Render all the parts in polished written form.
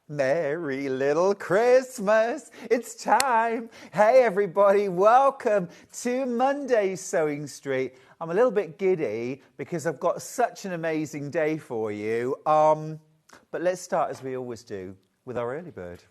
Merry little Christmas, it's time. Hey everybody, welcome to Monday's Sewing Street. I'm a little bit giddy because I've got such an amazing day for you. But let's start as we always do with our early bird.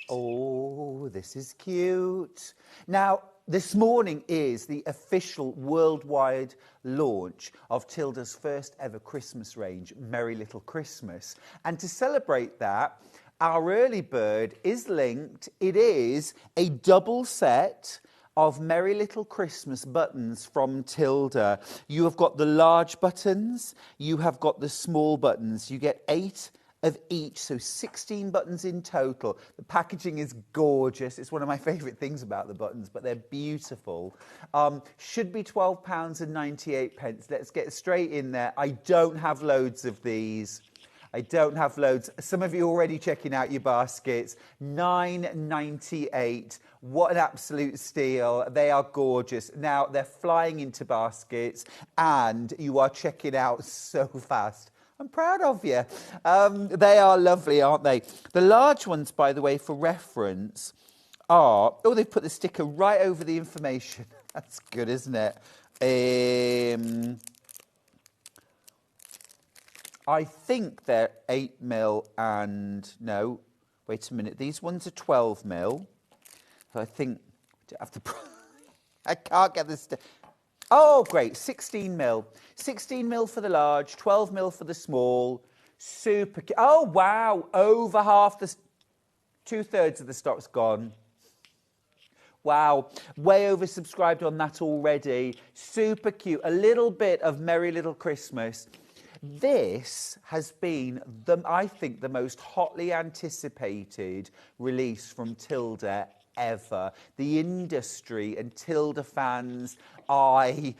Oh, this is cute. Now, this morning is the official worldwide launch of Tilda's first ever Christmas range, Merry Little Christmas. And to celebrate that, our early bird is linked. It is a double set of Merry Little Christmas buttons from Tilda. You have got the large buttons, you have got the small buttons. You get 8 of each, so 16 buttons in total. The packaging is gorgeous. It's one of my favourite things about the buttons, but they're beautiful. Should be £12.98. Let's get straight in there. I don't have loads of these. I don't have loads. Some of you already checking out your baskets. £9.98. What an absolute steal. They are gorgeous. Now, they're flying into baskets, and you are checking out so fast. I'm proud of you. They are lovely, aren't they? The large ones, by the way, for reference, are... Oh, they've put the sticker right over the information. That's good, isn't it? I think they're 8mm and... No, wait a minute. These ones are 12mm. So I think... I can't get this... Oh, great, 16mm. 16mm for the large, 12mm for the small. Super cute. Oh, wow, over half the... 2/3 of the stock's gone. Wow, way oversubscribed on that already. Super cute. A little bit of Merry Little Christmas. This has been, I think, the most hotly anticipated release from Tilda ever. The industry and Tilda fans, I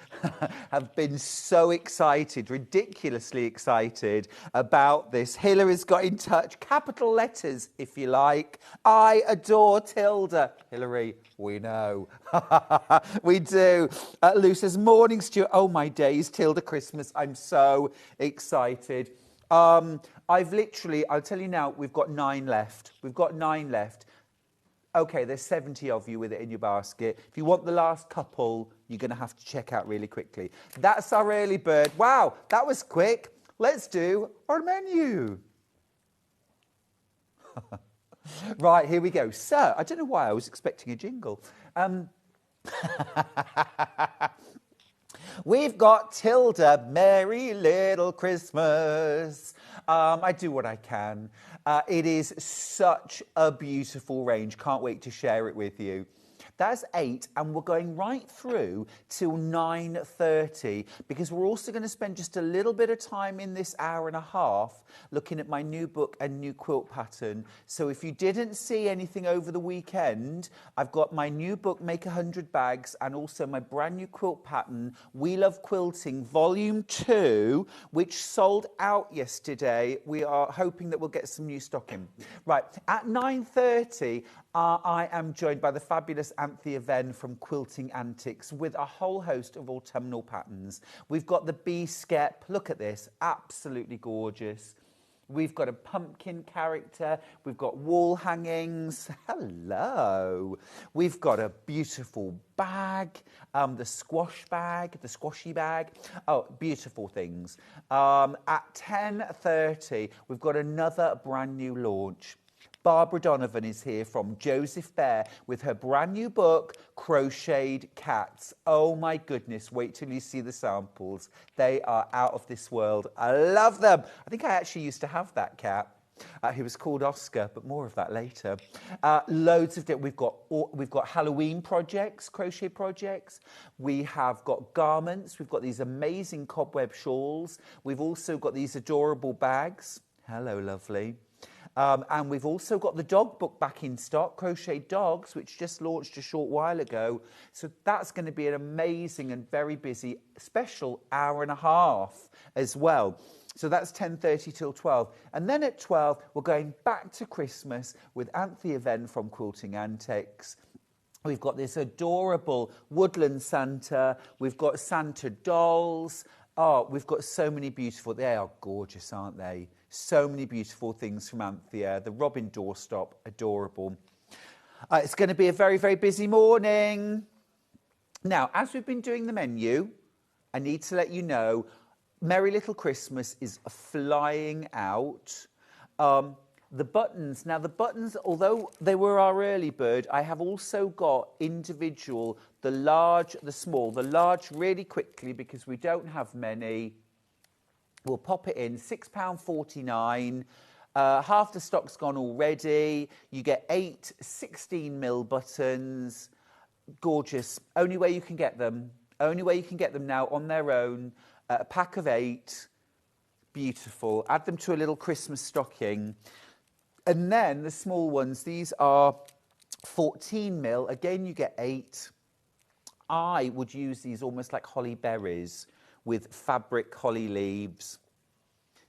have been so excited, ridiculously excited about this. Hillary's got in touch, capital letters, if you like. I adore Tilda. Hillary, we know. We do. Lou says, morning, Stuart. Oh, my days, Tilda Christmas. I'm so excited. I'll tell you now, we've got 9 left. We've got 9 left. Okay, there's 70 of you with it in your basket. If you want the last couple, you're going to have to check out really quickly. That's our early bird. Wow, that was quick. Let's do our menu. Right, here we go. So, I don't know why I was expecting a jingle. We've got Tilda, Merry Little Christmas. I do what I can. It is such a beautiful range. Can't wait to share it with you. That's 8, and we're going right through till 9:30 because we're also going to spend just a little bit of time in this hour and a half looking at my new book and new quilt pattern. So if you didn't see anything over the weekend, I've got my new book, Make 100 Bags, and also my brand new quilt pattern, We Love Quilting, Volume 2, which sold out yesterday. We are hoping that we'll get some new stock in. Right, at 9:30, I am joined by the fabulous Anthea Venn from Quilting Antics with a whole host of autumnal patterns. We've got the bee skep. Look at this, absolutely gorgeous. We've got a pumpkin character. We've got wall hangings. Hello. We've got a beautiful bag, the squashy bag. Oh, beautiful things. At 10:30, we've got another brand new launch. Barbara Donovan is here from Joseph Bear with her brand new book, Crocheted Cats. Oh my goodness, wait till you see the samples. They are out of this world. I love them. I think I actually used to have that cat. He was called Oscar, but more of that later. Loads of we've got Halloween projects, crochet projects. We have got garments. We've got these amazing cobweb shawls. We've also got these adorable bags. Hello, lovely. And we've also got the dog book back in stock, Crochet Dogs, which just launched a short while ago. So that's going to be an amazing and very busy special hour and a half as well. So that's 10:30 till 12. And then at 12, we're going back to Christmas with Anthea Venn from Quilting Antics. We've got this adorable woodland Santa. We've got Santa dolls. Oh, we've got so many beautiful, they are gorgeous, aren't they? So many beautiful things from Anthea. The robin doorstop, adorable. It's going to be a very, very busy morning. Now, as we've been doing the menu, I need to let you know, Merry Little Christmas is flying out. The buttons, now the buttons, although they were our early bird, I have also got individual, the large, the small, the large really quickly because we don't have many. We'll pop it in, £6.49. Half the stock's gone already. You get 8 16mm buttons. Gorgeous. Only way you can get them. Only way you can get them now on their own. A pack of 8. Beautiful. Add them to a little Christmas stocking. And then the small ones, these are 14mm. Again, you get 8. I would use these almost like holly berries with fabric holly leaves.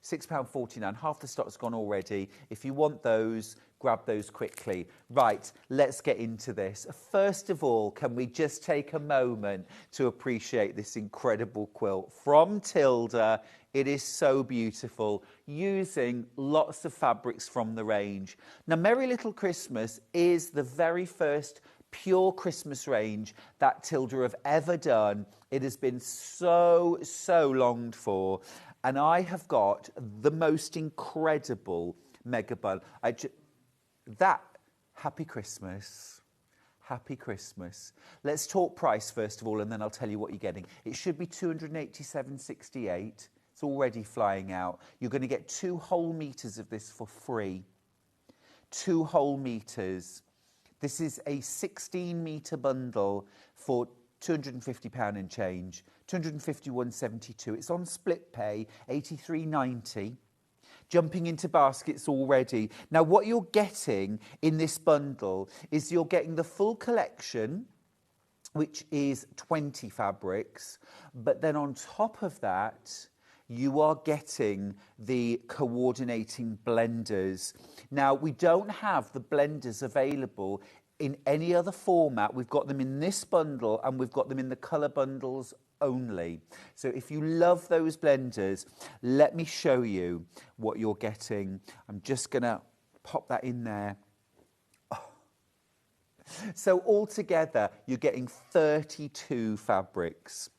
£6.49. Half the stock's gone already. If you want those, grab those quickly. Right, let's get into this. First of all, can we just take a moment to appreciate this incredible quilt from Tilda? It is so beautiful, using lots of fabrics from the range. Now, Merry Little Christmas is the very first pure Christmas range that Tilda have ever done. It has been so longed for. And I have got the most incredible mega bun. Happy Christmas. Happy Christmas. Let's talk price first of all, and then I'll tell you what you're getting. It should be £287.68. It's already flying out. You're going to get 2 whole meters of this for free. 2 whole meters. This is a 16-meter bundle for £250 and change. £251.72. It's on split pay, £83.90. Jumping into baskets already. Now, what you're getting in this bundle is you're getting the full collection, which is 20 fabrics. But then on top of that, you are getting the coordinating blenders. Now, we don't have the blenders available in any other format. We've got them in this bundle and we've got them in the colour bundles only. So if you love those blenders, let me show you what you're getting. I'm just going to pop that in there. Oh. So altogether, you're getting 32 fabrics.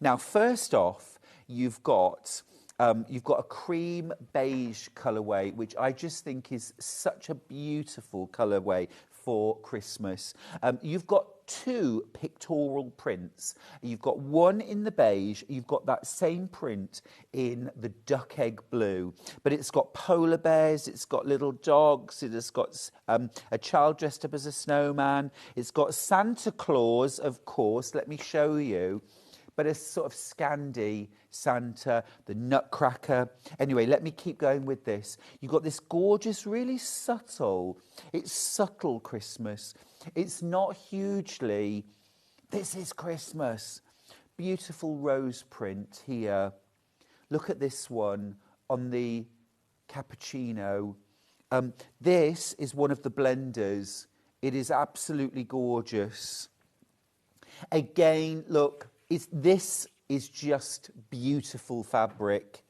Now, first off, you've got a cream beige colourway, which I just think is such a beautiful colourway for Christmas. You've got 2 pictorial prints. You've got one in the beige, you've got that same print in the duck egg blue, but it's got polar bears, it's got little dogs, it has got a child dressed up as a snowman, it's got Santa Claus, of course, let me show you, but a sort of Scandi Santa, the Nutcracker. Anyway, let me keep going with this. You've got this gorgeous, really subtle, it's subtle Christmas. It's not hugely, this is Christmas. Beautiful rose print here. Look at this one on the cappuccino. This is one of the blenders. It is absolutely gorgeous. Again, look, this is just beautiful fabric.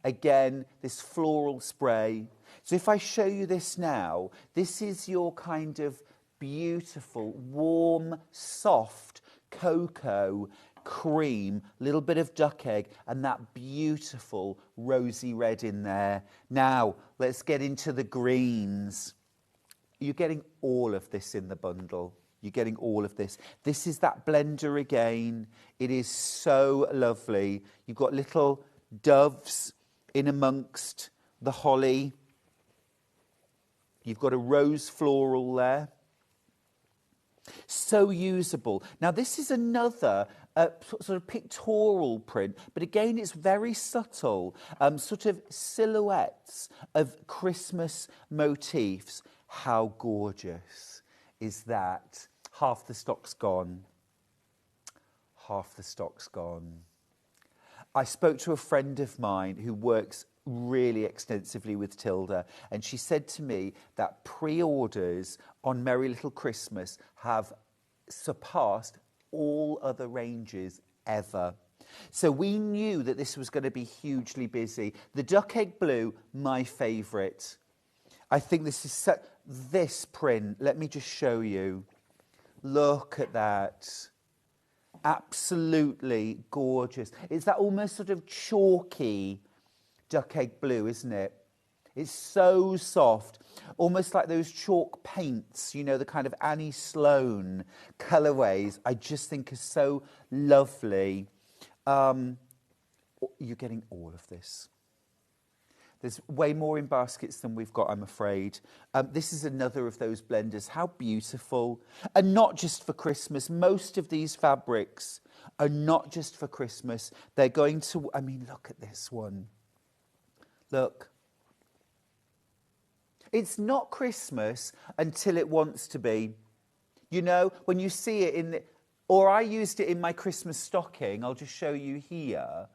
Again, this floral spray. So if I show you this now, this is your kind of beautiful, warm, soft cocoa cream, little bit of duck egg, and that beautiful rosy red in there. Now, let's get into the greens. You're getting all of this in the bundle. You're getting all of this. This is that blender again. It is so lovely. You've got little doves in amongst the holly. You've got a rose floral there. So usable. Now, this is another sort of pictorial print, but again, it's very subtle, sort of silhouettes of Christmas motifs. How gorgeous is that? Half the stock's gone. Half the stock's gone. I spoke to a friend of mine who works really extensively with Tilda, and she said to me that pre-orders on Merry Little Christmas have surpassed all other ranges ever. So we knew that this was going to be hugely busy. The duck egg blue, my favourite. I think this is this print. Let me just show you. Look at that. Absolutely gorgeous. It's that almost sort of chalky duck egg blue, isn't it? It's so soft, almost like those chalk paints, you know, the kind of Annie Sloan colourways. I just think are so lovely. You're getting all of this. There's way more in baskets than we've got, I'm afraid. This is another of those blenders. How beautiful. And not just for Christmas. Most of these fabrics are not just for Christmas. They're going to, I mean, look at this one. Look. It's not Christmas until it wants to be. You know, when you see it in the, or I used it in my Christmas stocking. I'll just show you here.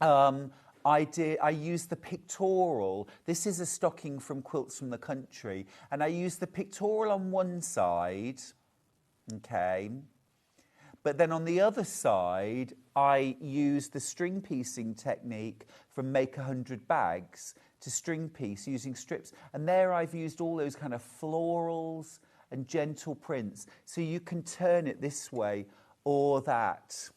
I used the pictorial. This is a stocking from Quilts from the Country. And I used the pictorial on one side, okay. But then on the other side, I used the string piecing technique from Make 100 Bags to string piece using strips. And there I've used all those kind of florals and gentle prints. So you can turn it this way or that.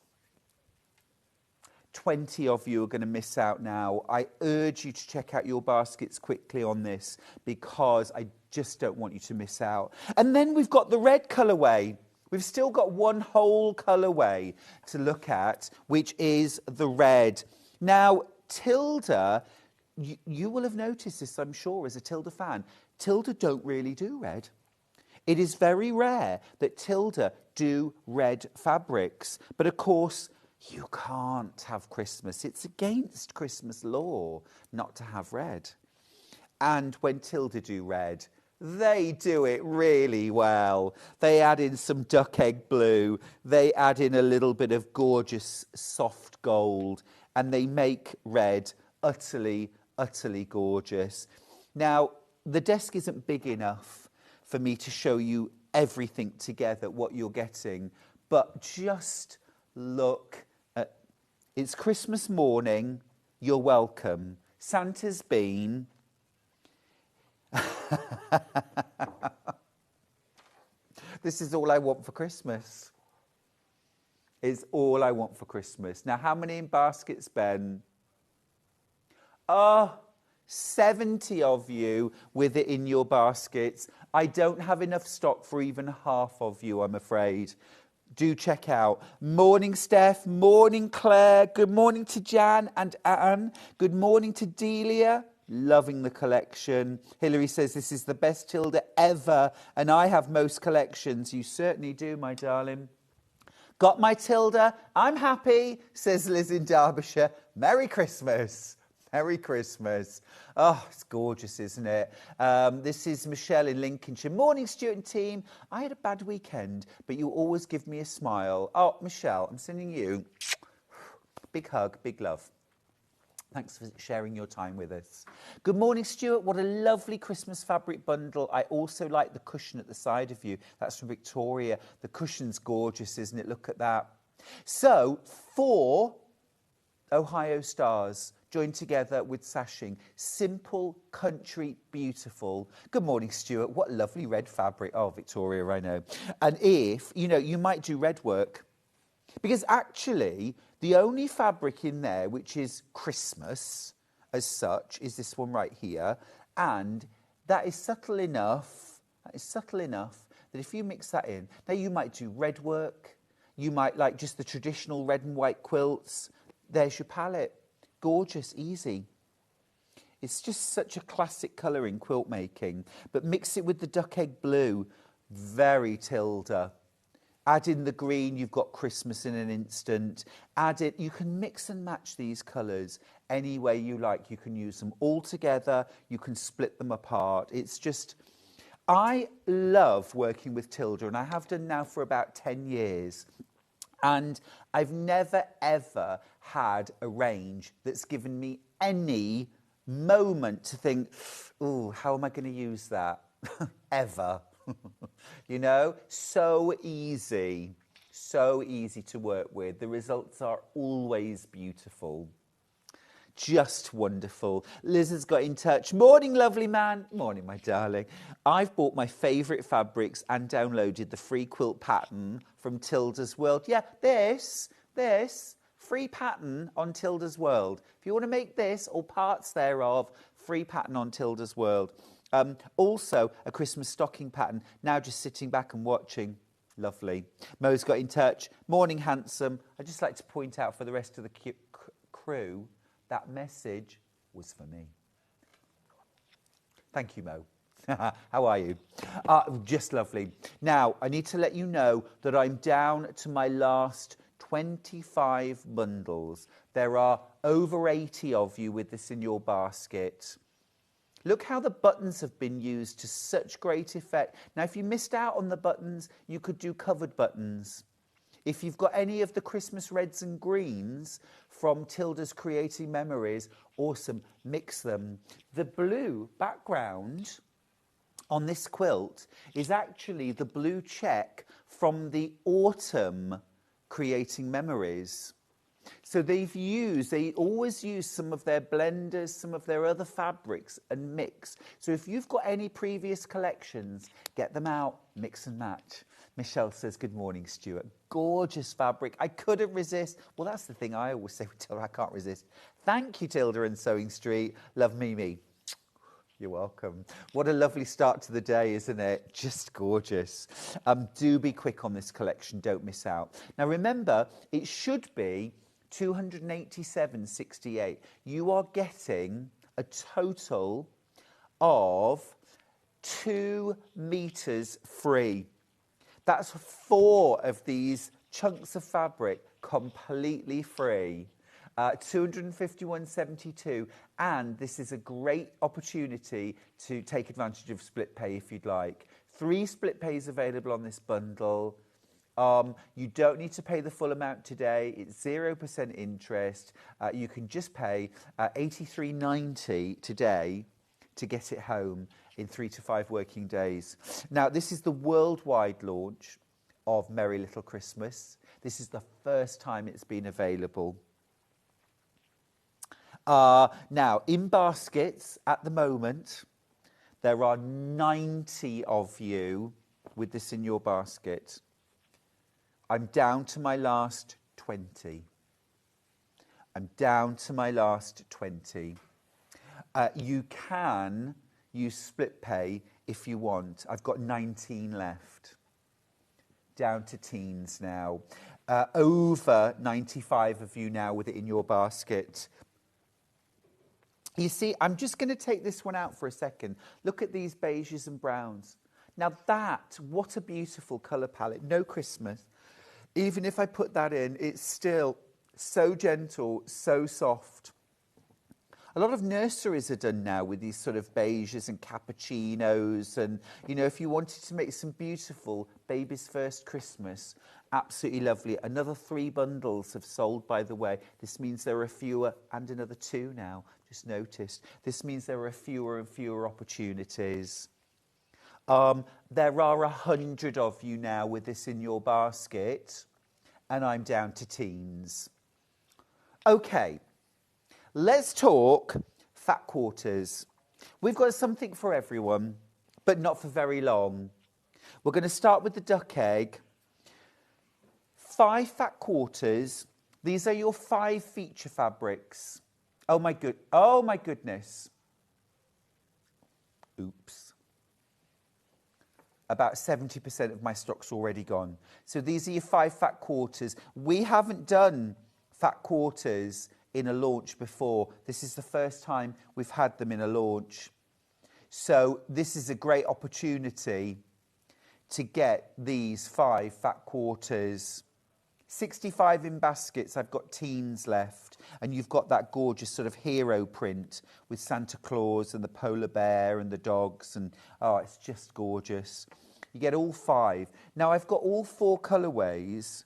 20 of you are going to miss out now. I urge you to check out your baskets quickly on this because I just don't want you to miss out. And then we've got the red colourway. We've still got one whole colourway to look at, which is the red. Now, Tilda, you will have noticed this, I'm sure, as a Tilda fan. Tilda don't really do red. It is very rare that Tilda do red fabrics. But of course, you can't have Christmas. It's against Christmas law not to have red. And when Tilda do red, they do it really well. They add in some duck egg blue. They add in a little bit of gorgeous soft gold. And they make red utterly, utterly gorgeous. Now, the desk isn't big enough for me to show you everything together, what you're getting. But just look at, it's Christmas morning, you're welcome. Santa's been. This is all I want for Christmas. It's all I want for Christmas. Now, how many in baskets, Ben? Oh, 70 of you with it in your baskets. I don't have enough stock for even half of you, I'm afraid. Do check out. Morning, Steph. Morning, Claire. Good morning to Jan and Anne. Good morning to Delia. Loving the collection. Hilary says this is the best Tilda ever, and I have most collections. You certainly do, my darling. Got my Tilda. I'm happy, says Liz in Derbyshire. Merry Christmas. Merry Christmas. Oh, it's gorgeous, isn't it? This is Michelle in Lincolnshire. Morning, Stuart and team. I had a bad weekend, but you always give me a smile. Oh, Michelle, I'm sending you big hug, big love. Thanks for sharing your time with us. Good morning, Stuart. What a lovely Christmas fabric bundle. I also like the cushion at the side of you. That's from Victoria. The cushion's gorgeous, isn't it? Look at that. So, 4 Ohio stars joined together with sashing. Simple, country, beautiful. Good morning, Stuart. What lovely red fabric. Oh, Victoria, I know. And if, you know, you might do red work. Because actually, the only fabric in there which is Christmas as such is this one right here. And that is subtle enough, that if you mix that in, now you might do red work, you might like just the traditional red and white quilts. There's your palette. Gorgeous, easy. It's just such a classic colour in quilt making. But mix it with the duck egg blue. Very Tilda. Add in the green, you've got Christmas in an instant. Add it, you can mix and match these colours any way you like. You can use them all together, you can split them apart. It's just, I love working with Tilda, and I have done now for about 10 years. And I've never, ever had a range that's given me any moment to think, oh, how am I going to use that? Ever. You know, so easy, So easy to work with. The results are always beautiful. Just wonderful. Liz has got in touch. Morning, lovely man. Morning, my darling. I've bought my favourite fabrics and downloaded the free quilt pattern from Tilda's World. Yeah, this, free pattern on Tilda's World. If you want to make this or parts thereof, free pattern on Tilda's World. Also, a Christmas stocking pattern. Now just sitting back and watching. Lovely. Mo's got in touch. Morning, handsome. I'd just like to point out for the rest of the crew, that message was for me. Thank you, Mo. How are you? Just lovely. Now, I need to let you know that I'm down to my last 25 bundles. There are over 80 of you with this in your basket. Look how the buttons have been used to such great effect. Now, if you missed out on the buttons, you could do covered buttons. If you've got any of the Christmas reds and greens from Tilda's Creating Memories, awesome, mix them. The blue background on this quilt is actually the blue check from the autumn Creating Memories. So they always use some of their blenders, some of their other fabrics and mix. So if you've got any previous collections, get them out, mix and match. Michelle says, good morning, Stuart. Gorgeous fabric. I couldn't resist. Well, that's the thing I always say with Tilda, I can't resist. Thank you, Tilda and Sewing Street. Love Mimi. You're welcome. What a lovely start to the day, isn't it? Just gorgeous. Do be quick on this collection. Don't miss out. Now, remember, it should be £287.68. You are getting a total of 2 meters free. That's 4 of these chunks of fabric completely free. 251.72, and this is a great opportunity to take advantage of split pay if you'd like. 3 split pays available on this bundle. You don't need to pay the full amount today. It's 0% interest. You can just pay £83.90 today to get it home in 3 to 5 working days. Now, this is the worldwide launch of Merry Little Christmas. This is the first time it's been available. Now, in baskets at the moment, there are 90 of you with this in your basket. I'm down to my last 20. I'm down to my last 20. You can use split pay if you want. I've got 19 left. Down to teens now. Over 95 of you now with it in your basket. You see, I'm just going to take this one out for a second. Look at these beiges and browns. Now what a beautiful colour palette. No Christmas. Even if I put that in, it's still so gentle, so soft. A lot of nurseries are done now with these sort of beiges and cappuccinos. And, you know, if you wanted to make some beautiful Baby's First Christmas, absolutely lovely. Another 3 bundles have sold, by the way. This means there are fewer, and another 2 now, just noticed. This means there are fewer and fewer opportunities. There are 100 of you now with this in your basket, and I'm down to teens. Okay. Let's talk fat quarters. We've got something for everyone, but not for very long. We're going to start with the duck egg. 5 fat quarters. These are your 5 feature fabrics. Oh my goodness. Oops. About 70% of my stock's already gone. So these are your 5 fat quarters. We haven't done fat quarters in a launch before. This is the first time we've had them in a launch. So this is a great opportunity to get these 5 fat quarters. 65 in baskets. I've got teens left. And you've got that gorgeous sort of hero print with Santa Claus and the polar bear and the dogs. And oh, it's just gorgeous. You get all 5. Now I've got all 4 colourways.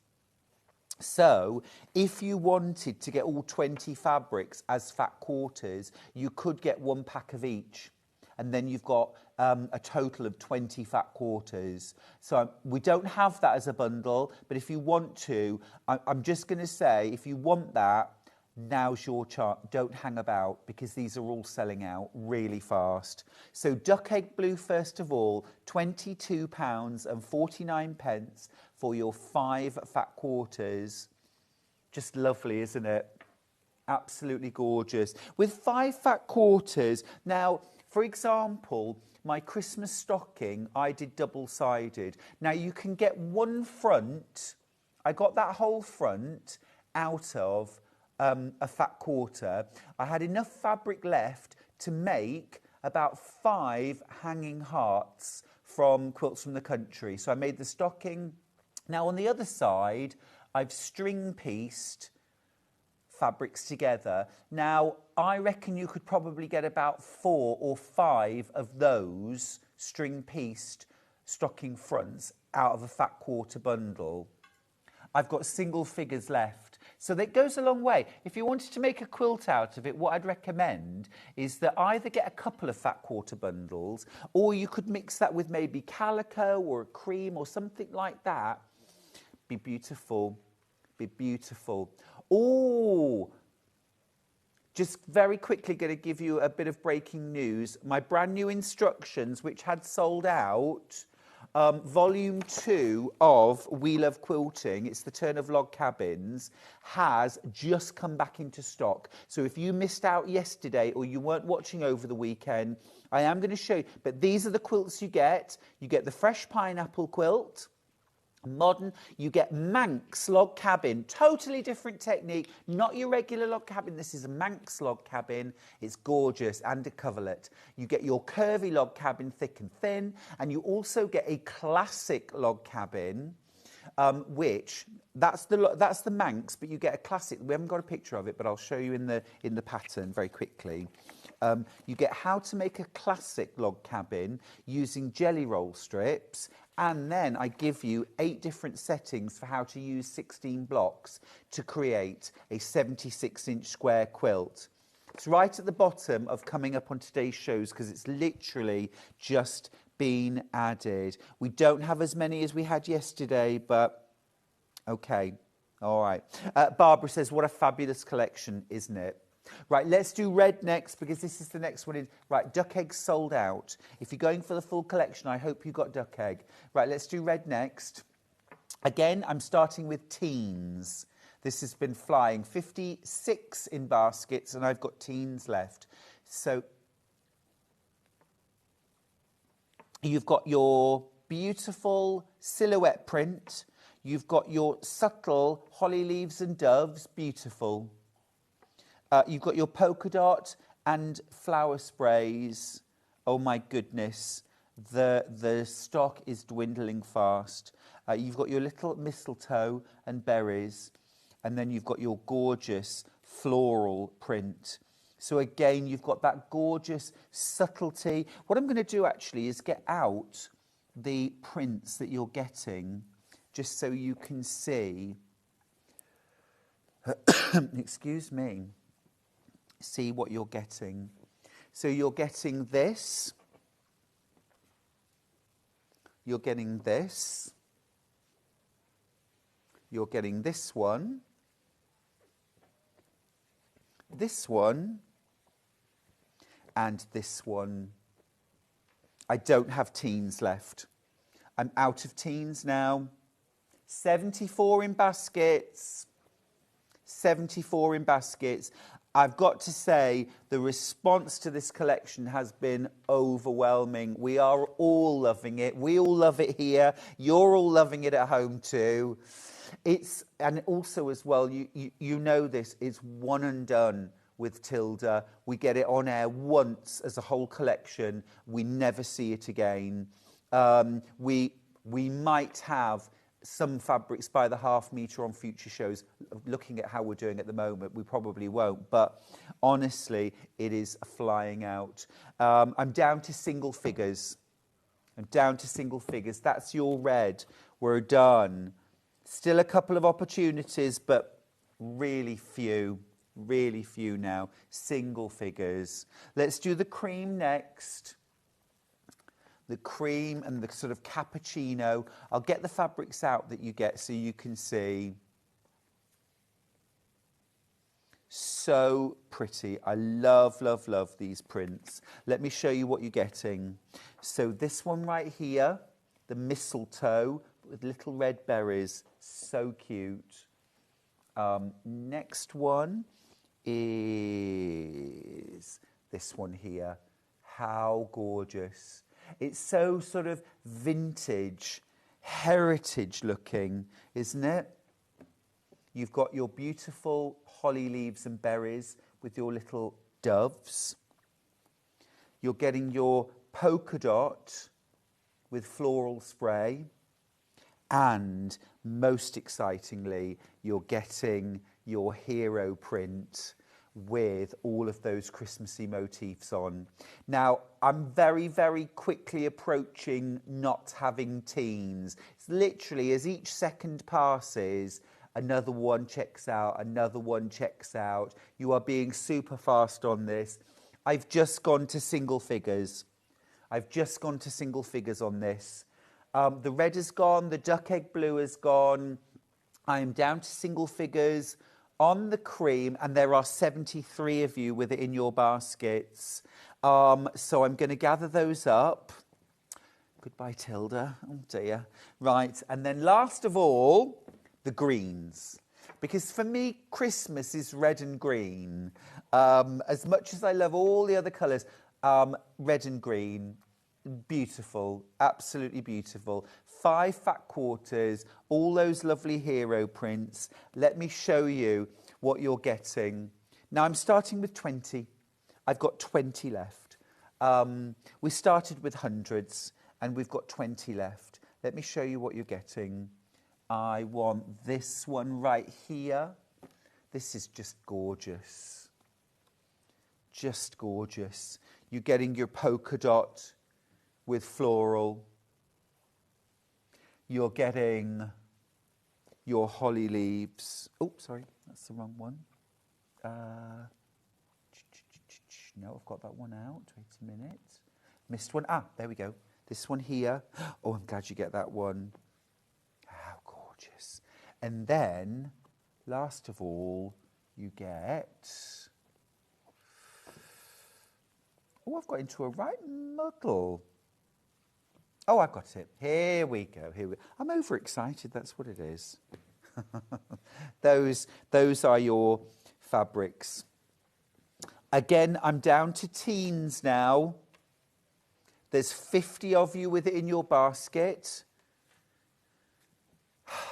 So if you wanted to get all 20 fabrics as fat quarters, you could get 1 pack of each. and then you've got a total of 20 fat quarters. So we don't have that as a bundle, but if you want to, I'm just going to say, if you want that, now's your chance. Don't hang about, because these are all selling out really fast. So duck egg blue, first of all, £22.49 for your 5 fat quarters. Just lovely, isn't it? Absolutely gorgeous. With 5 fat quarters, now, for example, my Christmas stocking, I did double-sided. Now, you can get one front. I got that whole front out of a fat quarter. I had enough fabric left to make about 5 hanging hearts from Quilts from the Country. So I made the stocking. Now, on the other side, I've string pieced fabrics together. Now, I reckon you could probably get about 4 or 5 of those string pieced stocking fronts out of a fat quarter bundle. I've got single figures left. So that goes a long way. If you wanted to make a quilt out of it, what I'd recommend is that either get a couple of fat quarter bundles, or you could mix that with maybe calico or a cream or something like that. Be beautiful. Be beautiful. Oh, just very quickly going to give you a bit of breaking news. My brand new instructions, which had sold out, volume 2 of We Love Quilting, it's the Turn of Log Cabins, has just come back into stock. So if you missed out yesterday or you weren't watching over the weekend, I am going to show you. But these are the quilts you get. You get the fresh pineapple quilt. Modern, you get Manx log cabin, totally different technique, not your regular log cabin. This is a Manx log cabin. It's gorgeous, and a coverlet. You get your curvy log cabin, thick and thin, and you also get a classic log cabin, which that's the Manx, but you get a classic. We haven't got a picture of it, but I'll show you in the pattern very quickly. You get how to make a classic log cabin using jelly roll strips, and then I give you 8 different settings for how to use 16 blocks to create a 76-inch square quilt. It's right at the bottom of coming up on today's shows because it's literally just been added. We don't have as many as we had yesterday, but okay, all right. Barbara says, what a fabulous collection, isn't it? Right, let's do red next, because this is the next one. Right, duck egg sold out. If you're going for the full collection, I hope you got duck egg. Right, let's do red next. Again, I'm starting with teens. This has been flying. 56 in baskets, and I've got teens left. So you've got your beautiful silhouette print. You've got your subtle holly leaves and doves, beautiful. You've got your polka dot and flower sprays. Oh my goodness, the stock is dwindling fast. You've got your little mistletoe and berries, and then you've got your gorgeous floral print. So again, you've got that gorgeous subtlety. What I'm going to do actually is get out the prints that you're getting, just so you can see. Excuse me. See what you're getting. So you're getting this. You're getting this. You're getting this one. This one. And this one. I don't have teens left. I'm out of teens now. 74 in baskets. 74 in baskets. I've got to say, the response to this collection has been overwhelming. We are all loving it. We all love it here. You're all loving it at home too. And also as well, you know this, it's one and done with Tilda. We get it on air once as a whole collection. We never see it again. We might have some fabrics by the half metre on future shows. Looking at how we're doing at the moment, we probably won't, but honestly, it is flying out. I'm down to single figures. I'm down to single figures. That's your red. We're done. Still a couple of opportunities, but really few now. Single figures. Let's do the cream next. the cream and the sort of cappuccino. I'll get the fabrics out that you get so you can see. So pretty. I love, love, love these prints. Let me show you what you're getting. So this one right here, the mistletoe with little red berries. So cute. Next one is this one here. How gorgeous. It's so sort of vintage, heritage looking, isn't it? You've got your beautiful holly leaves and berries with your little doves. You're getting your polka dot with floral spray. And most excitingly, you're getting your hero print with all of those Christmassy motifs on. Now, I'm very, very quickly approaching not having teens. It's literally as each second passes, another one checks out, another one checks out. You are being super fast on this. I've just gone to single figures. I've just gone to single figures on this. The red is gone, the duck egg blue is gone. I am down to single figures on the cream, and there are 73 of you with it in your baskets. So I'm going to gather those up. Goodbye, Tilda. Oh, dear. Right, and then last of all, the greens. Because for me, Christmas is red and green. As much as I love all the other colours, red and green, beautiful, absolutely beautiful. 5 fat quarters, all those lovely hero prints. Let me show you what you're getting. Now I'm starting with 20. I've got 20 left. We started with hundreds and we've got 20 left. Let me show you what you're getting. I want this one right here. This is just gorgeous. Just gorgeous. You're getting your polka dot with floral. You're getting your holly leaves. Oh, sorry, that's the wrong one. No, I've got that one out. Wait a minute. Missed one. Ah, there we go. This one here. Oh, I'm glad you get that one. How gorgeous. And then, last of all, you get... Oh, I've got into a right muddle. Oh, I've got it. Here we go. Here we go. I'm overexcited. That's what it is. Those are your fabrics. Again, I'm down to teens now. There's 50 of you with it in your basket.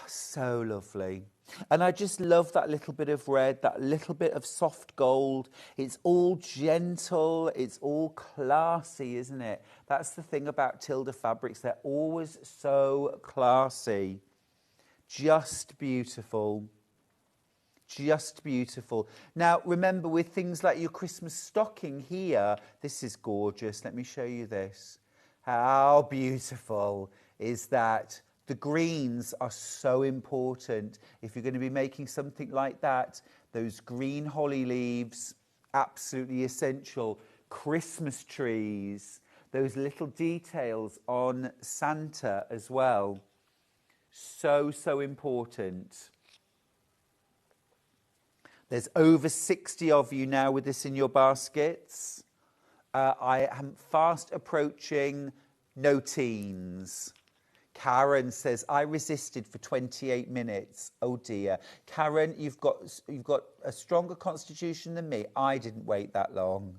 So lovely. And I just love that little bit of red, that little bit of soft gold. It's all gentle, it's all classy, isn't it? That's the thing about Tilda fabrics. They're always so classy. Just beautiful. Just beautiful. Now, remember, with things like your Christmas stocking here, this is gorgeous. Let me show you this. How beautiful is that? The greens are so important. If you're going to be making something like that, those green holly leaves, absolutely essential. Christmas trees, those little details on Santa as well. So, so important. There's over 60 of you now with this in your baskets. I am fast approaching no teens. Karen says, I resisted for 28 minutes. Oh dear. Karen, you've got a stronger constitution than me. I didn't wait that long.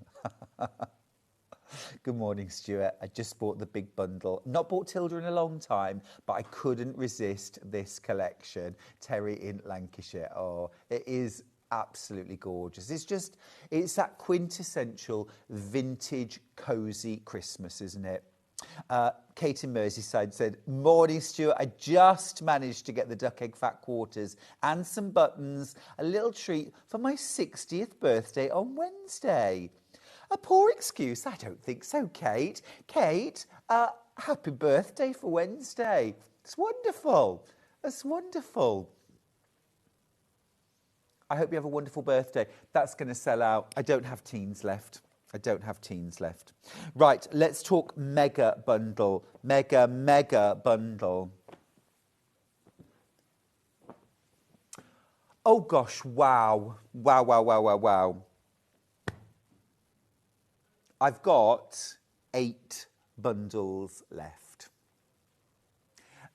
Good morning, Stuart. I just bought the big bundle. Not bought Tilda in a long time, but I couldn't resist this collection. Terry in Lancashire. Oh, it is absolutely gorgeous. It's that quintessential vintage, cosy Christmas, isn't it? Kate in Merseyside said, morning, Stuart. I just managed to get the duck egg fat quarters and some buttons, a little treat for my 60th birthday on Wednesday. A poor excuse? I don't think so, Kate. Kate, happy birthday for Wednesday. It's wonderful. It's wonderful. I hope you have a wonderful birthday. That's going to sell out. I don't have teens left. I don't have teens left. Right, let's talk mega bundle. Mega bundle. Oh gosh, wow. Wow. I've got 8 bundles left.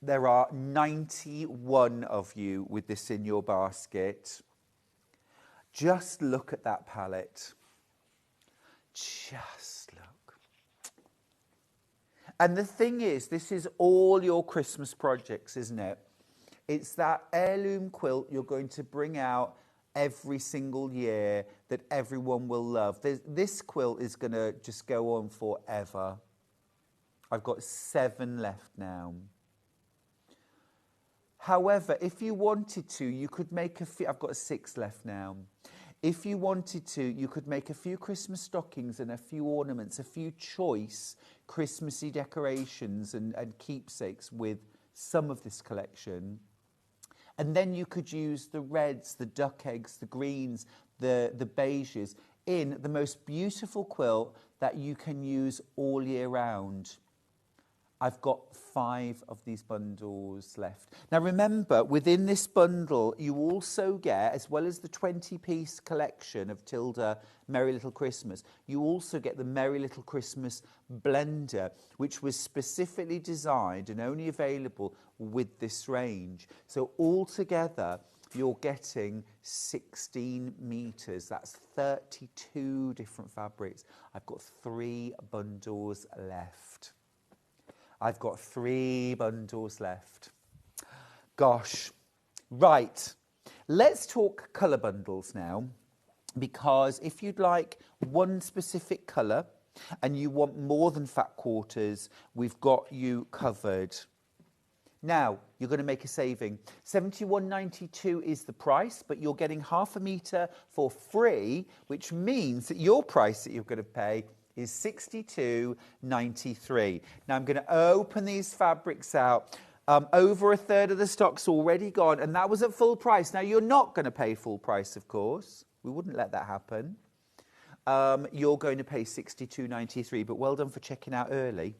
There are 91 of you with this in your basket. Just look at that palette. Just look. And the thing is, this is all your Christmas projects, isn't it? It's that heirloom quilt you're going to bring out every single year that everyone will love. This quilt is going to just go on forever. I've got 7 left now. However, if you wanted to, you could make a few. I've got 6 left now. If you wanted to, you could make a few Christmas stockings and a few ornaments, a few choice Christmassy decorations and keepsakes with some of this collection. And then you could use the reds, the duck eggs, the greens, the beiges in the most beautiful quilt that you can use all year round. I've got 5 of these bundles left. Now remember, within this bundle, you also get, as well as the 20-piece collection of Tilda Merry Little Christmas, you also get the Merry Little Christmas blender, which was specifically designed and only available with this range. So altogether, you're getting 16 meters. That's 32 different fabrics. I've got 3 bundles left. I've got 3 bundles left. Gosh. Right. Let's talk colour bundles now, because if you'd like one specific colour and you want more than fat quarters, we've got you covered. Now, you're going to make a saving. £71.92 is the price, but you're getting half a metre for free, which means that your price that you're going to pay is £62.93. Now I'm going to open these fabrics out. Over a third of the stock's already gone, and that was at full price. Now you're not going to pay full price, of course. We wouldn't let that happen. You're going to pay £62.93, but well done for checking out early.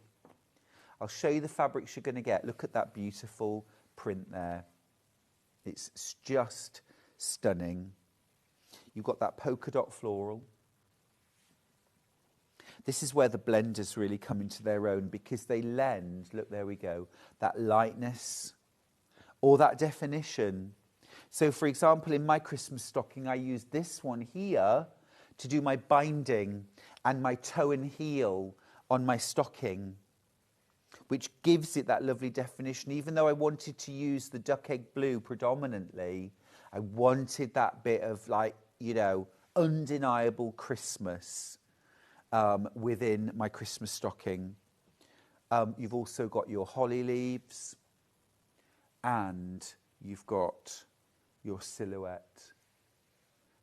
I'll show you the fabrics you're going to get. Look at that beautiful print there. It's just stunning. You've got that polka dot floral. This is where the blenders really come into their own, because they lend, look, there we go, that lightness or that definition. So, for example, in my Christmas stocking, I used this one here to do my binding and my toe and heel on my stocking, which gives it that lovely definition. Even though I wanted to use the duck egg blue predominantly, I wanted that bit of, like, you know, undeniable Christmas within my Christmas stocking. You've also got your holly leaves, and you've got your silhouette.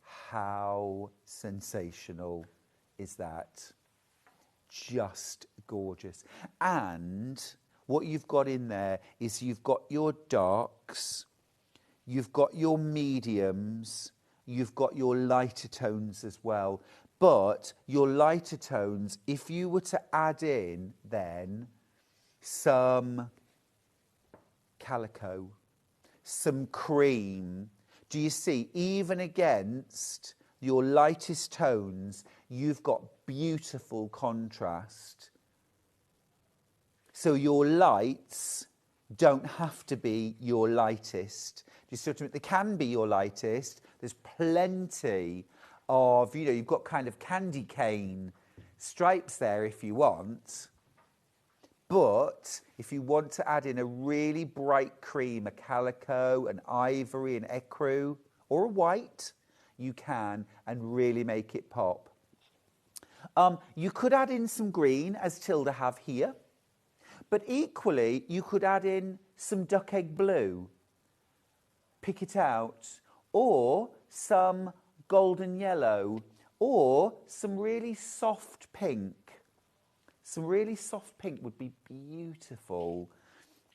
How sensational is that? Just gorgeous. And what you've got in there is you've got your darks, you've got your mediums, you've got your lighter tones as well. But your lighter tones, if you were to add in then some calico, some cream, do you see, even against your lightest tones, you've got beautiful contrast. So your lights don't have to be your lightest. You see what I mean? They can be your lightest. There's plenty of, you know, you've got kind of candy cane stripes there if you want. But if you want to add in a really bright cream, a calico, an ivory, an ecru, or a white, you can, and really make it pop. You could add in some green, as Tilda have here. But equally, you could add in some duck egg blue. Pick it out. Or some golden yellow, or some really soft pink. Some really soft pink would be beautiful.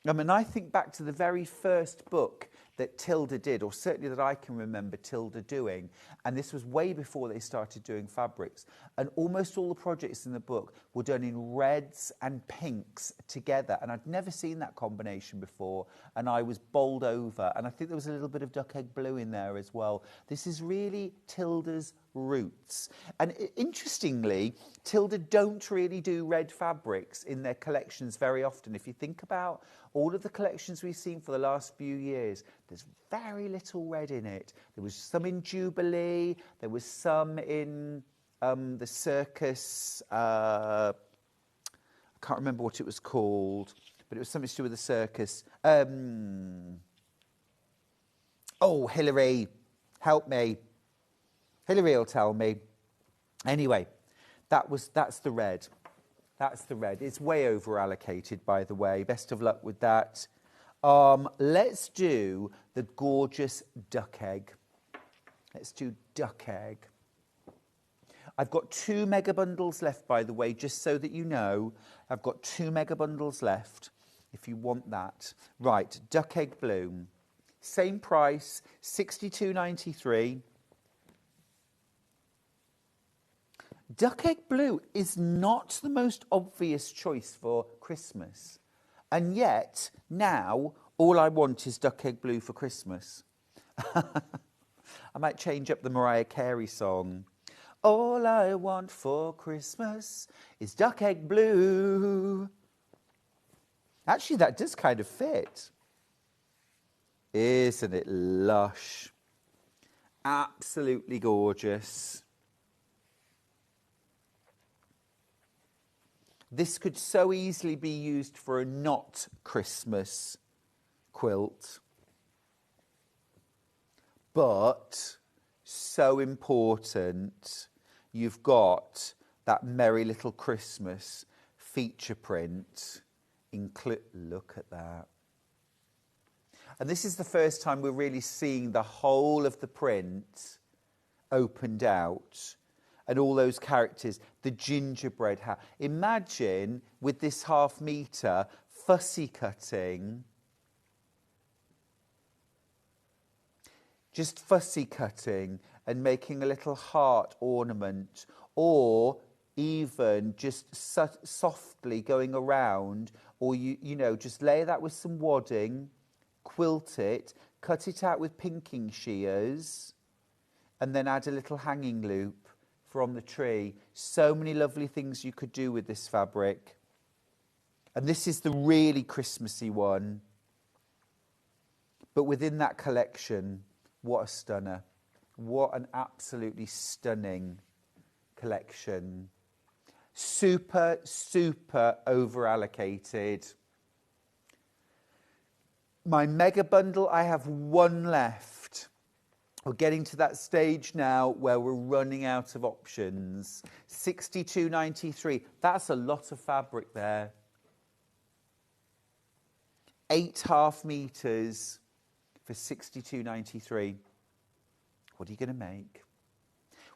And I think back to the very first book that Tilda did, or certainly that I can remember Tilda doing, and this was way before they started doing fabrics, and almost all the projects in the book were done in reds and pinks together, and I'd never seen that combination before, and I was bowled over, and I think there was a little bit of duck egg blue in there as well. This is really Tilda's roots. And interestingly, Tilda don't really do red fabrics in their collections very often. If you think about all of the collections we've seen for the last few years, there's very little red in it. There was some in Jubilee, there was some in the circus, I can't remember what it was called, but it was something to do with the circus. Oh, Hilary, help me. Hilary will tell me. Anyway, that's the red. That's the red. It's way over allocated, by the way. Best of luck with that. Let's do the gorgeous duck egg. Let's do duck egg. I've got 2 mega bundles left, by the way, just so that you know. I've got 2 mega bundles left, if you want that. Right, duck egg bloom. Same price, £62.93. Duck egg blue is not the most obvious choice for Christmas. And yet, now, all I want is duck egg blue for Christmas. I might change up the Mariah Carey song. All I want for Christmas is duck egg blue. Actually, that does kind of fit. Isn't it lush? Absolutely gorgeous. This could so easily be used for a not Christmas quilt, but so important. You've got that Merry Little Christmas feature print. Look at that. And this is the first time we're really seeing the whole of the print opened out. And all those characters, the gingerbread house. Imagine with this ½ metre fussy cutting, just fussy cutting and making a little heart ornament, or even just softly going around, or you know, just lay that with some wadding, quilt it, cut it out with pinking shears, and then add a little hanging loop from the tree. So many lovely things you could do with this fabric. And this is the really Christmassy one. But within that collection, what a stunner. What an absolutely stunning collection. Super, super over allocated. My mega bundle, I have 1 left. We're getting to that stage now where we're running out of options. £62.93. That's a lot of fabric there. 8 ½ metres for £62.93. What are you going to make?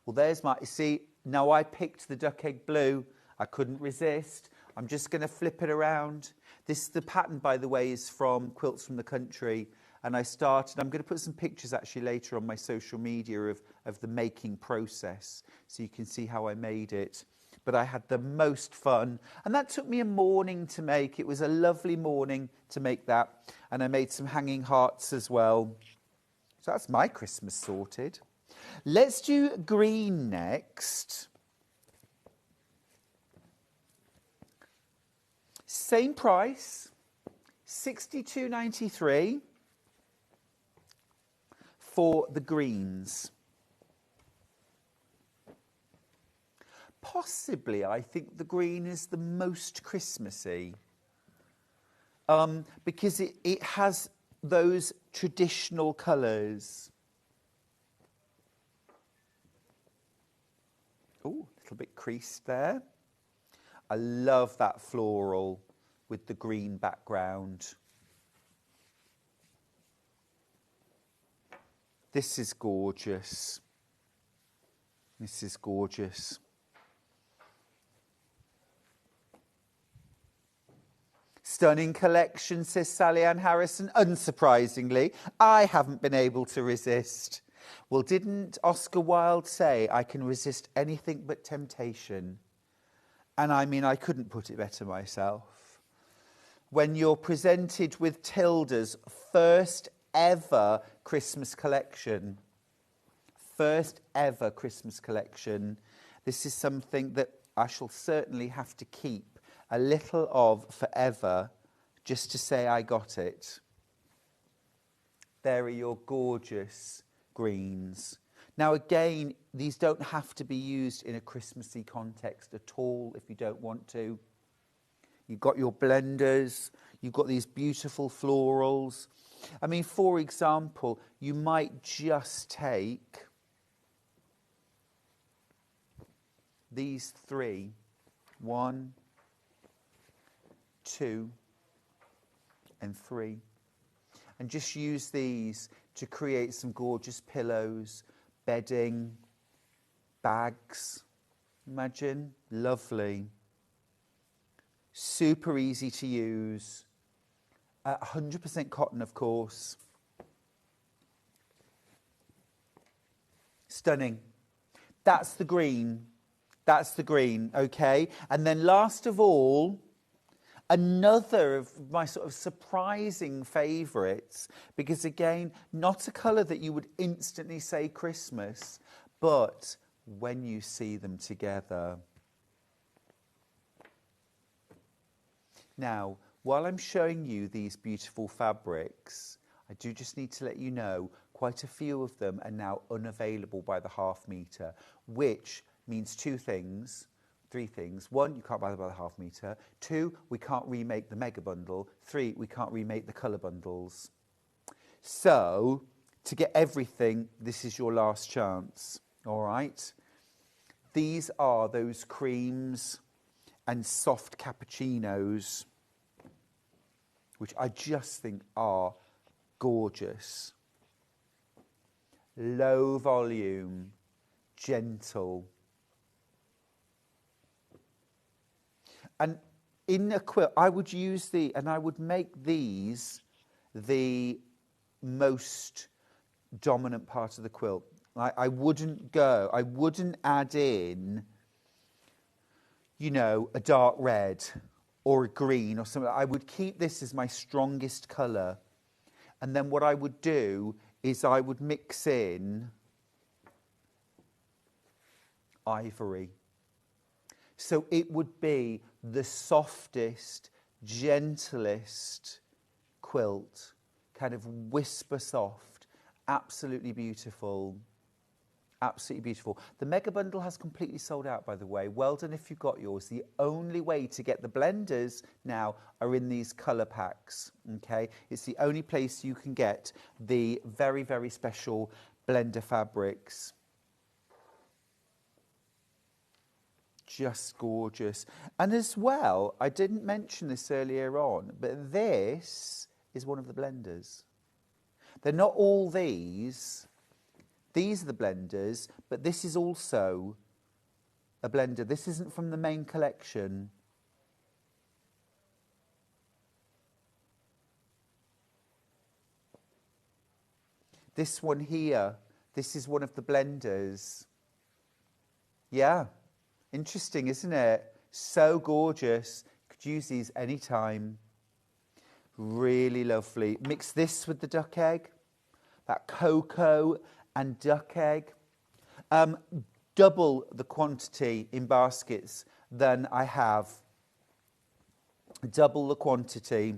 Well, there's my... You see, now I picked the duck egg blue. I couldn't resist. I'm just going to flip it around. The pattern, by the way, is from Quilts from the Country. And I'm going to put some pictures actually later on my social media of the making process, so you can see how I made it. But I had the most fun. And that took me a morning to make. It was a lovely morning to make that. And I made some hanging hearts as well. So that's my Christmas sorted. Let's do green next. Same price, £62.93. For the greens. Possibly, I think the green is the most Christmassy, because it has those traditional colours. Oh, a little bit creased there. I love that floral with the green background. This is gorgeous. This is gorgeous. Stunning collection, says Sally Ann Harrison. Unsurprisingly, I haven't been able to resist. Well, didn't Oscar Wilde say, I can resist anything but temptation? And I mean, I couldn't put it better myself. When you're presented with Tilda's first ever Christmas collection, this is something that I shall certainly have to keep a little of forever, just to say I got it. There are your gorgeous greens. Now again, these don't have to be used in a Christmassy context at all if you don't want to. You've got your blenders, you've got these beautiful florals. I mean, for example, you might just take these three, 1, 2, and 3, and just use these to create some gorgeous pillows, bedding, bags. Imagine, lovely. Super easy to use. 100% cotton, of course. Stunning. That's the green. That's the green, okay? And then last of all, another of my sort of surprising favourites, because again, not a colour that you would instantly say Christmas, but when you see them together. Now, while I'm showing you these beautiful fabrics, I do just need to let you know quite a few of them are now unavailable by the half metre, which means three things. 1, you can't buy them by the half metre. 2, we can't remake the mega bundle. 3, we can't remake the colour bundles. So, to get everything, this is your last chance, all right? These are those creams and soft cappuccinos, which I just think are gorgeous. Low volume, gentle. And in a quilt, I would use and I would make these the most dominant part of the quilt. I wouldn't add in, you know, a dark red or a green or something. I would keep this as my strongest colour. And then what I would do is I would mix in ivory. So it would be the softest, gentlest quilt, kind of whisper soft, absolutely beautiful. Absolutely beautiful. The mega bundle has completely sold out, by the way. Well done if you got yours. The only way to get the blenders now are in these colour packs, okay? It's the only place you can get the very, very special blender fabrics. Just gorgeous. And as well, I didn't mention this earlier on, but this is one of the blenders. They're not all these. These are the blenders, but this is also a blender. This isn't from the main collection. This one here, this is one of the blenders. Yeah. Interesting, isn't it? So gorgeous. Could use these anytime. Really lovely. Mix this with the duck egg. That cocoa and duck egg. Double the quantity in baskets than I have. Double the quantity.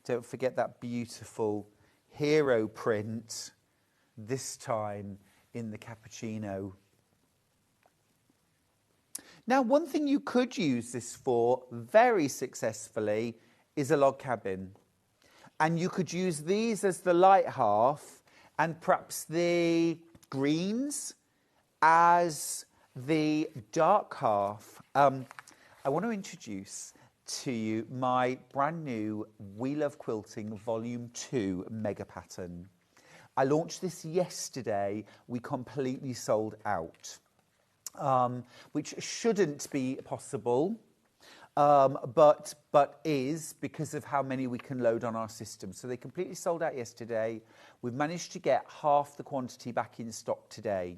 Don't forget that beautiful hero print. This time in the cappuccino. Now, one thing you could use this for very successfully is a log cabin. And you could use these as the light half and perhaps the greens as the dark half. I want to introduce to you my brand new We Love Quilting Volume 2 mega pattern. I launched this yesterday. We completely sold out. Which shouldn't be possible. but is because of how many we can load on our system. So they completely sold out yesterday. We've managed to get half the quantity back in stock today.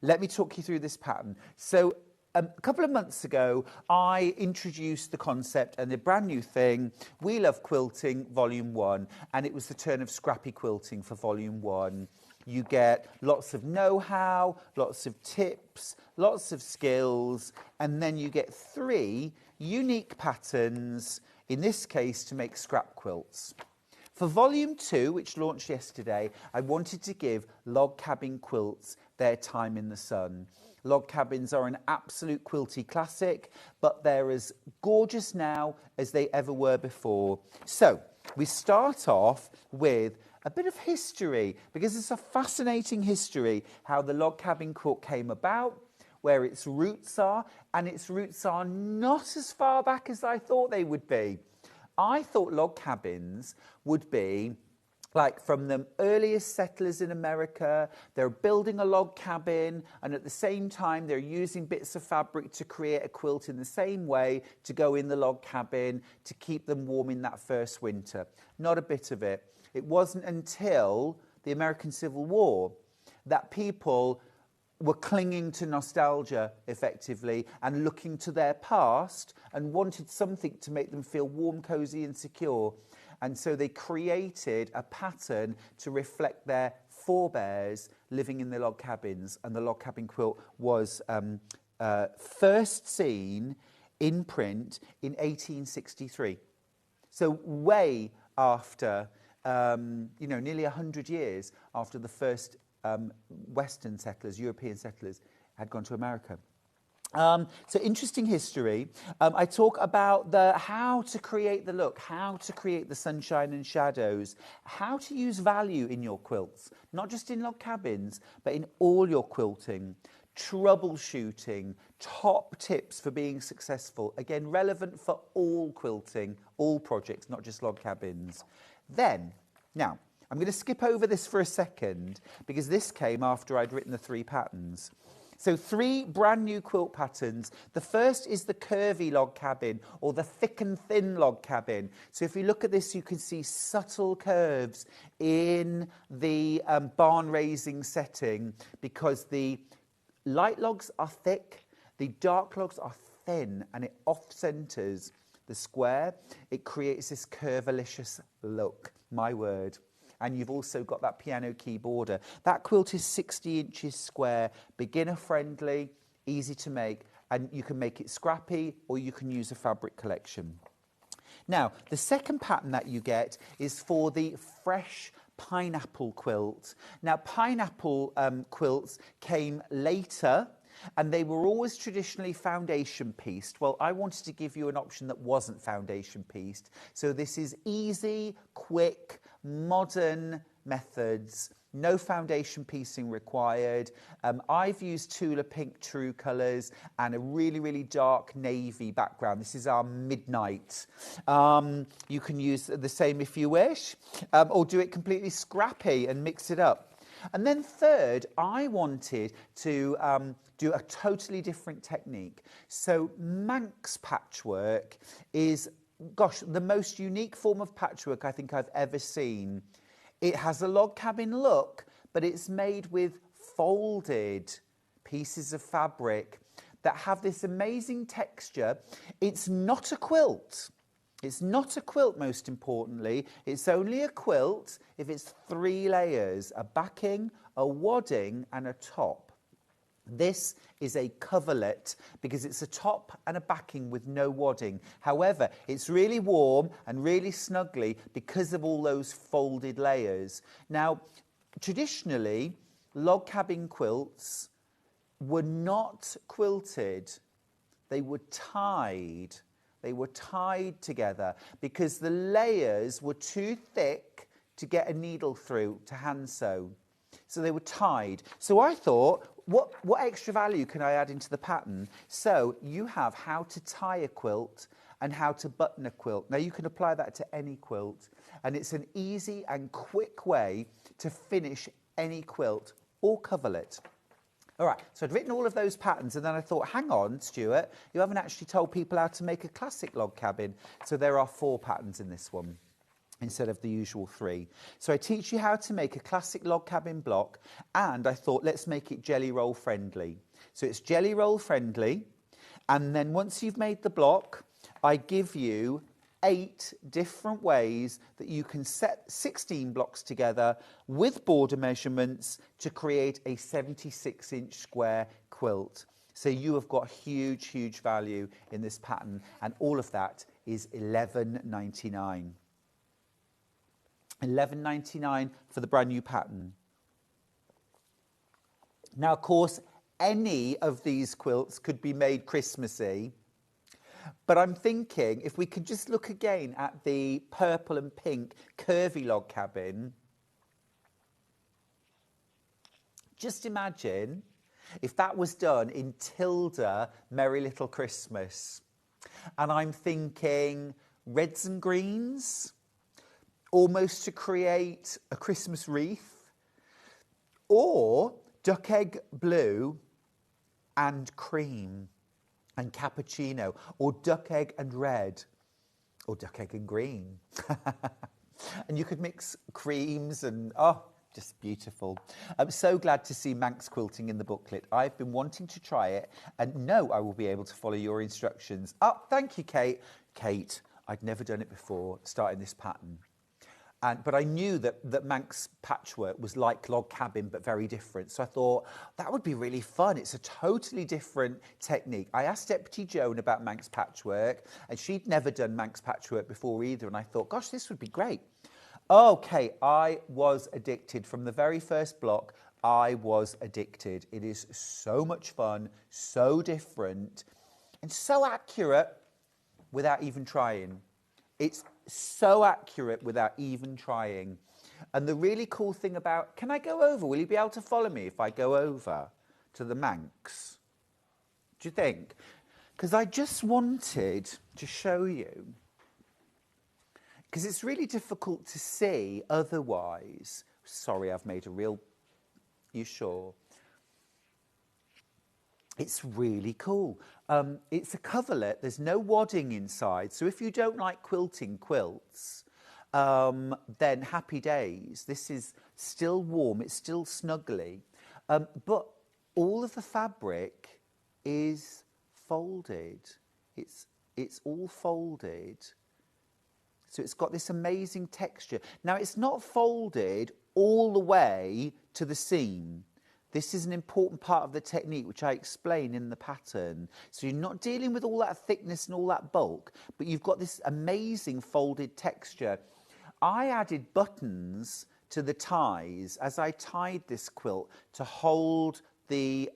Let me talk you through this pattern. So a couple of months ago, I introduced the concept and the brand new thing, We Love Quilting Volume 1, and it was the turn of scrappy quilting for Volume 1. You get lots of know-how, lots of tips, lots of skills, and then you get 3 unique patterns, in this case to make scrap quilts. For Volume 2, which launched yesterday, I wanted to give log cabin quilts their time in the sun. Log cabins are an absolute quilty classic, but they're as gorgeous now as they ever were before. So we start off with a bit of history, because it's a fascinating history how the log cabin quilt came about, where its roots are, and its roots are not as far back as I thought they would be. I thought log cabins would be like from the earliest settlers in America. They're building a log cabin, and at the same time they're using bits of fabric to create a quilt in the same way to go in the log cabin to keep them warm in that first winter. Not a bit of it. It wasn't until the American Civil War that people were clinging to nostalgia, effectively, and looking to their past and wanted something to make them feel warm, cosy and secure. And so they created a pattern to reflect their forebears living in the log cabins. And the log cabin quilt was first seen in print in 1863. So way after, nearly 100 years after the first Western settlers, European settlers, had gone to America. So interesting history. I talk about how to create the look, how to create the sunshine and shadows, how to use value in your quilts, not just in log cabins, but in all your quilting. Troubleshooting, top tips for being successful, again relevant for all quilting, all projects, not just log cabins. Now, I'm going to skip over this for a second because this came after I'd written the 3 patterns. So 3 brand new quilt patterns. The first is the curvy log cabin, or the thick and thin log cabin. So if you look at this, you can see subtle curves in the barn raising setting, because the light logs are thick, the dark logs are thin, and it off-centres the square. It creates this curvilicious look, my word. And you've also got that piano key border. That quilt is 60 inches square, beginner friendly, easy to make, and you can make it scrappy or you can use a fabric collection. Now, the second pattern that you get is for the fresh pineapple quilt. Now, pineapple quilts came later, and they were always traditionally foundation pieced. Well, I wanted to give you an option that wasn't foundation pieced. So this is easy, quick, modern methods, no foundation piecing required. I've used Tula Pink True colours and a really, really dark navy background. This is our midnight. You can use the same if you wish, or do it completely scrappy and mix it up. And then third, I wanted to do a totally different technique. So Manx patchwork is, gosh, the most unique form of patchwork I think I've ever seen. It has a log cabin look, but it's made with folded pieces of fabric that have this amazing texture. It's not a quilt. It's not a quilt, most importantly. It's only a quilt if it's 3 layers, a backing, a wadding and a top. This is a coverlet because it's a top and a backing with no wadding. However, it's really warm and really snuggly because of all those folded layers. Now, traditionally, log cabin quilts were not quilted. They were tied. They were tied together because the layers were too thick to get a needle through to hand sew. So they were tied. So I thought, what extra value can I add into the pattern? So you have how to tie a quilt and how to button a quilt. Now you can apply that to any quilt, and it's an easy and quick way to finish any quilt or coverlet. All right, so I'd written all of those patterns and then I thought, hang on, Stuart, you haven't actually told people how to make a classic log cabin. So there are 4 patterns in this one instead of the usual 3. So I teach you how to make a classic log cabin block, and I thought, let's make it jelly roll friendly. So it's jelly roll friendly, and then once you've made the block, I give you 8 different ways that you can set 16 blocks together with border measurements to create a 76-inch square quilt. So you have got huge, huge value in this pattern, and all of that is $11.99. $11.99 for the brand new pattern. Now, of course, any of these quilts could be made Christmassy, but I'm thinking if we could just look again at the purple and pink curvy log cabin. Just imagine if that was done in Tilda Merry Little Christmas. And I'm thinking reds and greens, almost to create a Christmas wreath, or duck egg blue and cream and cappuccino, or duck egg and red, or duck egg and green. And you could mix creams and, oh, just beautiful. I'm so glad to see Manx quilting in the booklet. I've been wanting to try it and know I will be able to follow your instructions. Oh, thank you, Kate. Kate, I'd never done it before, starting this pattern. But I knew that Manx patchwork was like log cabin, but very different. So I thought, that would be really fun. It's a totally different technique. I asked Deputy Joan about Manx patchwork, and she'd never done Manx patchwork before either. And I thought, gosh, this would be great. Okay, I was addicted. From the very first block, I was addicted. It is so much fun, so different, and so accurate without even trying. It's so accurate without even trying. And the really cool thing about, can I go over? Will you be able to follow me if I go over to the Manx? Do you think? Because I just wanted to show you, because it's really difficult to see otherwise. Sorry, I've made a real, you sure? It's really cool. It's a coverlet. There's no wadding inside. So if you don't like quilting quilts, then happy days. This is still warm. It's still snuggly. But all of the fabric is folded. It's all folded. So it's got this amazing texture. Now, it's not folded all the way to the seam. This is an important part of the technique, which I explain in the pattern. So you're not dealing with all that thickness and all that bulk, but you've got this amazing folded texture. I added buttons to the ties as I tied this quilt to hold the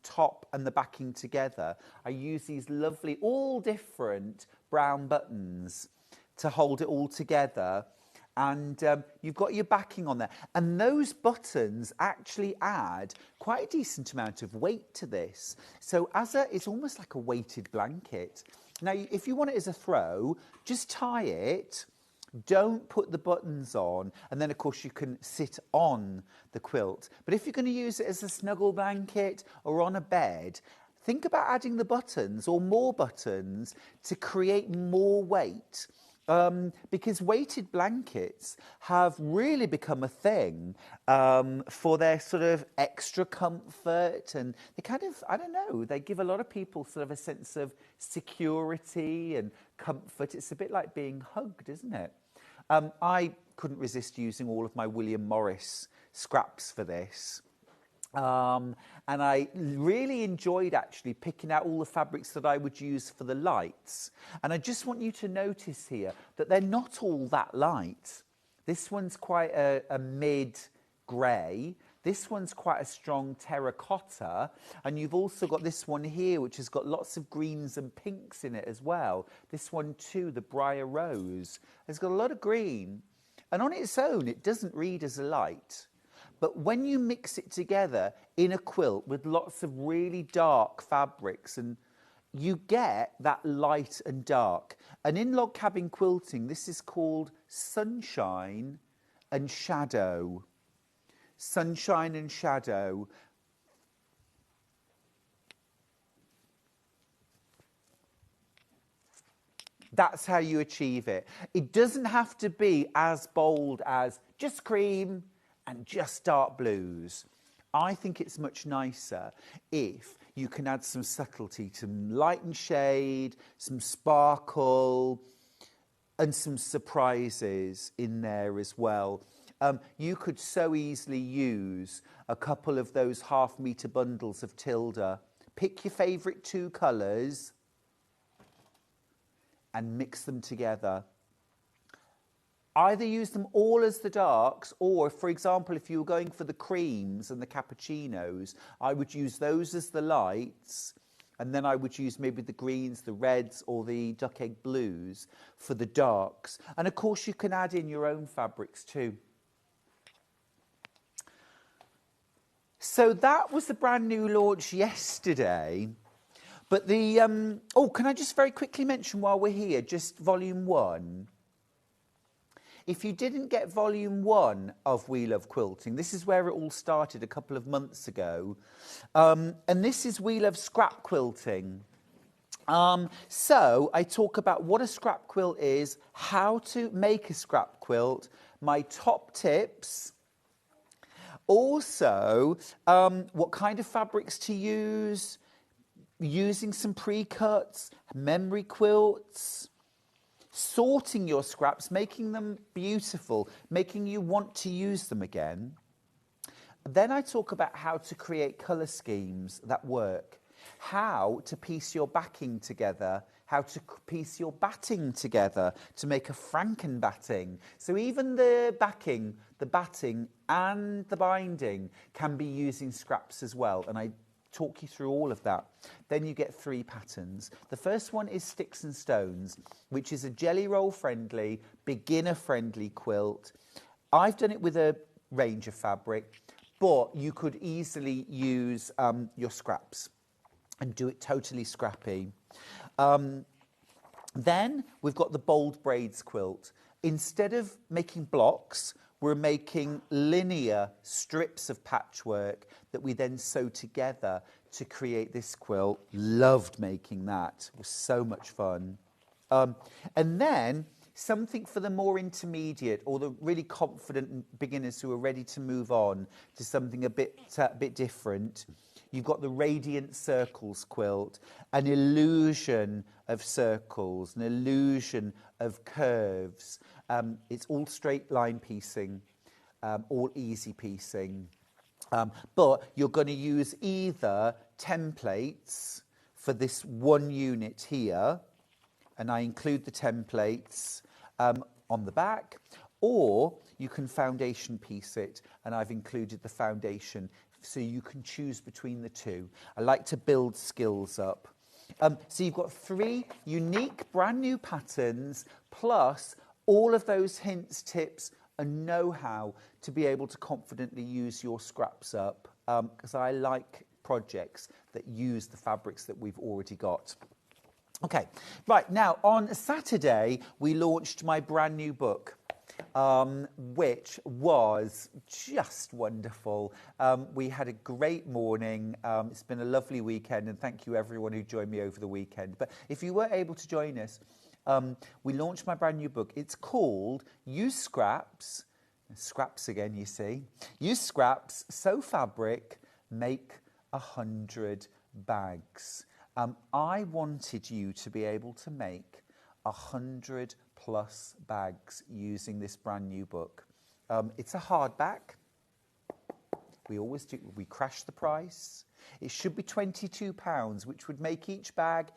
top and the backing together. I use these lovely, all different brown buttons to hold it all together. And you've got your backing on there. And those buttons actually add quite a decent amount of weight to this. So it's almost like a weighted blanket. Now, if you want it as a throw, just tie it. Don't put the buttons on. And then, of course, you can sit on the quilt. But if you're going to use it as a snuggle blanket or on a bed, think about adding the buttons or more buttons to create more weight. Because weighted blankets have really become a thing for their sort of extra comfort, and they kind of, I don't know, they give a lot of people sort of a sense of security and comfort. It's a bit like being hugged, isn't it? I couldn't resist using all of my William Morris scraps for this. And I really enjoyed actually picking out all the fabrics that I would use for the lights. And I just want you to notice here that they're not all that light. This one's quite a mid-grey. This one's quite a strong terracotta. And you've also got this one here, which has got lots of greens and pinks in it as well. This one too, the Briar Rose, has got a lot of green. And on its own, it doesn't read as a light. But when you mix it together in a quilt with lots of really dark fabrics, and you get that light and dark. And in log cabin quilting, this is called sunshine and shadow. Sunshine and shadow. That's how you achieve it. It doesn't have to be as bold as just cream and just dark blues. I think it's much nicer if you can add some subtlety, some light and shade, some sparkle, and some surprises in there as well. You could so easily use a couple of those half-metre bundles of Tilda. Pick your favourite 2 colours and mix them together. Either use them all as the darks, or, for example, if you were going for the creams and the cappuccinos, I would use those as the lights, and then I would use maybe the greens, the reds, or the duck egg blues for the darks. And, of course, you can add in your own fabrics too. So that was the brand new launch yesterday. But the, oh, can I just very quickly mention while we're here, just volume 1. If you didn't get volume 1 of We Love Quilting, this is where it all started a couple of months ago. And this is We Love Scrap Quilting. So I talk about what a scrap quilt is, how to make a scrap quilt, my top tips. Also, what kind of fabrics to use, using some pre-cuts, memory quilts, sorting your scraps, making them beautiful, making you want to use them again. Then I talk about how to create colour schemes that work, how to piece your backing together, how to piece your batting together to make a Frankenbatting. So even the backing, the batting and the binding can be using scraps as well. And I talk you through all of that. Then you get 3 patterns. The first one is Sticks and Stones, which is a jelly roll friendly, beginner friendly quilt. I've done it with a range of fabric, but you could easily use your scraps and do it totally scrappy. Then we've got the Bold Braids quilt. Instead of making blocks, we're making linear strips of patchwork that we then sew together to create this quilt. Loved making that. It was so much fun. And then something for the more intermediate or the really confident beginners who are ready to move on to something a bit different. You've got the Radiant Circles quilt, an illusion of circles, an illusion of curves. It's all straight line piecing, all easy piecing. But you're going to use either templates for this one unit here, and I include the templates on the back, or you can foundation piece it, and I've included the foundation so you can choose between the two. I like to build skills up. So you've got 3 unique brand new patterns plus all of those hints, tips and know-how to be able to confidently use your scraps up, because I like projects that use the fabrics that we've already got. Okay, right, now on Saturday we launched my brand new book, which was just wonderful. We had a great morning. It's been a lovely weekend, and thank you everyone who joined me over the weekend. But if you were able to join us, we launched my brand new book. It's called Use Scraps, scraps again you see, Use Scraps, Sew Fabric, Make 100 Bags. I wanted you to be able to make 100 plus bags using this brand new book. It's a hardback. We always do. We crash the price. It should be £22, which would make each bag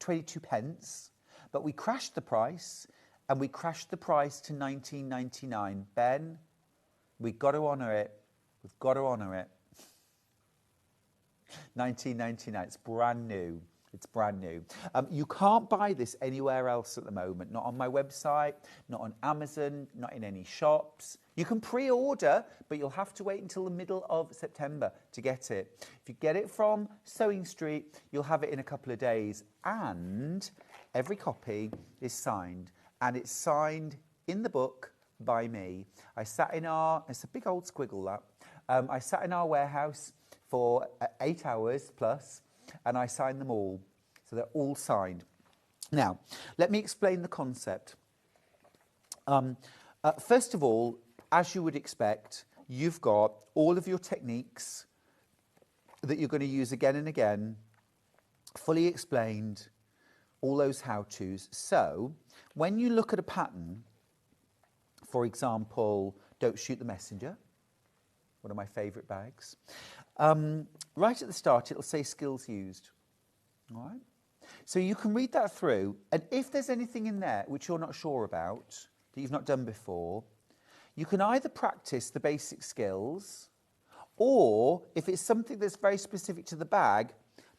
22 pence. But we crashed the price, and we crashed the price to £19.99. Ben, we've got to honour it. We've got to honour it. £19.99. It's brand new. It's brand new. You can't buy this anywhere else at the moment. Not on my website, not on Amazon, not in any shops. You can pre-order, but you'll have to wait until the middle of September to get it. If you get it from Sewing Street, you'll have it in a couple of days. And every copy is signed. And it's signed in the book by me. I sat in our, it's a big old squiggle that. I sat in our warehouse for 8 hours plus, and I signed them all. So they're all signed. Now, let me explain the concept. First of all, as you would expect, you've got all of your techniques that you're going to use again and again, fully explained, all those how-tos. So when you look at a pattern, for example, Don't Shoot the Messenger, one of my favourite bags, right at the start it'll say skills used. All right? So you can read that through, and if there's anything in there which you're not sure about, that you've not done before, you can either practice the basic skills, or if it's something that's very specific to the bag,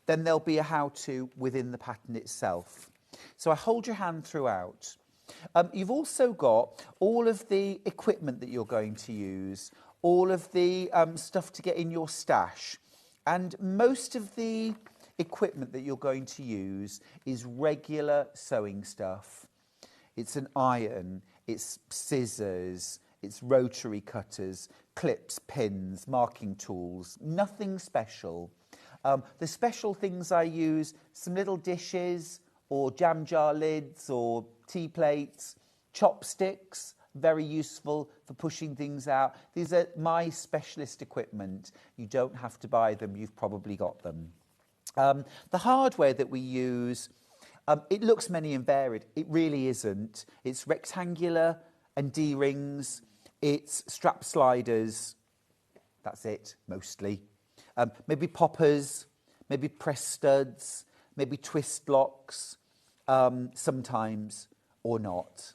then there'll be a how-to within the pattern itself. So I hold your hand throughout. You've also got all of the equipment that you're going to use, all of the stuff to get in your stash. And most of the equipment that you're going to use is regular sewing stuff. It's an iron, it's scissors, it's rotary cutters, clips, pins, marking tools, nothing special. The special things I use, some little dishes or jam jar lids or tea plates, chopsticks, very useful for pushing things out. These are my specialist equipment. You don't have to buy them, you've probably got them. The hardware that we use, it looks many and varied. It really isn't. It's rectangular and D-rings. It's strap sliders. That's it, mostly. Maybe poppers, maybe press studs, maybe twist locks, sometimes, or not.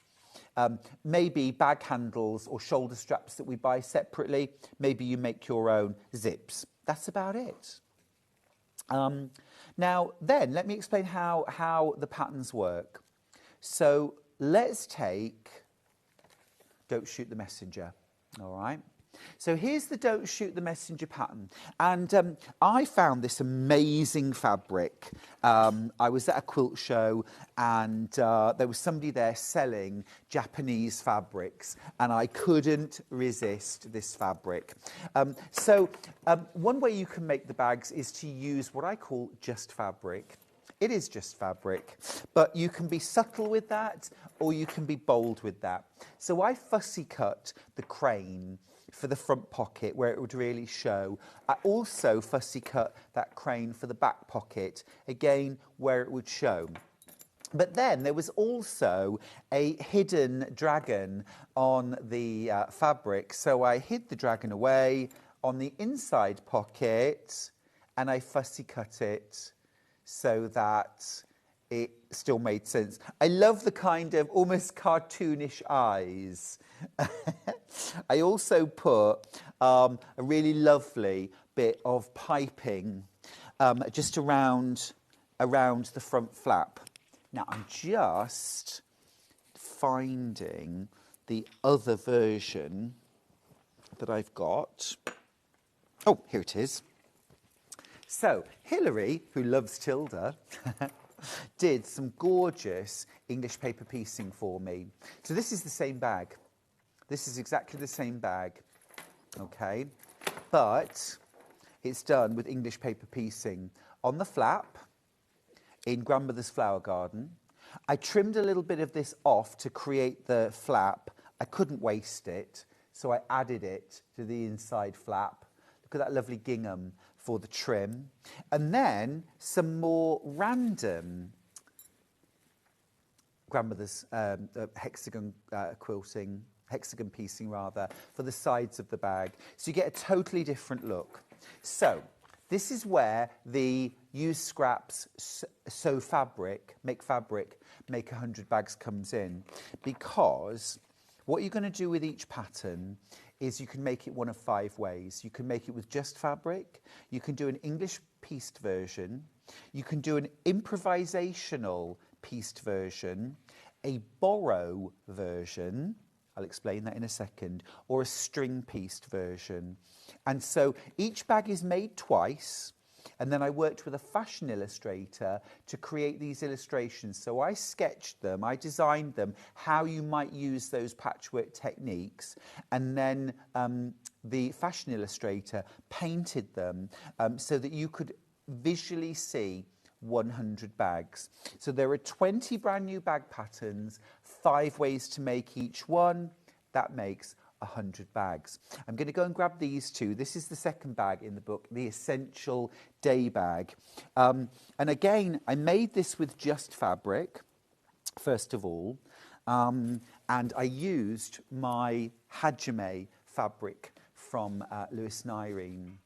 Maybe bag handles or shoulder straps that we buy separately. Maybe you make your own zips. That's about it. Now, then, let me explain how the patterns work. So let's take Don't Shoot the Messenger, all right? So here's the Don't Shoot the Messenger pattern. And I found this amazing fabric. I was at a quilt show and there was somebody there selling Japanese fabrics and I couldn't resist this fabric. One way you can make the bags is to use what I call just fabric. It is just fabric, but you can be subtle with that or you can be bold with that. So I fussy cut the crane for the front pocket where it would really show. I also fussy cut that crane for the back pocket, again, where it would show. But then there was also a hidden dragon on the fabric, so I hid the dragon away on the inside pocket and I fussy cut it so that it still made sense. I love the kind of almost cartoonish eyes. I also put a really lovely bit of piping just around the front flap. Now I'm just finding the other version that I've got. Oh, here it is. So Hilary, who loves Tilda, did some gorgeous English paper piecing for me. So this is the same bag. This is exactly the same bag, okay? But it's done with English paper piecing. On the flap, in Grandmother's Flower Garden, I trimmed a little bit of this off to create the flap. I couldn't waste it, so I added it to the inside flap. Look at that lovely gingham for the trim. And then some more random Grandmother's hexagon quilting, hexagon piecing rather, for the sides of the bag. So you get a totally different look. So this is where the use scraps, sew fabric, make 100 bags comes in. Because what you're going to do with each pattern is you can make it one of 5 ways. You can make it with just fabric, you can do an English pieced version, you can do an improvisational pieced version, a borrow version, I'll explain that in a second, or a string pieced version. And so each bag is made twice, and then I worked with a fashion illustrator to create these illustrations. So I sketched them, I designed them, how you might use those patchwork techniques, and then the fashion illustrator painted them so that you could visually see 100 bags. So there are 20 brand new bag patterns, 5 ways to make each one. That makes 100 bags. I'm going to go and grab these two. This is the second bag in the book, the Essential Day Bag. And again, I made this with just fabric, first of all. And I used my hajime fabric from Lewis and Irene.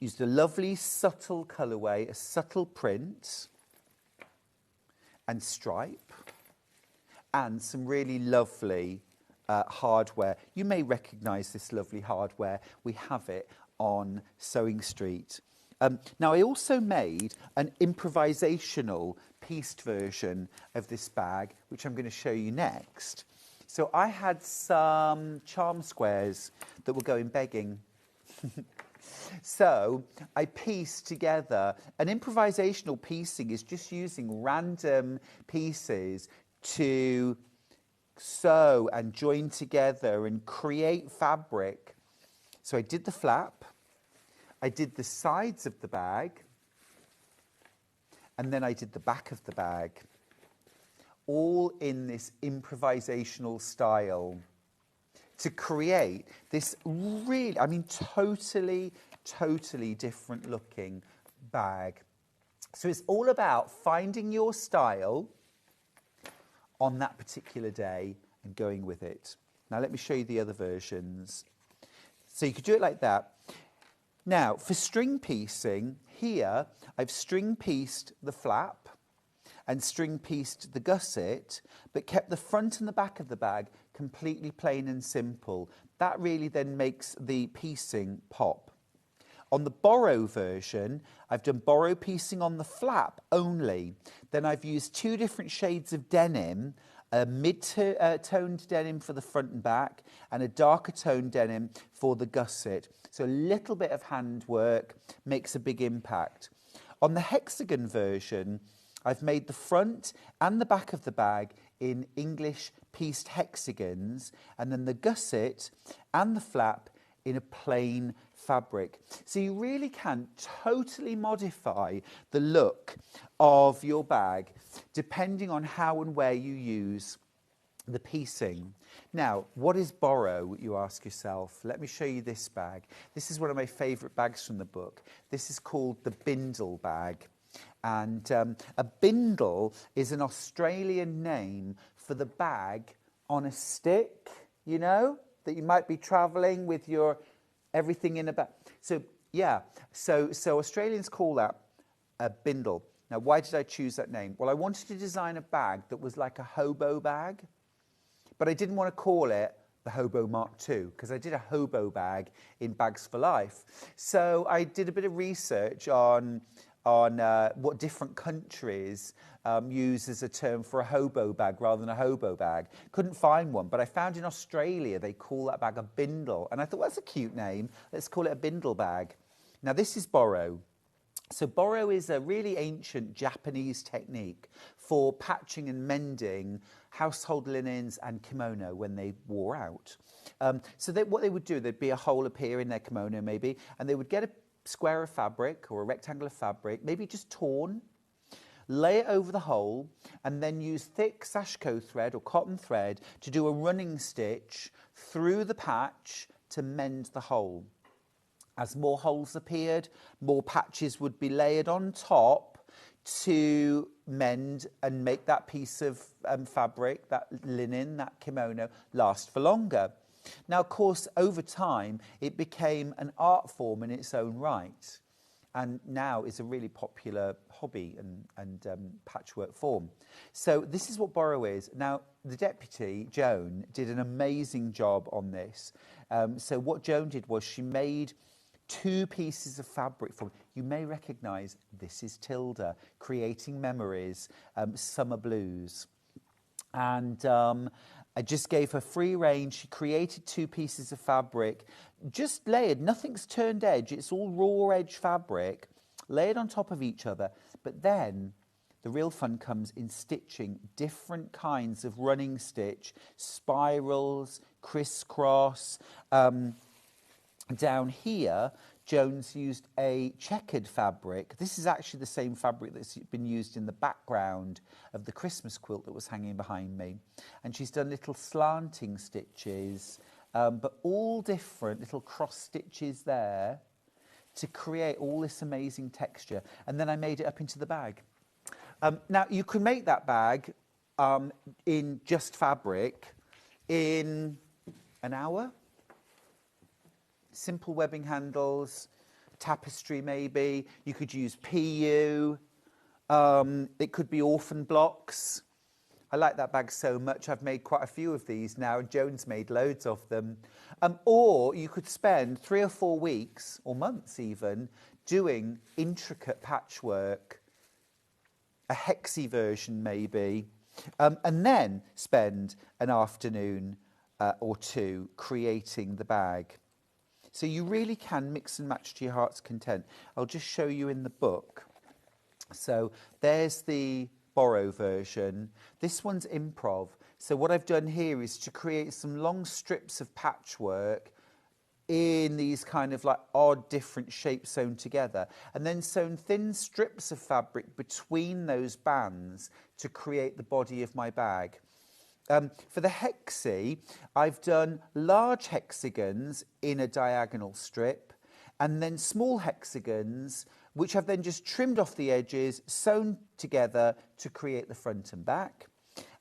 Used a lovely subtle colourway, a subtle print and stripe, and some really lovely hardware. You may recognise this lovely hardware. We have it on Sewing Street. Now, I also made an improvisational pieced version of this bag, which I'm going to show you next. So I had some charm squares that were going begging. So I pieced together. An improvisational piecing is just using random pieces to sew and join together and create fabric. So I did the flap, I did the sides of the bag, and then I did the back of the bag, all in this improvisational style to create this really, I mean, totally different looking bag. So it's all about finding your style on that particular day and going with it. Now let me show you the other versions. So you could do it like that. Now for string piecing, here I've string pieced the flap and string pieced the gusset, but kept the front and the back of the bag completely plain and simple. That really then makes the piecing pop. On the borrow version, I've done borrow piecing on the flap only. Then I've used 2 different shades of denim, a mid-toned denim for the front and back, and a darker toned denim for the gusset. So a little bit of handwork makes a big impact. On the hexagon version, I've made the front and the back of the bag in English pieced hexagons, and then the gusset and the flap in a plain fabric. So you really can totally modify the look of your bag depending on how and where you use the piecing. Now, what is borrow, you ask yourself? Let me show you this bag. This is one of my favourite bags from the book. This is called the bindle bag. And a bindle is an Australian name for the bag on a stick, you know, that you might be travelling with your everything in a bag. So, yeah, so Australians call that a bindle. Now, why did I choose that name? Well, I wanted to design a bag that was like a hobo bag, but I didn't want to call it the Hobo Mark II, because I did a hobo bag in Bags for Life. So I did a bit of research on what different countries use as a term for a hobo bag rather than a hobo bag. Couldn't find one, but I found in Australia they call that bag a bindle. And I thought, well, that's a cute name. Let's call it a bindle bag. Now, this is borrow. So borrow is a really ancient Japanese technique for patching and mending household linens and kimono when they wore out. So what they would do, there'd be a hole appear in their kimono maybe, and they would get a square of fabric or a rectangle of fabric, maybe just torn, lay it over the hole, and then use thick sashiko thread or cotton thread to do a running stitch through the patch to mend the hole. As more holes appeared, more patches would be layered on top to mend and make that piece of fabric, that linen, that kimono, last for longer. Now, of course, over time, it became an art form in its own right, and now is a really popular hobby and patchwork form. So this is what borrow is. Now, the deputy, Joan, did an amazing job on this. So what Joan did was she made 2 pieces of fabric for me. You may recognise this is Tilda, Creating Memories, Summer Blues. And I just gave her free rein. She created 2 pieces of fabric, just layered, nothing's turned edge, it's all raw edge fabric, layered on top of each other. But then the real fun comes in stitching different kinds of running stitch, spirals, crisscross, down here Jones used a checkered fabric. This is actually the same fabric that's been used in the background of the Christmas quilt that was hanging behind me. And she's done little slanting stitches, but all different little cross stitches there to create all this amazing texture. And then I made it up into the bag. Now, you can make that bag in just fabric in an hour. Simple webbing handles, tapestry maybe. You could use PU. It could be orphan blocks. I like that bag so much. I've made quite a few of these now. Joan's made loads of them. Or you could spend 3 or 4 weeks, or months even, doing intricate patchwork, a hexy version maybe, and then spend an afternoon or two creating the bag. So you really can mix and match to your heart's content. I'll just show you in the book. So there's the borrow version. This one's improv. So what I've done here is to create some long strips of patchwork in these kind of like odd different shapes sewn together, and then sewn thin strips of fabric between those bands to create the body of my bag. For the hexie, I've done large hexagons in a diagonal strip, and then small hexagons, which I've then just trimmed off the edges, sewn together to create the front and back,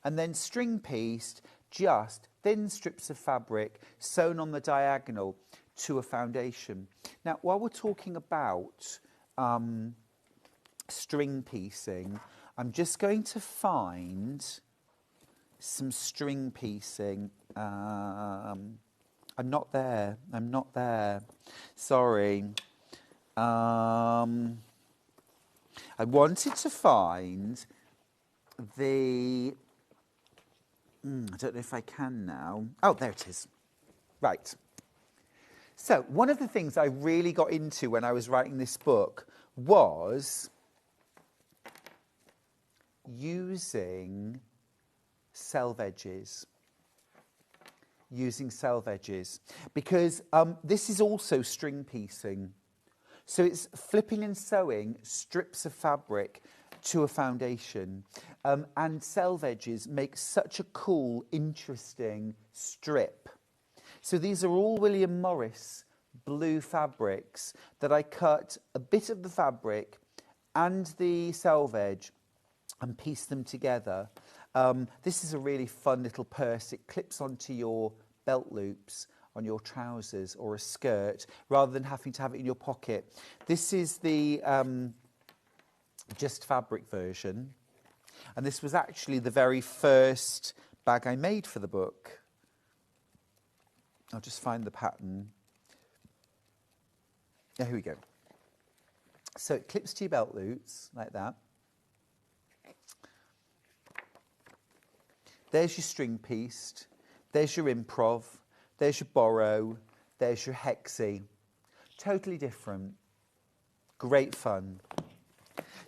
and then string pieced just thin strips of fabric sewn on the diagonal to a foundation. Now, while we're talking about string piecing, I'm just going to find some string piecing. I'm not there. Sorry. I wanted to find the... I don't know if I can now. Oh, there it is. Right. So one of the things I really got into when I was writing this book was using selve edges. Because this is also string piecing. So it's flipping and sewing strips of fabric to a foundation. And selve edges make such a cool, interesting strip. So these are all William Morris blue fabrics that I cut a bit of the fabric and the selve edge and pieced them together. This is a really fun little purse. It clips onto your belt loops on your trousers or a skirt rather than having to have it in your pocket. This is the just fabric version, and this was actually the very first bag I made for the book. I'll just find the pattern. Yeah, here we go. So it clips to your belt loops like that. There's your string pieced, there's your improv, there's your borrow, there's your hexie. Totally different. Great fun.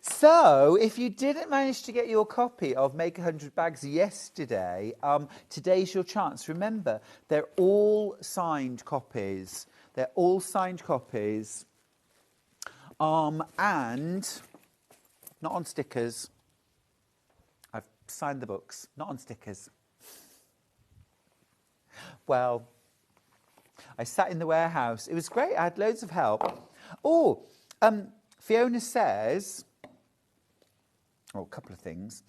So, if you didn't manage to get your copy of Make 100 Bags yesterday, today's your chance. Remember, they're all signed copies. And not on stickers. I've signed the books, not on stickers. Well, I sat in the warehouse. It was great. I had loads of help. Oh, Fiona says... Oh, a couple of things.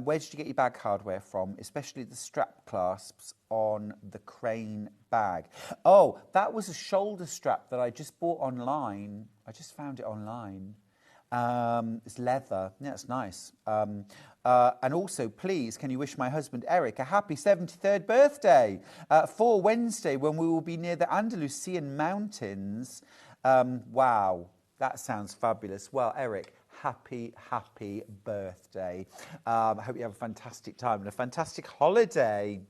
Where did you get your bag hardware from, especially the strap clasps on the crane bag? Oh, that was a shoulder strap that I just bought online. I just found it online. It's leather. Yeah, it's nice. And also, please, can you wish my husband Eric a happy 73rd birthday for Wednesday when we will be near the Andalusian mountains? Wow, that sounds fabulous. Well, Eric, happy birthday. I hope you have a fantastic time and a fantastic holiday.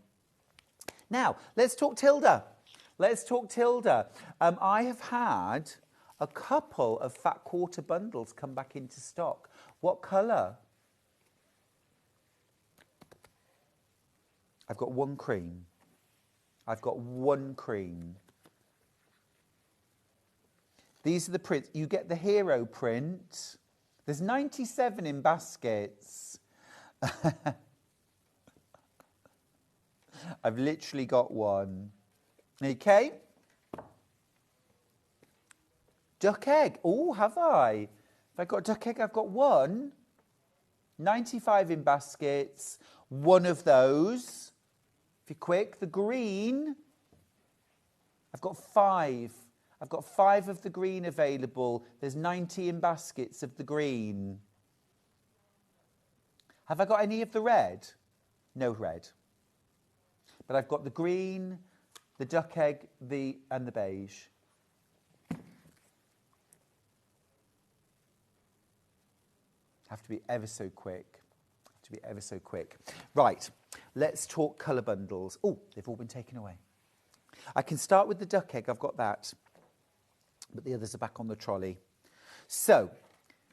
Now, let's talk Tilda. I have had a couple of fat quarter bundles come back into stock. What colour? I've got one cream. These are the prints. You get the hero print. There's 97 in baskets. I've literally got one. Okay. Duck egg. Oh, have I? Have I got duck egg? I've got one. 95 in baskets. One of those. If you're quick, the green. I've got 5. I've got 5 of the green available. There's 90 in baskets of the green. Have I got any of the red? No red. But I've got the green, the duck egg, and the beige. Have to be ever so quick. Have to be ever so quick. Right, let's talk colour bundles. Oh, they've all been taken away. I can start with the duck egg. I've got that. But the others are back on the trolley. So,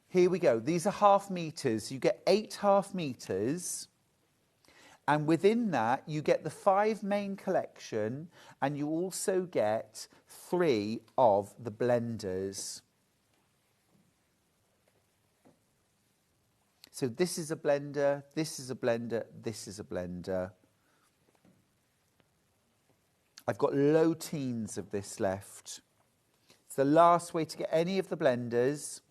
here we go. These are half meters. You get 8 half meters. And within that, you get the 5 main collection. And you also get 3 of the blenders. So this is a blender, this is a blender, this is a blender. I've got low teens of this left. It's the last way to get any of the blenders.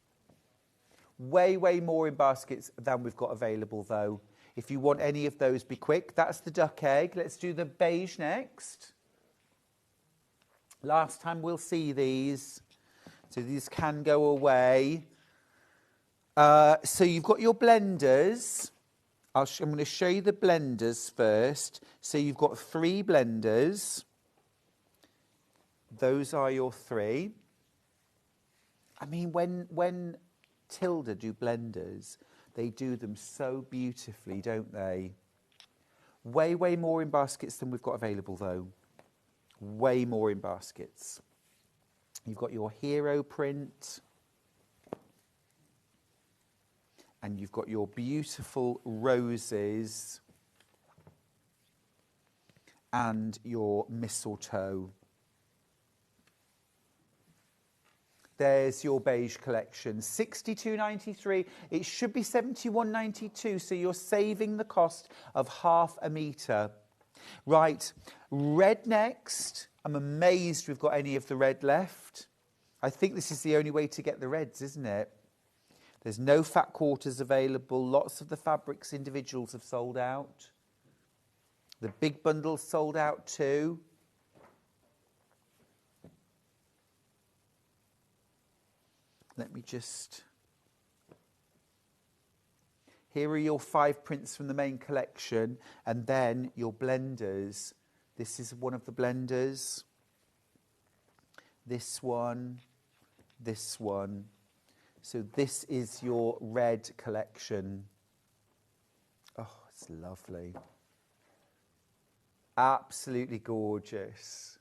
Way, way more in baskets than we've got available though. If you want any of those, be quick. That's the duck egg. Let's do the beige next. Last time we'll see these. So these can go away. So you've got your blenders. I'm going to show you the blenders first. So you've got 3 blenders. Those are your 3. I mean, when Tilda do blenders, they do them so beautifully, don't they? Way, way more in baskets than we've got available, though. Way more in baskets. You've got your hero print. And you've got your beautiful roses and your mistletoe. There's your beige collection, £62.93. It should be £71.92, so you're saving the cost of half a metre. Right, red next. I'm amazed we've got any of the red left. I think this is the only way to get the reds, isn't it? There's no fat quarters available. Lots of the fabrics individuals have sold out. The big bundles sold out too. Let me just... Here are your 5 prints from the main collection, and then your blenders. This is one of the blenders. This one. This one. So this is your red collection. Oh, it's lovely. Absolutely gorgeous.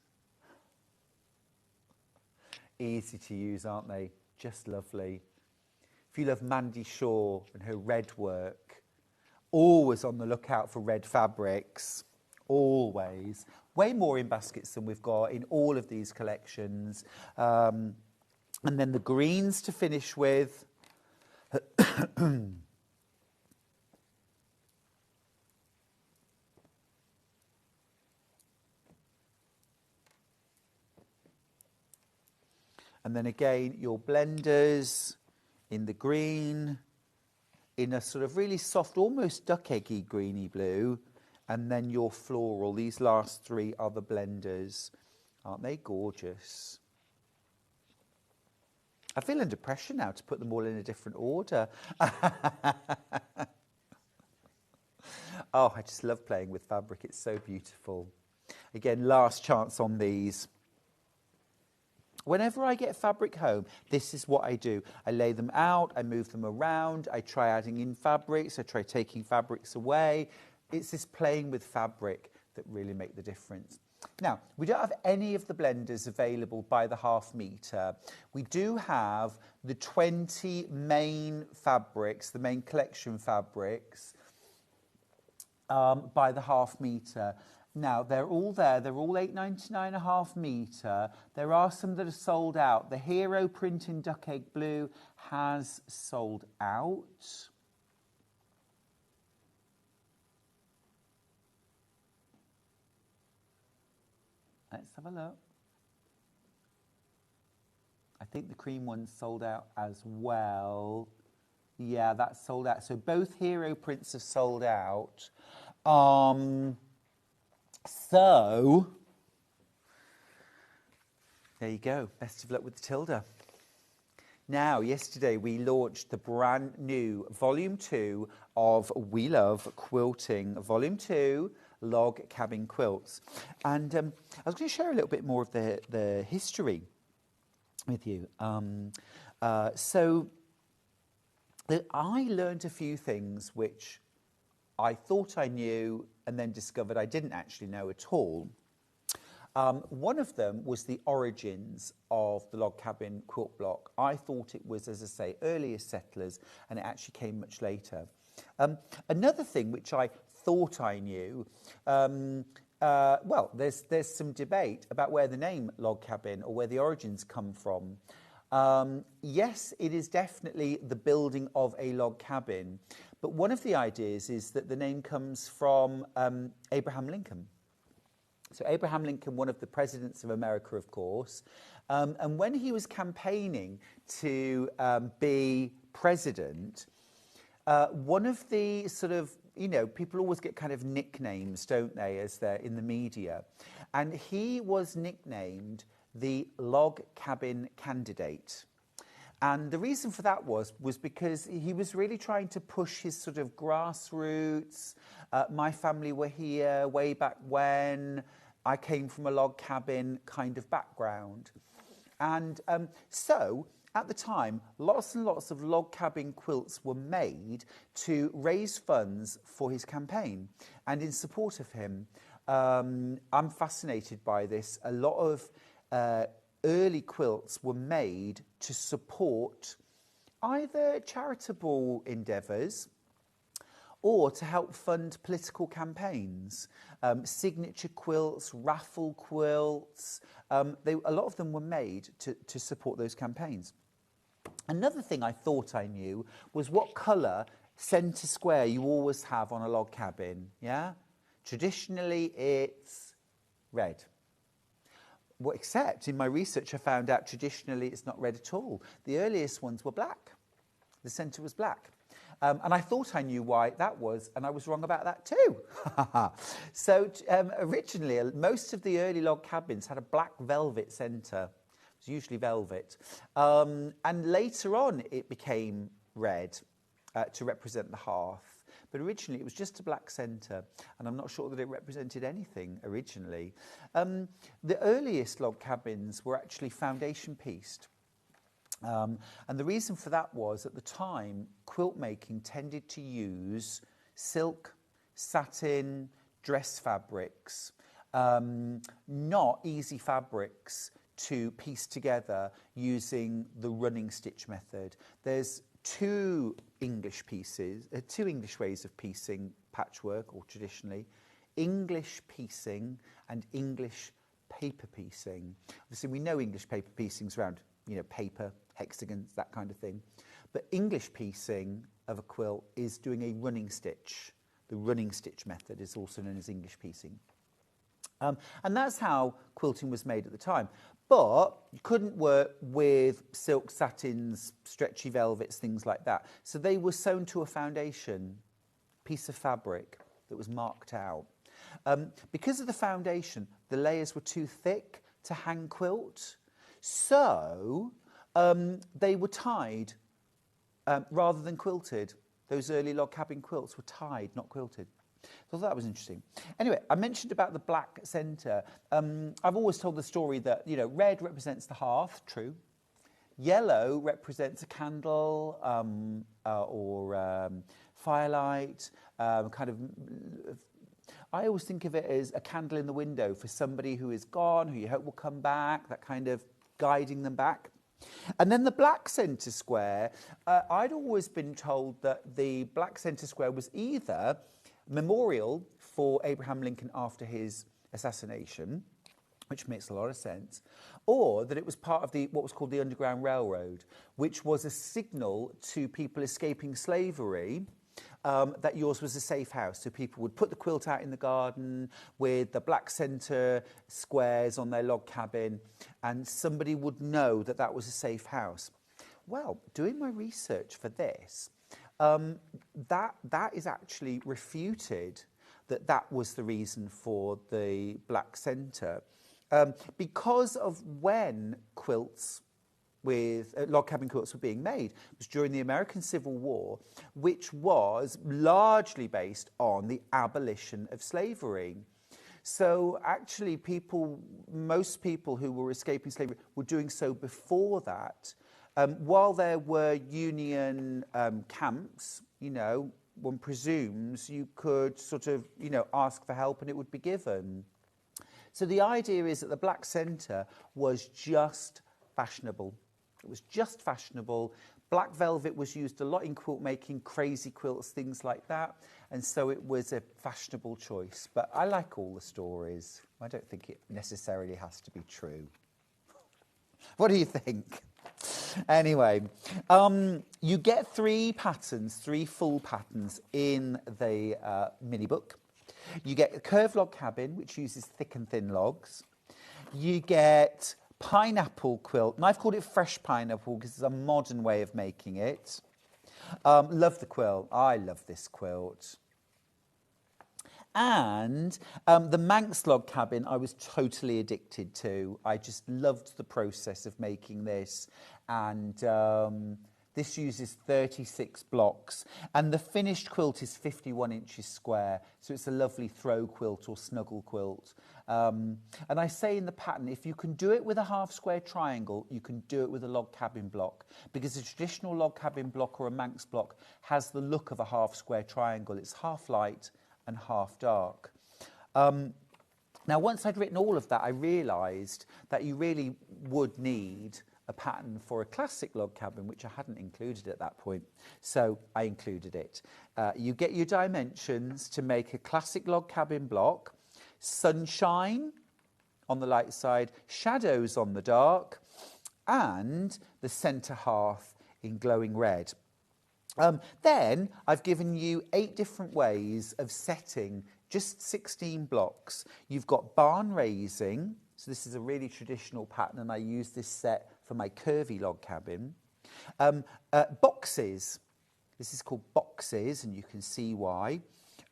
Easy to use, aren't they? Just lovely. If you love Mandy Shaw and her red work, always on the lookout for red fabrics. Always. Way more in baskets than we've got in all of these collections. And then the greens to finish with. And then again, your blenders in the green, in a sort of really soft, almost duck eggy greeny blue. And then your floral. These last 3 are the blenders. Aren't they gorgeous? I feel under pressure now to put them all in a different order. Oh, I just love playing with fabric. It's so beautiful. Again, last chance on these. Whenever I get fabric home, this is what I do. I lay them out, I move them around, I try adding in fabrics, I try taking fabrics away. It's this playing with fabric that really make the difference. Now, we don't have any of the blenders available by the half metre. We do have the 20 main fabrics, the main collection fabrics, by the half metre. Now, they're all there. They're all £8.99.5 metre. There are some that are sold out. The Hero print in Duck Egg Blue has sold out. Let's have a look. I think the cream one's sold out as well. Yeah, that's sold out. So both Hero prints are sold out. So, there you go. Best of luck with the Tilda. Now, yesterday we launched the brand new Volume 2 of We Love Quilting, Volume 2, Log Cabin Quilts. And I was going to share a little bit more of the history with you. So I learned a few things which I thought I knew and then discovered I didn't actually know at all. One of them was the origins of the log cabin quilt block. I thought it was, as I say, earliest settlers, and it actually came much later. Another thing which I thought I knew, well, there's some debate about where the name log cabin or where the origins come from. Yes, it is definitely the building of a log cabin, but one of the ideas is that the name comes from Abraham Lincoln. So Abraham Lincoln, one of the presidents of America, of course, and when he was campaigning to be president, one of the sort of, you know, people always get kind of nicknames, don't they, as they're in the media, and he was nicknamed the log cabin candidate. And the reason for that was because he was really trying to push his sort of grassroots, my family were here way back when, I came from a log cabin kind of background. And so at the time, lots and lots of log cabin quilts were made to raise funds for his campaign and in support of him. I'm fascinated by this. A lot of early quilts were made to support either charitable endeavours or to help fund political campaigns. Signature quilts, raffle quilts, a lot of them were made to support those campaigns. Another thing I thought I knew was what colour centre square you always have on a log cabin, yeah? Traditionally, it's red. Well, except in my research, I found out traditionally it's not red at all. The earliest ones were black. The centre was black. And I thought I knew why that was, and I was wrong about that too. So originally, most of the early log cabins had a black velvet centre. It was usually velvet. And later on, it became red to represent the hearth. But originally, it was just a black centre, and I'm not sure that it represented anything originally. The earliest log cabins were actually foundation pieced. And the reason for that was, at the time, quilt making tended to use silk, satin, dress fabrics, not easy fabrics to piece together using the running stitch method. There's two English ways of piecing patchwork, or traditionally, English piecing and English paper piecing. Obviously, we know English paper piecing's around, you know, paper, hexagons, that kind of thing. But English piecing of a quilt is doing a running stitch. The running stitch method is also known as English piecing. And that's how quilting was made at the time. But you couldn't work with silk, satins, stretchy velvets, things like that. So they were sewn to a foundation, piece of fabric that was marked out. Because of the foundation, the layers were too thick to hang quilt. So they were tied rather than quilted. Those early log cabin quilts were tied, not quilted. So I thought that was interesting. Anyway, I mentioned about the black centre. I've always told the story that, you know, red represents the hearth, true. Yellow represents a candle or firelight, kind of... I always think of it as a candle in the window for somebody who is gone, who you hope will come back, that kind of guiding them back. And then the black centre square, I'd always been told that the black centre square was either memorial for Abraham Lincoln after his assassination, which makes a lot of sense, or that it was part of what was called the Underground Railroad, which was a signal to people escaping slavery that yours was a safe house. So people would put the quilt out in the garden with the black centre squares on their log cabin, and somebody would know that that was a safe house. Well, doing my research for this, that is actually refuted, that was the reason for the black centre. Because of when quilts with log cabin quilts were being made. It was during the American Civil War, which was largely based on the abolition of slavery. So actually most people who were escaping slavery were doing so before that. While there were Union camps, you know, one presumes you could sort of, you know, ask for help and it would be given. So the idea is that the black centre was just fashionable. It was just fashionable. Black velvet was used a lot in quilt making, crazy quilts, things like that. And so it was a fashionable choice. But I like all the stories. I don't think it necessarily has to be true. What do you think? Anyway, you get 3 patterns, 3 full patterns in the mini book. You get a curved log cabin, which uses thick and thin logs. You get pineapple quilt, and I've called it fresh pineapple because it's a modern way of making it. Love the quilt. I love this quilt. And the Manx log cabin I was totally addicted to. I just loved the process of making this. And this uses 36 blocks. And the finished quilt is 51 inches square. So it's a lovely throw quilt or snuggle quilt. And I say in the pattern, if you can do it with a half square triangle, you can do it with a log cabin block. Because a traditional log cabin block or a Manx block has the look of a half square triangle. It's half light and half dark. Now, once I'd written all of that, I realised that you really would need a pattern for a classic log cabin, which I hadn't included at that point. So I included it. You get your dimensions to make a classic log cabin block, sunshine on the light side, shadows on the dark, and the centre half in glowing red. Then I've given you 8 different ways of setting just 16 blocks. You've got barn raising. So this is a really traditional pattern, and I use this set for my curvy log cabin. Boxes. This is called boxes, and you can see why.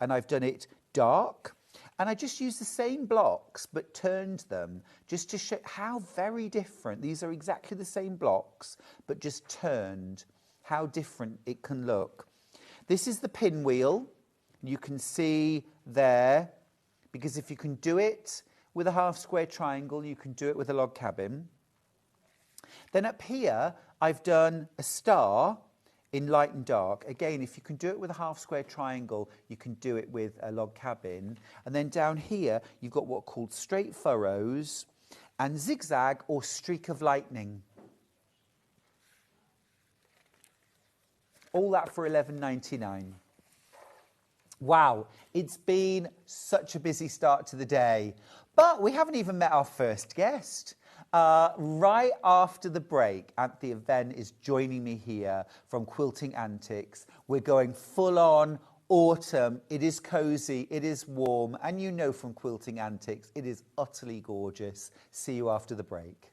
And I've done it dark. And I just used the same blocks, but turned them just to show how very different. These are exactly the same blocks, but just turned. How different it can look. This is the pinwheel. You can see there, because if you can do it with a half square triangle, you can do it with a log cabin. Then up here, I've done a star in light and dark. Again, if you can do it with a half square triangle, you can do it with a log cabin. And then down here, you've got what are called straight furrows and zigzag or streak of lightning. All that for $11.99. Wow, it's been such a busy start to the day. But we haven't even met our first guest. Right after the break, Anthea Venn is joining me here from Quilting Antics. We're going full on autumn. It is cosy, it is warm, and you know from Quilting Antics, it is utterly gorgeous. See you after the break.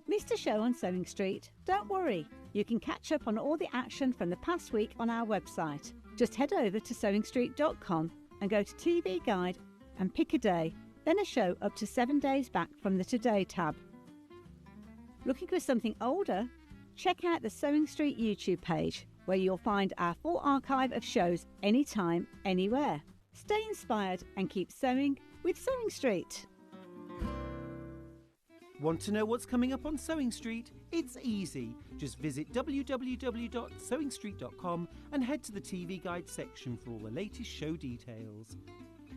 Missed a show on Sewing Street? Don't worry, you can catch up on all the action from the past week on our website. Just head over to sewingstreet.com and go to TV Guide and pick a day, then a show up to 7 days back from the Today tab. Looking for something older? Check out the Sewing Street YouTube page, where you'll find our full archive of shows anytime, anywhere. Stay inspired and keep sewing with Sewing Street. Want to know what's coming up on Sewing Street? It's easy. Just visit www.sewingstreet.com and head to the TV Guide section for all the latest show details.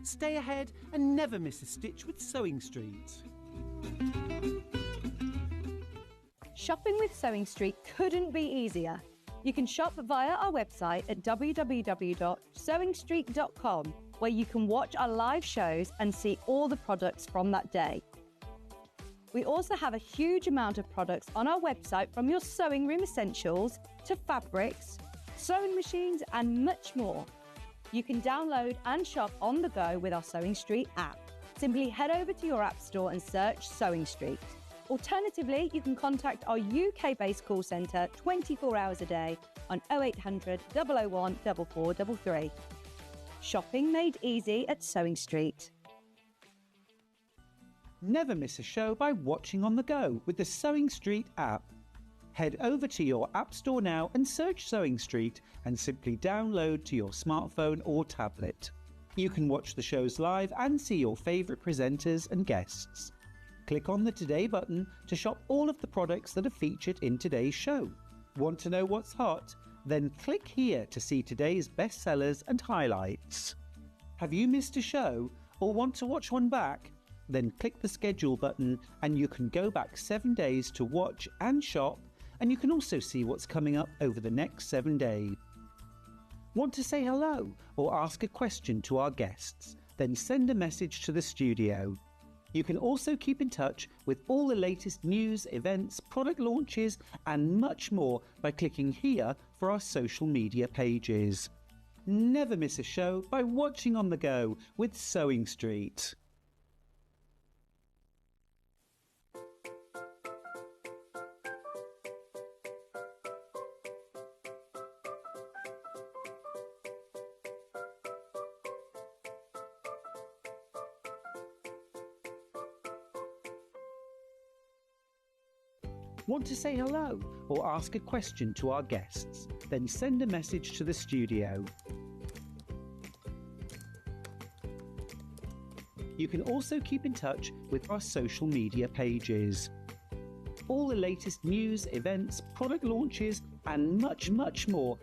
Stay ahead and never miss a stitch with Sewing Street. Shopping with Sewing Street couldn't be easier. You can shop via our website at www.sewingstreet.com, where you can watch our live shows and see all the products from that day. We also have a huge amount of products on our website, from your sewing room essentials to fabrics, sewing machines and much more. You can download and shop on the go with our Sewing Street app. Simply head over to your app store and search Sewing Street. Alternatively, you can contact our UK-based call centre 24 hours a day on 0800 001 4433. Shopping made easy at Sewing Street. Never miss a show by watching on the go with the Sewing Street app. Head over to your app store now and search Sewing Street and simply download to your smartphone or tablet. You can watch the shows live and see your favourite presenters and guests. Click on the Today button to shop all of the products that are featured in today's show. Want to know what's hot? Then click here to see today's bestsellers and highlights. Have you missed a show or want to watch one back? Then click the schedule button and you can go back 7 days to watch and shop, and you can also see what's coming up over the next 7 days. Want to say hello or ask a question to our guests? Then send a message to the studio. You can also keep in touch with all the latest news, events, product launches and much more by clicking here for our social media pages. Never miss a show by watching on the go with Sewing Street. Want to say hello or ask a question to our guests? Then send a message to the studio. You can also keep in touch with our social media pages. All the latest news, events, product launches and much more.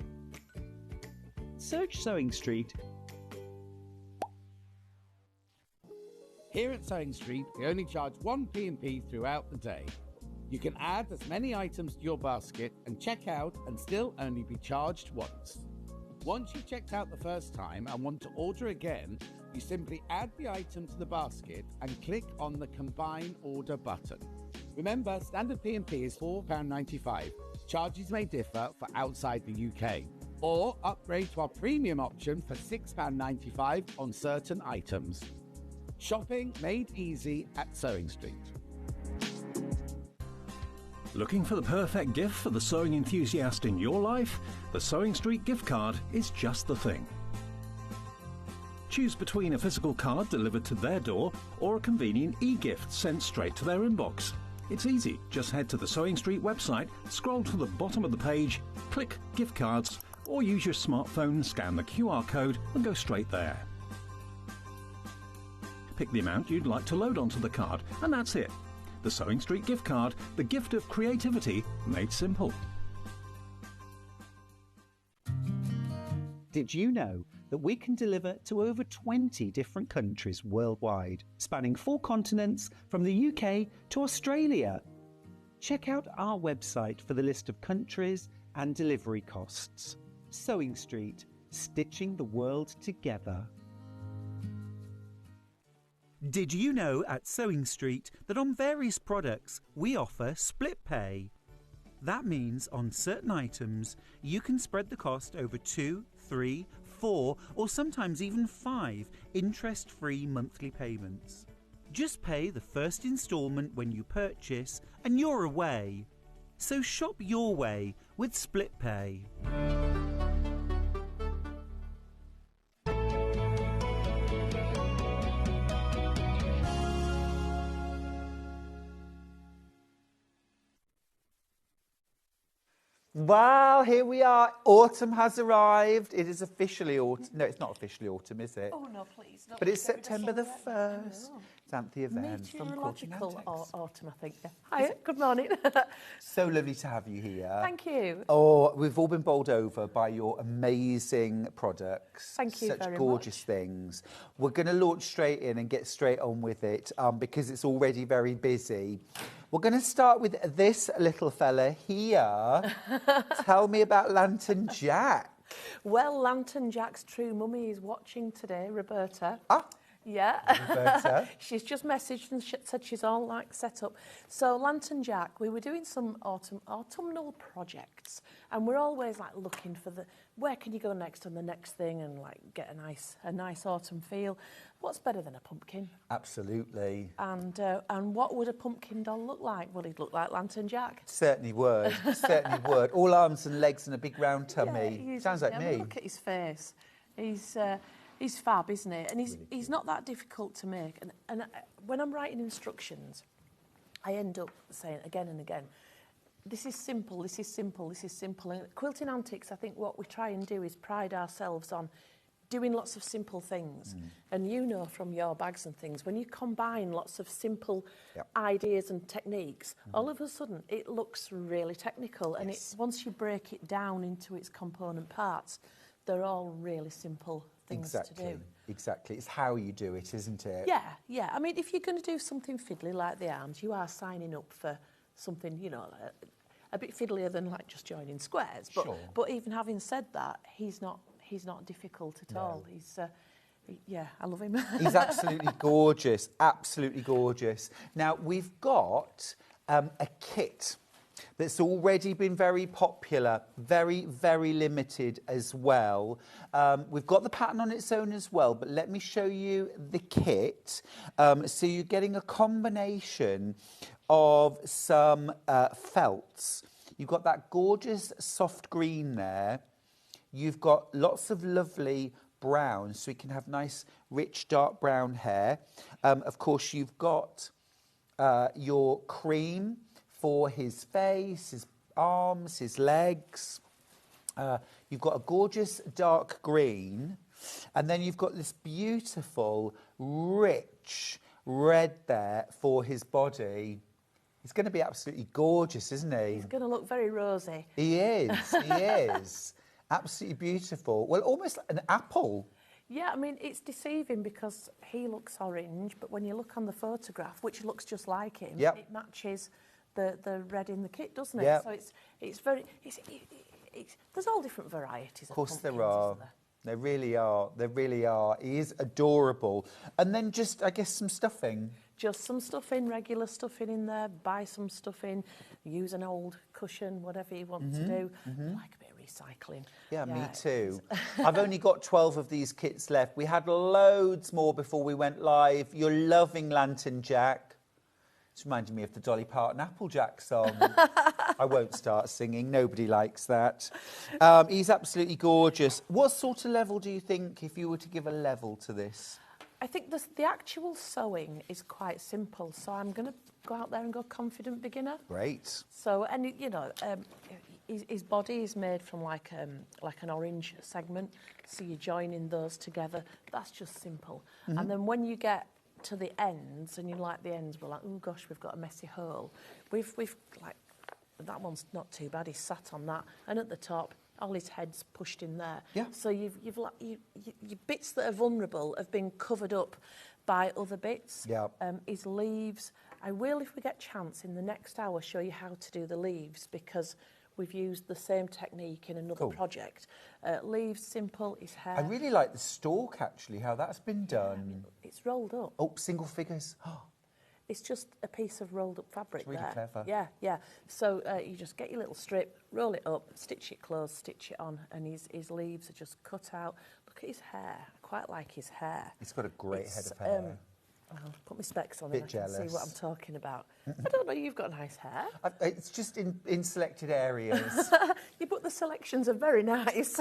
Search Sewing Street. Here at Sewing Street, we only charge one P&P throughout the day. You can add as many items to your basket and check out and still only be charged once. Once you've checked out the first time and want to order again, you simply add the item to the basket and click on the Combine Order button. Remember, standard P&P is £4.95. Charges may differ for outside the UK. Or upgrade to our premium option for £6.95 on certain items. Shopping made easy at Sewing Street. Looking for the perfect gift for the sewing enthusiast in your life? The Sewing Street gift card is just the thing. Choose between a physical card delivered to their door or a convenient e-gift sent straight to their inbox. It's easy. Just head to the Sewing Street website, scroll to the bottom of the page, click Gift Cards, or use your smartphone, scan the QR code and go straight there. Pick the amount you'd like to load onto the card, and that's it. The Sewing Street gift card, the gift of creativity made simple. Did you know that we can deliver to over 20 different countries worldwide, spanning 4 continents from the UK to Australia? Check out our website for the list of countries and delivery costs. Sewing Street, stitching the world together. Did you know at Sewing Street that on various products we offer split pay? That means on certain items you can spread the cost over 2, 3, 4 or sometimes even 5 interest-free monthly payments. Just pay the first instalment when you purchase and you're away. So shop your way with split pay. Well, here we are. Autumn has arrived. It is officially autumn. No, it's not officially autumn, is it? Oh, no, please. But it's September the 1st. It's Anthea Venn from Quilting Meteorological autumn, I think. Yeah. Hi, good morning. So lovely to have you here. Thank you. Oh, we've all been bowled over by your amazing products. Thank you very much. Such gorgeous things. We're going to launch straight in and get straight on with it because it's already very busy. We're going to start with this little fella here. Tell me about Lantern Jack. Well, Lantern Jack's true mummy is watching today, Roberta. Ah. Yeah. Roberta. She's just messaged and said she's all like set up. So Lantern Jack, we were doing some autumnal projects, and we're always like looking for where can you go next and the next thing, and like get a nice autumn feel. What's better than a pumpkin? Absolutely. And what would a pumpkin doll look like? Well, he'd look like Lantern Jack. Certainly would. Certainly would. All arms and legs and a big round tummy. Yeah, Sounds like me. Look at his face. He's fab, isn't he? And he's not that difficult to make. And when I'm writing instructions, I end up saying again and again, this is simple, this is simple, this is simple. And at Quilting Antics, I think what we try and do is pride ourselves on doing lots of simple things. And you know from your bags and things, when you combine lots of simple ideas and techniques, all of a sudden it looks really technical. And once you break it down into its component parts, they're all really simple things to do. Exactly. It's how you do it, isn't it? Yeah. I mean, if you're going to do something fiddly like the arms, you are signing up for something, you know, a bit fiddlier than like just joining squares. But, sure. But even having said that, he's not difficult at all. He's, I love him. He's absolutely gorgeous. Absolutely gorgeous. Now, we've got a kit that's already been very popular, very, very limited as well. We've got the pattern on its own as well, but let me show you the kit. So you're getting a combination of some felts. You've got that gorgeous soft green there. You've got lots of lovely browns, so you can have nice, rich, dark brown hair. Of course, you've got your cream for his face, his arms, his legs. You've got a gorgeous dark green, and then you've got this beautiful, rich red there for his body. He's going to be absolutely gorgeous, isn't he? He's going to look very rosy. He is, he is. Absolutely beautiful. Well, almost like an apple. Yeah, I mean, it's deceiving because he looks orange, but when you look on the photograph, which looks just like him, it matches the red in the kit, doesn't it? Yep. So it's very... there's all different varieties of pumpkins, there are. Isn't there? There really are. There really are. He is adorable. And then just, I guess, some stuffing. Just some stuffing, regular stuffing in there, buy some stuffing, use an old cushion, whatever you want to do. I like a bit of recycling. Yeah, me too. I've only got 12 of these kits left. We had loads more before we went live. You're loving Lantern Jack. It's reminding me of the Dolly Parton Applejack song. I won't start singing. Nobody likes that. He's absolutely gorgeous. What sort of level do you think, if you were to give a level to this? I think the actual sewing is quite simple, so I'm going to go out there and go confident beginner. Great. So, and you know, his body is made from like an orange segment, so you're joining those together. That's just simple. And then when you get to the ends, and you like the ends, we're like, oh gosh, we've got a messy hole. We've like, that one's not too bad. He's sat on that, and at the top, all his head's pushed in there. Yeah. So your bits that are vulnerable have been covered up by other bits. Yeah. His leaves. I will, if we get chance, in the next hour, show you how to do the leaves, because we've used the same technique in another project. Leaves, simple, his hair. I really like the stalk, actually, how that's been done. It's rolled up. Oh, single figures. It's just a piece of rolled up fabric. It's really there. clever. Yeah. So you just get your little strip, roll it up, stitch it closed, stitch it on, and his leaves are just cut out. Look at his hair. I quite like his hair. He's got a great head of hair. I'll put my specs on Bit and I can see jealous. what I'm talking about. I don't know, you've got nice hair. It's just in selected areas. But the selections are very nice.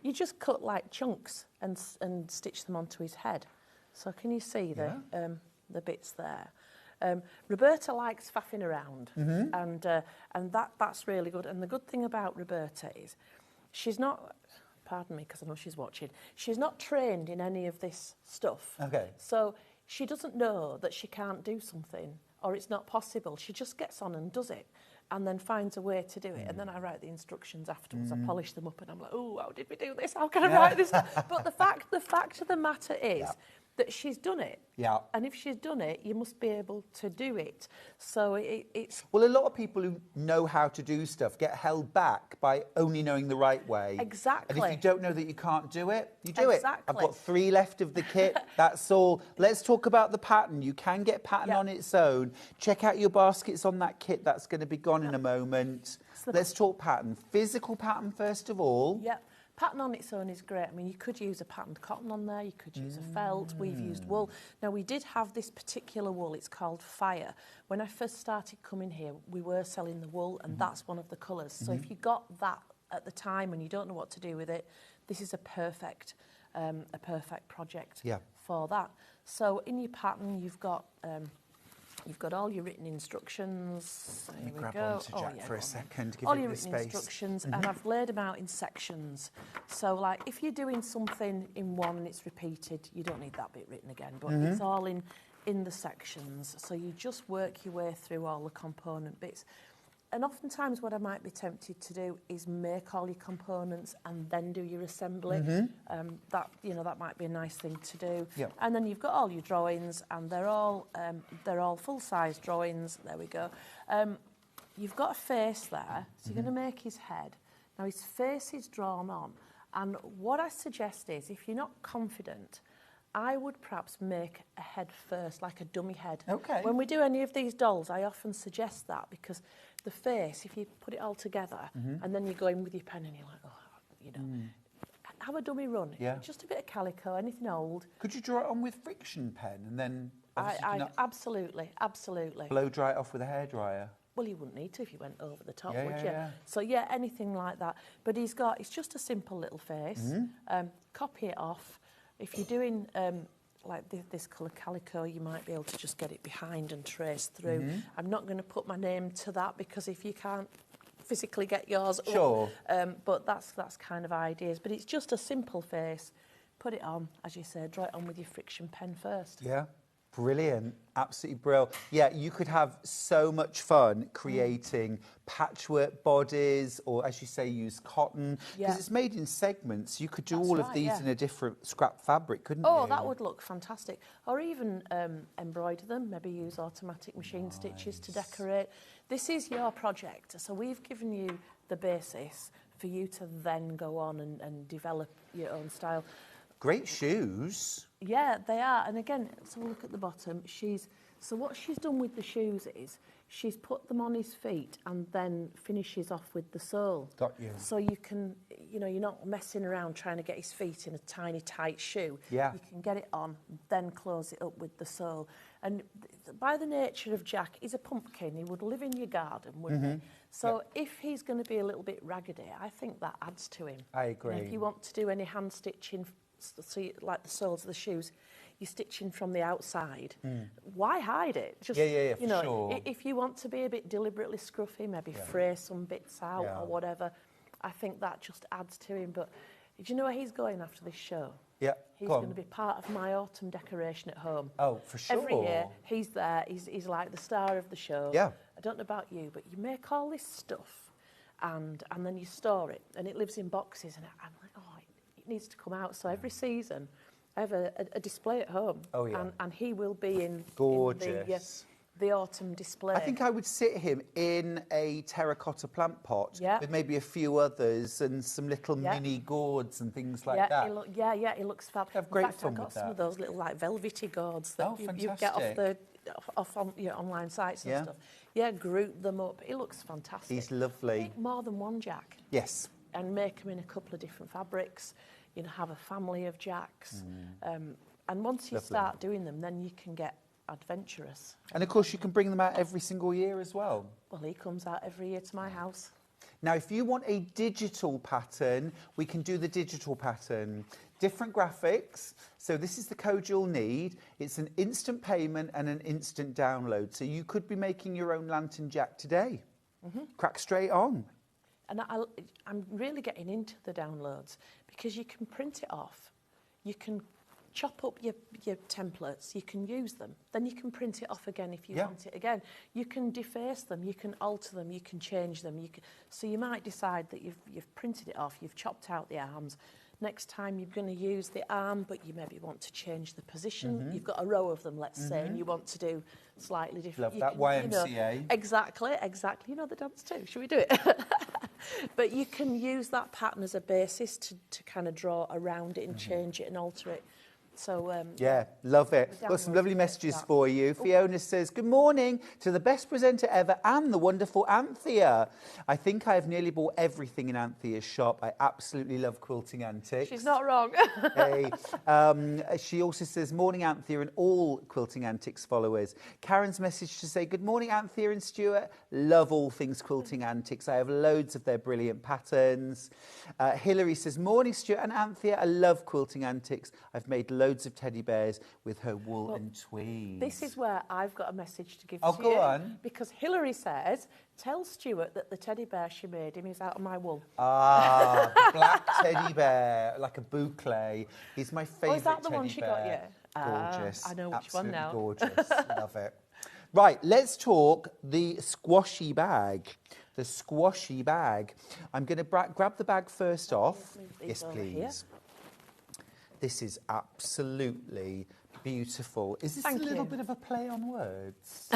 You just cut like chunks and stitch them onto his head. So can you see the bits there? Roberta likes faffing around, and that's really good. And the good thing about Roberta is she's not, pardon me because I know she's watching, she's not trained in any of this stuff. Okay. So she doesn't know that she can't do something or it's not possible. She just gets on and does it and then finds a way to do it. And then I write the instructions afterwards. I polish them up and I'm like, oh, how did we do this? How can I write this? But the fact of the matter is, that she's done it. Yeah. And if she's done it, you must be able to do it. So it's... Well, a lot of people who know how to do stuff get held back by only knowing the right way. Exactly. And if you don't know that you can't do it, you do it. Exactly. I've got 3 left of the kit. That's all. Let's talk about the pattern. You can get pattern on its own. Check out your baskets on that kit. That's going to be gone in a moment. Let's talk pattern. Physical pattern first of all. Yep. Pattern on its own is great. I mean, you could use a patterned cotton on there, you could use a felt, we've used wool. Now, we did have this particular wool, it's called Fire. When I first started coming here, we were selling the wool, and that's one of the colours. So if you got that at the time and you don't know what to do with it, this is a perfect project for that. So in your pattern, you've got all your written instructions. Let me grab onto Jack for a second. Give all it your the written space. instructions, and I've laid them out in sections. So, like, if you're doing something in one and it's repeated, you don't need that bit written again. But it's all in the sections. So you just work your way through all the component bits. And oftentimes what I might be tempted to do is make all your components and then do your assembly. That might be a nice thing to do. Yep. And then you've got all your drawings, and they're all full-size drawings. There we go. You've got a face there, so you're going to make his head. Now his face is drawn on, and what I suggest is, if you're not confident, I would perhaps make a head first, like a dummy head. Okay. When we do any of these dolls, I often suggest that, because the face, if you put it all together and then you go in with your pen and you're like, have a dummy run. Yeah. Just a bit of calico, anything old. Could you draw it on with friction pen and then Absolutely. blow dry it off with a hairdryer? Well, you wouldn't need to if you went over the top, Yeah, would yeah, you? yeah. So, anything like that. But it's just a simple little face. Copy it off. If you're doing like this colour calico, you might be able to just get it behind and trace through. I'm not going to put my name to that, because if you can't physically get yours Sure. up, but that's kind of ideas. But it's just a simple face. Put it on, as you said, draw it on with your friction pen first. Yeah. Brilliant. Absolutely brilliant. Yeah, you could have so much fun creating patchwork bodies, or, as you say, use cotton. Because it's made in segments. You could do all of these in a different scrap fabric, couldn't you? Oh, that would look fantastic. Or even embroider them, maybe use automatic machine stitches to decorate. This is your project, so we've given you the basis for you to then go on and develop your own style. Great shoes. Yeah, they are. And again, let's have a look at the bottom. So what she's done with the shoes is she's put them on his feet and then finishes off with the sole. Got you. So you can, you're not messing around trying to get his feet in a tiny, tight shoe. Yeah. You can get it on, then close it up with the sole. And by the nature of Jack, he's a pumpkin. He would live in your garden, wouldn't he? So if he's going to be a little bit raggedy, I think that adds to him. I agree. And if you want to do any hand stitching, so like the soles of the shoes, you're stitching from the outside. Why hide it? Just, for sure. If you want to be a bit deliberately scruffy, maybe fray some bits out or whatever, I think that just adds to him. But do you know where he's going after this show? Yeah, He's going to be part of my autumn decoration at home. Oh, for sure. Every year, he's there. He's like the star of the show. Yeah. I don't know about you, but you make all this stuff and then you store it, and it lives in boxes, and I'm like, oh, it needs to come out. So every season, I have a display at home. Oh, yeah. And he will be in Gorgeous. The autumn display. I think I would sit him in a terracotta plant pot with maybe a few others and some little mini gourds and things like that. He looks fab. Have great in fact, fun I got with some that. of those little like velvety gourds that you get fantastic. off on online sites and stuff. Yeah, group them up. It looks fantastic. He's lovely. Make more than one Jack. Yes. And make them in a couple of different fabrics. Have a family of Jacks. And once you start doing them, then you can get adventurous. And of course you can bring them out every single year as well. Well, he comes out every year to my house. Now, if you want a digital pattern, we can do the digital pattern. Different graphics. So this is the code you'll need. It's an instant payment and an instant download. So you could be making your own Lantern Jack today. Crack straight on. And I'm really getting into the downloads, because you can print it off. You can chop up your templates, you can use them, then you can print it off again if you want it again. You can deface them, you can alter them, you can change them. So you might decide that you've printed it off, you've chopped out the arms, next time you're going to use the arm, but you maybe want to change the position. You've got a row of them, let's say, and you want to do slightly different. Love that, YMCA. Exactly. You know the dance too. Should we do it? But you can use that pattern as a basis to kind of draw around it and change it and alter it. So, yeah, love it. Got some lovely messages for you. Fiona says, good morning to the best presenter ever and the wonderful Anthea. I think I have nearly bought everything in Anthea's shop. I absolutely love quilting antics. She's not wrong. Hey. She also says, morning Anthea and all Quilting Antics followers. Karen's message to say, good morning Anthea and Stuart. Love all things Quilting Antics. I have loads of their brilliant patterns. Hilary says, morning Stuart and Anthea. I love Quilting Antics. I've made loads of teddy bears with her wool and tweed. This is where I've got a message to give to you. Oh, go on. Because Hilary says, tell Stuart that the teddy bear she made him is out of my wool. Ah, the black teddy bear, like a boucle. He's my favourite is that the teddy one she bear. got you? Gorgeous. I know which Absolutely one now. Gorgeous. Love it. Right, let's talk the squashy bag. The squashy bag. I'm going to grab the bag first off. Yes, please. Here. This is absolutely beautiful. Is this a little bit of a play on words?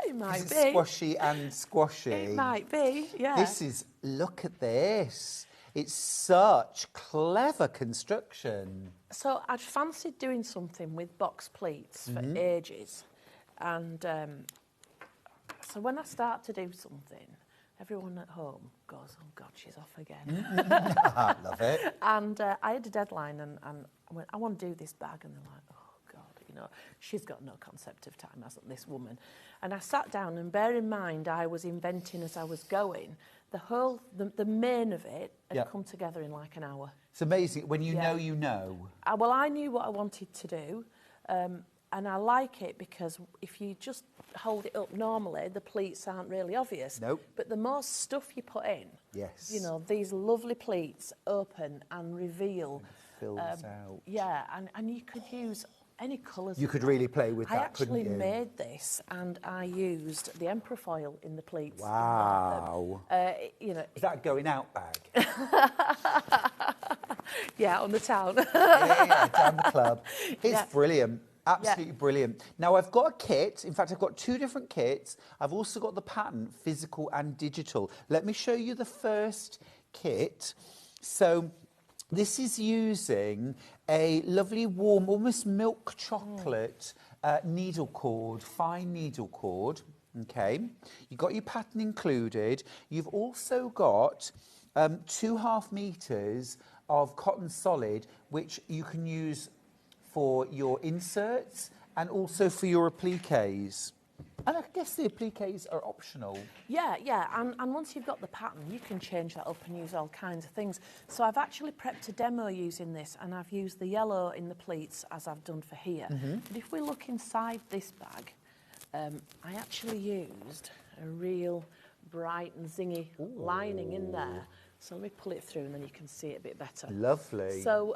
It might be. Squashy and squashy. It might be, yeah. This is, look at this. It's such clever construction. So I'd fancied doing something with box pleats for ages. And so when I start to do something, everyone at home goes, oh, God, she's off again. I love it. And I had a deadline and I went, I want to do this bag. And they're like, oh, God, you know, she's got no concept of time, hasn't this woman? And I sat down and bear in mind, I was inventing as I was going. The main of it had come together in like an hour. It's amazing. When you know, you know. Well, I knew what I wanted to do. And I like it because if you just hold it up normally, the pleats aren't really obvious. Nope. But the more stuff you put in, yes, you know, these lovely pleats open and reveal. Fills out. Yeah, and you could use any colours. You could really play with that, couldn't you? I actually made this and I used the emperor foil in the pleats. Wow. You know, is that a going out bag? Yeah, on the town. Yeah, down the club. It's brilliant. Absolutely brilliant. Now, I've got a kit. In fact, I've got two different kits. I've also got the pattern, physical and digital. Let me show you the first kit. So this is using a lovely warm, almost milk chocolate needle cord, fine needle cord. Okay. You've got your pattern included. You've also got 2.5 meters of cotton solid, which you can use for your inserts and also for your appliques. And I guess the appliques are optional. Yeah, and once you've got the pattern, you can change that up and use all kinds of things. So I've actually prepped a demo using this, and I've used the yellow in the pleats as I've done for here. But if we look inside this bag, I actually used a real bright and zingy lining in there. So let me pull it through and then you can see it a bit better. Lovely. So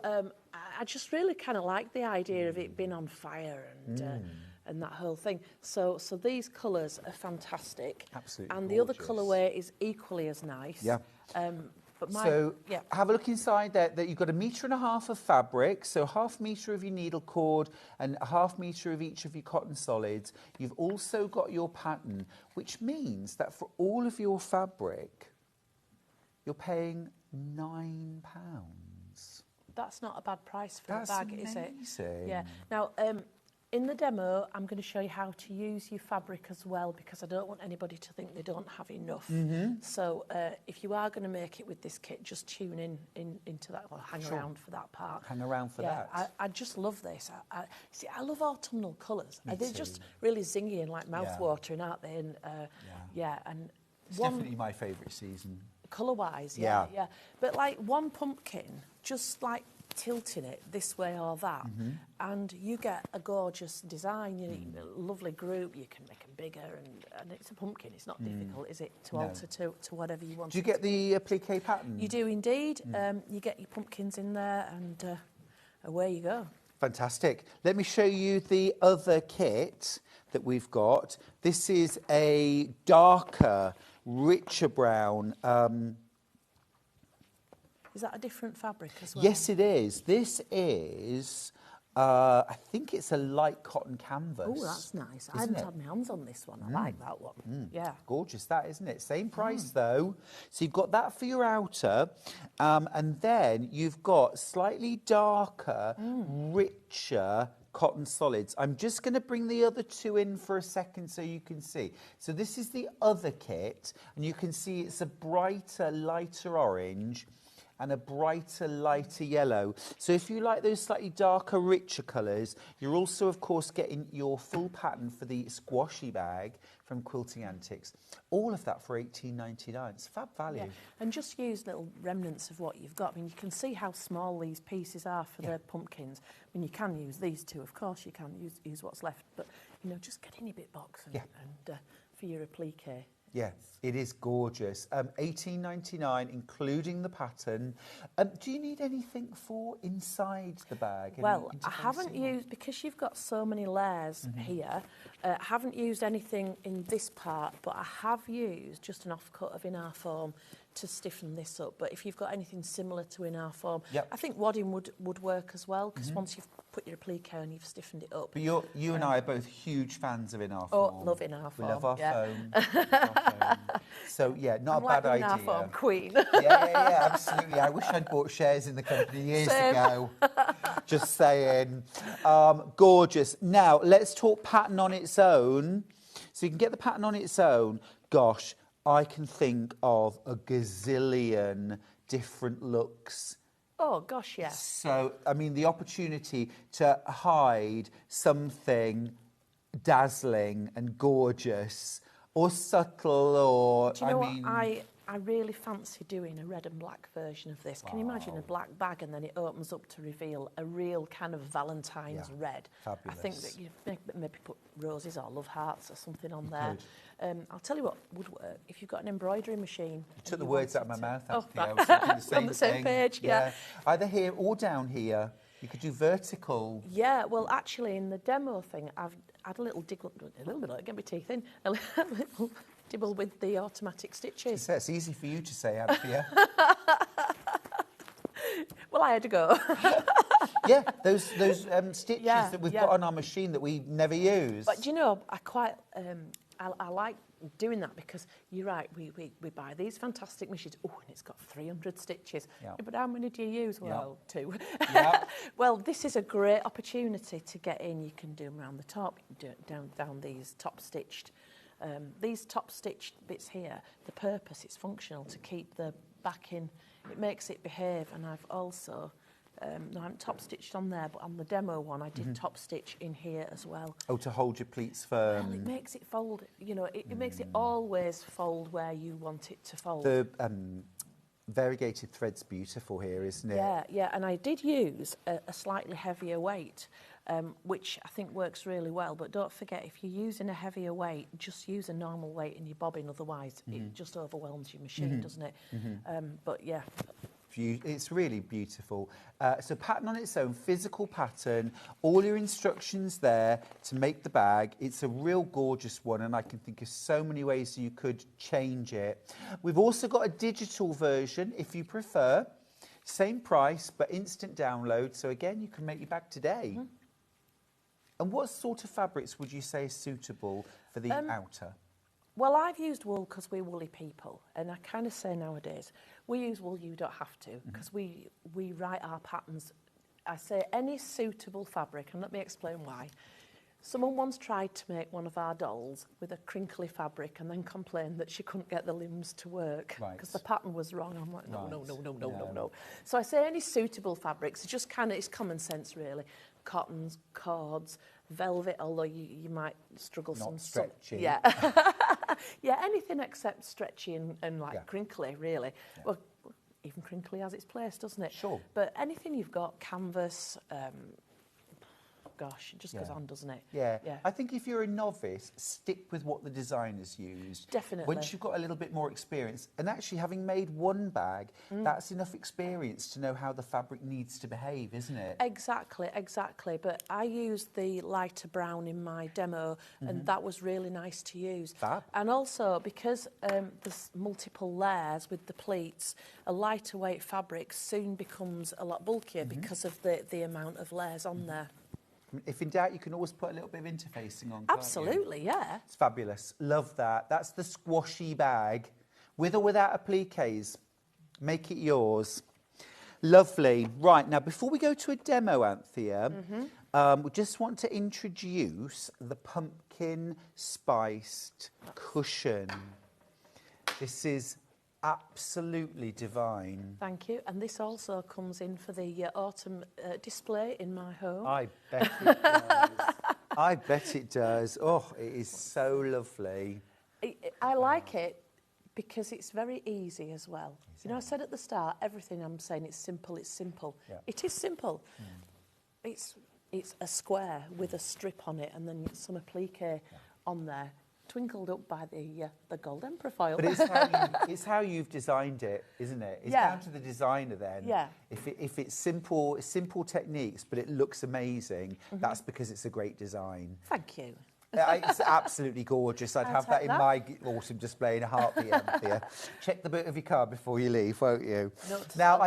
I just really kind of like the idea of it being on fire and that whole thing. So these colours are fantastic. Absolutely and gorgeous. The other colourway is equally as nice. Yeah. But have a look inside there. That you've got 1.5 meters of fabric, so 0.5 meter of your needle cord and 0.5 meter of each of your cotton solids. You've also got your pattern, which means that for all of your fabric, you're paying £9. That's not a bad price for a bag, is it? Yeah. Now, in the demo, I'm going to show you how to use your fabric as well, because I don't want anybody to think they don't have enough. So if you are going to make it with this kit, just tune into that, or hang around for that part. Hang around for that. I just love this. I love autumnal colours. They're just really zingy and like mouth-watering, aren't they? And and it's definitely my favourite season. Colour-wise, yeah. But like one pumpkin, just like tilting it this way or that, and you get a gorgeous design. You know, a lovely group. You can make them bigger, and it's a pumpkin. It's not difficult, is it, to alter to whatever you want. Do you get the applique pattern? You do indeed. You get your pumpkins in there, and away you go. Fantastic. Let me show you the other kit that we've got. This is a darker, richer brown. Is that a different fabric as well? Yes, it is. This is, I think it's a light cotton canvas. Oh, that's nice. I haven't had my hands on this one. I like that one. Yeah. Gorgeous, that, isn't it? Same price, though. So you've got that for your outer, and then you've got slightly darker, richer cotton solids. I'm just going to bring the other two in for a second so you can see. So this is the other kit, and you can see it's a brighter, lighter orange and a brighter, lighter yellow. So if you like those slightly darker, richer colours, you're also, of course, getting your full pattern for the Squashy bag from Quilting Antiques. All of that for $18.99. It's fab value. Yeah. And just use little remnants of what you've got. I mean, you can see how small these pieces are for the pumpkins. I mean, you can use these two, of course, you can use what's left. But, you know, just get in your bit box and for your applique. Yeah, it is gorgeous. $18.99, including the pattern. Do you need anything for inside the bag? Well, I haven't used, because you've got so many layers here, I haven't used anything in this part, but I have used just an offcut of in-our form to stiffen this up. But if you've got anything similar to in-our form, I think wadding would work as well, because once you've put your applique on, you've stiffened it up. But you and I are both huge fans of in-our form. Oh, love in-our form. We love our foam. So, yeah, not a bad idea. I'm like in-our form queen. Yeah, absolutely. I wish I'd bought shares in the company years ago. Just saying. Gorgeous. Now, let's talk pattern on its own. So you can get the pattern on its own. Gosh, I can think of a gazillion different looks. Oh, gosh, yeah. So, I mean, the opportunity to hide something dazzling and gorgeous or subtle or, Do you know what? I really fancy doing a red and black version of this. Can you imagine a black bag and then it opens up to reveal a real kind of Valentine's red? Fabulous. I think that you maybe put roses or love hearts or something on there. I'll tell you what would work. If you've got an embroidery machine... You took the words out of my mouth, actually. Right. I was thinking the same on the same thing. page, yeah. Either here or down here. You could do vertical. Yeah, well, actually, in the demo thing, I've had a little diggle, get my teeth in, a little dibble with the automatic stitches. It's easy for you to say, Anthea. Well, I had to go. Yeah, those stitches that we've got on our machine that we never use. But, you know, I quite... I like doing that because you're right, we buy these fantastic machines. Oh, and it's got 300 stitches. Yeah, but how many do you use? Well, 2. Yeah. Well, this is a great opportunity to get in. You can do them around the top, down these top stitched. These top stitched bits here, the purpose, it's functional to keep the back in. It makes it behave, and I've also... no, I haven't top stitched on there, but on the demo one, I did top stitch in here as well. Oh, to hold your pleats firm. Well, it makes it fold. You know, it makes it always fold where you want it to fold. The variegated thread's beautiful here, isn't it? Yeah, and I did use a slightly heavier weight, which I think works really well. But don't forget, if you're using a heavier weight, just use a normal weight in your bobbin. Otherwise, it just overwhelms your machine, doesn't it? But yeah. It's really beautiful. So pattern on its own, physical pattern, all your instructions there to make the bag. It's a real gorgeous one, and I can think of so many ways you could change it. We've also got a digital version if you prefer. Same price, but instant download. So again, you can make your bag today. And what sort of fabrics would you say is suitable for the outer? Well, I've used wool because we're woolly people, and I kind of say nowadays, we use wool, you don't have to, because we write our patterns. I say any suitable fabric, and let me explain why. Someone once tried to make one of our dolls with a crinkly fabric and then complained that she couldn't get the limbs to work because the pattern was wrong. I'm like, no. So I say any suitable fabrics, it's just kind of, it's common sense really. Cottons, cords, velvet, although you might struggle Not stretchy. Yeah. Yeah, anything except stretchy and crinkly, really. Yeah. Well, even crinkly has its place, doesn't it? Sure. But anything you've got, canvas, gosh, it just goes on, doesn't it? Yeah. Yeah. I think if you're a novice, stick with what the designers used. Definitely. Once you've got a little bit more experience, and actually having made one bag, that's enough experience to know how the fabric needs to behave, isn't it? Exactly, exactly. But I used the lighter brown in my demo, and that was really nice to use. Fab. And also, because there's multiple layers with the pleats, a lighter weight fabric soon becomes a lot bulkier because of the amount of layers on there. If in doubt, you can always put a little bit of interfacing on. Can't you? Absolutely, yeah. It's fabulous. Love that. That's the Squashy bag, with or without appliques. Make it yours. Lovely. Right, now before we go to a demo, Anthea, we just want to introduce the pumpkin spiced cushion. This is absolutely divine. Thank you. And this also comes in for the autumn display in my home. I bet it does. I bet it does. Oh, it is so lovely. I like it because it's very easy as well. You know, I said at the start, everything I'm saying, it's simple, it's simple. Yeah. It is simple. It's a square with a strip on it and then some applique on there, twinkled up by the gold emperor foil. But it's how you've designed it, isn't it? It's down to the designer then. Yeah. If it's simple techniques, but it looks amazing, that's because it's a great design. Thank you. It's absolutely gorgeous. I'd I'll have that take in that. my autumn display in a heartbeat, Anthea. Check the boot of your car before you leave, won't you? Note to Now, self.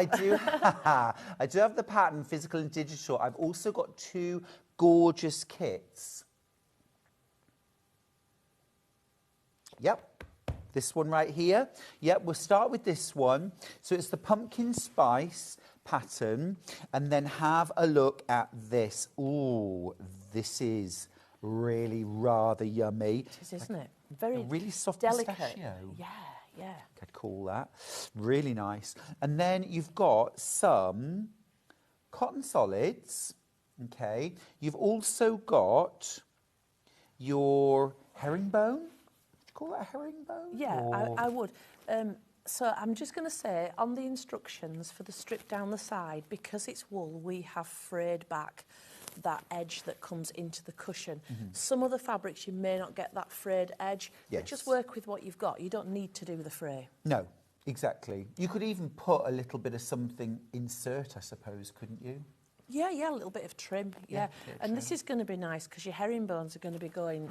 I do have the pattern, physical and digital. I've also got 2 gorgeous kits. Yep, this one right here. Yep, we'll start with this one. So it's the pumpkin spice pattern, and then have a look at this. Ooh, this is really rather yummy. It is, isn't it? Very really soft delicate. pistachio. Yeah. I'd call that. Really nice. And then you've got some cotton solids, okay? You've also got your herringbone. Would you call that a herringbone? Yeah, Or- I would. So I'm just going to say, on the instructions for the strip down the side, because it's wool, we have frayed back that edge that comes into the cushion. Some other fabrics, you may not get that frayed edge, but just Yes. work with what you've got. You don't need to do the fray. No, exactly. You could even put a little bit of something insert, I suppose, couldn't you? Yeah, a little bit of trim, yeah. bit of And this is going to be nice because your herringbones are going to be going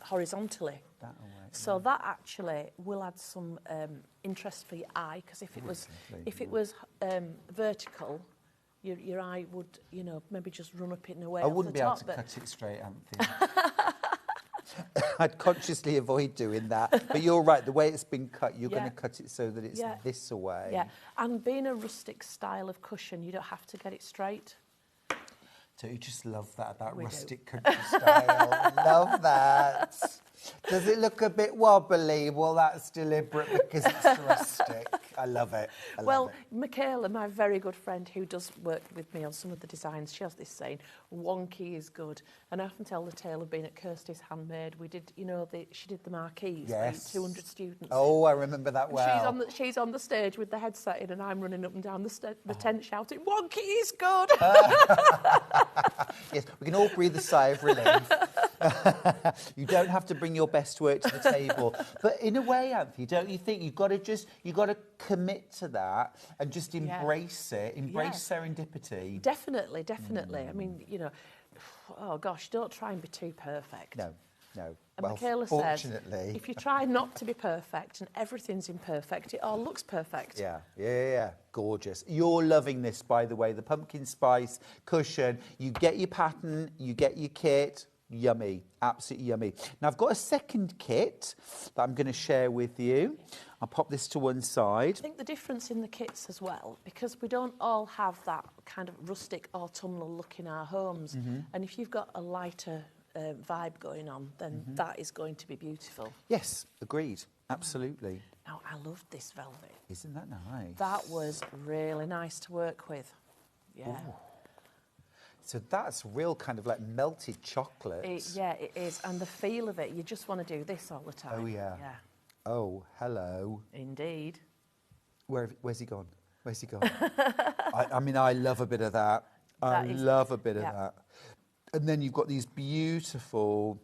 horizontally. That way. So that actually will add some interest for your eye, because if it was vertical, your eye would, you know, maybe just run up it in a way. I off wouldn't the be able top, to but cut it straight, Anthea. I'd consciously avoid doing that. But you're right, the way it's been cut, you're going to cut it so that it's this away. Yeah, and being a rustic style of cushion, you don't have to get it straight. Don't you just love that about We do. rustic country style? Love that. Does it look a bit wobbly? Well, that's deliberate because it's rustic. I love it. I love it. Michaela, my very good friend who does work with me on some of the designs, she has this saying, wonky is good. And I often tell the tale of being at Kirsty's Handmade. We did, you know, she did the marquees, Yes. the 200 students. Oh, I remember that well. She's on the stage with the headset in, and I'm running up and down the tent shouting, wonky is good. Yes, we can all breathe a sigh of relief. You don't have to bring your best work to the table. But in a way, Anthony, don't you think you've got to commit to that and just embrace it, embrace serendipity? Definitely. I mean, you know, oh gosh, don't try and be too perfect. No. And Well, Michaela fortunately. says, if you try not to be perfect and everything's imperfect, it all looks perfect. Yeah. Gorgeous. You're loving this, by the way. The pumpkin spice cushion. You get your pattern, you get your kit. Yummy. Absolutely yummy. Now, I've got a second kit that I'm going to share with you. I'll pop this to one side. I think the difference in the kits as well, because we don't all have that kind of rustic autumnal look in our homes. And if you've got a lighter vibe going on, then that is going to be beautiful. Yes, agreed. Absolutely. Now, I loved this velvet. Isn't that nice? That was really nice to work with. Yeah. Ooh. So that's real kind of like melted chocolate. It is. And the feel of it, you just want to do this all the time. Oh, yeah. Oh, hello. Indeed. Where's he gone? Where's he gone? I mean, I love a bit of that. I love a bit of that. And then you've got these beautiful,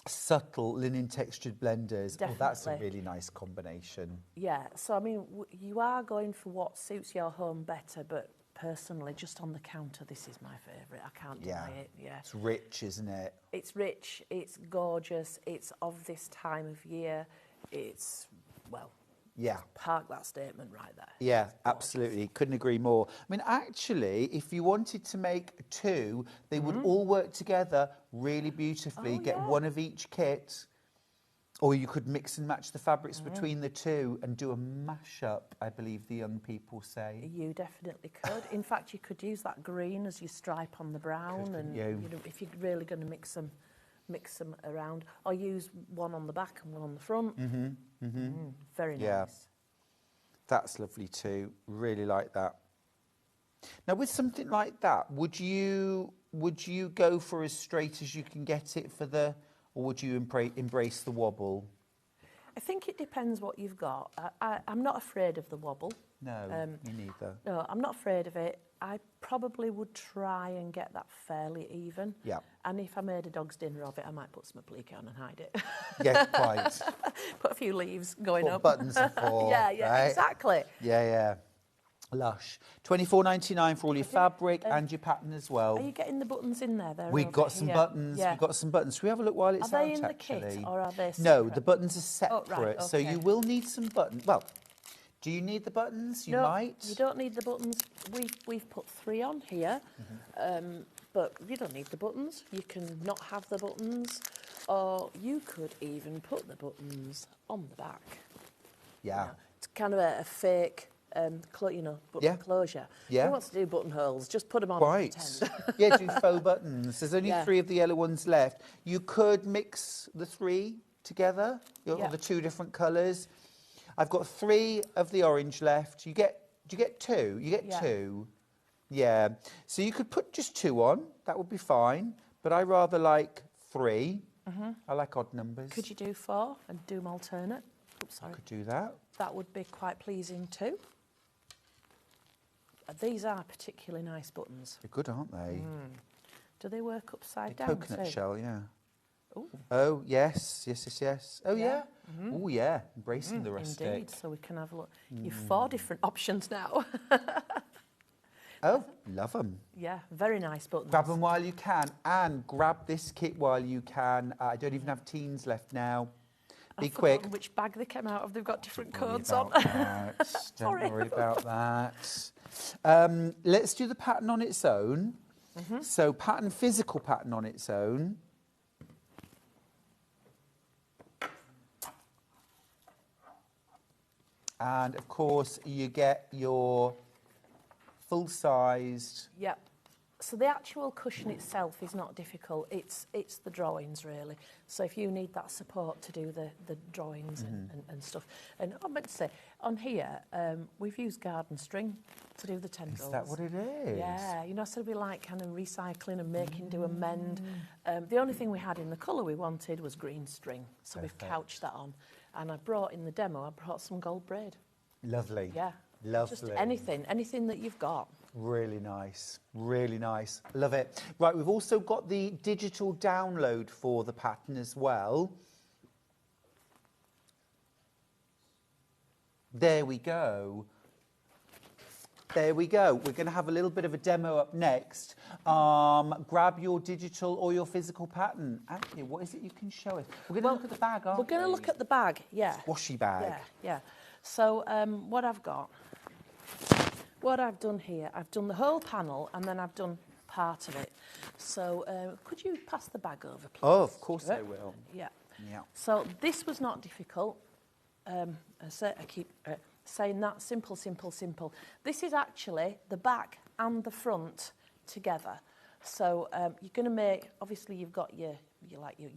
subtle linen textured blenders. Oh, that's a Definitely. really nice combination. Yeah, so I mean, you are going for what suits your home better, but personally, just on the counter, this is my favourite. I can't deny it. Yeah, It's rich, isn't it? it's rich, it's gorgeous, it's of this time of year. It's, well, Yeah. park that statement right there. Yeah, absolutely. Couldn't agree more. I mean, actually, if you wanted to make two, they would all work together really beautifully. Get one of each kit, or you could mix and match the fabrics between the two and do a mashup, I believe the young people say. You definitely could. In fact, you could use that green as your stripe on the brown, Couldn't and you? know, if you're really going to mix them around, or use one on the back and one on the front. Very nice. Yeah. That's lovely too. Really like that. Now, with something like that, would you go for as straight as you can get it for the, or would you embrace the wobble? I think it depends what you've got. I'm not afraid of the wobble. No, me neither. No, I'm not afraid of it. I probably would try and get that fairly even. Yeah. And if I made a dog's dinner of it, I might put some applique on and hide it. Yeah, quite. Put a few leaves going Put up. buttons and all. Yeah, right? exactly. Yeah. Lush. $24.99 for all your fabric and your pattern as well. Are you getting the buttons in there? We've got some buttons. Yeah. We've got some buttons. Should we have a look while it's Are out, they in the actually? kit or are they No, separate? the buttons are separate. Oh, right, So okay. you will need some buttons. Well, do you need the buttons? You No, might. you don't need the buttons. We've put 3 on here, but you don't need the buttons. You can not have the buttons, or you could even put the buttons on the back. Yeah. It's kind of a fake, button Yeah. closure. Yeah. Who wants to do buttonholes? Just put them on. Quite. And pretend. Yeah, do faux buttons. There's only Yeah. 3 of the yellow ones left. You could mix the 3 together, or Yeah. the 2 different colours. I've got 3 of the orange left. Do you get 2? You get Yeah. 2. Yeah. So you could put just 2 on. That would be fine. But I rather like 3. I like odd numbers. Could you do 4 and do them alternate? Oops, sorry. Could do that. That would be quite pleasing too. These are particularly nice buttons. They're good, aren't they? Do they work upside The down coconut too? shell, yeah. Ooh. Oh, yes. Oh, yeah. Yeah. Oh, yeah. Embracing the rustic. Indeed, so we can have a look. You've 4 different options now. Oh, love them. Yeah, very nice buttons. Grab them while you can, and grab this kit while you can. I don't even have teens left now. Be I've quick. forgotten which bag they came out of. They've got different Don't worry codes on. about that. Don't Sorry. worry about that. Let's do the pattern on its own. So physical pattern on its own. And of course, you get your full-sized. Yep. So the actual cushion itself is not difficult. It's the drawings, really. So if you need that support to do the drawings and stuff. And I meant to say, on here, we've used garden string to do the tendrils. Is that what it is? Yeah, you know, so we like kind of recycling and making do a mend. The only thing we had in the colour we wanted was green string. So we've couched that on. And I brought in the demo, I brought some gold braid. Lovely. Yeah. Lovely. Just anything that you've got. Really nice, really nice. Love it. Right, we've also got the digital download for the pattern as well. There we go. There we go. We're going to have a little bit of a demo up next. Grab your digital or your physical pattern. Actually, what is it you can show us? We're going to look at the bag, aren't we? We're going to look at the bag, yeah. Squashy bag. Yeah. So what I've done here, I've done the whole panel and then I've done part of it. So could you pass the bag over, please? Oh, of course I Stuart? will. Yeah. Yeah. So this was not difficult. I keep saying that, simple. This is actually the back and the front together. So you're going to make, obviously you've got your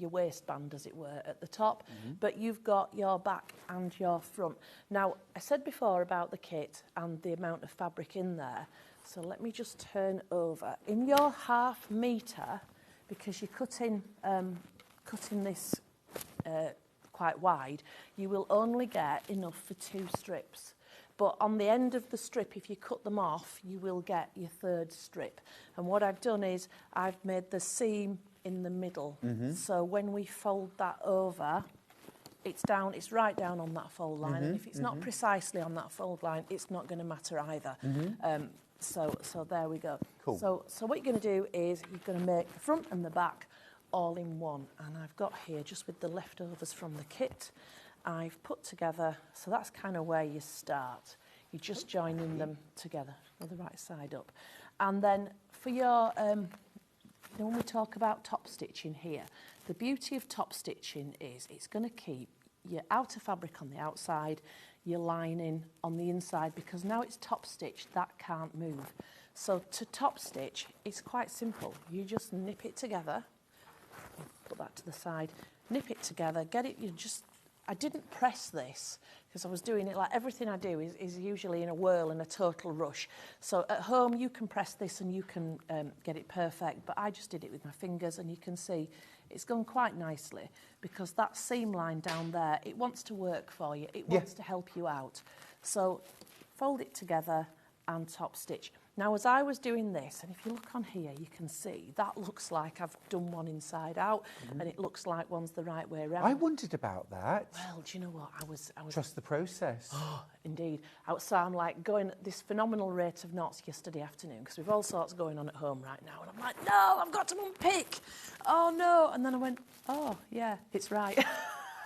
waistband, as it were, at the top, but you've got your back and your front. Now, I said before about the kit and the amount of fabric in there, so let me just turn over. In your 1/2 metre, because you're cutting this quite wide, you will only get enough for 2 strips. But on the end of the strip, if you cut them off, you will get your third strip. And what I've done is I've made the seam in the middle. So when we fold that over, it's right down on that fold line. And if it's not precisely on that fold line, it's not going to matter either. So there we go. Cool. So what you're going to do is you're going to make the front and the back all in one. And I've got here, just with the leftovers from the kit, I've put together, so that's kind of where you start. You're just joining them together, with the right side up. And then for your, when we talk about top stitching here, the beauty of top stitching is it's going to keep your outer fabric on the outside, your lining on the inside, because now it's top stitched, that can't move. So to top stitch, it's quite simple. You just nip it together, put that to the side, nip it together, get it, I didn't press this because I was doing it like everything I do is usually in a whirl and a total rush. So at home you can press this and you can get it perfect, but I just did it with my fingers, and you can see it's gone quite nicely because that seam line down there, it wants to work for you. It wants to help you out. So fold it together and top stitch. Now, as I was doing this, and if you look on here, you can see that looks like I've done one inside out, and it looks like one's the right way around. I wondered about that. Well, do you know what? I was Trust the process. Oh, indeed. So I'm like going at this phenomenal rate of knots yesterday afternoon, because we've all sorts going on at home right now, and I'm like, no, I've got to unpick. Oh no! And then I went, oh yeah, it's right. Of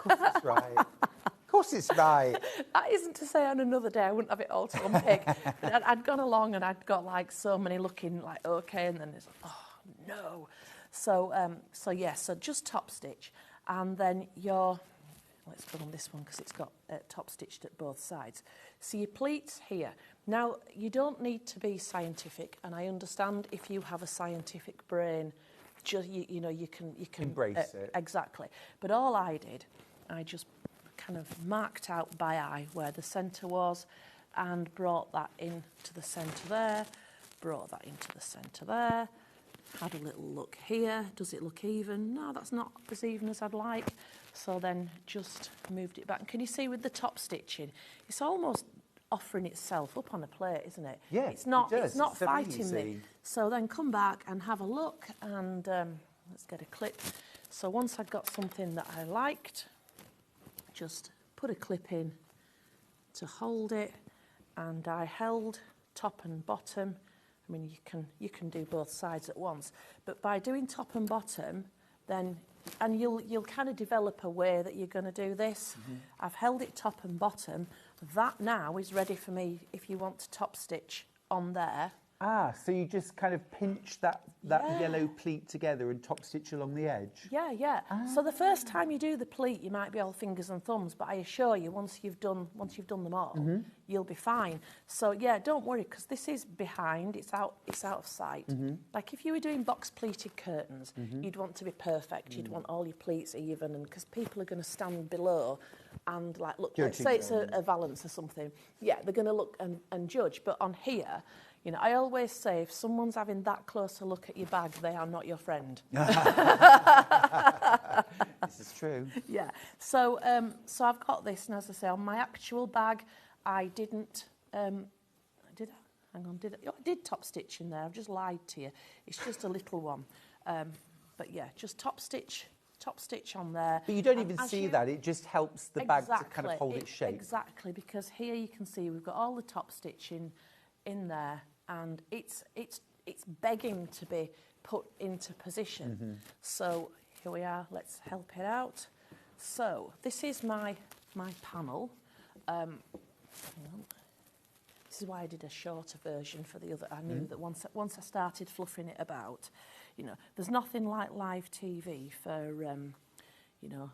course it's right. Of course it's right. That isn't to say on another day I wouldn't have it all to unpick. But I'd gone along and I'd got like so many looking like okay, and then it's like, oh no. So just top stitch, and then let's put on this one because it's got top stitched at both sides. So your pleats here. Now you don't need to be scientific, and I understand if you have a scientific brain, you can embrace it. Exactly. But all I did, I just kind of marked out by eye where the centre was and brought that into the centre there, brought that into the centre there, had a little look here. Does it look even? No, that's not as even as I'd like. So then just moved it back. And can you see with the top stitching, it's almost offering itself up on a plate, isn't it? Yeah, it's not. it does. It's not It's so fighting easy. me. So then come back and have a look, and let's get a clip. So once I'd got something that I liked, just put a clip in to hold it, and I held top and bottom. I mean, you can do both sides at once, but by doing top and bottom, then and you'll kind of develop a way that you're going to do this. I've held it top and bottom. That now is ready for me if you want to top stitch on there. Ah, so you just kind of pinch that yellow pleat together and top stitch along the edge? Yeah, yeah. So the first time you do the pleat, you might be all fingers and thumbs, but I assure you, once you've done them all, you'll be fine. So yeah, don't worry, because this is behind. It's out of sight. Like if you were doing box pleated curtains, you'd want to be perfect. You'd want all your pleats even, and because people are going to stand below and like look. Let's say it's a valance or something. Yeah, they're going to look and judge. But on here, you know, I always say if someone's having that close a look at your bag, they are not your friend. This is true. Yeah. So I've got this, and as I say, on my actual bag, I didn't. Did I? Hang on. Did I? Oh, I did top stitch in there. I've just lied to you. It's just a little one. But yeah, just top stitch on there. But you don't even see that. It just helps the bag to kind of hold its shape. Exactly, because here you can see we've got all the top stitching in there, and it's begging to be put into position. So here we are. Let's help it out. So this is my panel. Hang on. This is why I did a shorter version for the other. I knew that once I started fluffing it about, you know, there's nothing like live TV for, you know,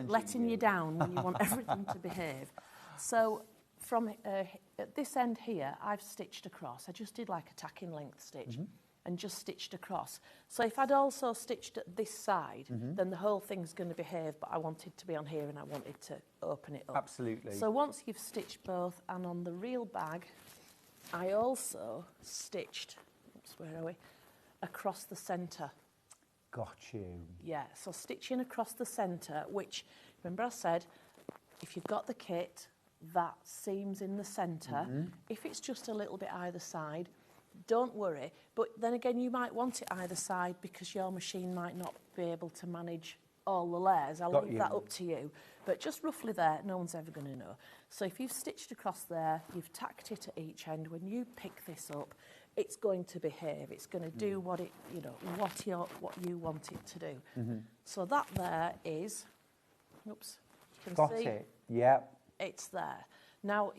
letting you down when you want everything to behave. So from at this end here, I've stitched across. I just did like a tacking length stitch and just stitched across. So if I'd also stitched at this side, then the whole thing's going to behave, but I wanted to be on here and I wanted to open it up. Absolutely. So once you've stitched both, and on the real bag, I also stitched, where are we? Across the centre. Got you. Yeah, so stitching across the centre, which, remember I said, if you've got the kit, that seams in the centre. If it's just a little bit either side, don't worry. But then again, you might want it either side because your machine might not be able to manage all the layers. I'll leave that up to you. But just roughly there, no one's ever going to know. So if you've stitched across there, you've tacked it at each end, when you pick this up, it's going to behave. It's going to do what it, you know, what you want it to do. So that there is, oops, you can see it. Yep. it's there. Now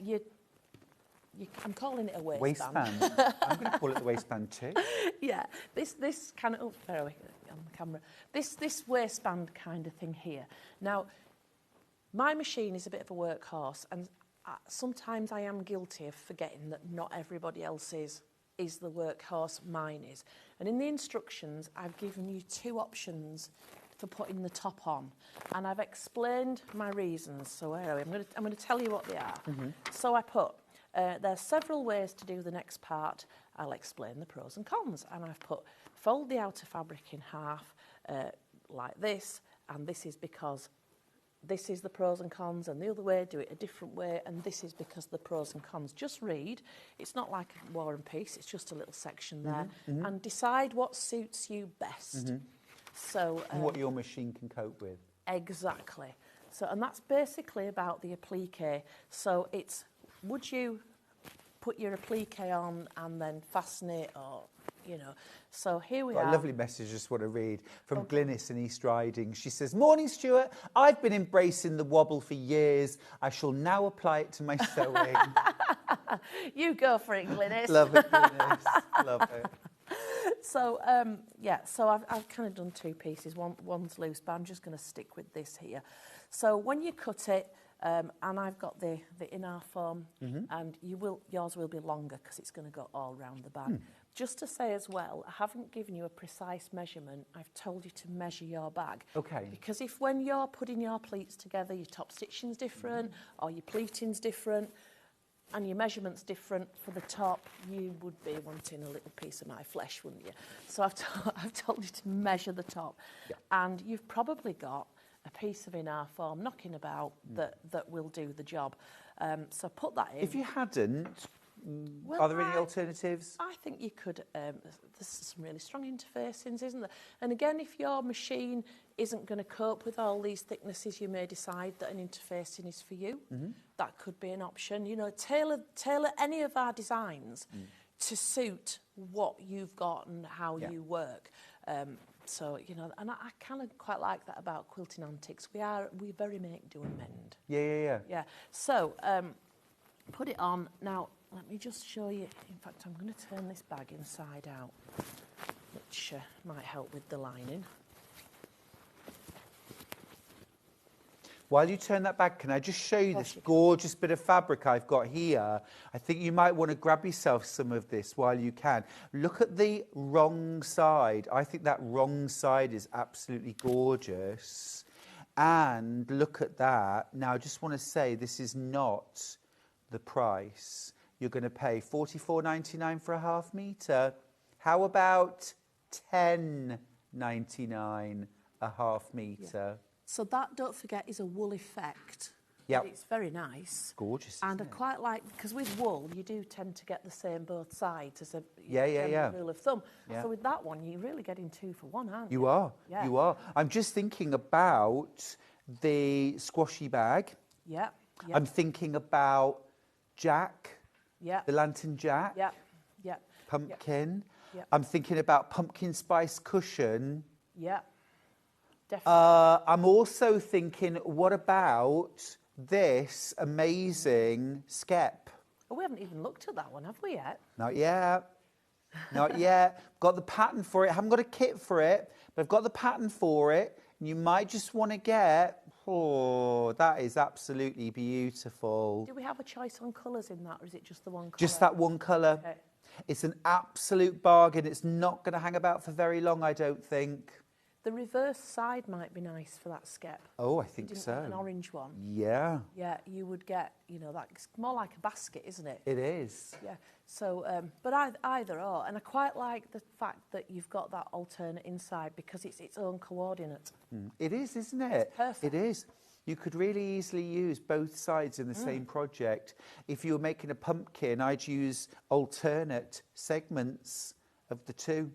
I'm calling it a waistband. I'm going to call it the waistband too. Yeah, this kind of, oh, there we go, on the camera. This waistband kind of thing here. Now, my machine is a bit of a workhorse, and sometimes I am guilty of forgetting that not everybody else is the workhorse, mine is. And in the instructions, I've given you 2 options for putting the top on, and I've explained my reasons. So where are we? I'm going to tell you what they are. So I put, there's several ways to do the next part. I'll explain the pros and cons. And I've put, fold the outer fabric in half like this, and this is because this is the pros and cons, and the other way, do it a different way, and this is because the pros and cons. Just read. It's not like a War and Peace, it's just a little section there, and decide what suits you best. So, and what your machine can cope with. Exactly. So, and that's basically about the applique. So it's, would you put your applique on and then fasten it, or, you know. So here we are. A lovely message I just want to read from Glynis in East Riding. She says, "Morning, Stuart. I've been embracing the wobble for years. I shall now apply it to my sewing." You go for it, Glynis. Love it, Glynis. Love it. So, yeah, so I've kind of done 2 pieces. One's loose, but I'm just going to stick with this here. So when you cut it, and I've got the inner form, and yours will be longer because it's going to go all round the back. Just to say as well, I haven't given you a precise measurement. I've told you to measure your bag. Okay. Because if when you're putting your pleats together, your top stitching's different, or your pleating's different, and your measurement's different for the top, you would be wanting a little piece of my flesh, wouldn't you? So I've told you to measure the top. Yeah. And you've probably got a piece of inner form knocking about that will do the job. So put that in. If you hadn't, well, are there any alternatives? I think you could, there's some really strong interfacings, isn't there? And again, if your machine isn't going to cope with all these thicknesses, you may decide that an interfacing is for you. That could be an option. You know, tailor any of our designs to suit what you've got and how you work. So, you know, and I kind of quite like that about Quilting Antics. We very make, do and mend. Yeah. So, put it on. Now, let me just show you. In fact, I'm going to turn this bag inside out, which might help with the lining. While you turn that back, can I just show you this gorgeous bit of fabric I've got here? I think you might want to grab yourself some of this while you can. Look at the wrong side. I think that wrong side is absolutely gorgeous. And look at that. Now, I just want to say this is not the price. You're going to pay $44.99 for a half metre. How about $10.99 a half metre? Yeah. So that, don't forget, is a wool effect. Yeah. It's very nice. Gorgeous, and I quite like, because with wool, you do tend to get the same both sides as a general rule of thumb. Yeah. So with that one, you're really getting 2 for 1, aren't you? You are. Yeah. You are. I'm just thinking about the squashy bag. Yeah. I'm thinking about Jack. Yeah. The lantern Jack. Yeah. Yeah. Pumpkin. Yeah. I'm thinking about pumpkin spice cushion. Yeah. Definitely. I'm also thinking, what about this amazing skep? Oh, we haven't even looked at that one, have we yet? Not yet. Not yet. Got the pattern for it. Haven't got a kit for it, but I've got the pattern for it. And you might just want to get... Oh, that is absolutely beautiful. Do we have a choice on colours in that, or is it just the one colour? Just that one colour. Okay. It's an absolute bargain. It's not going to hang about for very long, I don't think. The reverse side might be nice for that skep. Oh, I think so. An orange one. Yeah. Yeah, you would get, you know, that's more like a basket, isn't it? It is. Yeah. So, but either or. And I quite like the fact that you've got that alternate inside because it's its own coordinate. It is, isn't it? It's perfect. It is. You could really easily use both sides in the same project. If you were making a pumpkin, I'd use alternate segments of the two.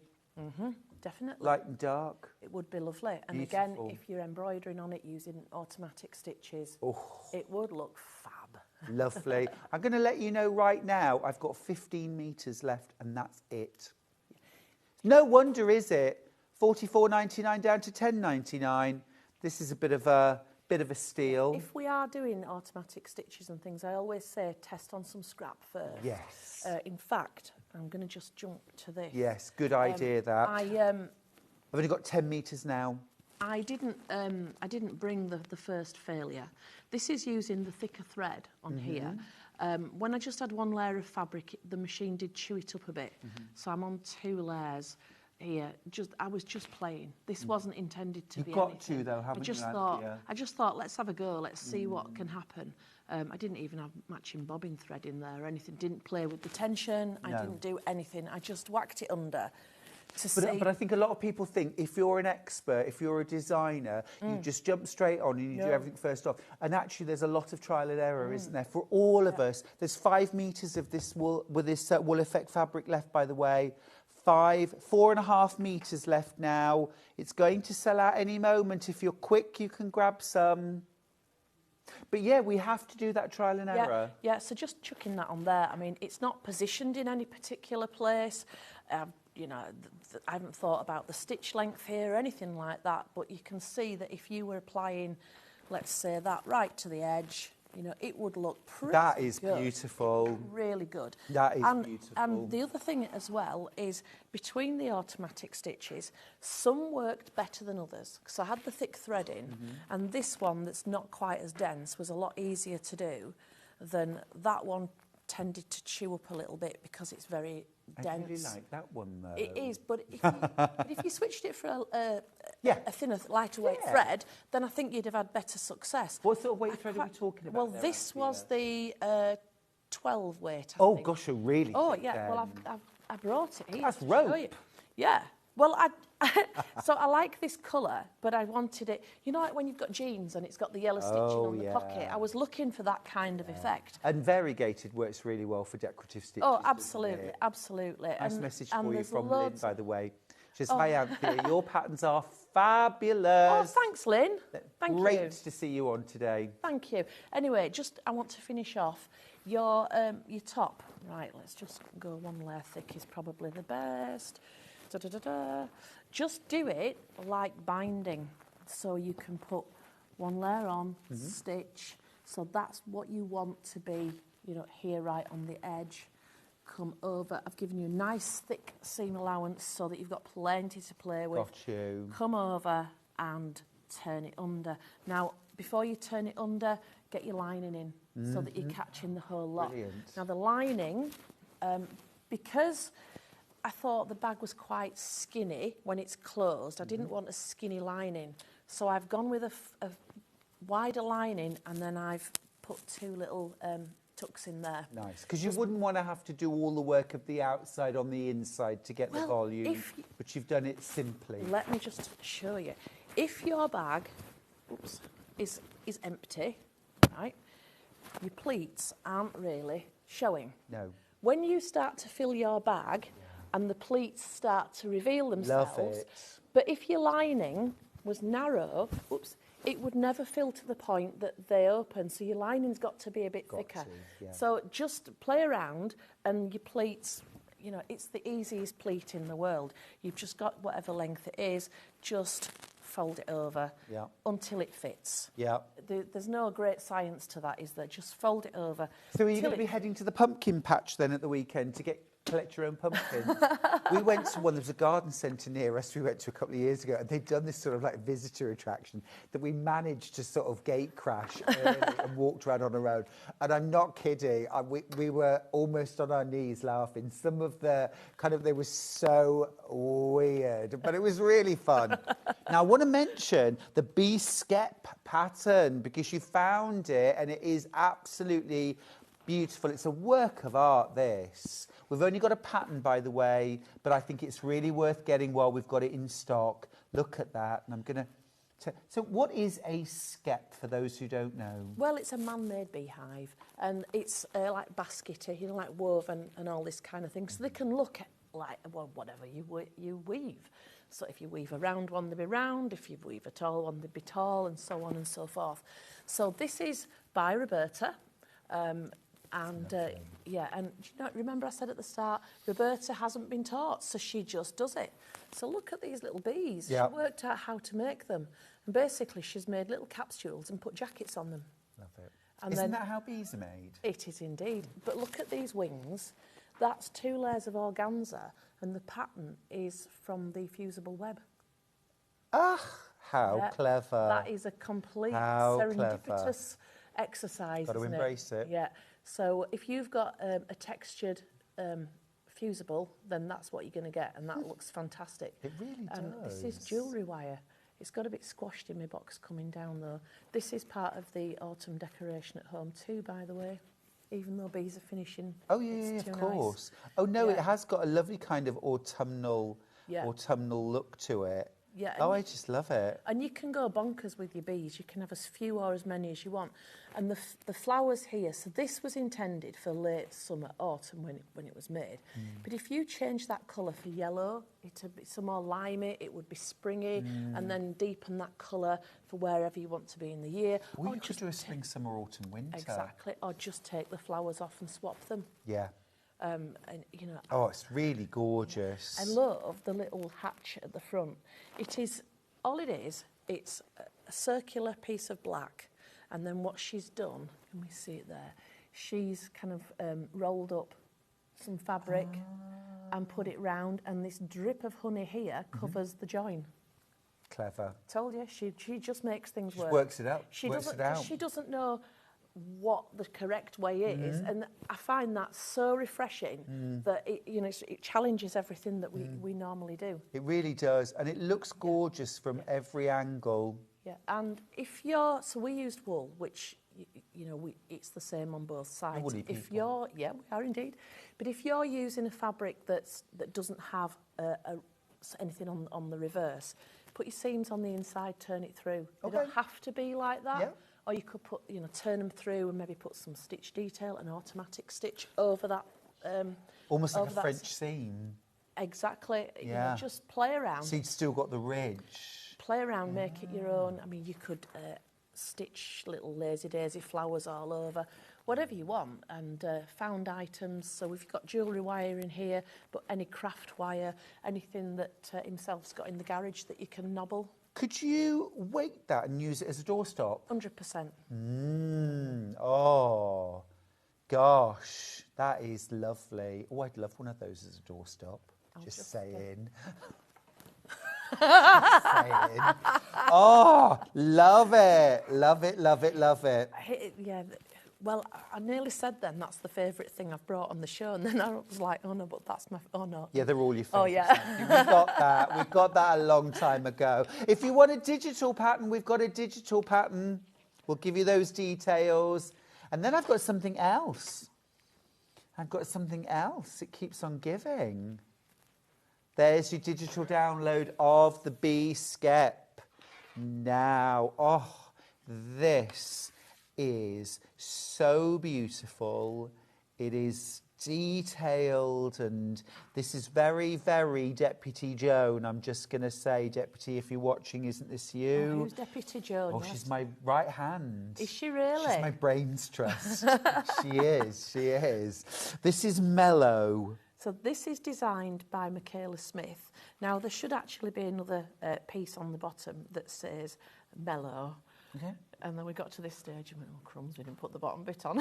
Definitely. Light and dark. It would be lovely. And Beautiful. again, if you're embroidering on it using automatic stitches, Oh. it would look fab. Lovely. I'm going to let you know right now, I've got 15 metres left and that's it. No wonder, is it? $44.99 down to $10.99. This is a bit of a steal. If we are doing automatic stitches and things, I always say test on some scrap first. Yes. In fact, I'm going to just jump to this. Yes, good idea that. I've only got 10 metres now. I didn't bring the first failure. This is using the thicker thread on here. When I just had one layer of fabric, the machine did chew it up a bit. So I'm on 2 layers here. I was just playing. This wasn't intended to be anything. You've got to though, haven't you? I just thought, let's have a go. Let's see what can happen. I didn't even have matching bobbin thread in there or anything. Didn't play with the tension. I didn't do anything. I just whacked it under. But I think a lot of people think if you're an expert, if you're a designer, you just jump straight on and you do everything first off. And actually, there's a lot of trial and error, isn't there? For all of us, there's 5 metres of this wool with this wool effect fabric left, by the way. 4.5 metres left now. It's going to sell out any moment. If you're quick, you can grab some. But yeah, we have to do that trial and error. Yeah, so just chucking that on there. I mean, it's not positioned in any particular place. You know, I haven't thought about the stitch length here or anything like that, but you can see that if you were applying, let's say, that right to the edge, you know, it would look pretty That is good. Beautiful. Really good. That is beautiful. And the other thing as well is between the automatic stitches, some worked better than others. Because I had the thick thread in, and this one that's not quite as dense was a lot easier to do than that one tended to chew up a little bit because it's very dense. I really like that one though. It is, but if you switched it for a thinner, lighter weight thread, then I think you'd have had better success. What sort of weight thread are we talking about? Well, there, this was the 12 weight. I think. Gosh, really? Oh yeah. Well, I brought it here. That's to show rope. you. Yeah. Well, so I like this colour, but I wanted it. You know, like when you've got jeans and it's got the yellow stitching on the pocket. I was looking for that kind of effect. And variegated works really well for decorative stitches. Oh, absolutely, absolutely. Nice message for you from loads... Lynn, by the way. She says, hi, Anthea, your patterns are fabulous. Oh, thanks, Lynn. Thank you. Great to see you on today. Thank you. Anyway, I want to finish off your top. Right, let's just go one layer thick is probably the best. Just do it like binding. So you can put one layer on, stitch. So that's what you want to be, you know, here right on the edge. Come over. I've given you a nice thick seam allowance so that you've got plenty to play with. Got you. Come over and turn it under. Now, before you turn it under, get your lining in so that you're catching the whole lot. Brilliant. Now, the lining, because I thought the bag was quite skinny when it's closed, I didn't want a skinny lining. So I've gone with a wider lining and then I've put 2 little tucks in there. Nice, because you wouldn't want to have to do all the work of the outside on the inside to get the volume, but you've done it simply. Let me just show you. If your bag is empty, right, your pleats aren't really showing. No. When you start to fill your bag and the pleats start to reveal themselves, Love it. but if your lining was narrow, it would never fill to the point that they open. So your lining's got to be a bit thicker. So just play around and your pleats, you know, it's the easiest pleat in the world. You've just got whatever length it is, just fold it over until it fits. There's no great science to that, is there? Just fold it over. So are you going to be heading to the pumpkin patch then at the weekend to collect your own pumpkins? We went to one, there was a garden centre near us we went to a couple of years ago, and they'd done this sort of like visitor attraction that we managed to sort of gate crash early and walked around on our own. And I'm not kidding, we were almost on our knees laughing. Some of the they were so weird, but it was really fun. Now I want to mention the bee skep pattern because you found it and it is absolutely beautiful. It's a work of art, this. We've only got a pattern, by the way, but I think it's really worth getting while we've got it in stock. Look at that. And I'm going to So what is a skep for those who don't know? Well, it's a man-made beehive, and it's like baskety, you know, like woven and all this kind of thing. So they can look like, well, whatever you weave. So if you weave a round one, they'll be round. If you weave a tall one, they'll be tall, and so on and so forth. So this is by Roberta. Yeah, and do you know, remember I said at the start, Roberta hasn't been taught, so she just does it. So look at these little bees. Yeah. She worked out how to make them. And basically, she's made little capsules and put jackets on them. Love it. And Isn't then, that how bees are made? it is indeed. But look at these wings. That's 2 layers of organza, and the pattern is from the fusible web. Ah, how Yeah, clever. That is a complete How serendipitous exercise. Got to isn't embrace it. Yeah. So if you've got a textured fusible, then that's what you're going to get, and that looks fantastic. It really does. This is jewellery wire. It's got a bit squashed in my box coming down though. This is part of the autumn decoration at home too, by the way. Even though bees are finishing. Oh yeah, it's of too course. Oh no, it Yeah. has got a lovely kind of autumnal Yeah. look to it. Yeah, Oh, and I just love it. And you can go bonkers with your bees. You can have as few or as many as you want. And the flowers here, so this was intended for late summer, autumn when it was made. But if you change that colour for yellow, it'd be some more limey, it would be springy, and then deepen that colour for wherever you want to be in the year. We Or could just do a spring, summer, autumn, winter. Exactly. Or just take the flowers off and swap them. Yeah. And you know, Oh, it's really gorgeous. I love the little hatch at the front. It is, all it is, it's a circular piece of black, and then what she's done, can we see it there? She's kind of rolled up some fabric and put it round, and this drip of honey here covers the join. Clever. Told you, she just makes things Just work. works it out. She works doesn't. it out. She doesn't know what the correct way is, and I find that so refreshing that it challenges everything that we normally do. It really does, and it looks gorgeous from every angle. Yeah, and so we used wool, which it's the same on both sides. woolly If people. we are indeed, but if you're using a fabric that doesn't have anything on the reverse, put your seams on the inside, turn it through. They don't have to be like that. Yeah. Or you could put, turn them through and maybe put some stitch detail, an automatic stitch over that. Almost like over a that French seam. Exactly. Yeah. Just play around. So you've still got the ridge. Play around, make it your own. I mean, you could stitch little lazy daisy flowers all over, whatever you want, and found items. So we've got jewellery wire in here, but any craft wire, anything that himself's got in the garage that you can nobble. Could you weight that and use it as a doorstop? 100%. Oh, gosh, that is lovely. Oh, I'd love one of those as a doorstop. Just saying. Just saying. Oh, love it. Love it, love it, love it. Yeah. Well, I nearly said then that's the favourite thing I've brought on the show, and then I was like, oh no, but that's my, oh no. Yeah, they're all your favourites. Oh yeah. We've got that a long time ago. If you want a digital pattern, we've got a digital pattern. We'll give you those details. And then I've got something else. It keeps on giving. There's your digital download of the Bee Skep. Now, this is so beautiful. It is detailed, and this is very, very Deputy Joan. I'm just going to say, Deputy, if you're watching, isn't this you? Oh, who's Deputy Joan? Oh, she's my right hand. Is she really? She's my brain's trust. She is. This is Mellow. So this is designed by Michaela Smith. Now, there should actually be another piece on the bottom that says Mellow. Okay. And then we got to this stage and went, oh, crumbs, we didn't put the bottom bit on.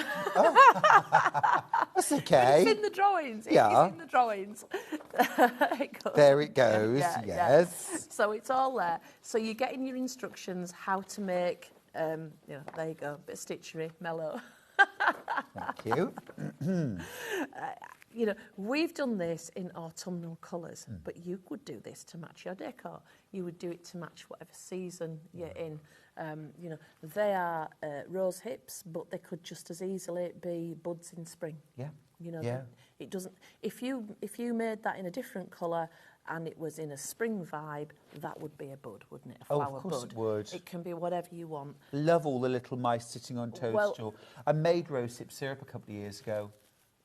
That's okay. It's in the drawings. Yeah. It's in the drawings. There it goes, Yeah. yes. So it's all there. So you're getting your instructions how to make, there you go, bit of stitchery, Mellow. Thank you. We've done this in autumnal colours, but you could do this to match your decor. You would do it to match whatever season you're in. They are rose hips, but they could just as easily be buds in spring. Yeah. It doesn't. If you made that in a different colour and it was in a spring vibe, that would be a bud, wouldn't it? A Oh, flower of course bud. it would. It can be whatever you want. Love all the little mice sitting on Well- toadstool. I made rosehip syrup a couple of years ago.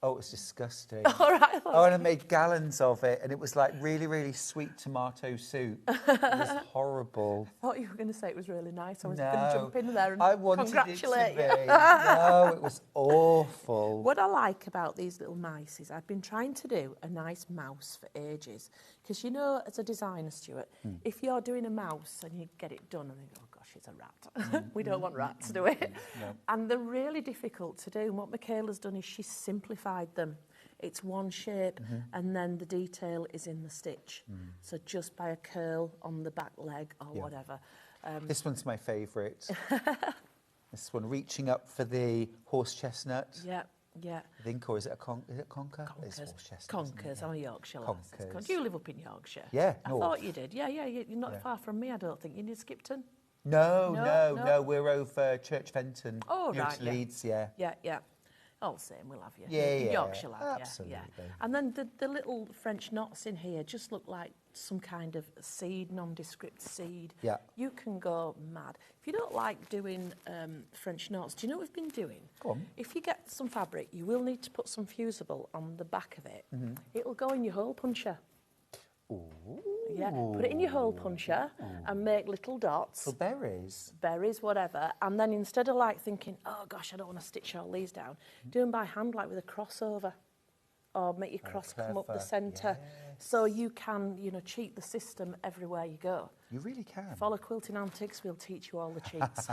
Oh, it was disgusting. All right. Oh, and I made gallons of it, and it was like really, really sweet tomato soup. It was horrible. I thought you were going to say it was really nice. I was No, going to jump in there and I wanted congratulate it to you. be. No, it was awful. What I like about these little mice is I've been trying to do a nice mouse for ages. Because, you know, as a designer, Stuart, if you're doing a mouse and you get it done and they go, oh, gosh, it's a rat. We don't want rats, do we? No. And they're really difficult to do. And what Michaela's done is she's simplified them. It's one shape and then the detail is in the stitch. So just by a curl on the back leg or whatever. This one's my favourite. This one, reaching up for the horse chestnut. Yeah. Yeah. I think, or is it a conker? It's Conkers. horse chestnut. isn't Conkers. it? I'm a Yorkshire lass. Conkers. Do you live up in Yorkshire? Yeah, I north. thought you did. Yeah, you're not far from me, I don't think. You near Skipton? No, we're over Church Fenton. Oh, near right, to yeah. Leeds, yeah. Yeah. All the same, we'll have you. Yeah, Yorkshire lad, absolutely. yeah. And then the little French knots in here just look like some kind of seed, nondescript seed. Yeah. You can go mad. If you don't like doing French knots, do you know what we've been doing? Go on. If you get some fabric, you will need to put some fusible on the back of it. It'll go in your hole puncher. Ooh. Yeah, put it in your hole puncher and make little dots. For berries. Berries, whatever, and then instead of like thinking, oh gosh, I don't want to stitch all these down, do them by hand, like with a crossover, or make your cross come up the clever, centre, so you can, you know, cheat the system everywhere you go. You really can. Follow Quilting Antics, we'll teach you all the cheats.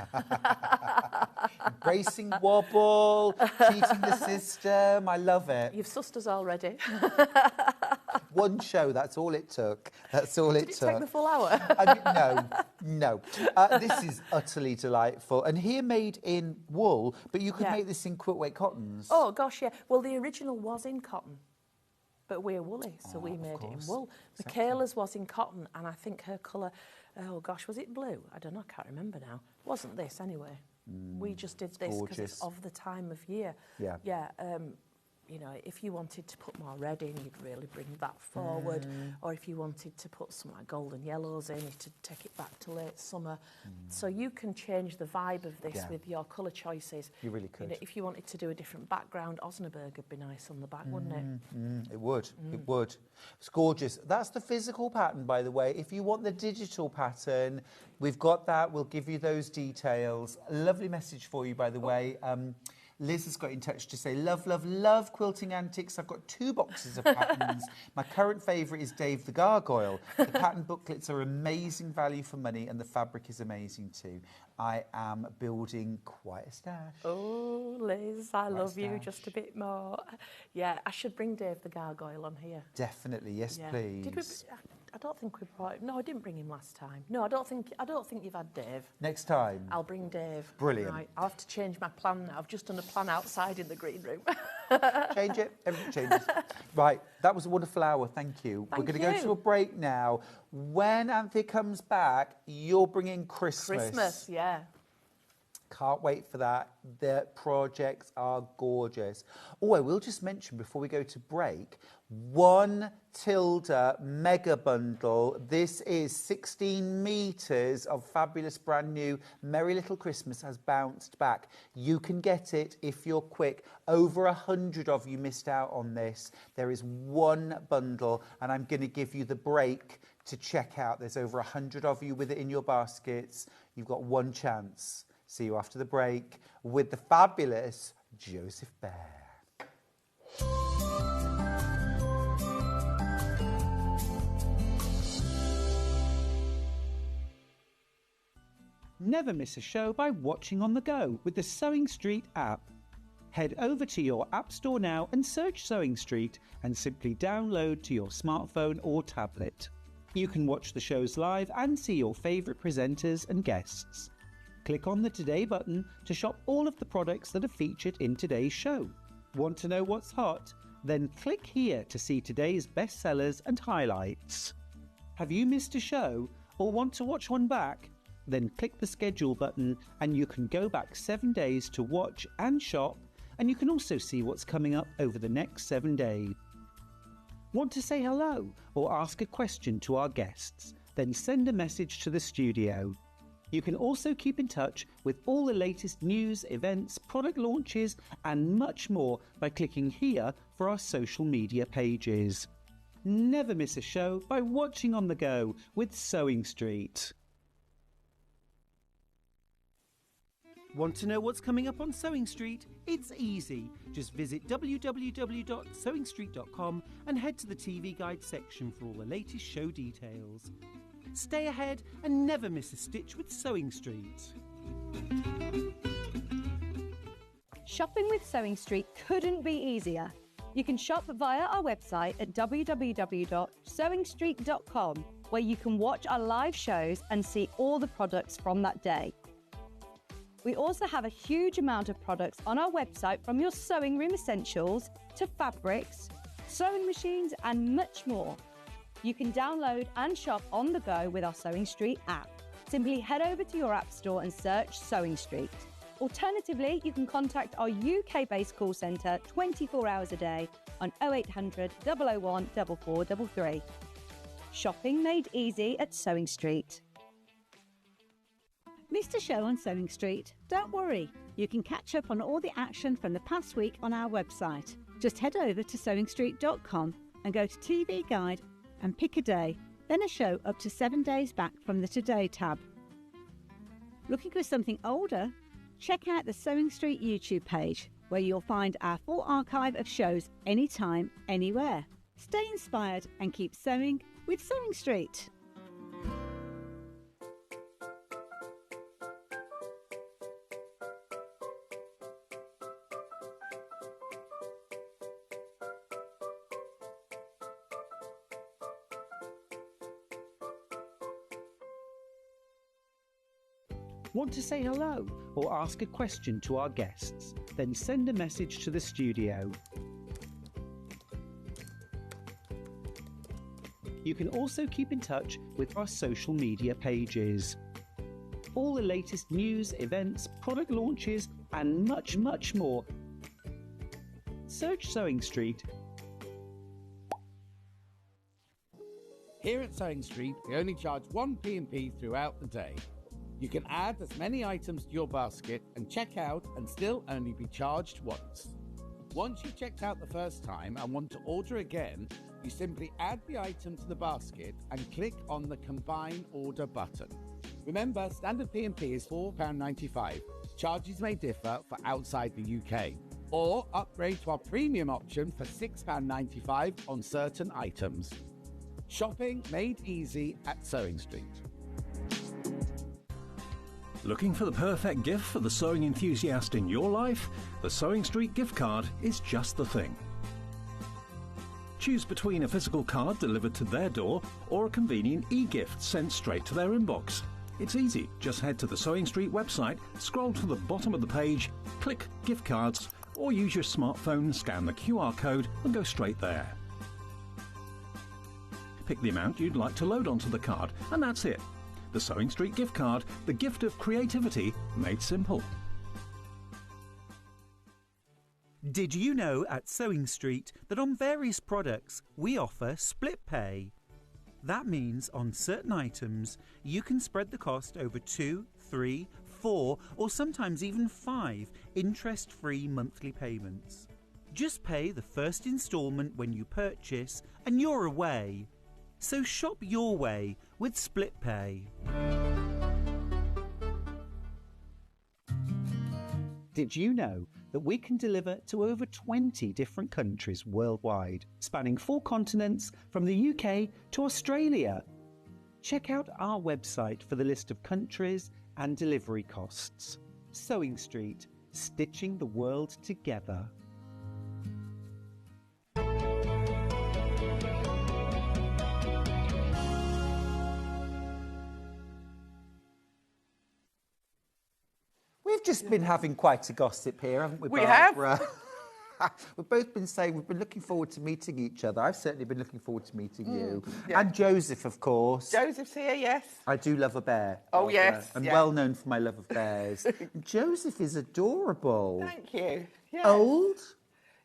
Bracing wobble, cheating the system. I love it. You've sussed us already. One show, that's all it took. That's all Did it took. take the full hour? No. This is utterly delightful. And here made in wool, but you could make this in quilt weight cottons. Oh gosh, yeah. Well, the original was in cotton, but we're woolly, so we made it in wool. Michaela's was in cotton, and I think her colour, oh gosh, was it blue? I don't know, I can't remember now. Wasn't this anyway? We just did this because it's of the time of year. Yeah. Yeah. You know, if you wanted to put more red in, you'd really bring that forward. Or if you wanted to put some like golden yellows in, you'd take it back to late summer. So you can change the vibe of this with your colour choices. You really could. You know, if you wanted to do a different background, Osnaburg would be nice on the back, wouldn't it? It would. It would. It's gorgeous. That's the physical pattern, by the way. If you want the digital pattern, we've got that. We'll give you those details. A lovely message for you, by the way. Liz has got in touch to say, love Quilting Antics. I've got 2 boxes of patterns. My current favourite is Dave the Gargoyle. The pattern booklets are amazing value for money and the fabric is amazing too. I am building quite a stash. Oh, Liz, I love you stash. just a bit more. Yeah, I should bring Dave the Gargoyle on here. Definitely, yes, please. Did we? I don't think we brought. No, I didn't bring him last time. No, I don't think you've had Dave. Next time. I'll bring Dave. Brilliant. Right, I'll have to change my plan now. I've just done a plan outside in the green room. Change it. Everything changes. Right, that was a wonderful hour. Thank you. Thank We're going to go to a break now. When Anthea comes back, you're bringing Christmas. Christmas, yeah. Can't wait for that. The projects are gorgeous. Oh, I will just mention before we go to break, 1 Tilda mega bundle. This is 16 metres of fabulous brand new Merry Little Christmas has bounced back. You can get it if you're quick. Over 100 of you missed out on this. There is 1 bundle and I'm going to give you the break to check out. There's over 100 of you with it in your baskets. You've got 1 chance. See you after the break with the fabulous Joseph Bear. Never miss a show by watching on the go with the Sewing Street app. Head over to your App Store now and search Sewing Street and simply download to your smartphone or tablet. You can watch the shows live and see your favourite presenters and guests. Click on the Today button to shop all of the products that are featured in today's show. Want to know what's hot? Then click here to see today's bestsellers and highlights. Have you missed a show or want to watch one back? Then click the schedule button and you can go back 7 days to watch and shop, and you can also see what's coming up over the next 7 days. Want to say hello or ask a question to our guests? Then send a message to the studio. You can also keep in touch with all the latest news, events, product launches and much more by clicking here for our social media pages. Never miss a show by watching on the go with Sewing Street. Want to know what's coming up on Sewing Street? It's easy. Just visit www.sewingstreet.com and head to the TV Guide section for all the latest show details. Stay ahead and never miss a stitch with Sewing Street. Shopping with Sewing Street couldn't be easier. You can shop via our website at www.sewingstreet.com, where you can watch our live shows and see all the products from that day. We also have a huge amount of products on our website, from your sewing room essentials to fabrics, sewing machines and much more. You can download and shop on the go with our Sewing Street app. Simply head over to your app store and search Sewing Street. Alternatively, you can contact our UK-based call centre 24 hours a day on 0800 001 4433. Shopping made easy at Sewing Street. Missed a show on Sewing Street? Don't worry, you can catch up on all the action from the past week on our website. Just head over to sewingstreet.com and go to TV Guide and pick a day, then a show up to 7 days back from the Today tab. Looking for something older? Check out the Sewing Street YouTube page, where you'll find our full archive of shows anytime, anywhere. Stay inspired and keep sewing with Sewing Street. Want to say hello or ask a question to our guests? Then send a message to the studio. You can also keep in touch with our social media pages. All the latest news, events, product launches and much more. Search Sewing Street. Here at Sewing Street, we only charge 1 P&P throughout the day. You can add as many items to your basket and check out and still only be charged once. Once you've checked out the first time and want to order again, you simply add the item to the basket and click on the Combine Order button. Remember, standard P&P is £4.95. Charges may differ for outside the UK. Or upgrade to our premium option for £6.95 on certain items. Shopping made easy at Sewing Street. Looking for the perfect gift for the sewing enthusiast in your life? The Sewing Street gift card is just the thing. Choose between a physical card delivered to their door or a convenient e-gift sent straight to their inbox. It's easy. Just head to the Sewing Street website, scroll to the bottom of the page, click Gift Cards, or use your smartphone, scan the QR code and go straight there. Pick the amount you'd like to load onto the card, and that's it. The Sewing Street gift card, the gift of creativity made simple. Did you know at Sewing Street that on various products we offer split pay? That means on certain items you can spread the cost over 2, 3, 4 or sometimes even 5 interest-free monthly payments. Just pay the first instalment when you purchase and you're away. So shop your way with split pay. Did you know that we can deliver to over 20 different countries worldwide, spanning 4 continents from the UK to Australia? Check out our website for the list of countries and delivery costs. Sewing Street, stitching the world together. We've just been having quite a gossip here, haven't we, We Barbara? We've both been saying we've been looking forward to meeting each other. I've certainly been looking forward to meeting you. yeah. And Joseph, of course. Joseph's here, yes. I do love a bear. Oh, Barbara. yes, I'm yeah. well known for my love of bears. Joseph is adorable. Thank you. Yes. Old?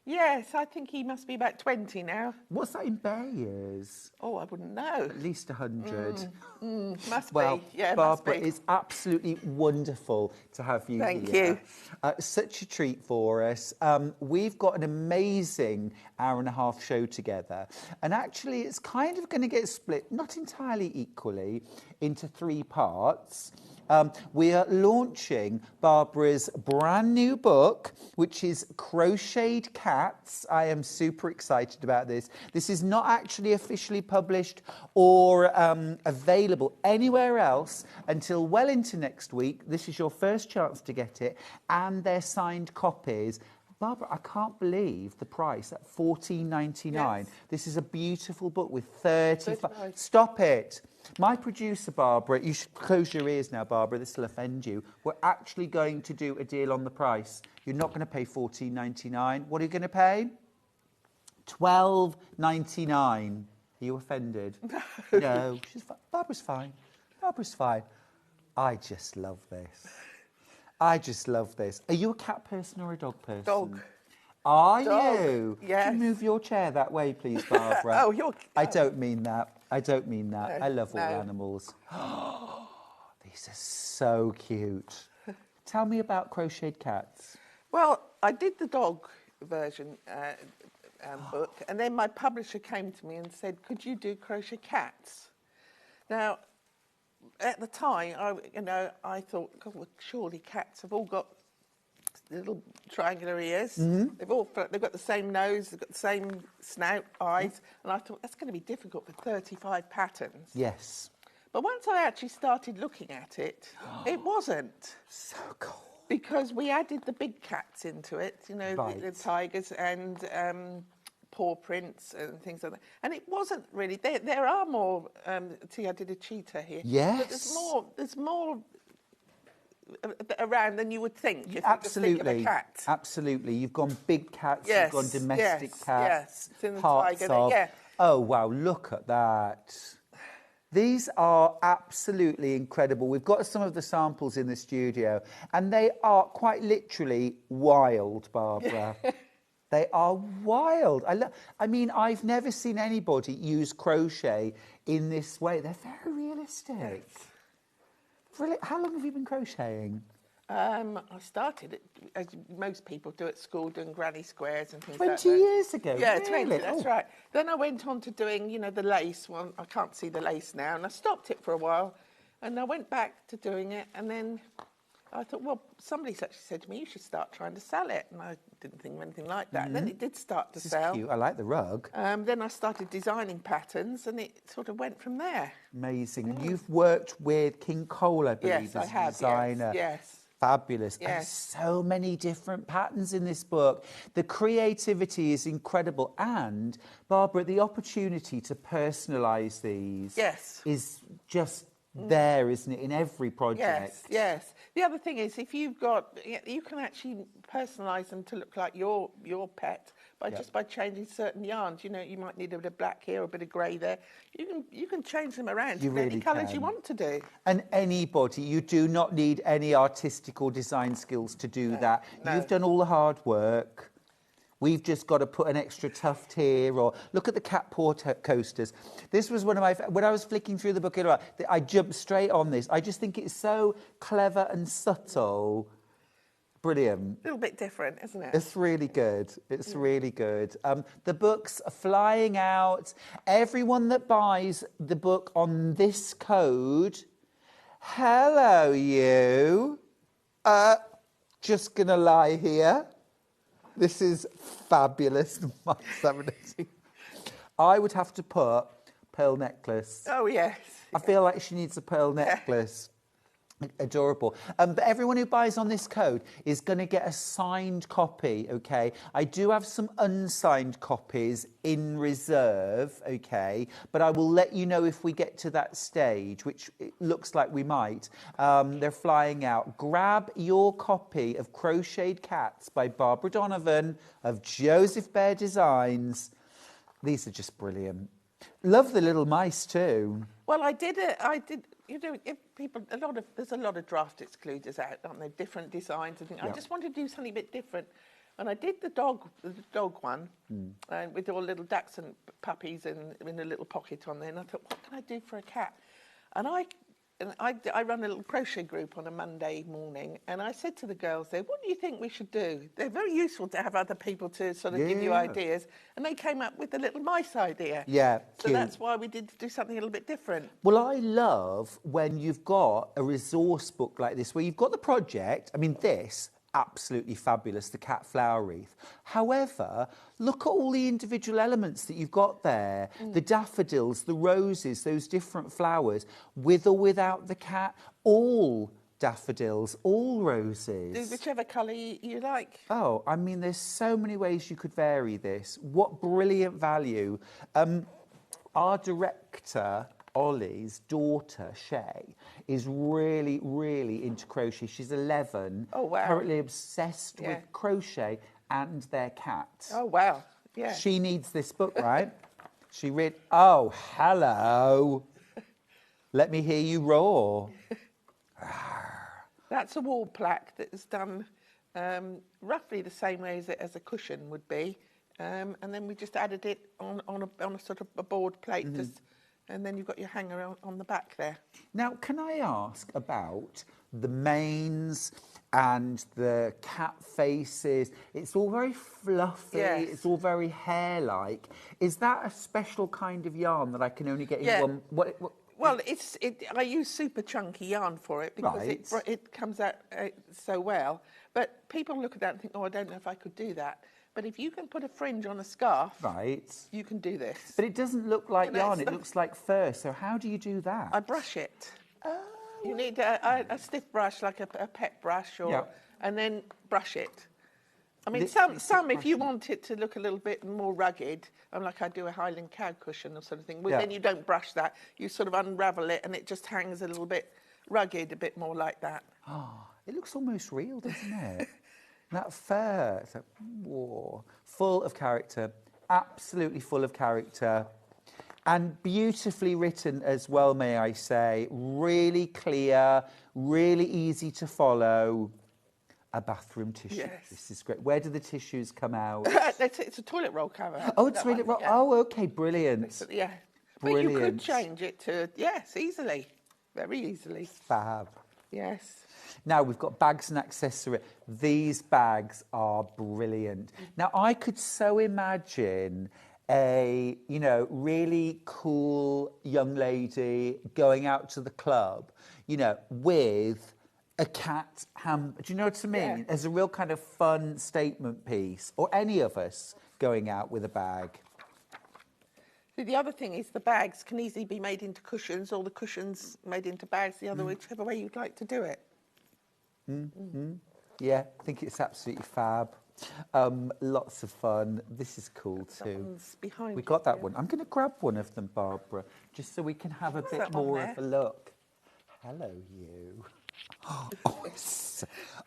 Yes, I think he must be about 20 now. What's that in bear years? Oh, I wouldn't know. At least 100. Must Well, be. Yeah, Barbara, must be. it's absolutely wonderful to have you Thank here. you. Such a treat for us. We've got an amazing hour-and-a-half show together. And actually, it's kind of going to get split, not entirely equally, into 3 parts. We are launching Barbara's brand new book, which is Crocheted Cats. I am super excited about this. This is not actually officially published or available anywhere else until well into next week. This is your first chance to get it, and they're signed copies. Barbara, I can't believe the price at $14.99. Yes. This is a beautiful book with 35. 35. Stop it. My producer, Barbara, you should close your ears now, Barbara, this will offend you. We're actually going to do a deal on the price. You're not going to pay $14.99. What are you going to pay? $12.99. Are you offended? No. She's fine. Barbara's fine. Barbara's fine. I just love this. I just love this. Are you a cat person or a dog person? Dog. Are Dog, you? yes. Can you move your chair that way, please, Barbara? Oh, you're... I don't mean that. I don't mean that. No, I love all no. animals. These are so cute. Tell me about Crocheted Cats. Well, I did the dog version book, and then my publisher came to me and said, could you do crochet cats? Now, at the time, I thought, God, well, surely cats have all got little triangular ears. They've got the same nose, they've got the same snout, eyes, and I thought that's going to be difficult for 35 patterns. Yes. But once I actually started looking at it, it wasn't. So cool. Because we added the big cats into it, Right. the tigers and paw prints and things like that. And it wasn't really. There are more. See, I did a cheetah here. Yes. But there's more around than you would think. If you just Absolutely. think of a cat. Absolutely. You've gone big cats, Yes, you've gone domestic yes, cats, yes. It's in the parts tiger, of... yeah. Oh, wow, look at that. These are absolutely incredible. We've got some of the samples in the studio, and they are quite literally wild, Barbara. They are wild. I mean, I've never seen anybody use crochet in this way. They're very realistic. Yes. Really? How long have you been crocheting? I started it, as most people do at school, doing granny squares and things like that. 20 years ago? Yeah, really? 20, that's Oh. right. Then I went on to doing, the lace. Well, I can't see the lace now, and I stopped it for a while. And I went back to doing it, and then I thought, well, somebody actually said to me, you should start trying to sell it. And I didn't think of anything like that. Then it did start to This sell. is cute. I like the rug. Then I started designing patterns, and it sort of went from there. Amazing. And you've worked with King Cole, I believe, Yes, I as a have. designer. Yes. Fabulous. And Yes. so many different patterns in this book. The creativity is incredible. And, Barbara, the opportunity to personalise these Yes. is just there, isn't it, in every project? Yes, yes. The other thing is, if you've got, you can actually personalise them to look like your pet just by changing certain yarns. You might need a bit of black here, a bit of grey there. You can change them around You to really any colours can. you want to do. And anybody, you do not need any artistic or design skills to do that. no. You've done all the hard work. We've just got to put an extra tuft here, or look at the cat paw coasters. This was one of my... When I was flicking through the book, I jumped straight on this. I just think it's so clever and subtle. Brilliant. A little bit different, isn't it? It's really good. It's really good. The books are flying out. Everyone that buys the book on this code, hello you. Just going to lie here. This is fabulous. I would have to put pearl necklace. Oh, yes. I feel like she needs a pearl necklace. Adorable. But everyone who buys on this code is going to get a signed copy, okay? I do have some unsigned copies in reserve, okay? But I will let you know if we get to that stage, which it looks like we might. They're flying out. Grab your copy of Crocheted Cats by Barbara Donovan of Joseph Bear Designs. These are just brilliant. Love the little mice too. Well, I did. If people, there's a lot of draft excluders out, aren't there? Different designs and things. I just wanted to do something a bit different. And I did the dog one, with all little ducks and puppies in a little pocket on there. And I thought, what can I do for a cat? And I run a little crochet group on a Monday morning, and I said to the girls there, what do you think we should do? They're very useful to have other people to sort of give you ideas. And they came up with a little mice idea. Yeah, so that's why we did do something a little bit different. Well, I love when you've got a resource book like this, where you've got the project. I mean, this, absolutely fabulous, the cat flower wreath. However, look at all the individual elements that you've got there. The daffodils, the roses, those different flowers, with or without the cat, all daffodils, all roses. Do whichever colour you like. Oh, I mean, there's so many ways you could vary this. What brilliant value. Our director, Ollie's daughter, Shay, is really, really into crochet. She's 11. Oh, wow. Currently obsessed with crochet and their cat. Oh, wow. Yeah. She needs this book, right? She read, oh, hello. Let me hear you roar. That's a wall plaque that is done roughly the same way as a cushion would be. And then we just added it on a sort of a board plate, and then you've got your hanger on the back there. Now, can I ask about the manes and the cat faces? It's all very fluffy. Yes. It's all very hair-like. Is that a special kind of yarn that I can only get in one? What? Well, I use super chunky yarn for it because it comes out so well. But people look at that and think, oh, I don't know if I could do that. But if you can put a fringe on a scarf, you can do this. But it doesn't look like yarn, it looks like fur. So how do you do that? I brush it. Oh. You need a stiff brush, like a pet brush, and then brush it. I mean, some if you want it to look a little bit more rugged, like I do a Highland cow cushion or sort of thing, well, then you don't brush that. You sort of unravel it and it just hangs a little bit rugged, a bit more like that. Oh, it looks almost real, doesn't it? That fur, it's like, whoa, full of character, absolutely full of character. And beautifully written as well, may I say. Really clear, really easy to follow. A bathroom tissue. Yes. This is great. Where do the tissues come out? It's a toilet roll cover. Oh, it's a toilet roll. Yeah. Oh, okay, brilliant. Yeah. Brilliant. But you could change it to, easily. Very easily. Fab. Yes. Now, we've got bags and accessories. These bags are brilliant. Now, I could so imagine a, really cool young lady going out to the club, with a cat ham. Do you know what I mean? Yeah. As a real kind of fun statement piece. Or any of us going out with a bag. The other thing is the bags can easily be made into cushions, or the cushions made into bags, whichever way you'd like to do it. Yeah, I think it's absolutely fab. Lots of fun. This is cool too. Behind we got that one. I'm going to grab one of them, Barbara, just so we can have a bit more of a look. Hello, you. Oh,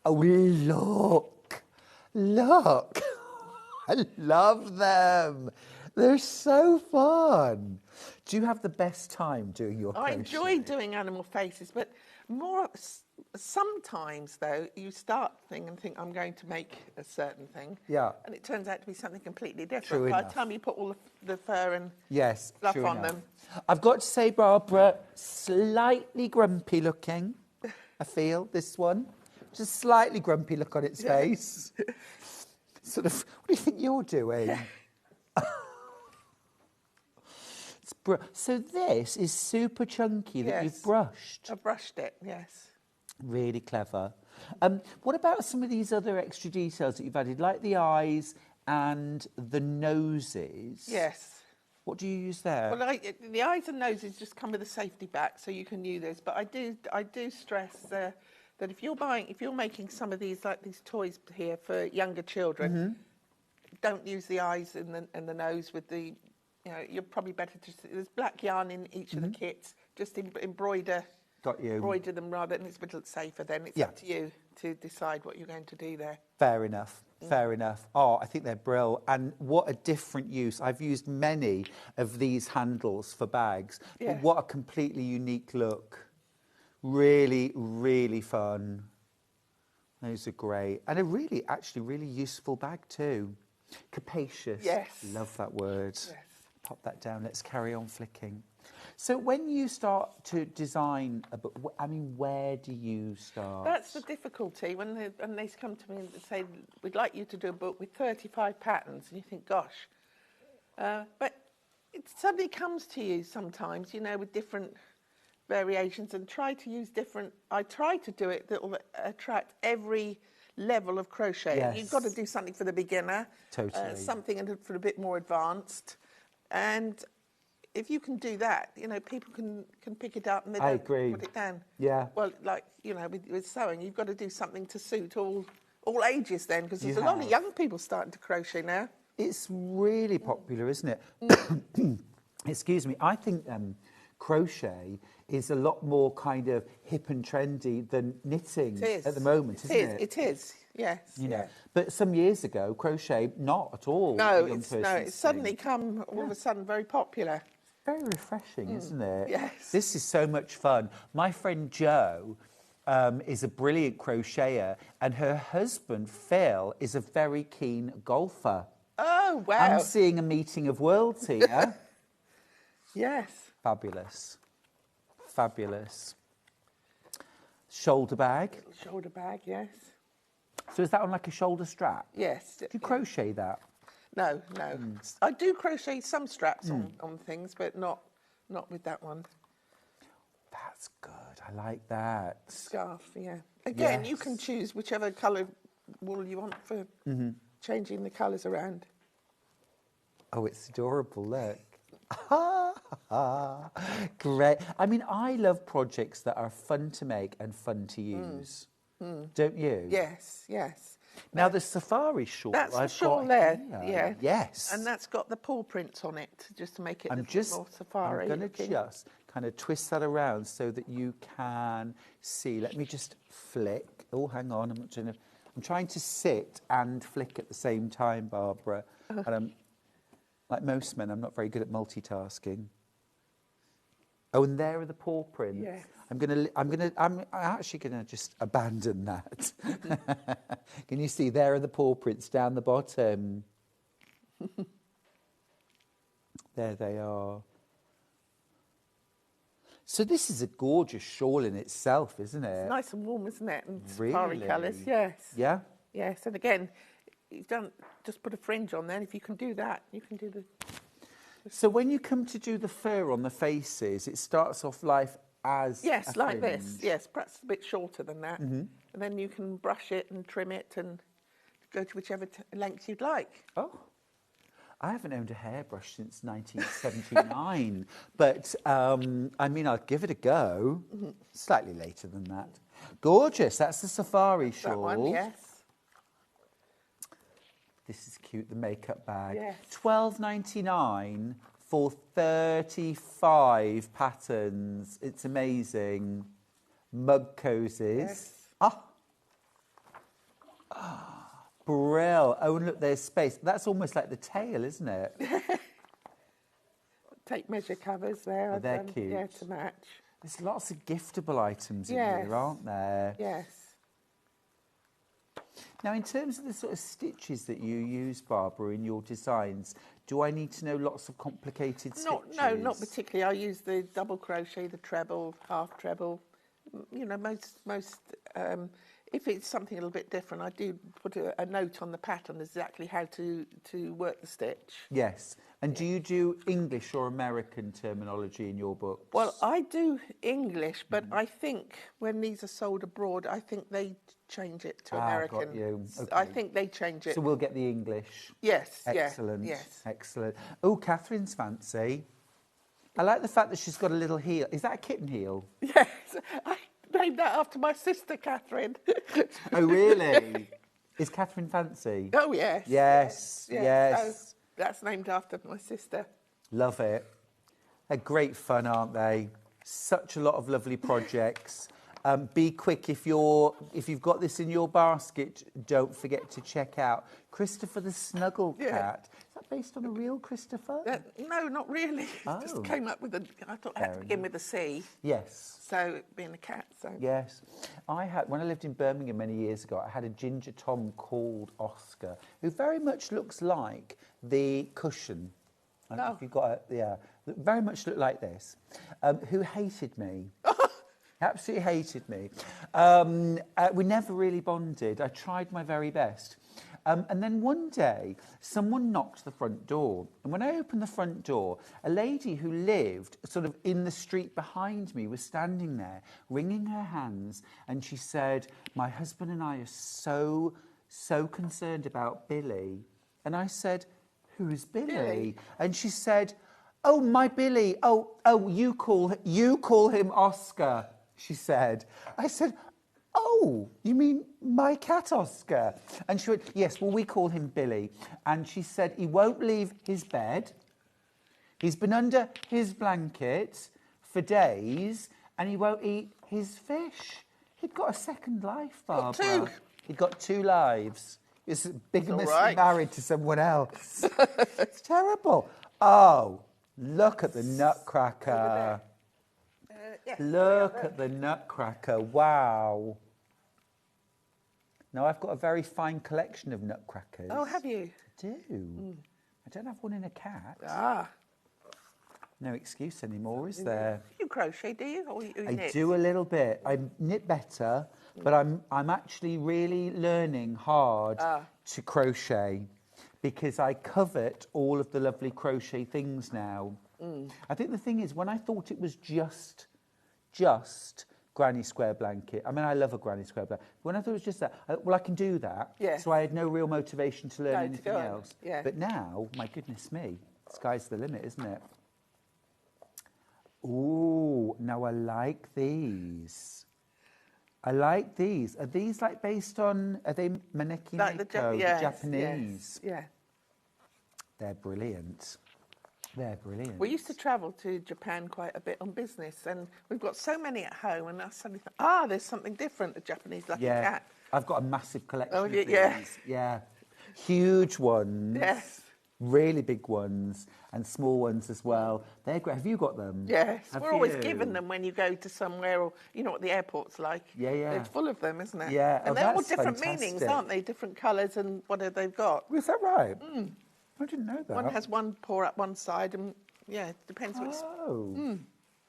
look. Look. I love them. They're so fun. Do you have the best time doing your crochet? I enjoy doing animal faces, but sometimes, though, you start and think, I'm going to make a certain thing. Yeah. And it turns out to be something completely different. True By enough. the time you put all the fur and stuff on them. I've got to say, Barbara, slightly grumpy looking, I feel, this one. Just slightly grumpy look on its face. Sort of, what do you think you're doing? So this is super chunky that you've brushed. I've brushed it, yes. Really clever. What about some of these other extra details that you've added, like the eyes and the noses? Yes. What do you use there? Well, the eyes and noses just come with a safety back, so you can use this. But I do stress that if you're making some of these, like these toys here for younger children, don't use the eyes and the nose with the. You're probably better to. There's black yarn in each of the kits. Just embroider. Got you. Embroider them rather, and it's a little safer. Then it's up to you to decide what you're going to do there. Fair enough. Fair enough. Oh, I think they're brilliant. And what a different use. I've used many of these handles for bags. Yeah. But what a completely unique look. Really, really fun. Those are great. And a really, actually, really useful bag too. Capacious. Yes. Love that word. Yes. Pop that down. Let's carry on flicking. So when you start to design a book, I mean, where do you start? That's the difficulty when they come to me and say, we'd like you to do a book with 35 patterns. And you think, gosh. But it suddenly comes to you sometimes, you know, with different variations, and try to use different. I try to do it that will attract every level of crochet. Yes. You've got to do something for the beginner, Totally. something for a bit more advanced, and if you can do that, you know, people can pick it up and they I don't agree. put it down. Yeah. Well, like, you know, with sewing, you've got to do something to suit all ages then, because there's You a lot of have. young people starting to crochet now. It's really popular, isn't it? Excuse me. I think crochet is a lot more kind of hip and trendy than knitting It is. at the moment, isn't it? It is, yes. You know, yes. but some years ago, crochet not at all. No, a young it's person's suddenly thing. come all of a sudden very popular. Very refreshing, isn't it? Yes. This is so much fun. My friend Jo is a brilliant crocheter, and her husband Phil is a very keen golfer. Oh, wow. I'm seeing a meeting of worlds here. Yes. Fabulous. Fabulous. Shoulder bag. Shoulder bag, yes. So is that on like a shoulder strap? Yes. Do you crochet that? No. I do crochet some straps on things, but not with that one. That's good. I like that. Scarf, yeah. Again, you Yes. can choose whichever colour wool you want for changing the colours around. Oh, it's adorable, look. Great. I mean, I love projects that are fun to make and fun to use. Don't you? Yes, yes. Now, the safari shawl That's the I've shawl got there, here. yeah. Yes. And that's got the paw prints on it, just to make it a I'm bit just, more safari. I'm going to looking. just kind of twist that around so that you can see. Let me just flick. Oh, hang on. I'm trying to sit and flick at the same time, Barbara. And I'm, like most men, I'm not very good at multitasking. Oh, and there are the paw prints. Yes. I'm actually gonna just abandon that. Can you see there are the paw prints down the bottom? There they are. So this is a gorgeous shawl in itself, isn't it? It's nice and warm, isn't it? And Really? safari colours, yes. Yeah. Yes, and again, you've done just put a fringe on there. And if you can do that, you can do the. So when you come to do the fur on the faces, it starts off life as Yes, a like fringe. this. Yes, perhaps a bit shorter than that. And then you can brush it and trim it and go to whichever length you'd like. Oh, I haven't owned a hairbrush since 1979, but I mean, I'll give it a go. Slightly later than that. Gorgeous. That's the safari shawl. That one, yes. This is cute. The makeup bag. Yes. $12.99 for 35 patterns. It's amazing. Mug cozies. Yes. Brill. Oh, and look, there's space. That's almost like the tail, isn't it? Tape measure covers there. I've they're done, cute. Yeah, to match. There's lots of giftable items in Yes. here, aren't there? Yes. Now, in terms of the sort of stitches that you use, Barbara, in your designs, do I need to know lots of complicated stitches? No, not particularly. I use the double crochet, the treble, half treble. You know, most if it's something a little bit different, I do put a note on the pattern exactly how to work the stitch. Yes. And do you do English or American terminology in your books? Well, I do English, but I think when these are sold abroad, I think they change it to American. Got you. Okay. I think they change it. So we'll get the English. Yes. Excellent. Yeah, yes. Excellent. Oh, Catherine's fancy. I like the fact that she's got a little heel. Is that a kitten heel? Yes. I named that after my sister, Catherine. Oh, really? Is Catherine fancy? Oh, yes. Yes. Yes. So that's named after my sister. Love it. They're great fun, aren't they? Such a lot of lovely projects. Be quick if you've got this in your basket. Don't forget to check out Christopher the Snuggle Cat. Is that that based on a real Christopher? No, not really. Oh. Just came up with I thought I had to begin with a C. Yes. So being a cat, so. Yes. When I lived in Birmingham many years ago, I had a ginger Tom called Oscar, who very much looks like the cushion. I don't know if you've got very much looked like this, who hated me. Absolutely hated me. We never really bonded. I tried my very best. And then one day, someone knocked the front door. And when I opened the front door, a lady who lived sort of in the street behind me was standing there, wringing her hands. And she said, "My husband and I are so concerned about Billy." And I said, "Who is Billy?" And she said, "Oh, my Billy. Oh, you call him Oscar," she said. I said, "Oh, you mean my cat Oscar?" And she went, "Yes, well, we call him Billy." And she said, "He won't leave his bed. He's been under his blanket for days, and he won't eat his fish." He'd got a second life, Barbara. Got two. He'd got 2 lives. He's bigamous, right. married to someone else. It's terrible. Oh, look at the nutcracker. Yes, Look at the nutcracker. Wow. Now, I've got a very fine collection of nutcrackers. Oh, have you? I do. I don't have one in a cat. Ah. No excuse anymore, is there? You crochet, do you? Or you I knit? do a little bit. I knit better, but I'm actually really learning hard to crochet because I covet all of the lovely crochet things now. I think the thing is, when I thought it was just granny square blanket. I mean, I love a granny square blanket. When I thought it was just that, I can do that. Yeah. So I had no real motivation to learn anything go on. else. Yeah. But now, my goodness me, sky's the limit, isn't it? Ooh, now I like these. I like these. Are these like based on, are they Maneki Like the Japanese? Yes, yeah. They're brilliant. They're brilliant. We used to travel to Japan quite a bit on business, and we've got so many at home, and I suddenly thought, there's something different, the Japanese lucky cat. I've got a massive collection of these. Yeah. Yeah. Huge ones. Yes. Really big ones, and small ones as well. They're great. Have you got them? Yes, Have we're always you? given them when you go to somewhere, or you know what the airport's like. Yeah, yeah. It's full of them, isn't it? Yeah, and oh, they're all that's different meanings, fantastic. aren't they? Different colours and whatever they've got. Is that right? I didn't know that. One has one paw up one side, and it depends which. Oh.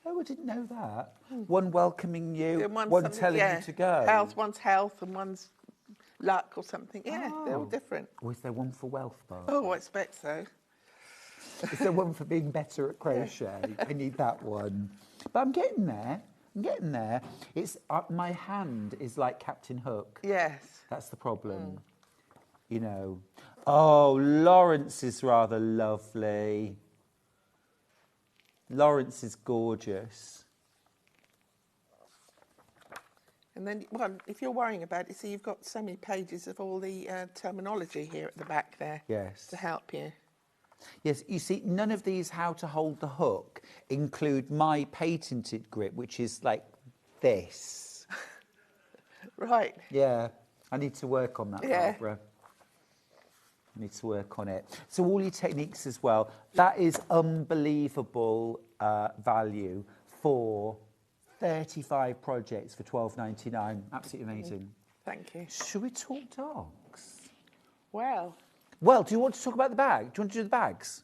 Oh, I didn't know that. One welcoming you, and one telling you to go. One's health, and one's luck or something. Yeah, they're all different. Or is there one for wealth, Barbara? Oh, I expect so. Is there one for being better at crochet? I need that one. But I'm getting there. It's my hand is like Captain Hook. Yes. That's the problem. You know. Oh, Lawrence is rather lovely. Lawrence is gorgeous. And then, well, if you're worrying about it, see, you've got so many pages of all the terminology here at the back there. Yes. To help you. Yes, you see, none of these how to hold the hook include my patented grip, which is like this. Right. Yeah, I need to work on that, Yeah. Barbara. I need to work on it. So all your techniques as well. That is unbelievable value for 35 projects for $12.99. Absolutely amazing. Thank you. Should we talk dogs? Well, Do you want to talk about the bag? Do you want to do the bags?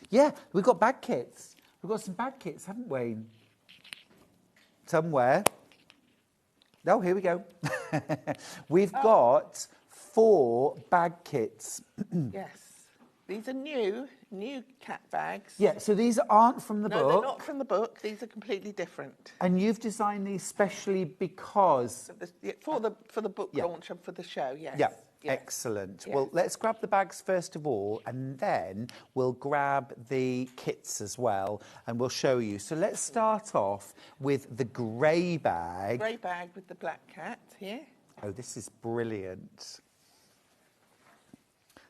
Yeah, we've got bag kits. We've got some bag kits, haven't we? Somewhere. Oh, here we go. We've got 4 bag kits. yes. These are new cat bags. Yeah, so these aren't from the No, book. they're not from the book. These are completely different. And you've designed these specially because... For the book Yeah. launch and for the show, yes. Yeah, Yes. excellent. Yes. Well, let's grab the bags first of all, and then we'll grab the kits as well, and we'll show you. So let's start off with the grey bag. Grey bag with the black cat here. Oh, this is brilliant.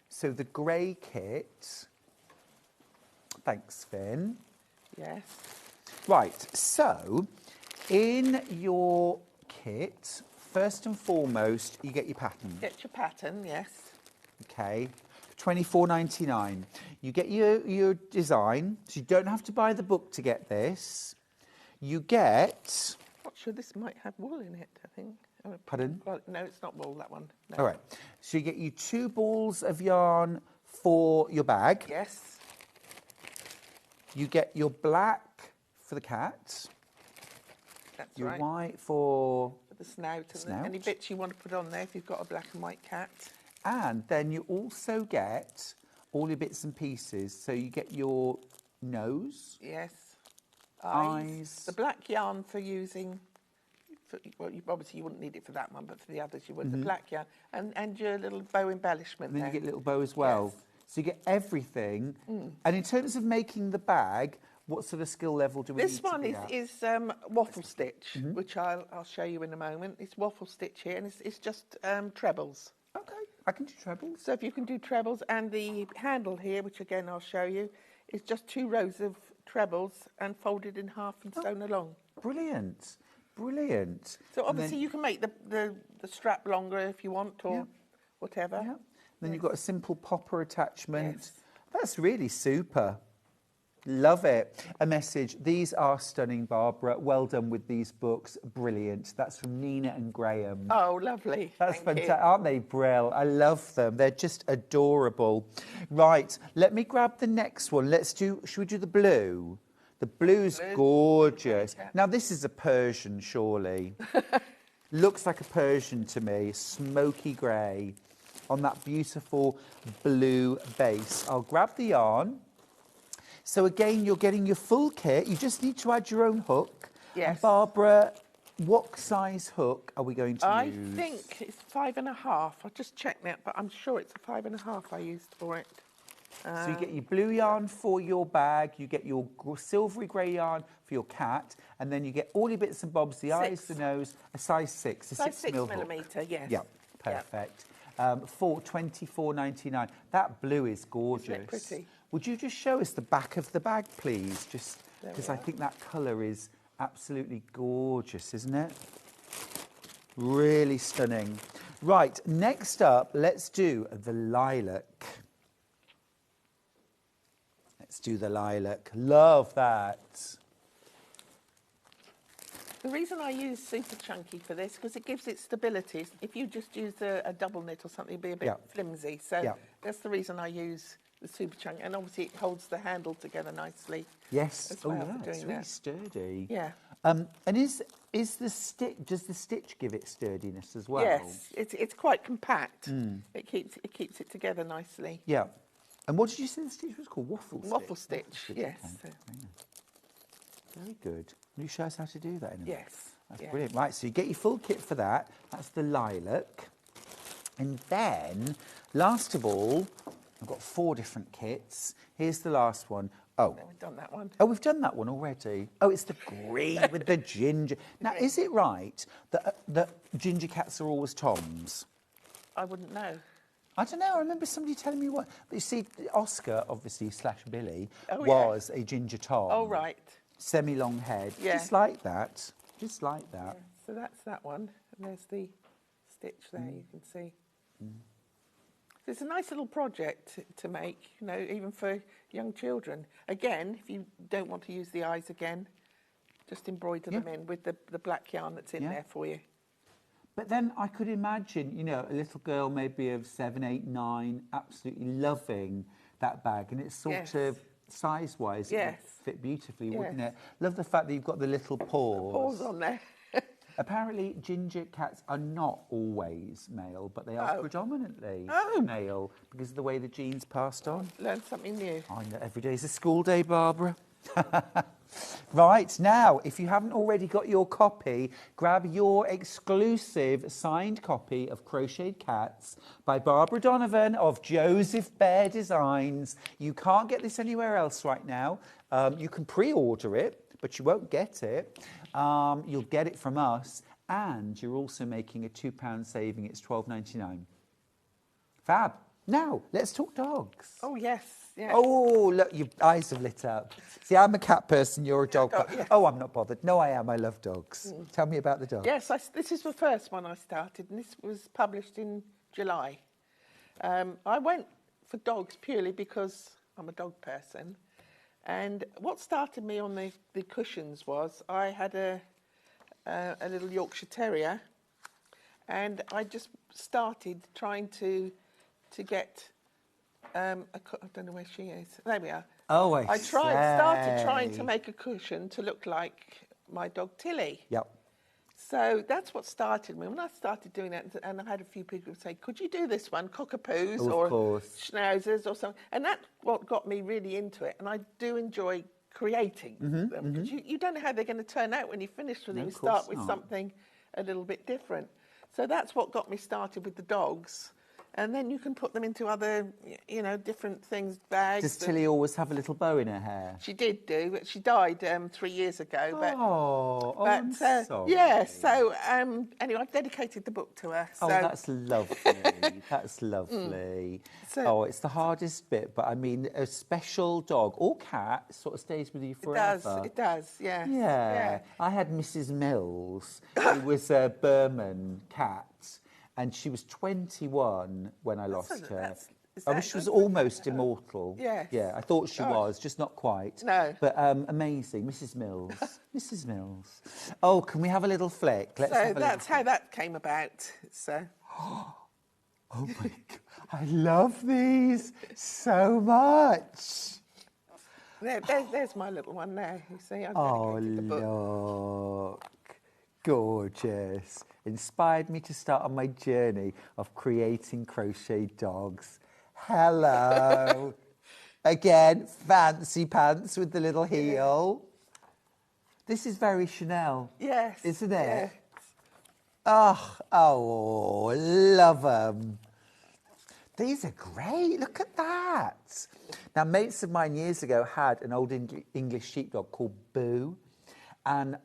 So the grey kit. Thanks, Finn. Yes. Right, so in your kit, first and foremost, you get your pattern. Get your pattern, yes. Okay, $24.99. You get your design, so you don't have to buy the book to get this. You get... Not sure, this might have wool in it, I think. Oh, Pardon? Well, no, it's not wool, that one. No. All right. So you get you 2 balls of yarn for your bag. Yes. You get your black for the cat. That's your right. white for The snout. And snout. any bits you want to put on there if you've got a black and white cat. And then you also get all your bits and pieces. So you get your nose. Yes. Eyes. The black yarn for using... well, obviously you wouldn't need it for that one, but for the others you would. The black yarn. And your little bow embellishment And then there. you get a little bow as well. Yes. So you get everything. And in terms of making the bag, what sort of skill level do we need This to one be at? is waffle stitch, which I'll show you in a moment. It's waffle stitch here, and it's just trebles. Okay, I can do trebles. So if you can do trebles, and the handle here, which again I'll show you, is just 2 rows of trebles and folded in half and sewn along. Brilliant, brilliant. So And obviously then, you can make the strap longer if you want, or Yeah. whatever. yeah. Then you've got a simple popper attachment. Yes. That's really super. Love it. A message. These are stunning, Barbara. Well done with these books. Brilliant. That's from Nina and Graham. Oh, lovely. That's Thank you. fantastic, aren't they, Brill? I love them. They're just adorable. Right, let me grab the next one. Should we do the blue? The blue's gorgeous. Now, this is a Persian, surely. Looks like a Persian to me. Smoky grey on that beautiful blue base. I'll grab the yarn. So again, you're getting your full kit. You just need to add your own hook. Yes. And Barbara, what size hook are we going to I use? think it's 5.5. I'll just check that, but I'm sure it's a 5.5 I used for it. So you get your blue yarn for your bag, you get your silvery grey yarn for your cat, and then you get all your bits and bobs, the eyes, the nose, a size 6, a Size 6 mil hook. millimetre, yes. Yeah, perfect. For $24.99. That blue is gorgeous. Isn't it pretty? Would you just show us the back of the bag, please? Just There we because I are. think that colour is absolutely gorgeous, isn't it? Really stunning. Right, next up, let's do the lilac. Let's do the lilac. Love that. The reason I use super chunky for this, because it gives it stability. If you just use a double knit or something, it'd be a bit Yeah. flimsy. So Yeah. that's the reason I use the super chunky. And obviously it holds the handle together nicely. Yes. As Oh, well for yeah, it's doing really that. sturdy. Yeah. And is the stitch? Does the stitch give it sturdiness as well? Yes, it's quite compact. It keeps it together nicely. Yeah. And what did you say the stitch was called? Waffle stitch. Waffle stitch, yes. Okay. Very good. Will you show us how to do that in a minute? Yes. That's yeah. brilliant. Right, so you get your full kit for that. That's the lilac. And then, last of all, I've got 4 different kits. Here's the last one. Oh. No, we've done that one. Oh, we've done that one already. Oh, it's the green with the ginger. Now, is it right that ginger cats are always Toms? I wouldn't know. I don't know. I remember somebody telling me what. But you see, Oscar, obviously, / Billy, Oh, yeah. was a ginger Tom. Oh, right. Semi-long head. Yeah. Just like that. Just like that. Yeah. So that's that one. And there's the stitch there, you can see. So it's a nice little project to make, you know, even for young children. Again, if you don't want to use the eyes again, just embroider them in with the black yarn that's in Yeah. there for you. But then I could imagine, you know, a little girl maybe of 7, 8, 9, absolutely loving that bag. And it's sort Yes. of size-wise, it would Yes. fit beautifully, wouldn't Yes. it? Love the fact that you've got the little paws. Paws on there. Apparently, ginger cats are not always male, but they are Oh. predominantly Oh. male because of the way the genes passed on. Learn something new. I know every day's a school day, Barbara. Right, now, if you haven't already got your copy, grab your exclusive signed copy of Crocheted Cats by Barbara Donovan of Joseph Bear Designs. You can't get this anywhere else right now. You can pre-order it, but you won't get it. You'll get it from us, and you're also making a £2 saving. It's $12.99. Fab. Now, let's talk dogs. Oh, yes. Yeah. Oh, look, your eyes have lit up. See, I'm a cat person, you're a dog. dog, yeah. Oh, I'm not bothered. No, I am. I love dogs. Tell me about the dog. Yes, this is the first one I started, and this was published in July. I went for dogs purely because I'm a dog person. And what started me on the cushions was I had a little Yorkshire Terrier, and I just started trying to get I don't know where she is. There we are. Oh, I started trying to make a cushion to look like my dog Tilly. Yep. So that's what started me. When I started doing that, and I had a few people say, could you do this one, cockapoos or schnauzers or something? And that's what got me really into it. And I do enjoy creating them, because you don't know how they're going to turn out when you finish with them. You start with something a little bit different. So that's what got me started with the dogs. And then you can put them into other, different things, bags. Does Tilly always have a little bow in her hair? She did do, but she died 3 years ago. But, I'm sorry. Yeah, so anyway, I've dedicated the book to her. Oh, that's lovely. That's lovely. It's the hardest bit, but I mean, a special dog or cat sort of stays with you forever. It does, yeah. Yeah. I had Mrs. Mills, who was a Burman cat. And she was 21 when I lost her. I wish she was almost immortal. Yes. Yeah, I thought she was, just not quite. No. But amazing, Mrs. Mills. Mrs. Mills. Oh, can we have a little flick? That's how that came about. So. Oh my God, I love these so much. There's my little one there. You see, I've dedicated the book. Look. Gorgeous. Inspired me to start on my journey of creating crochet dogs. Hello. Again, fancy pants with the little heel. This is very Chanel. Yes. Isn't it? Yes. Oh, love them. These are great. Look at that. Now, mates of mine years ago had an old English sheepdog called Boo. And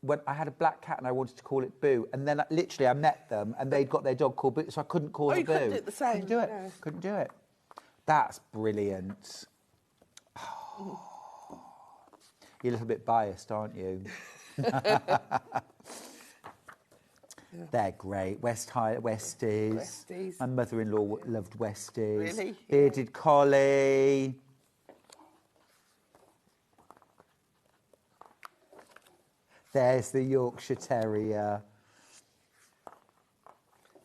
when I had a black cat and I wanted to call it Boo, and then literally I met them and they'd got their dog called Boo, so I couldn't call her Boo. Couldn't do it the same. Couldn't do it. No. Couldn't do it. That's brilliant. Oh. You're a little bit biased, aren't you? They're great. Westies. Westies. My mother-in-law loved Westies. Really? Bearded collie. There's the Yorkshire Terrier.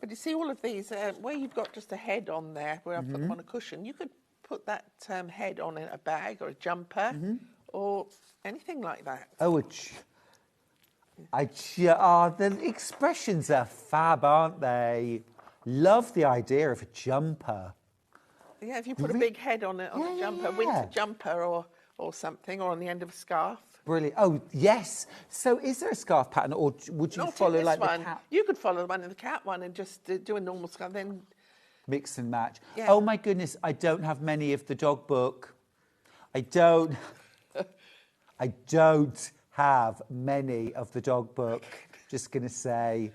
But you see all of these, where you've got just a head on there, where I put them on a cushion, you could put that head on a bag or a jumper or anything like that. Oh, the expressions are fab, aren't they? Love the idea of a jumper. Yeah, if you put a big head on a jumper, winter jumper or something, or on the end of a scarf. Brilliant. Oh, yes. So is there a scarf pattern, or would you follow like the cat? You could follow the one in the cat one and just do a normal scarf, then mix and match. Yeah. Oh my goodness, I don't have many of the dog book. I don't have many of the dog book. Just going to say.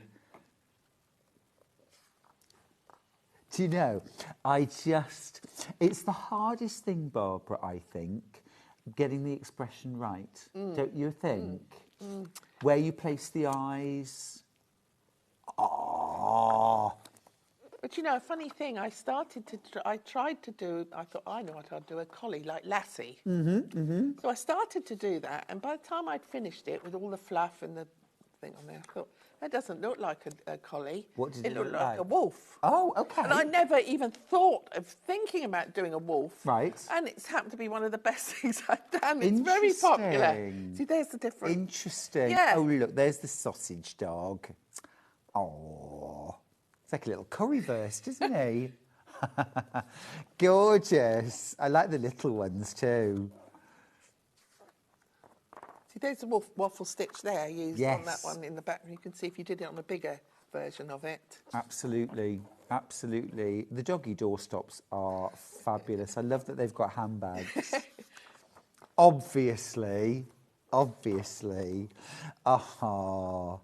Do you know, it's the hardest thing, Barbara, I think, getting the expression right, don't you think? Where you place the eyes. Oh. But you know, a funny thing, I tried to do, I thought, I know what I'd do, a collie, like Lassie. So I started to do that, and by the time I'd finished it with all the fluff and the thing on there, I thought, that doesn't look like a collie. What did it look looked like? like? A wolf. Oh, okay. And I never even thought of thinking about doing a wolf. Right. And it's happened to be one of the best things I've done. It's very popular. See, there's the difference. Interesting. Yeah. Oh, look, there's the sausage dog. Oh, it's like a little currywurst, isn't he? Gorgeous. I like the little ones too. See, there's the waffle stitch there used on that one in the back. You can see if you did it on a bigger version of it. Absolutely, absolutely. The doggy doorstops are fabulous. I love that they've got handbags. Obviously. Oh,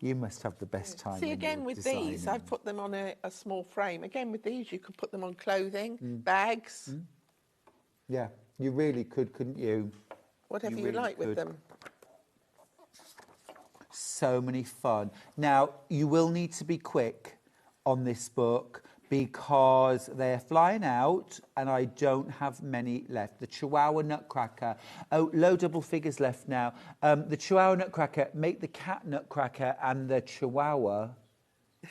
you must have the best time. See, again with these, I've put them on a small frame. Again with these, you could put them on clothing, bags. Yeah, you really could, couldn't you? Whatever you really like with could. them. So many fun. Now, you will need to be quick on this book because they're flying out and I don't have many left. The Chihuahua Nutcracker. Oh, low double figures left now. The Chihuahua Nutcracker, make the cat Nutcracker and the Chihuahua.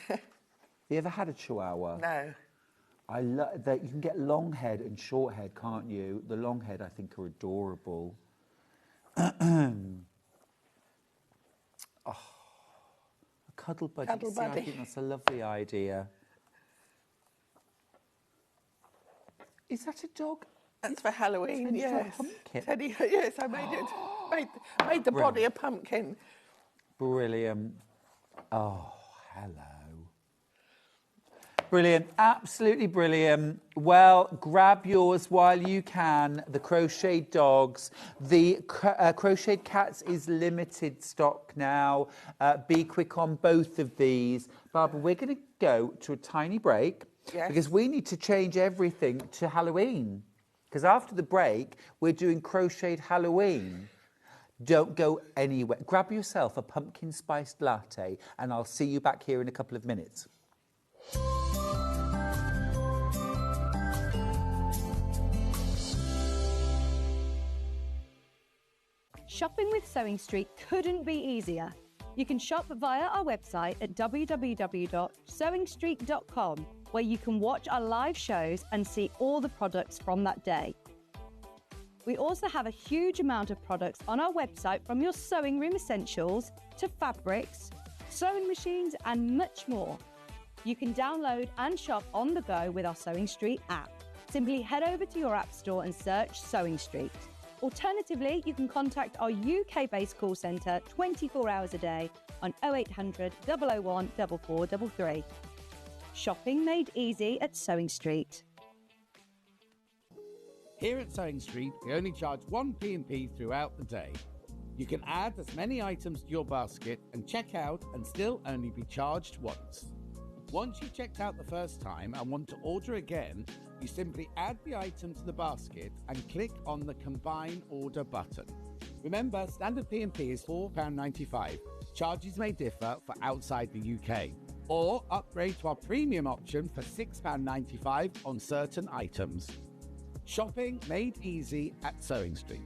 Have you ever had a Chihuahua? No. I love that. You can get long head and short head, can't you? The long head, I think, are adorable. Oh, a cuddle buddy. Cuddle See, I buddy. think that's a lovely idea. Is that a dog? That's for Halloween, Teddy's got a yes. pumpkin. Teddy, yes, I made it. Made the body a pumpkin. Brilliant. Oh, hello. Brilliant, absolutely brilliant. Well, grab yours while you can. The crocheted dogs. The crocheted cats is limited stock now. Be quick on both of these. Barbara, we're going to go to a tiny break because we need to change everything to Halloween. Because after the break, we're doing crocheted Halloween. Don't go anywhere. Grab yourself a pumpkin spiced latte and I'll see you back here in a couple of minutes. Shopping with Sewing Street couldn't be easier. You can shop via our website at www.sewingstreet.com, where you can watch our live shows and see all the products from that day. We also have a huge amount of products on our website, from your sewing room essentials to fabrics, sewing machines and much more. You can download and shop on the go with our Sewing Street app. Simply head over to your app store and search Sewing Street. Alternatively, you can contact our UK-based call centre 24 hours a day on 0800 001 4433. Shopping made easy at Sewing Street. Here at Sewing Street, we only charge 1 P&P throughout the day. You can add as many items to your basket and check out and still only be charged once. Once you've checked out the first time and want to order again, you simply add the item to the basket and click on the Combine Order button. Remember, standard P&P is £4.95. Charges may differ for outside the UK. Or upgrade to our premium option for £6.95 on certain items. Shopping made easy at Sewing Street.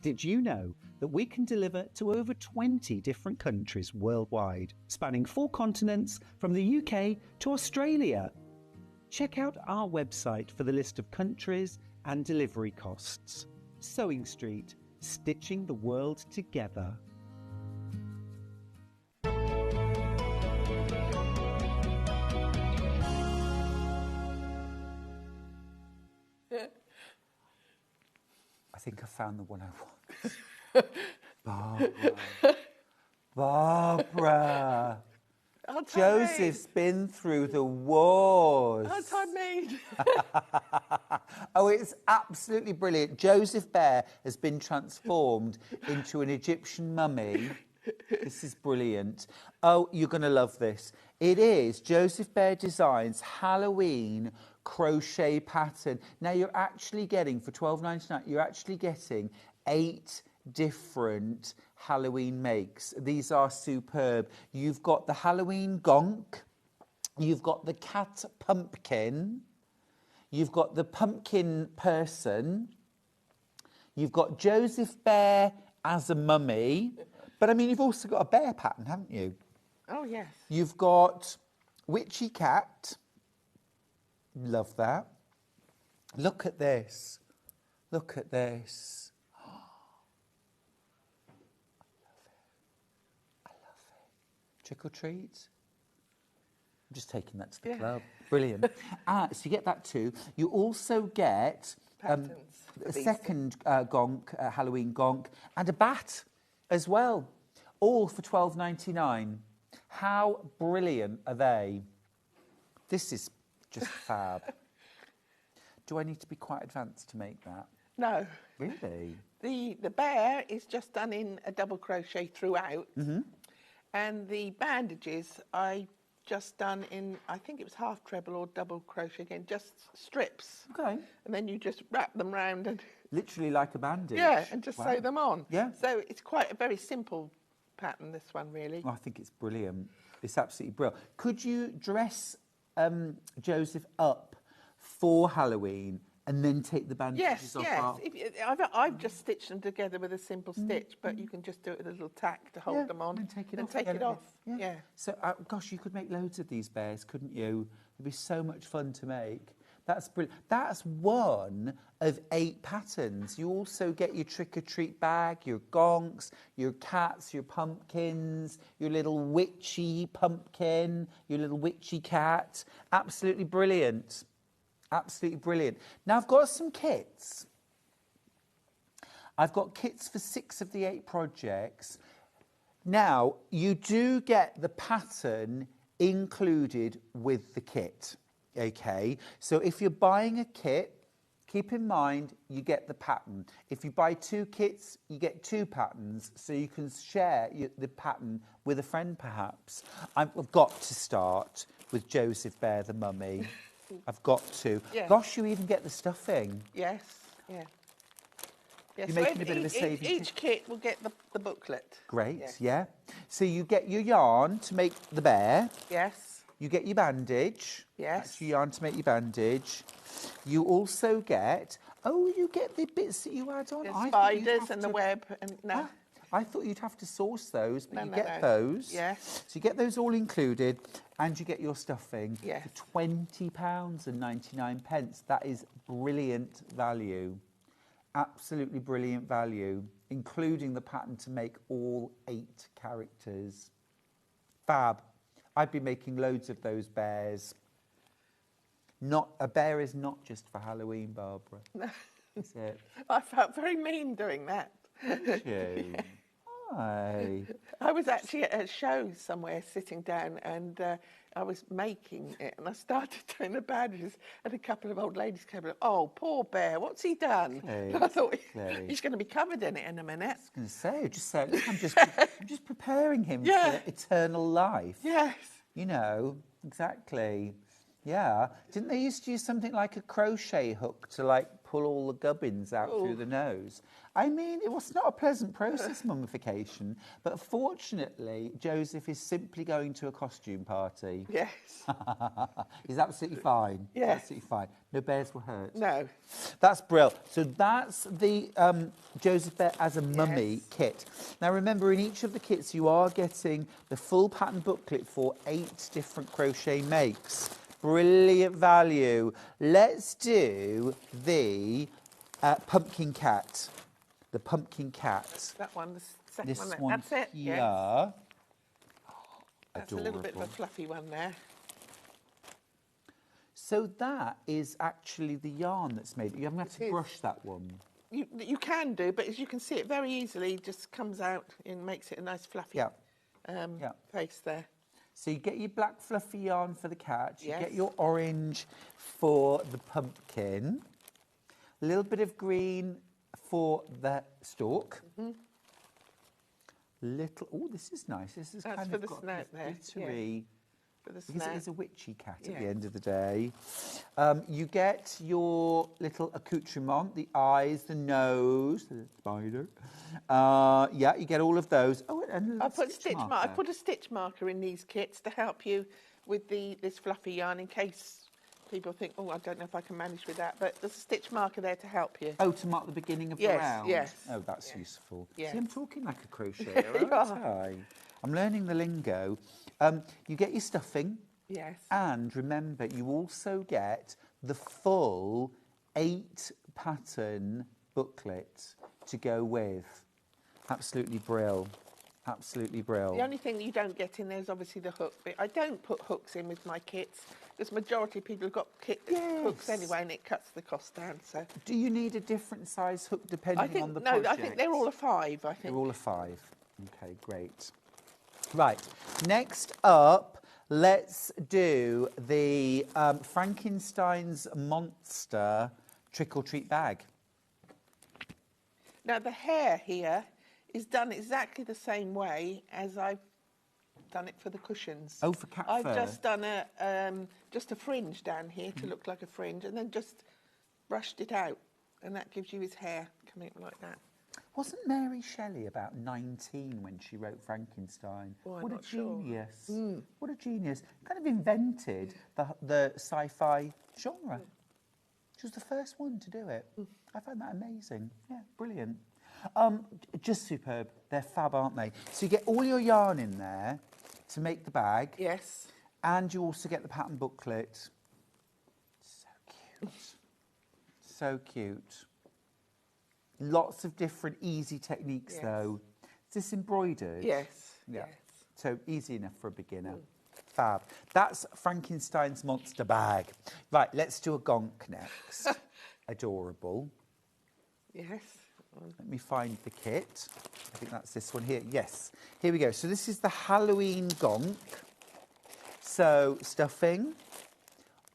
Did you know that we can deliver to over 20 different countries worldwide, spanning 4 continents from the UK to Australia? Check out our website for the list of countries and delivery costs. Sewing Street, stitching the world together. I think I found the one I want. Barbara. Joseph's been through the wars. That's what I made. Oh, it's absolutely brilliant. Joseph Bear has been transformed into an Egyptian mummy. This is brilliant. Oh, you're going to love this. It is Joseph Bear Designs Halloween crochet pattern. Now you're actually getting, for $12.99, you're actually getting 8 different Halloween makes. These are superb. You've got the Halloween gonk, you've got the cat pumpkin, you've got the pumpkin person, you've got Joseph Bear as a mummy, but I mean, you've also got a bear pattern, haven't you? Oh, yes. You've got witchy cat. Love that. Look at this. Look at this. I love it. Trick or treat. I'm just taking that to the club. Brilliant. So you get that too. You also get a second gonk, Halloween gonk, and a bat as well. All for $12.99. How brilliant are they? This is just fab. Do I need to be quite advanced to make that? No. Really? The bear is just done in a double crochet throughout. Mm-hmm. And the bandages I just done in, I think it was half treble or double crochet again, just strips. Okay. And then you just wrap them round and... Literally like a bandage. Yeah, and just sew them on. Yeah. So it's quite a very simple pattern, this one, really. I think it's brilliant. It's absolutely brilliant. Could you dress Joseph up for Halloween and then take the bandages off? I've just stitched them together with a simple stitch, but you can just do it with a little tack to hold them on and take it and off. take it off. Yeah. So, gosh, you could make loads of these bears, couldn't you? It'd be so much fun to make. That's brilliant. That's one of 8 patterns. You also get your trick-or-treat bag, your gonks, your cats, your pumpkins, your little witchy pumpkin, your little witchy cat. Absolutely brilliant. Absolutely brilliant. Now, I've got some kits. I've got kits for 6 of the 8 projects. Now, you do get the pattern included with the kit. Okay, so if you're buying a kit, keep in mind you get the pattern. If you buy 2 kits, you get 2 patterns, so you can share the pattern with a friend perhaps. I've got to start with Joseph Bear the Mummy. I've got to. Yeah. Gosh, you even get the stuffing. Yes, yeah. You're making a bit of a saving. Each kit will get the booklet. Great, Yes. yeah. So you get your yarn to make the bear. Yes. You get your bandage. Yes. That's your yarn to make your bandage. You also get, you get the bits that you add on. The spiders and the web. And no. I thought you'd have to source those, but you No, get no. those. Yes. So you get those all included, and you get your stuffing Yes. for £20.99. That is brilliant value. Absolutely brilliant value, including the pattern to make all 8 characters. Fab. I'd be making loads of those bears. A bear is not just for Halloween, Barbara. No. Is it? I felt very mean doing that. Did you? Why? I was actually at a show somewhere sitting down and I was making it and I started doing the badges and a couple of old ladies came and, oh, poor bear, what's he done? Okay. And I thought, Okay. he's going to be covered in it in a minute. I was going to say, look, I'm just preparing him Yeah. for eternal life. Yes. You know, exactly. Yeah. Didn't they used to use something like a crochet hook to, like, pull all the gubbins out through the nose? I mean, it was not a pleasant process, mummification, but fortunately, Joseph is simply going to a costume party. Yes. He's absolutely fine. Yes. Absolutely fine. No bears were hurt. No. That's brilliant. So that's the Joseph Bear as a Mummy kit. Now remember, in each of the kits, you are getting the full pattern booklet for 8 different crochet makes. Brilliant value. Let's do the pumpkin cat. The pumpkin cat. That one, the second This one. one That's it. here. Yes. Oh, That's a little bit of a adorable. fluffy one there. So that is actually the yarn that's made. You haven't had It to is. brush that one. You can do, but as you can see, it very easily just comes out and makes it a nice fluffy Yeah. face there. So you get your black fluffy yarn for the cat, you Yes. get your orange for the pumpkin, a little bit of green for the stalk. This is nice. This is That's kind for of the got snout this there, glittery, For the because snout. it is a witchy cat at the Yeah. end of the day. You get your little accoutrement, the eyes, the nose, the spider. Yeah, you get all of those. Oh, and I a put stitch I marker. put a stitch marker in these kits to help you with this fluffy yarn in case people think, oh, I don't know if I can manage with that. But there's a stitch marker there to help you. Oh, to mark the beginning of the Yes, round? yes. Oh, that's useful. Yeah. See, I'm talking like a crocheter, You aren't are. I? I'm learning the lingo. You get your stuffing, Yes. and remember, you also get the full 8-pattern booklet to go with. Absolutely brill. Absolutely brill. The only thing you don't get in there is obviously the hook bit. I don't put hooks in with my kits because majority of people have got hooks Yes. anyway, and it cuts the cost down. So Do you need a different size hook depending I think on the no, project? I think they're all a 5. I think. They're all a 5. Okay, great. Right, next up, let's do the Frankenstein's Monster trick-or-treat bag. Now the hair here is done exactly the same way as I've done it for the cushions. Oh, for cat I've fur. just done just a fringe down here to look like a fringe, and then just brushed it out, and that gives you his hair coming up like that. Wasn't Mary Shelley about 19 when she wrote Frankenstein? Oh, I'm what a not sure. genius. What a genius. Kind of invented the sci-fi genre. She was the first one to do it. I find that amazing. Yeah, brilliant. Just superb. They're fab, aren't they? So you get all your yarn in there to make the bag. Yes. And you also get the pattern booklet. So cute. So cute. Lots of different easy techniques, though. Is this embroidered? Yes. Yeah. Yes. So easy enough for a beginner. Fab. That's Frankenstein's monster bag. Right, let's do a gonk next. Adorable. Yes. Let me find the kit. I think that's this one here. Yes. Here we go. So this is the Halloween gonk. So stuffing,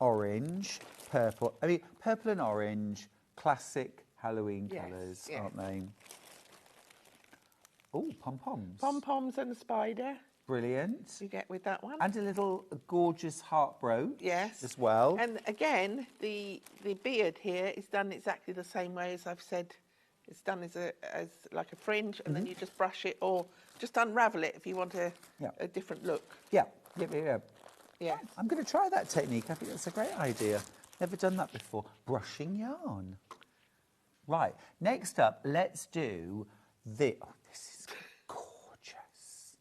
orange, purple. I mean, purple and orange, classic Halloween colours, aren't they? Oh, pom-poms. Pom-poms and a spider. Brilliant. You get with that one. And a little gorgeous heart brooch. Yes. As well. And again, the beard here is done exactly the same way as I've said. It's done as like a fringe, and then you just brush it or just unravel it if you want a different look. Yeah. Yeah. I'm going to try that technique. I think that's a great idea. Never done that before. Brushing yarn. Right. Next up, let's do the... Oh, this is gorgeous.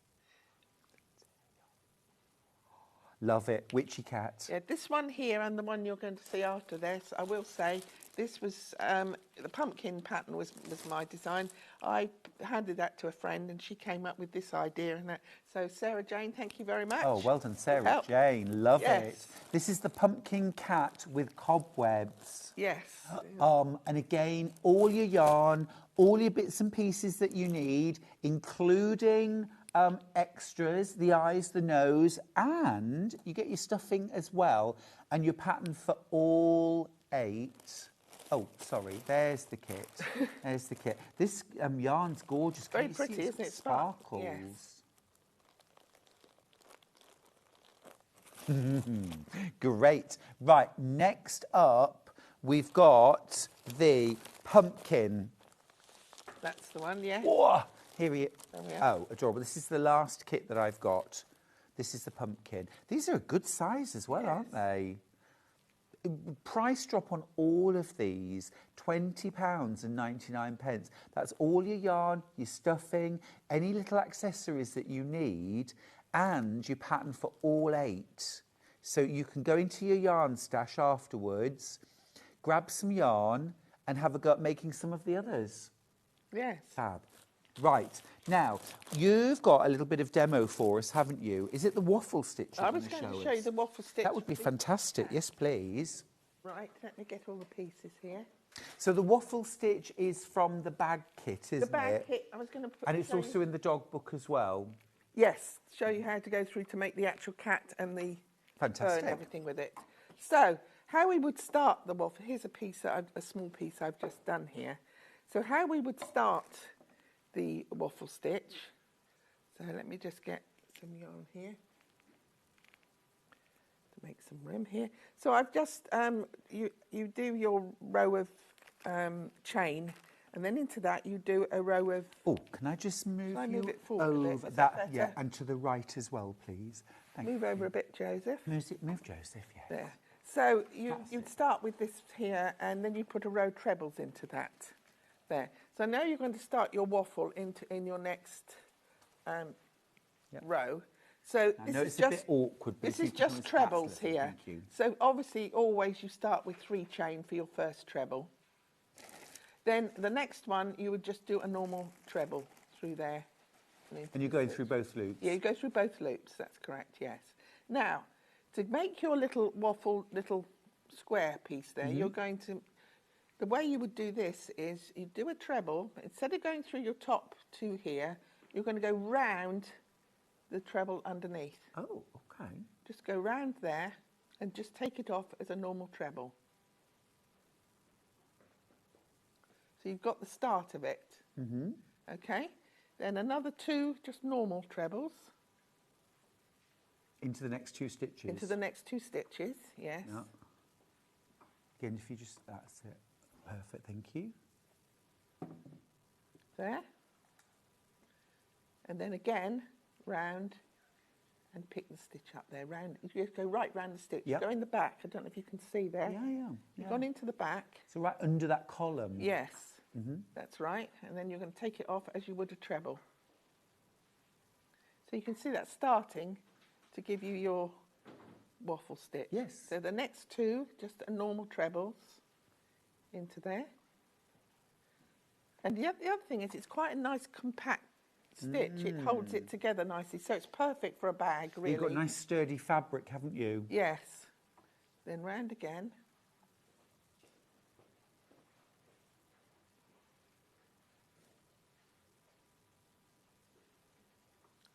Love it. Witchy cat. Yeah, this one here and the one you're going to see after this, I will say, this was, the pumpkin pattern was my design. I handed that to a friend and she came up with this idea. And that. So Sarah Jane, thank you very much. Oh, well done, Sarah Jane. Love Yes. it. This is the pumpkin cat with cobwebs. Yes. And again, all your yarn, all your bits and pieces that you need, including extras, the eyes, the nose, and you get your stuffing as well, and your pattern for all 8. Oh, sorry, there's the kit. There's the kit. This yarn's gorgeous. Very Can you see pretty, its isn't it? Sparkles. Yes. Great. Right, next up, we've got the pumpkin. That's the one, yeah. Whoa! Here we are. Oh, adorable. This is the last kit that I've got. This is the pumpkin. These are a good size as well, aren't they? Price drop on all of these, £20.99. That's all your yarn, your stuffing, any little accessories that you need, and your pattern for all 8. So you can go into your yarn stash afterwards, grab some yarn, and have a go at making some of the others. Yes. Fab. Right, now, you've got a little bit of demo for us, haven't you? Is it the waffle stitch I was going to show you the waffle stitch. That would be fantastic. Yes, please. Right, let me get all the pieces here. So the waffle stitch is from the bag kit, isn't it? The bag kit, I was going to put... And it's also in the dog book as well. Yes, show you how to go through to make the actual cat and the Fantastic. and everything with it. So, how we would start the waffle, here's a piece, a small piece I've just done here. So how we would start the waffle stitch, so let me just get some yarn here to make some room here. So I've just, you do your row of chain, and then into that you do a row of... Oh, can I just move move you it forward a bit? Is that? that Yeah, better? and to the right as well, please. Thank Move you. over a bit, Joseph. Move Joseph, yeah. There. So you'd start with this here, and then you put a row of trebles into that. There. So now you're going to start your waffle in your next row. So I this know is it's just a bit awkward, but this if is you can just always trebles pass it, here. thank you. So obviously, always you start with 3 chain for your first treble. Then the next one you would just do a normal treble through there. And you're going through both loops? Yeah, you go through both loops. That's correct. Yes. Now, to make your little waffle, little square piece there, you're going to. The way you would do this is you do a treble. Instead of going through your top 2 here, you're going to go round the treble underneath. Oh, okay. Just go round there and just take it off as a normal treble. So you've got the start of it. Mm-hmm. Okay. Then another 2 just normal trebles. Into the next 2 stitches? Into the next 2 stitches, yes. Yeah. Again, if you just, that's it. Perfect, thank you. there, and then again round and pick the stitch up there. Round, you just go right round the stitch. Yep. Go in the back. I don't know if you can see there. Yeah. You've gone into the back. So right under that column. Yes, that's right. And then you're going to take it off as you would a treble. So you can see that starting to give you your waffle stitch. Yes. So the next two, just a normal trebles into there. And the other thing is it's quite a nice compact stitch. It holds it together nicely. So it's perfect for a bag, really. You've got nice sturdy fabric, haven't you? Yes. Then round again.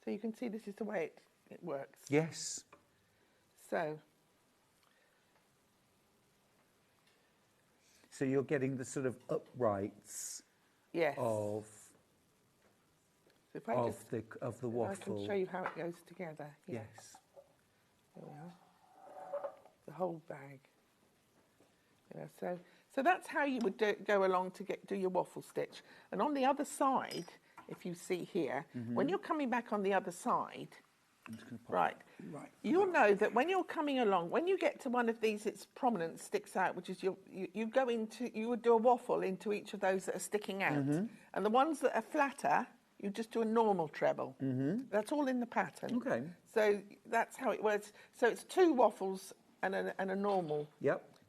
So you can see this is the way it works. Yes. So you're getting the sort of uprights yes. of So if I of just, the waffle. I can show you how it goes together. Here. Yes. There we are. The whole bag. Yeah, so that's how you would go along to do your waffle stitch. And on the other side, if you see here, when you're coming back on the other side, right, you'll know that when you're coming along, when you get to one of these, it's prominent, sticks out, which is you would do a waffle into each of those that are sticking out. And the ones that are flatter, you just do a normal treble. That's all in the pattern. Okay. So that's how it works. So it's two waffles and a normal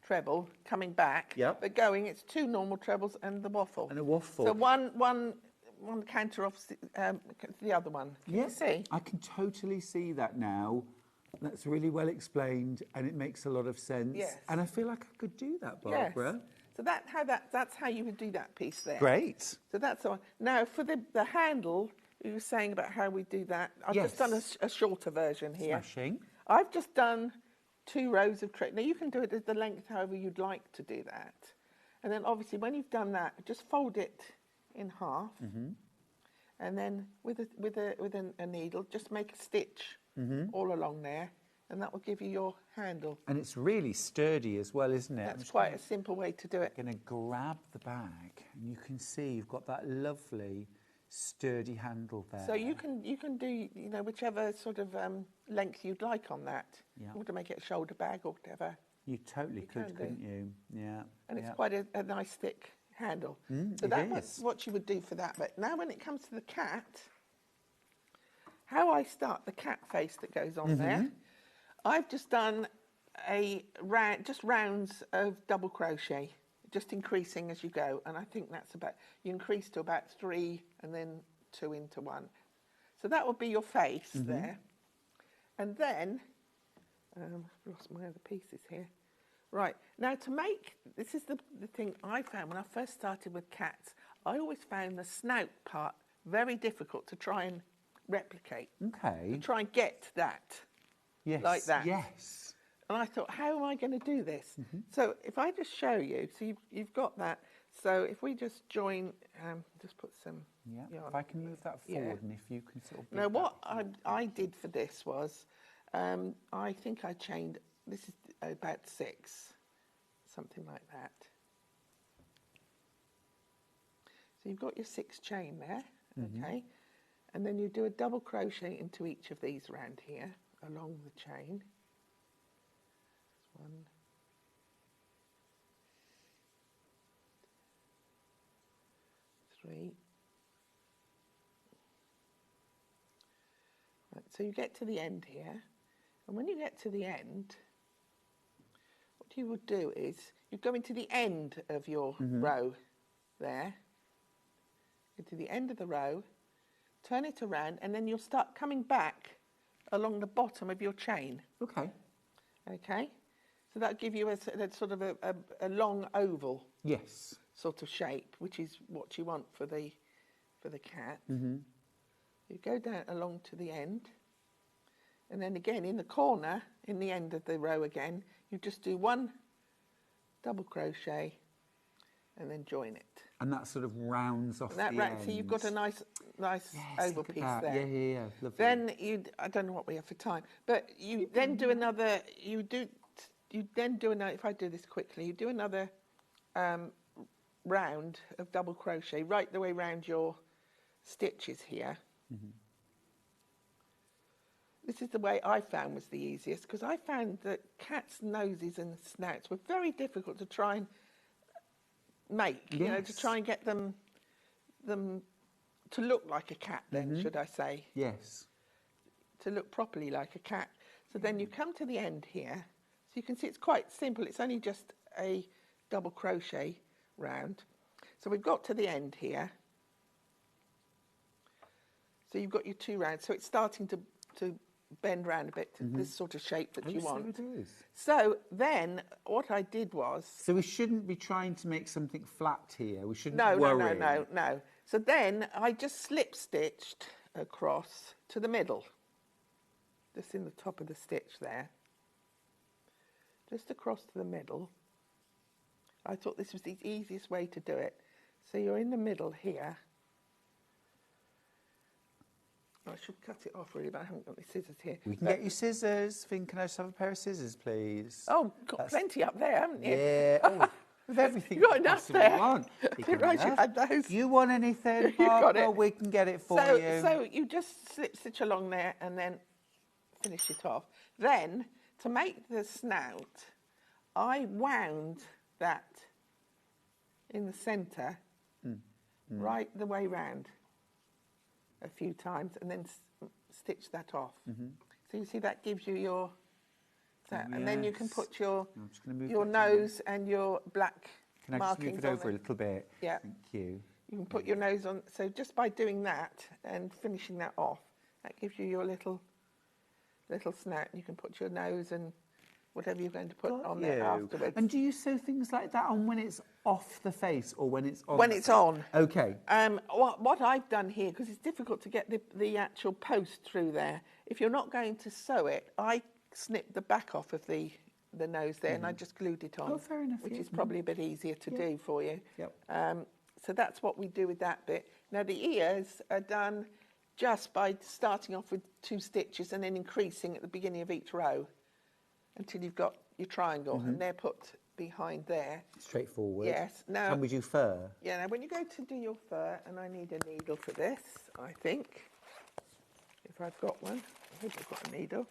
treble coming back. But going, it's two normal trebles and the waffle. And a waffle. So one counter off the other one. Can you see? I can totally see that now. That's really well explained, and it makes a lot of sense. Yes. And I feel like I could do that, Barbara. Yes. So that's how you would do that piece there. Great. So that's the one. Now for the handle, you were saying about how we do that. I've just done a shorter version here. Smashing. I've just done 2 rows of tray. Now you can do it at the length however you'd like to do that. And then obviously when you've done that, just fold it in half, and then with a needle, just make a stitch all along there, and that will give you your handle. And it's really sturdy as well, isn't it? That's quite a simple way to do it. I'm going to grab the bag, and you can see you've got that lovely sturdy handle there. So you can do whichever sort of length you'd like on that. Yeah. You want to make it a shoulder bag or whatever. You totally could, couldn't you? Yeah. And it's quite a nice thick handle. So that's what you would do for that. But now when it comes to the cat, how I start the cat face that goes on there, I've just done just rounds of double crochet, just increasing as you go. And I think that's you increase to about 3 and then 2 into 1. So that will be your face there. And then, I've lost my other pieces here. Right, now this is the thing I found when I first started with cats. I always found the snout part very difficult to try and replicate. Okay. To try and get that. Yes. Like that. Yes. And I thought, how am I going to do this? So if I just show you, so you've got that. So if we just join, just put some yarn. If I can move that forward, and if you can sort of... Now what I did for this was, I think I chained, this is about 6, something like that. So you've got your 6 chain there, okay? And then you do a double crochet into each of these round here, along the chain. 1, 3. Right, so you get to the end here, and when you get to the end, what you would do is you go into the end of your row there, into the end of the row, turn it around, and then you'll start coming back along the bottom of your chain. Okay. Okay? So that'll give you a sort of a long oval sort of shape, which is what you want for the cat. You go down along to the end, and then again in the corner, in the end of the row again, you just do 1 double crochet and then join it. And that sort of rounds off the end. So you've got a nice oval piece there. Yeah. Lovely. Then I don't know what we have for time, but you then do another. If I do this quickly, you do another round of double crochet right the way round your stitches here. This is the way I found was the easiest, because I found that cats' noses and snouts were very difficult to try and make, you know, to try and get them to look like a cat then, should I say. Yes. To look properly like a cat. So then you come to the end here. So you can see it's quite simple. It's only just a double crochet round. So we've got to the end here. So you've got your 2 rounds. So it's starting to bend round a bit to this sort of shape that you want. So it is. So then what I did was... So we shouldn't be trying to make something flat here. We shouldn't No. worry. So then I just slip stitched across to the middle. Just in the top of the stitch there. Just across to the middle. I thought this was the easiest way to do it. So you're in the middle here. I should cut it off really, but I haven't got my scissors here. We can get you scissors. Finn, can I just have a pair of scissors, please? Oh, got plenty up there, haven't you? Yeah. Oh, with everything You got you enough possibly there. want. I didn't realise you had those. You want anything, You got Barbara? it. We can get it for So, you. so you just slip stitch along there and then finish it off. Then, to make the snout, I wound that in the centre, right the way round a few times, and then stitch that off. So you see that gives you your, and then you can put your nose and your black Can I just markings move it on over a little bit? Yeah. Thank you. You can put your nose on. So just by doing that and finishing that off, that gives you your little snout. You can put your nose and whatever you're going to put on there afterwards. And do you sew things like that on when it's off the face or when it's on? When it's on. Okay. What I've done here, because it's difficult to get the actual post through there, if you're not going to sew it, I snipped the back off of the nose there and I just glued it on. Oh, fair enough. Which is probably a bit easier to do for you. Yep. So that's what we do with that bit. Now the ears are done just by starting off with 2 stitches and then increasing at the beginning of each row until you've got your triangle, and they're put behind there. Straightforward. Yes. Now, and we do fur. Yeah, now when you go to do your fur, and I need a needle for this, I think, if I've got one. I hope I've got a needle.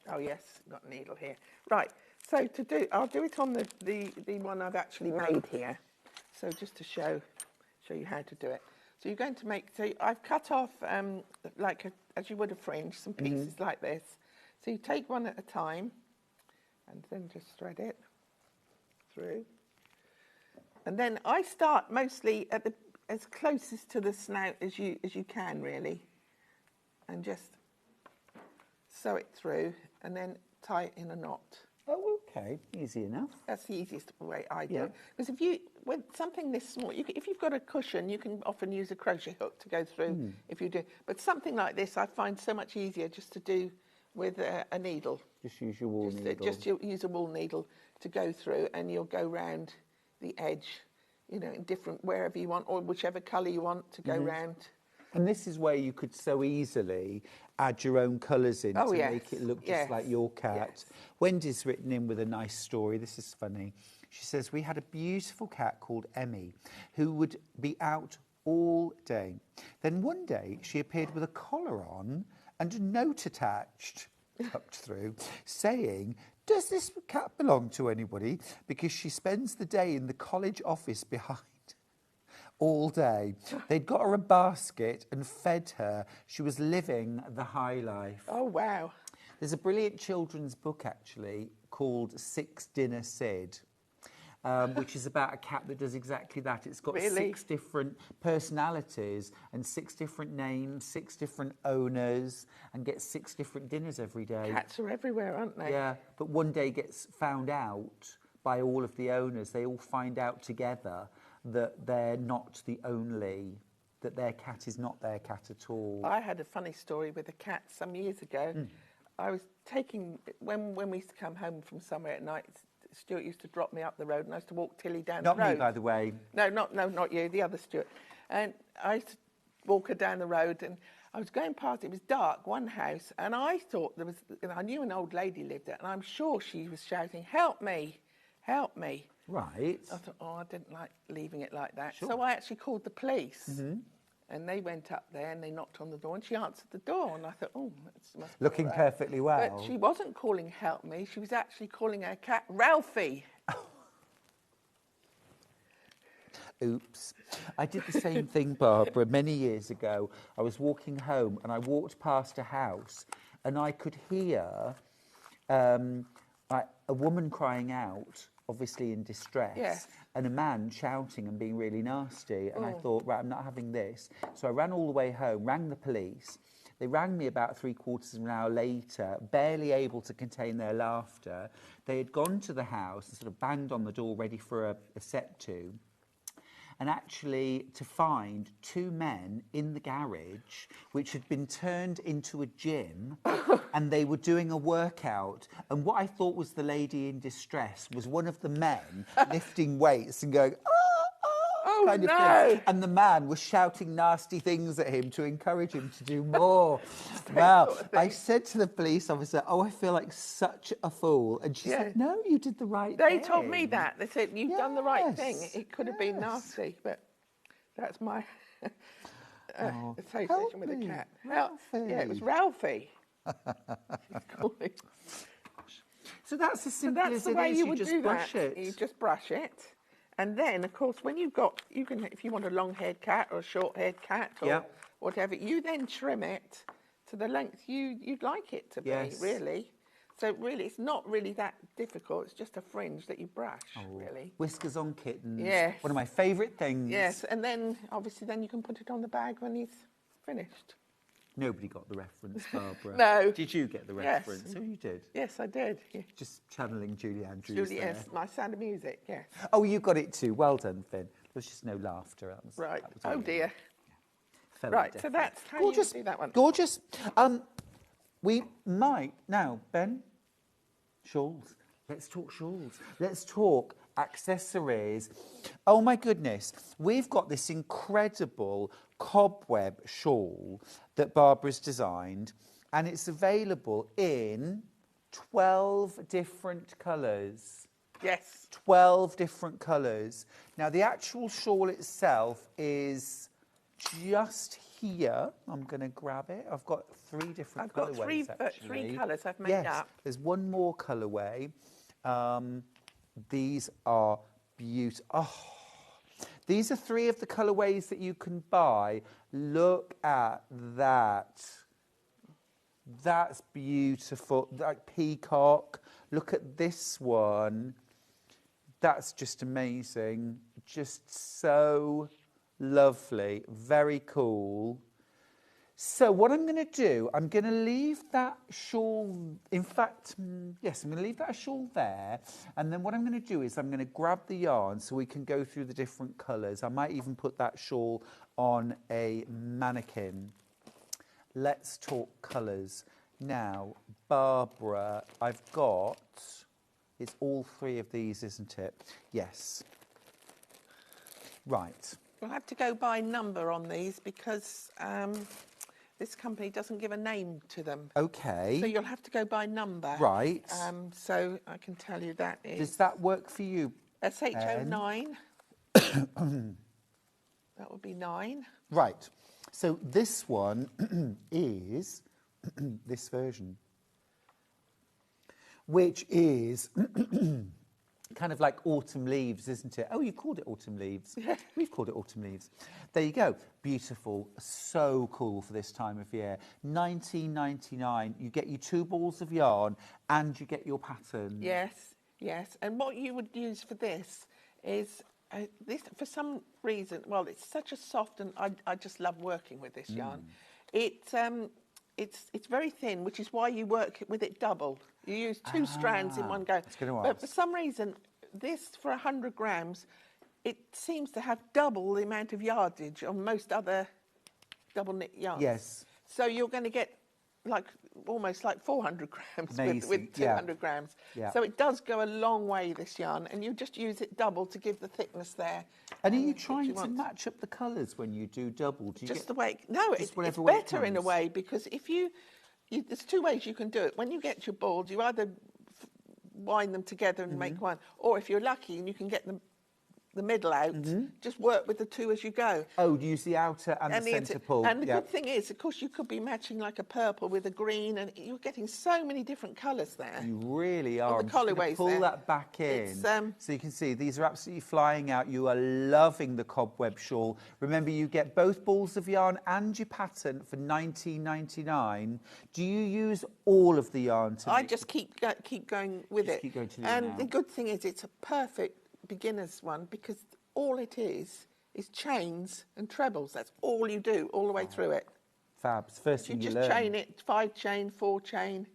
Oh yes, got a needle here. Right, so to do, I'll do it on the one I've actually made here. So just to show you how to do it. So you're going to make, so I've cut off, as you would a fringe, some pieces like this. So you take one at a time, and then just thread it through. And then I start mostly at as closest to the snout as you can, really. And just sew it through, and then tie it in a knot. Oh, okay. Easy enough. That's the easiest way I do it. Because with something this small, if you've got a cushion, you can often use a crochet hook to go through if you do. But something like this, I find so much easier just to do with a needle. Just use your wool needle. Just use a wool needle to go through, and you'll go round the edge, you know, in different, wherever you want, or whichever colour you want to go round. And this is where you could so easily add your own colours in to make it look just like your cat. Yes. Wendy's written in with a nice story. This is funny. She says, we had a beautiful cat called Emmy who would be out all day. Then one day she appeared with a collar on and a note attached, tucked through, saying, does this cat belong to anybody? Because she spends the day in the college office behind. All day. They'd got her a basket and fed her. She was living the high life. Oh, wow. There's a brilliant children's book, actually, called Six Dinner Sid, which is about a cat that does exactly that. It's got 6 different personalities and 6 different names, 6 different owners, and gets 6 different dinners every day. Cats are everywhere, aren't they? Yeah, but one day gets found out by all of the owners. They all find out together that they're not the only, that their cat is not their cat at all. I had a funny story with a cat some years ago. I was taking, when we used to come home from somewhere at night, Stuart used to drop me up the road, and I used to walk Tilly down the road. Not me, by the way. No, not you, the other Stuart. And I used to walk her down the road, and I was going past, it was dark, one house, and I thought I knew an old lady lived there, and I'm sure she was shouting, help me, help me. Right. I thought, oh, I didn't like leaving it like that. Sure. So I actually called the police. And they went up there and they knocked on the door and she answered the door. And I thought, oh, that must be Looking all right. perfectly well. But she wasn't calling help me. She was actually calling her cat Ralphie. Oops. I did the same thing, Barbara, many years ago. I was walking home and I walked past a house and I could hear like a woman crying out, obviously in distress, Yes. and a man shouting and being really nasty. And I thought, right, I'm not having this. So I ran all the way home, rang the police. They rang me about 3/4 of an hour later, barely able to contain their laughter. They had gone to the house and sort of banged on the door ready for a set to. And actually to find 2 men in the garage, which had been turned into a gym, and they were doing a workout. And what I thought was the lady in distress was one of the men lifting weights and going, Oh, kind of no. thing. And the man was shouting nasty things at him to encourage him to do more. Wow. I said to the police officer, oh, I feel like such a fool. And she said, no, you did the right thing. They told me that. They said, you've done the right thing. Yes, It could have been nasty, but that's my association help with a me, cat. Ralphie. Yeah, it was Ralphie. She's calling. So that's as simple That's as the it way is. you You would just do brush that. it. You just brush it. And then, of course, when you can, if you want a long-haired cat or a short-haired cat or whatever, you then trim it to the length you'd like it to be, really. So really, it's not really that difficult. It's just a fringe that you brush, really. Whiskers on kittens. Yes. One of my favourite things. Yes, and then, obviously, then you can put it on the bag when he's finished. Nobody got the reference, Barbara. No. Did you get the reference? Oh, you did. Yes, I did. Yeah. Just channeling Julie Andrews there. Yes, my Sound of Music, yes. Oh, you got it too. Well done, Finn. There was just no laughter. That was, Right. that was Oh, really- dear. felt Right, so different. that's how Gorgeous. you do that one. Gorgeous. We might now, Ben, shawls. Let's talk shawls. Let's talk accessories. Oh my goodness, we've got this incredible cobweb shawl that Barbara's designed, and it's available in 12 different colours. Yes. 12 different colours. Now, the actual shawl itself is just here. I'm going to grab it. I've got 3 different I've got colourways, three colours I've made yes, up. there's one more colourway. These are beautiful. Oh, these are 3 of the colourways that you can buy. Look at that. That's beautiful. Like peacock. Look at this one. That's just amazing. Just so lovely. Very cool. So what I'm going to do, I'm going to leave that shawl, in fact, yes, I'm going to leave that shawl there. And then what I'm going to do is I'm going to grab the yarn so we can go through the different colours. I might even put that shawl on a mannequin. Let's talk colours. Now, Barbara, I've got, it's all 3 of these, isn't it? Yes. Right. We'll have to go by number on these because this company doesn't give a name to them. Okay. So you'll have to go by number. Right. So I can tell you that is... Does that work for you? SH09. That would be 9. Right. So this one is this version, which is kind of like autumn leaves, isn't it? Oh, you called it autumn leaves. We've called it autumn leaves. There you go. Beautiful. So cool for this time of year. $19.99. You get your 2 balls of yarn and you get your pattern. Yes, yes. And what you would use for this is... this, for some reason, well, it's such a soft, and I just love working with this yarn. It's very thin, which is why you work with it double. You use 2 strands in one go. I was gonna But ask. for some reason, this for 100 grams, it seems to have double the amount of yardage on most other double knit yarns. Yes. So you're going to get like almost like 400 grams Amazing, with 200 grams. Yeah. So it does go a long way, this yarn, and you just use it double to give the thickness there. And are you that trying to want. match up the colours when you do double? Do you Just get the way... No, just it's whatever way it better in a comes? way, because if you... There's 2 ways you can do it. When you get your balls, you either wind them together and make one. Or if you're lucky and you can get the middle out, just work with the two as you go. Oh, do you use the outer and the centre pull? And the good thing is, of course, you could be matching like a purple with a green, and you're getting so many different colours there. You really are. The collarways pull there. that back in, so you can see these are absolutely flying out. You are loving the Cobweb shawl. Remember, you get both balls of yarn and your pattern for $19.99. Do you use all of the yarn? I just keep going with it. Keep going till and now. the good thing is, it's a perfect beginner's one because all it is chains and trebles. That's all you do all the way through it. Fabs. First thing you learn. You just chain it, 5 chain, 4 chain,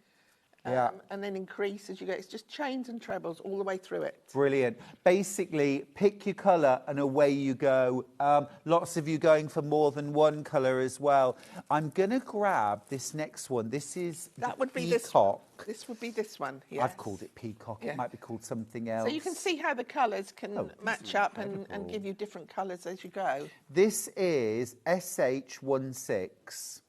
Yeah. and then increase as you go. It's just chains and trebles all the way through it. Brilliant. Basically, pick your colour and away you go. Lots of you going for more than one colour as well. I'm going to grab this next one. This is That would be peacock. This would be this one. Yes. I've called it peacock. Yeah. It might be called something else. So you can see how the colours can match up and incredible. give you different colours as you go. This is SH16.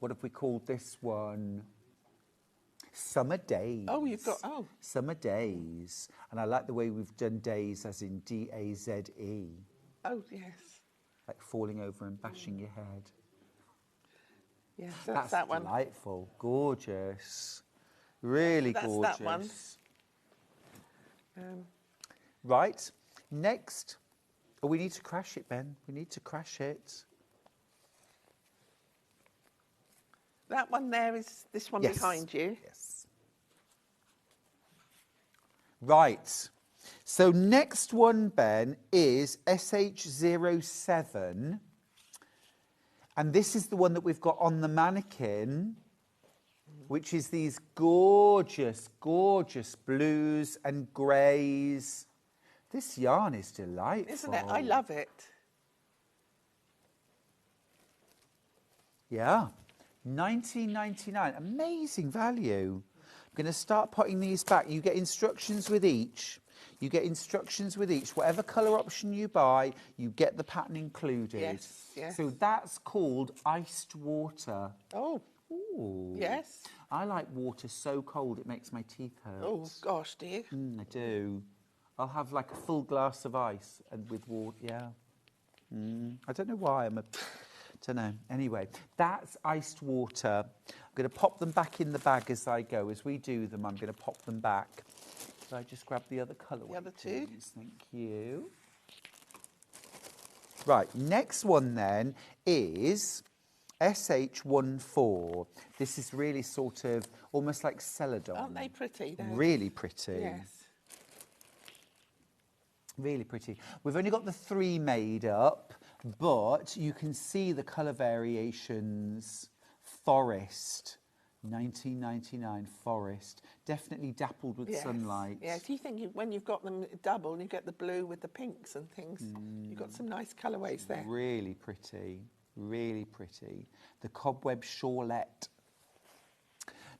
What have we called this one? Summer Days. Oh, you've got, Summer Days. And I like the way we've done days as in D-A-Z-E. Oh, yes. Like falling over and bashing your head. Yes, that's that one. Delightful. Gorgeous. Really That's gorgeous. that one. Right. Next. Oh, we need to crash it, Ben. We need to crash it. That one there is this one Yes. behind you. Yes. Right. So next one, Ben, is SH07. And this is the one that we've got on the mannequin, which is these gorgeous, gorgeous blues and greys. This yarn is delightful. Isn't it? I love it. Yeah. $19.99. Amazing value. I'm going to start putting these back. You get instructions with each. You get instructions with each. Whatever colour option you buy, you get the pattern included. Yes, yes. So that's called iced water. Oh, Ooh. yes. I like water so cold it makes my teeth hurt. Oh, gosh, do you? I do. I'll have like a full glass of ice and with water, yeah. I don't know why don't know. Anyway, that's iced water. I'm going to pop them back in the bag as I go. As we do them, I'm going to pop them back. So I just grab the other colour. The other two. Please. Thank you. Right, next one then is SH14. This is really sort of almost like celadon. Aren't they pretty? They're- Really pretty. Yes. Really pretty. We've only got the 3 made up, but you can see the colour variations. Forest, 1999 forest. Definitely dappled with Yes. sunlight. Yes, you think when you've got them double, you get the blue with the pinks and things. You've got some nice colourways there. Really pretty. Really pretty. The Cobweb shawlette.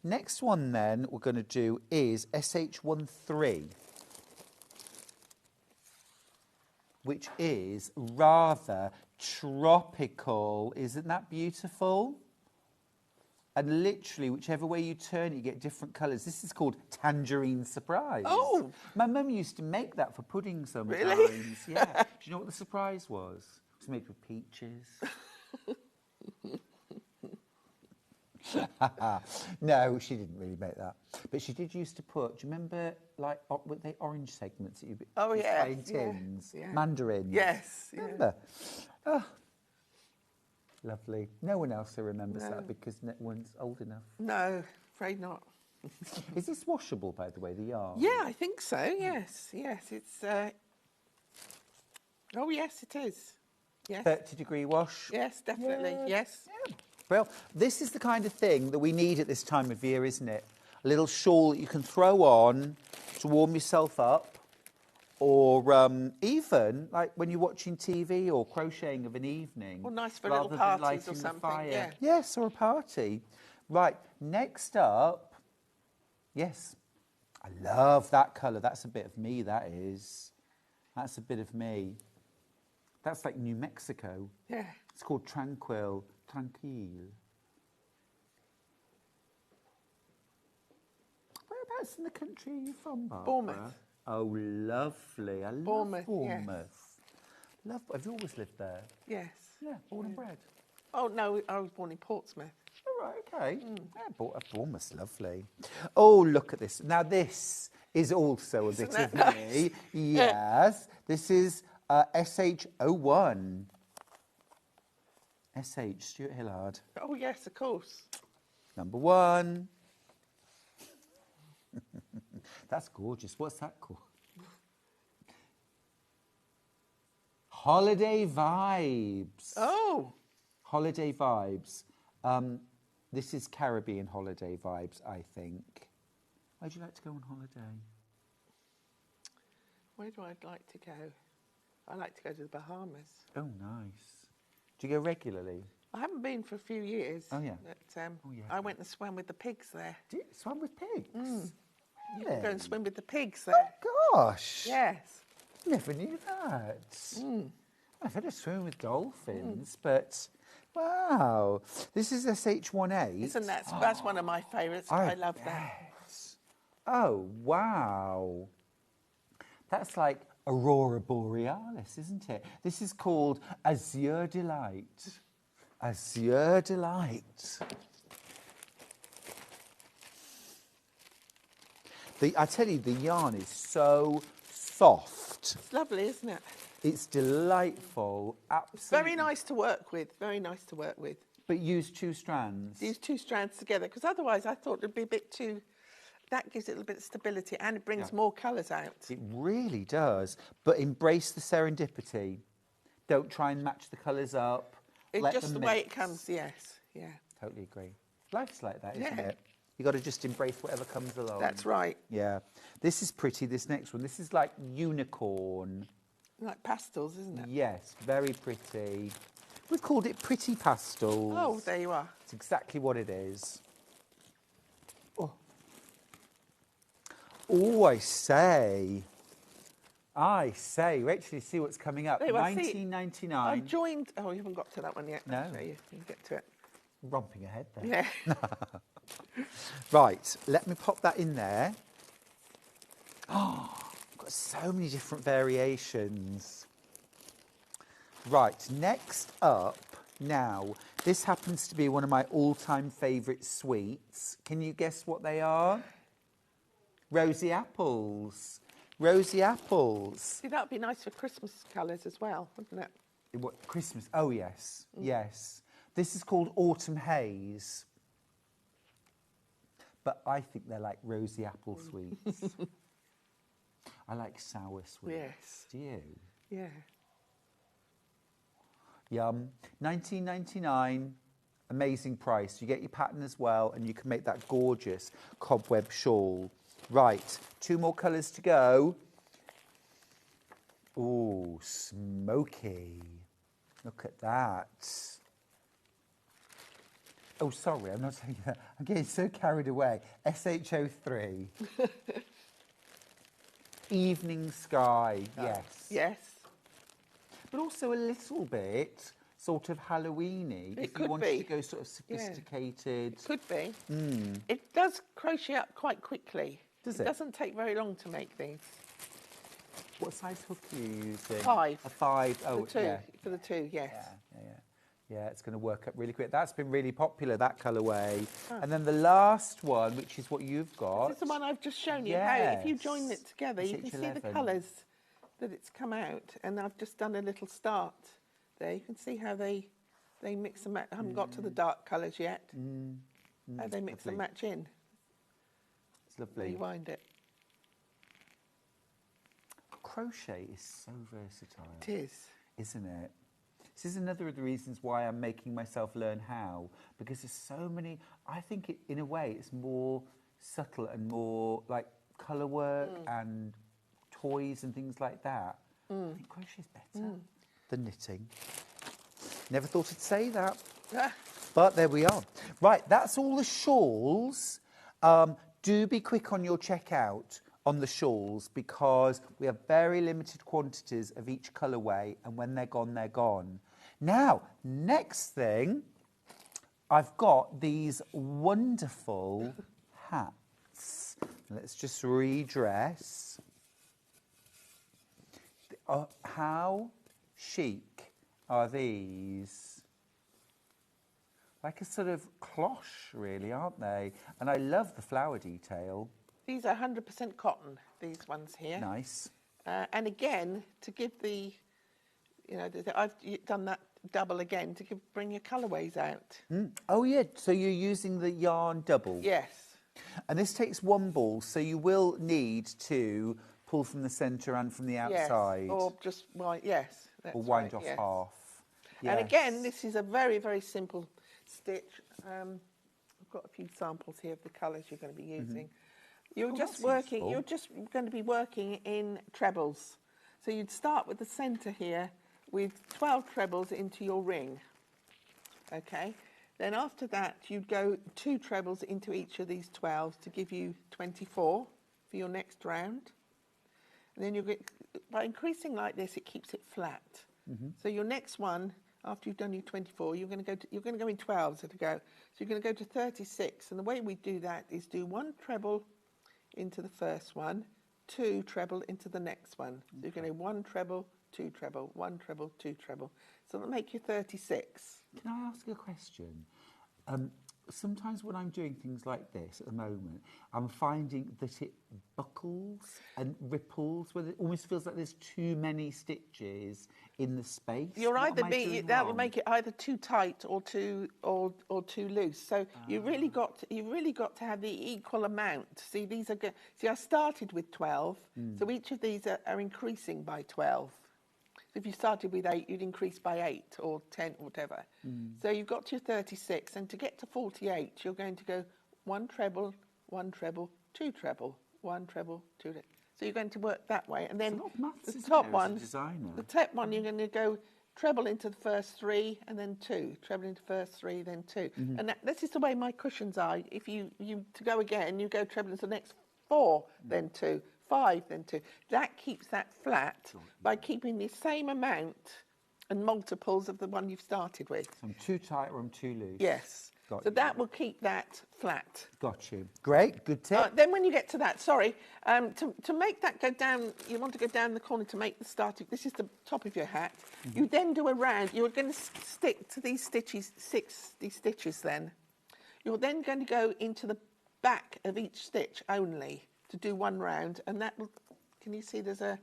Next one then we're going to do is SH13. Which is rather tropical. Isn't that beautiful? And literally, whichever way you turn it, you get different colours. This is called Tangerine Surprise. Oh! My mum used to make that for pudding sometimes. Really? Yeah. Do you know what the surprise was? It was made with peaches. No, she didn't really make that. But she did used to put, do you remember, like, with the orange segments that you Oh, used to yeah, buy in tins? yeah. Mandarins. Yes. yeah. Remember? Oh, lovely. No one else who remembers that because no one's old enough. No, afraid not. Is this washable, by the way, the yarn? Yeah, I think so. Yes, yes. It's. Oh, yes, it is. Yes. 30-degree wash? Yes, definitely. Yeah. Yes. Well, this is the kind of thing that we need at this time of year, isn't it? A little shawl that you can throw on to warm yourself up, or even like when you're watching TV or crocheting of an evening. Or nice for rather little than parties lighting or the something, fire. yeah. Yes, or a party. Right, next up, yes, I love that colour. That's a bit of me, that is. That's a bit of me. That's like New Mexico. Yeah. It's called Tranquille. Whereabouts in the country are you from, Barbara? Bournemouth. Oh, lovely. I love Bournemouth, Bournemouth. Have you always lived there? Yes. Yeah, born and bred. Oh, no, I was born in Portsmouth. All right, okay. Yeah, Bournemouth's lovely. Oh, look at this. Now, this is also a bit of me. Yes. This is SH01. SH, Stuart Hillard. Oh, yes, of course. Number 1. That's gorgeous. What's that called? Holiday Vibes. Oh. Holiday Vibes. This is Caribbean holiday vibes, I think. Where'd you like to go on holiday? Where do I like to go? I like to go to the Bahamas. Oh, nice. Do you go regularly? I haven't been for a few years. Oh, yeah. But, yeah. I went and swam with the pigs there. Do you swam with pigs? You can go and swim with the pigs Oh, there. gosh. Yes. Never knew that. I've had a swim with dolphins, but wow. This is SH18. Isn't that's one of my favourites. I love that. Oh, wow. That's like Aurora Borealis, isn't it? This is called Azure Delight. Azure Delight. I tell you, the yarn is so soft. It's lovely, isn't it? It's delightful. Absolutely. Very nice to work with. Very nice to work with. But use 2 strands. Use 2 strands together, because otherwise I thought it'd be a bit too... That gives it a little bit of stability, and it brings more colours out. It really does. But embrace the serendipity. Don't try and match the colours up. It's Let just them the way mix. it comes, yes. Yeah. Totally agree. Life's like that, isn't Yeah. it? You got to just embrace whatever comes along. That's right. Yeah. This is pretty, this next one. This is like unicorn. Like pastels, isn't it? Yes, very pretty. We've called it pretty pastels. Oh, there you are. It's exactly what it is. Oh, I say. Rachel, you see what's coming up. There you are, see, 1999. I've joined... Oh, you haven't got to that one yet. No. I'll show you. You can get to it. Romping ahead there. Yeah. Right, let me pop that in there. Oh, I've got so many different variations. Right, next up, now, this happens to be one of my all-time favourite sweets. Can you guess what they are? Rosy apples. Rosy apples. See, that would be nice for Christmas colours as well, wouldn't it? What, Christmas? Oh, yes. Yes. This is called Autumn Haze. But I think they're like rosy apple sweets. I like sour sweets. Yes. Do you? Yeah. Yum. 19.99. Amazing price. You get your pattern as well, and you can make that gorgeous cobweb shawl. Right, 2 more colours to go. Ooh, smoky. Look at that. Oh, sorry, I'm not saying that. I'm getting so carried away. SH03. Evening sky, yes. Yes. But also a little bit sort of Halloween-y. It if could you wanted be. to go sort of sophisticated. Could be. It does crochet up quite quickly. Does It it? doesn't take very long to make these. What size hook are you using? 5. A 5. Oh, For 2. yeah. For the 2, yes. Yeah, it's going to work up really quick. That's been really popular, that colourway. And then the last one, which is what you've got. This is the one I've just shown you. How if you join it together, you can see the SH11. colours that it's come out. And I've just done a little start there. You can see how they mix and match. I haven't got to the dark colours yet. How they mix and match in. It's lovely. Rewind it. Crochet is so versatile. It is. Isn't it? This is another of the reasons why I'm making myself learn how, because there's so many. I think in a way it's more subtle and more like colour work and toys and things like that. I think crochet's better than knitting. Never thought I'd say that, but there we are. Right, that's all the shawls. Do be quick on your checkout on the shawls, because we have very limited quantities of each colourway, and when they're gone, they're gone. Now, next thing, I've got these wonderful hats. Let's just redress. How chic are these? Like a sort of cloche, really, aren't they? And I love the flower detail. These are 100% cotton, these ones here. Nice. And again, to give the, I've done that double again to bring your colourways out. Oh, yeah, so you're using the yarn double? Yes. And this takes one ball, so you will need to pull from the centre and from the outside. Yes, or just, yes. That's or wind right, off yes. half. And Yes. again, this is a very, very simple stitch. I've got a few samples here of the colours you're going to be using. You're just working. You're just going to be working in trebles. So you'd start with the centre here with 12 trebles into your ring. Okay. Then after that, you'd go 2 trebles into each of these 12s to give you 24 for your next round. And then you get, by increasing like this, it keeps it flat. So your next one, after you've done your 24, you're going to go in 12s at a go. So you're going to go to 36. And the way we do that is do 1 treble into the first one, 2 treble into the next one. So you're going to 1 treble, 2 treble, 1 treble, 2 treble. So that'll make you 36. Can I ask a question? Sometimes when I'm doing things like this at the moment, I'm finding that it buckles and ripples, where it almost feels like there's too many stitches in the space. You're either that will wrong? make it either too tight or too loose. So you've really got to have the equal amount. See, these are good. See, I started with 12, so each of these are increasing by 12. So if you started with 8, you'd increase by 8 or 10 or whatever. So you've got to your 36, and to get to 48, you're going to go 1 treble, 1 treble, 2 treble, 1 treble, 2 treble. So you're going to work that way, and then the top one, you're going to go treble into the first 3, and then 2, treble into first 3, then 2. And this is the way my cushions are. If you to go again, you go treble into the next 4, then 2. 5, then 2. That keeps that flat by keeping the same amount and multiples of the one you've started with. So I'm too tight or I'm too loose? Yes. Got so you. that will keep that flat. Got you. Great, good tip. Then when you get to that, to make that go down, you want to go down the corner to make the starting. This is the top of your hat. You then do a round. You're going to stick to these stitches, 60 stitches then. You're then going to go into the back of each stitch only to do 1 round, and that will, can you see there's a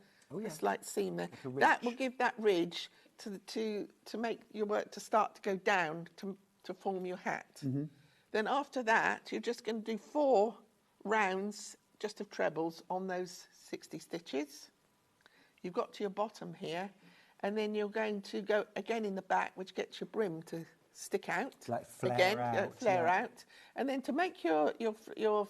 slight seam there? Like that will give that ridge to make your work to start to go down to form your hat. Then after that, you're just going to do 4 rounds just of trebles on those 60 stitches. You've got to your bottom here, and then you're going to go again in the back, which gets your brim to stick out. Like flare again, out. Flare out. And then to make your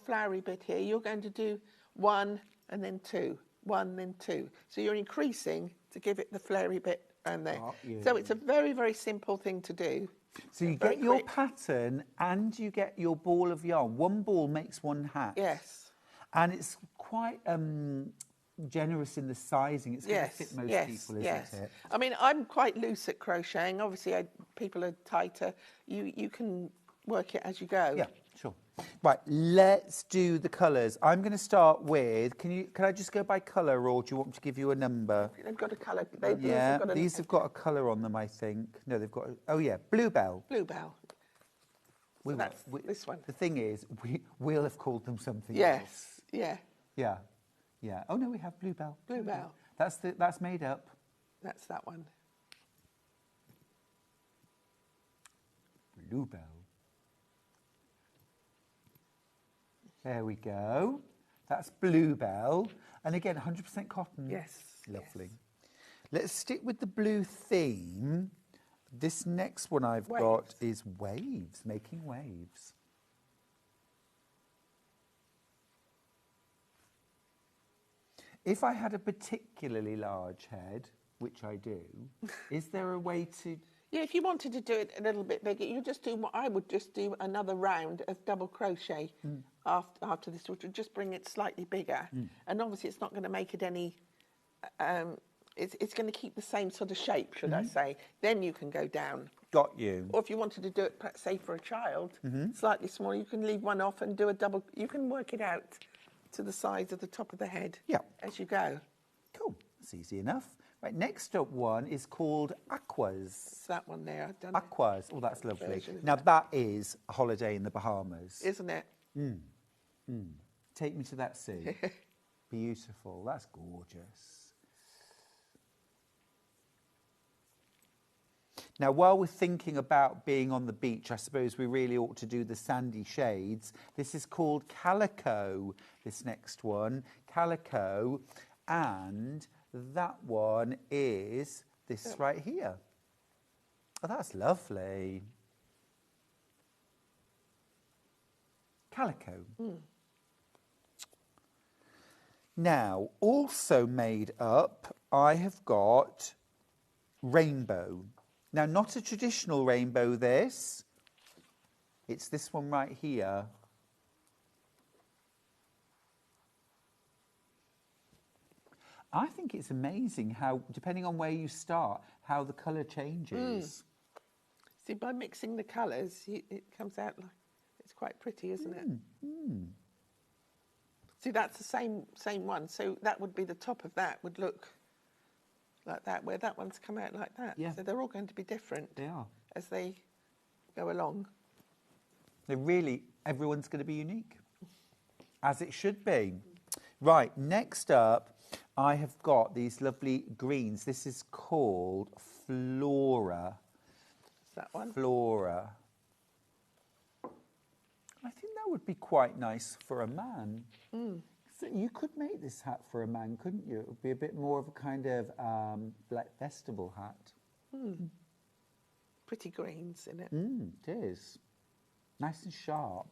flowery bit here, you're going to do 1 and then 2, 1 then 2. So you're increasing to give it the flary bit and there. So it's a very, very simple thing to do. So you get your pattern and you get your ball of yarn. 1 ball makes 1 hat. Yes. And it's quite generous in the sizing. It's going to fit most people, isn't it? I mean, I'm quite loose at crocheting. Obviously, people are tighter. You can work it as you go. Yeah, sure. Right, let's do the colours. I'm going to start with, can I just go by colour, or do you want me to give you a number? They've got a colour. These have got a colour on them, I think. No, they've got, Bluebell. Bluebell. So that's this one. The thing is, we'll have called them something else. Yeah. Yeah. Oh, no, we have Bluebell. Bluebell. That's made up. That's that one. Bluebell. There we go. That's Bluebell. And again, 100% cotton. Yes. Lovely. Let's stick with the blue theme. This next one I've got is waves, making waves. If I had a particularly large head, which I do, is there a way to... Yeah, if you wanted to do it a little bit bigger, you just do what I would just do another round of double crochet after this, which would just bring it slightly bigger. And obviously it's not going to make it any... it's going to keep the same sort of shape, should I say. Then you can go down. Got you. Or if you wanted to do it, say, for a child, slightly smaller, you can leave one off and do a double... You can work it out to the size of the top of the head. Yeah. As you go. Cool. That's easy enough. Right, next up one is called Aquas. It's that one there. I've done Aquas. Oh, that's lovely. version of Now that is a holiday in the Bahamas. Isn't it? Take me to that sea. Beautiful. That's gorgeous. Now, while we're thinking about being on the beach, I suppose we really ought to do the sandy shades. This is called Calico, this next one. Calico. And that one is this right here. Oh, that's lovely. Calico. Now, also made up, I have got rainbow. Now, not a traditional rainbow, this. It's this one right here. I think it's amazing how, depending on where you start, how the colour changes. See, by mixing the colours, it comes out like it's quite pretty, isn't it? See, that's the same one. So that would be the top of that would look like that, where that one's come out like that. Yeah. So they're all going to be different. They are. As they go along. They really, everyone's going to be unique, as it should be. Right, next up, I have got these lovely greens. This is called Flora. Is that one? Flora. I think that would be quite nice for a man. So you could make this hat for a man, couldn't you? It would be a bit more of a kind of like festival hat. Pretty greens in it. It is. Nice and sharp.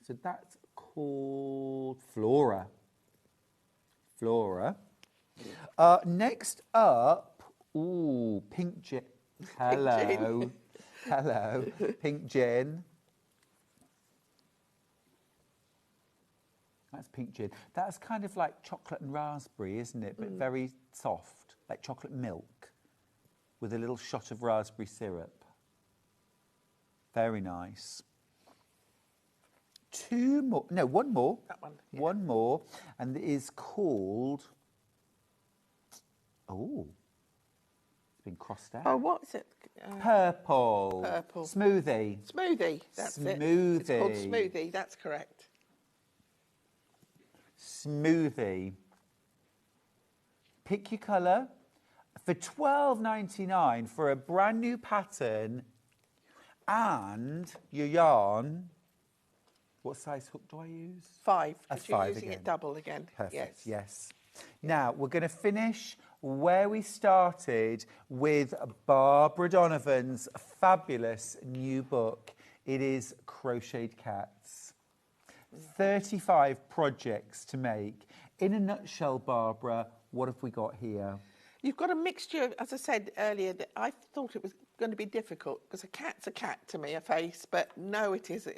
So that's called Flora. Flora. Next up, ooh, pink gin. Hello. Hello. Pink gin. That's pink gin. That's kind of like chocolate and raspberry, isn't it? But very soft, like chocolate milk with a little shot of raspberry syrup. Very nice. Two more. No, one more. That one. Yeah. One more. And it is called... Oh. It's been crossed out. Oh, what is it? Purple. Purple. Smoothie. Smoothie. That's it. Smoothie. It's called smoothie. That's correct. Smoothie. Pick your colour. For $12.99 for a brand new pattern and your yarn. What size hook do I use? 5. A Because you're 5 using again. it double again. Perfect, Yes. yes. Now, we're going to finish where we started with Barbara Donovan's fabulous new book. It is Crocheted Cats. 35 projects to make. In a nutshell, Barbara, what have we got here? You've got a mixture, as I said earlier, that I thought it was going to be difficult because a cat's a cat to me, a face, but no, it is.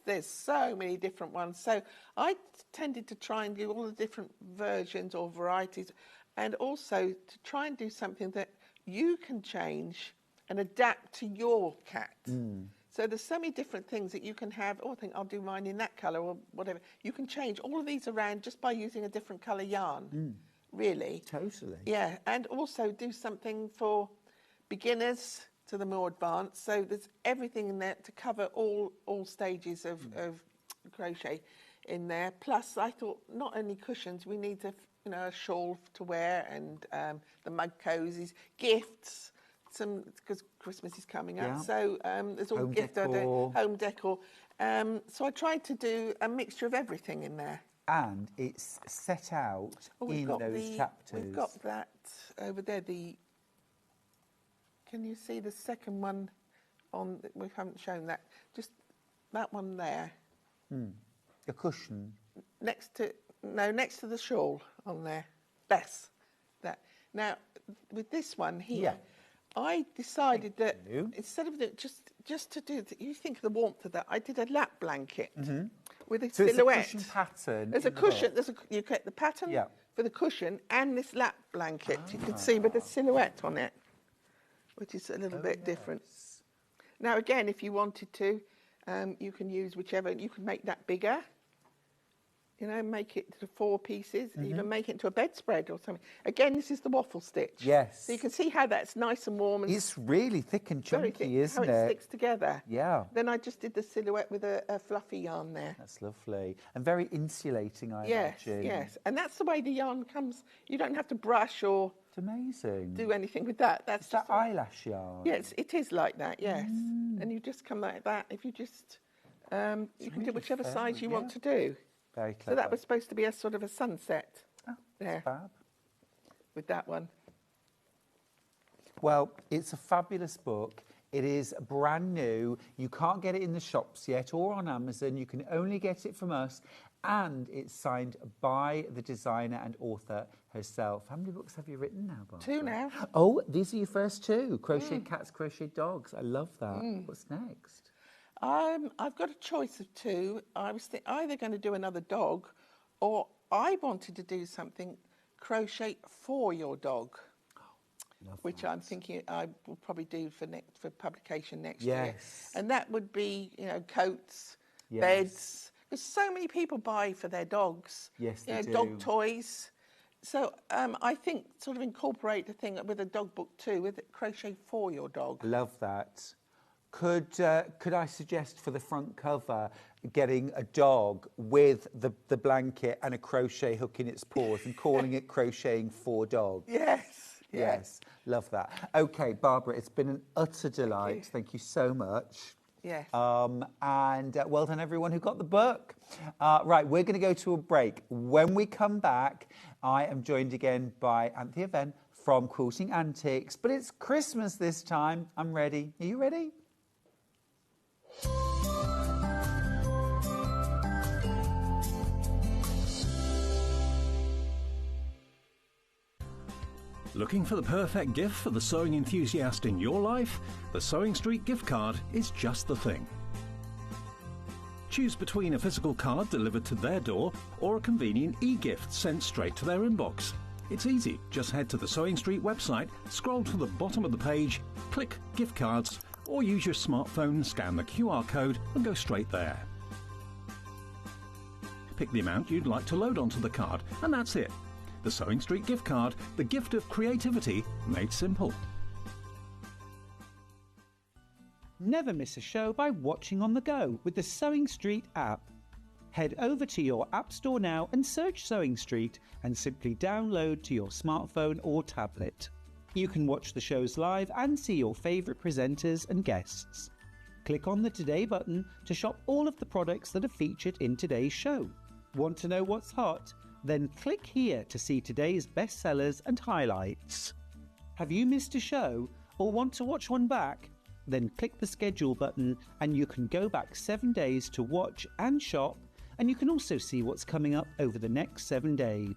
There's so many different ones. So I tended to try and do all the different versions or varieties, and also to try and do something that you can change and adapt to your cat. So there's so many different things that you can have. Oh, I think I'll do mine in that colour or whatever. You can change all of these around just by using a different colour yarn. Really. Totally. Yeah, and also do something for beginners to the more advanced. So there's everything in there to cover all stages of crochet in there. Plus, I thought not only cushions, we need a shawl to wear and the mug cozies, gifts. Some because Christmas is coming up, Yeah. so there's all Home gift decor. home decor. So I tried to do a mixture of everything in there. And it's set out in those chapters. We've got that over there. Can you see the second one on? We haven't shown that. Just that one there. A cushion. Next to the shawl on there. That's that. Now with this one here. Yeah. I decided that you. instead of just to do you think of the warmth of that, I did a lap blanket with a So silhouette. it's a cushion pattern. There's a in the cushion. book. You get the pattern Yeah. for the cushion and this lap blanket. You can see with the silhouette on it, which is a little bit different. Now again, if you wanted to, you can use whichever. You can make that bigger. You know, make it to 4 pieces, even make it into a bedspread or something. Again, this is the waffle stitch. Yes. So you can see how that's nice and warm. And It's really thick and very chunky, thick, isn't how it sticks together. Yeah. Then I just did the silhouette with a fluffy yarn there. That's lovely. And very insulating, I imagine. Yes. And that's the way the yarn comes. You don't have to brush or It's amazing. do anything with that. That's It's that just eyelash yarn. Yes, it is like that, yes. And you just come like that. If you just, you can do really whichever fair, size you want yeah. to do. Very So clever. that was supposed to be a sort of a sunset there Fab. with that one. Well, it's a fabulous book. It is brand new. You can't get it in the shops yet or on Amazon. You can only get it from us. And it's signed by the designer and author herself. How many books have you written now, Barbara? 2 now. Oh, these are your first 2. Crochet Cats, Crochet Dogs. I love that. What's next? I've got a choice of 2. I was either going to do another dog, or I wanted to do something crochet for your dog, which I'm thinking I will probably do for publication next year. And that would be, you know, coats, beds. Because so many people buy for their dogs. Yes, they do. Dog toys. So I think sort of incorporate the thing with a dog book too, with crochet for your dog. Love that. Could I suggest for the front cover getting a dog with the blanket and a crochet hook in its paws and calling it Crocheting for Dogs? Yes. Love that. Okay, Barbara, it's been an utter delight. Thank you so much. Yes. And well done, everyone who got the book. Right, we're going to go to a break. When we come back, I am joined again by Anthea Venn from Quilting Antiques. But it's Christmas this time. I'm ready. Are you ready? Looking for the perfect gift for the sewing enthusiast in your life? The Sewing Street gift card is just the thing. Choose between a physical card delivered to their door or a convenient e-gift sent straight to their inbox. It's easy. Just head to the Sewing Street website, scroll to the bottom of the page, click Gift Cards, or use your smartphone, scan the QR code and go straight there. Pick the amount you'd like to load onto the card, and that's it. The Sewing Street gift card, the gift of creativity made simple. Never miss a show by watching on the go with the Sewing Street app. Head over to your App Store now and search Sewing Street and simply download to your smartphone or tablet. You can watch the shows live and see your favourite presenters and guests. Click on the Today button to shop all of the products that are featured in today's show. Want to know what's hot? Then click here to see today's bestsellers and highlights. Have you missed a show or want to watch one back? Then click the schedule button and you can go back 7 days to watch and shop, and you can also see what's coming up over the next 7 days.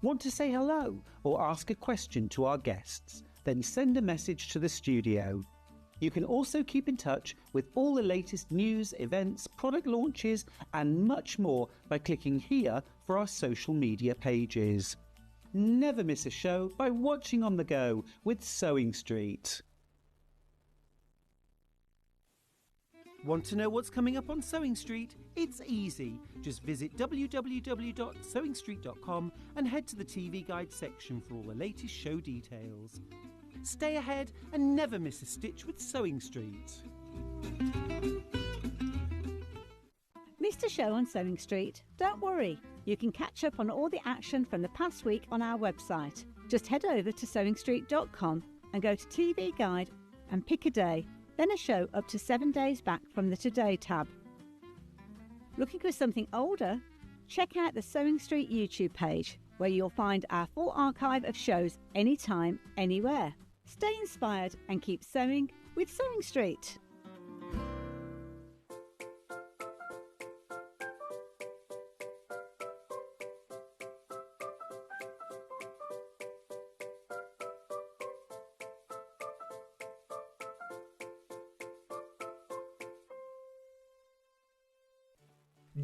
Want to say hello or ask a question to our guests? Then send a message to the studio. You can also keep in touch with all the latest news, events, product launches and much more by clicking here for our social media pages. Never miss a show by watching on the go with Sewing Street. Want to know what's coming up on Sewing Street? It's easy. Just visit www.sewingstreet.com and head to the TV Guide section for all the latest show details. Stay ahead and never miss a stitch with Sewing Street. Missed a show on Sewing Street? Don't worry. You can catch up on all the action from the past week on our website. Just head over to sewingstreet.com and go to TV Guide and pick a day, then a show up to 7 days back from the Today tab. Looking for something older? Check out the Sewing Street YouTube page, where you'll find our full archive of shows anytime, anywhere. Stay inspired and keep sewing with Sewing Street.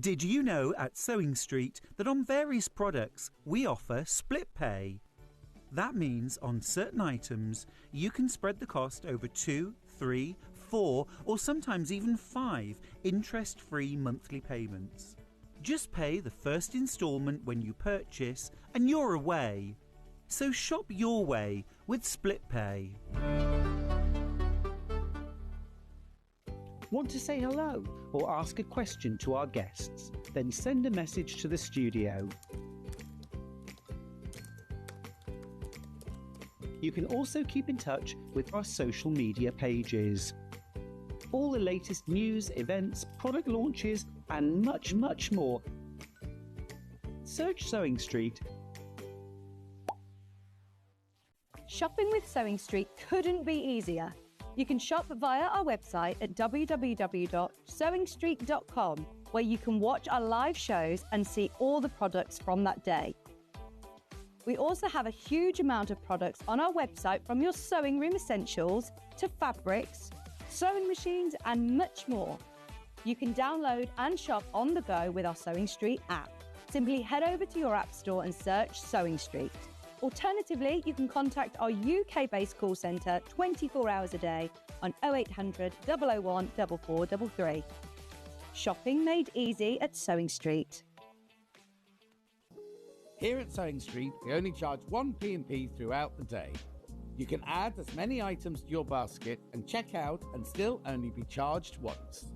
Did you know at Sewing Street that on various products we offer split pay? That means on certain items you can spread the cost over 2, 3, 4 or sometimes even 5 interest-free monthly payments. Just pay the first instalment when you purchase and you're away. So shop your way with Split Pay. Want to say hello or ask a question to our guests? Then send a message to the studio. You can also keep in touch with our social media pages. All the latest news, events, product launches, and much, much more. Search Sewing Street. Shopping with Sewing Street couldn't be easier. You can shop via our website at www.sewingstreet.com, where you can watch our live shows and see all the products from that day. We also have a huge amount of products on our website, from your sewing room essentials to fabrics, sewing machines, and much more. You can download and shop on the go with our Sewing Street app. Simply head over to your app store and search Sewing Street. Alternatively, you can contact our UK-based call centre 24 hours a day on 0800 001 4433. Shopping made easy at Sewing Street. Here at Sewing Street, we only charge 1 P&P throughout the day. You can add as many items to your basket and check out and still only be charged once.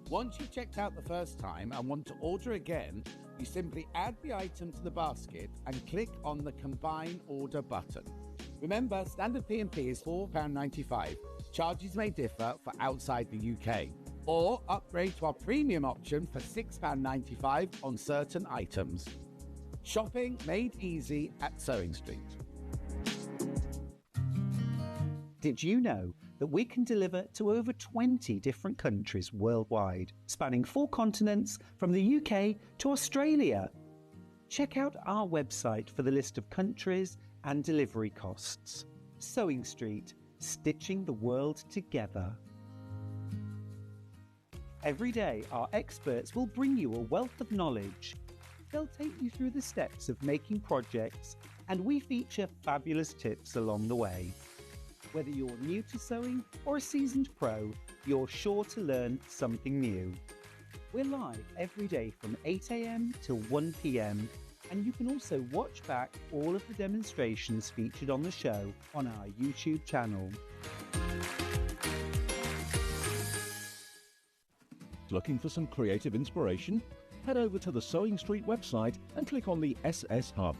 Once you've checked out the first time and want to order again, you simply add the item to the basket and click on the Combine Order button. Remember, standard P&P is £4.95. Charges may differ for outside the UK. Or upgrade to our premium option for £6.95 on certain items. Shopping made easy at Sewing Street. Did you know that we can deliver to over 20 different countries worldwide, spanning 4 continents from the UK to Australia? Check out our website for the list of countries and delivery costs. Sewing Street, stitching the world together. Every day, our experts will bring you a wealth of knowledge. They'll take you through the steps of making projects, and we feature fabulous tips along the way. Whether you're new to sewing or a seasoned pro, you're sure to learn something new. We're live every day from 8 AM till 1 PM, and you can also watch back all of the demonstrations featured on the show on our YouTube channel. Looking for some creative inspiration? Head over to the Sewing Street website and click on the SS Hub.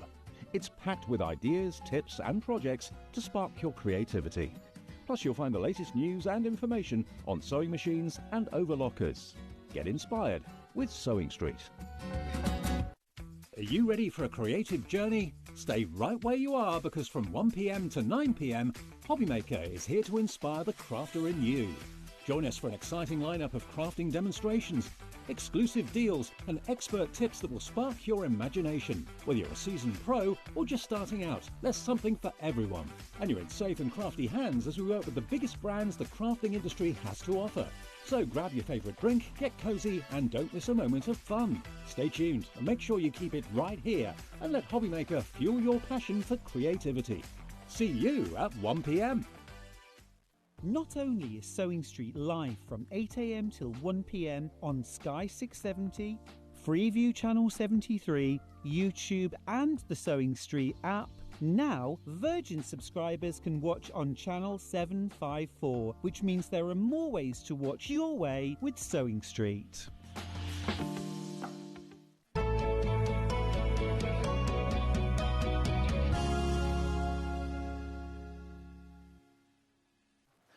It's packed with ideas, tips and projects to spark your creativity. Plus you'll find the latest news and information on sewing machines and overlockers. Get inspired with Sewing Street. Are you ready for a creative journey? Stay right where you are, because from 1 PM to 9 PM, Hobbymaker is here to inspire the crafter in you. Join us for an exciting lineup of crafting demonstrations, exclusive deals and expert tips that will spark your imagination. Whether you're a seasoned pro or just starting out, there's something for everyone. And you're in safe and crafty hands as we work with the biggest brands the crafting industry has to offer. So grab your favourite drink, get cosy and don't miss a moment of fun. Stay tuned and make sure you keep it right here and let Hobbymaker fuel your passion for creativity. See you at 1 PM. Not only is Sewing Street live from 8 AM till 1 PM on Sky 670, Freeview Channel 73, YouTube and the Sewing Street app, now Virgin subscribers can watch on Channel 754, which means there are more ways to watch your way with Sewing Street.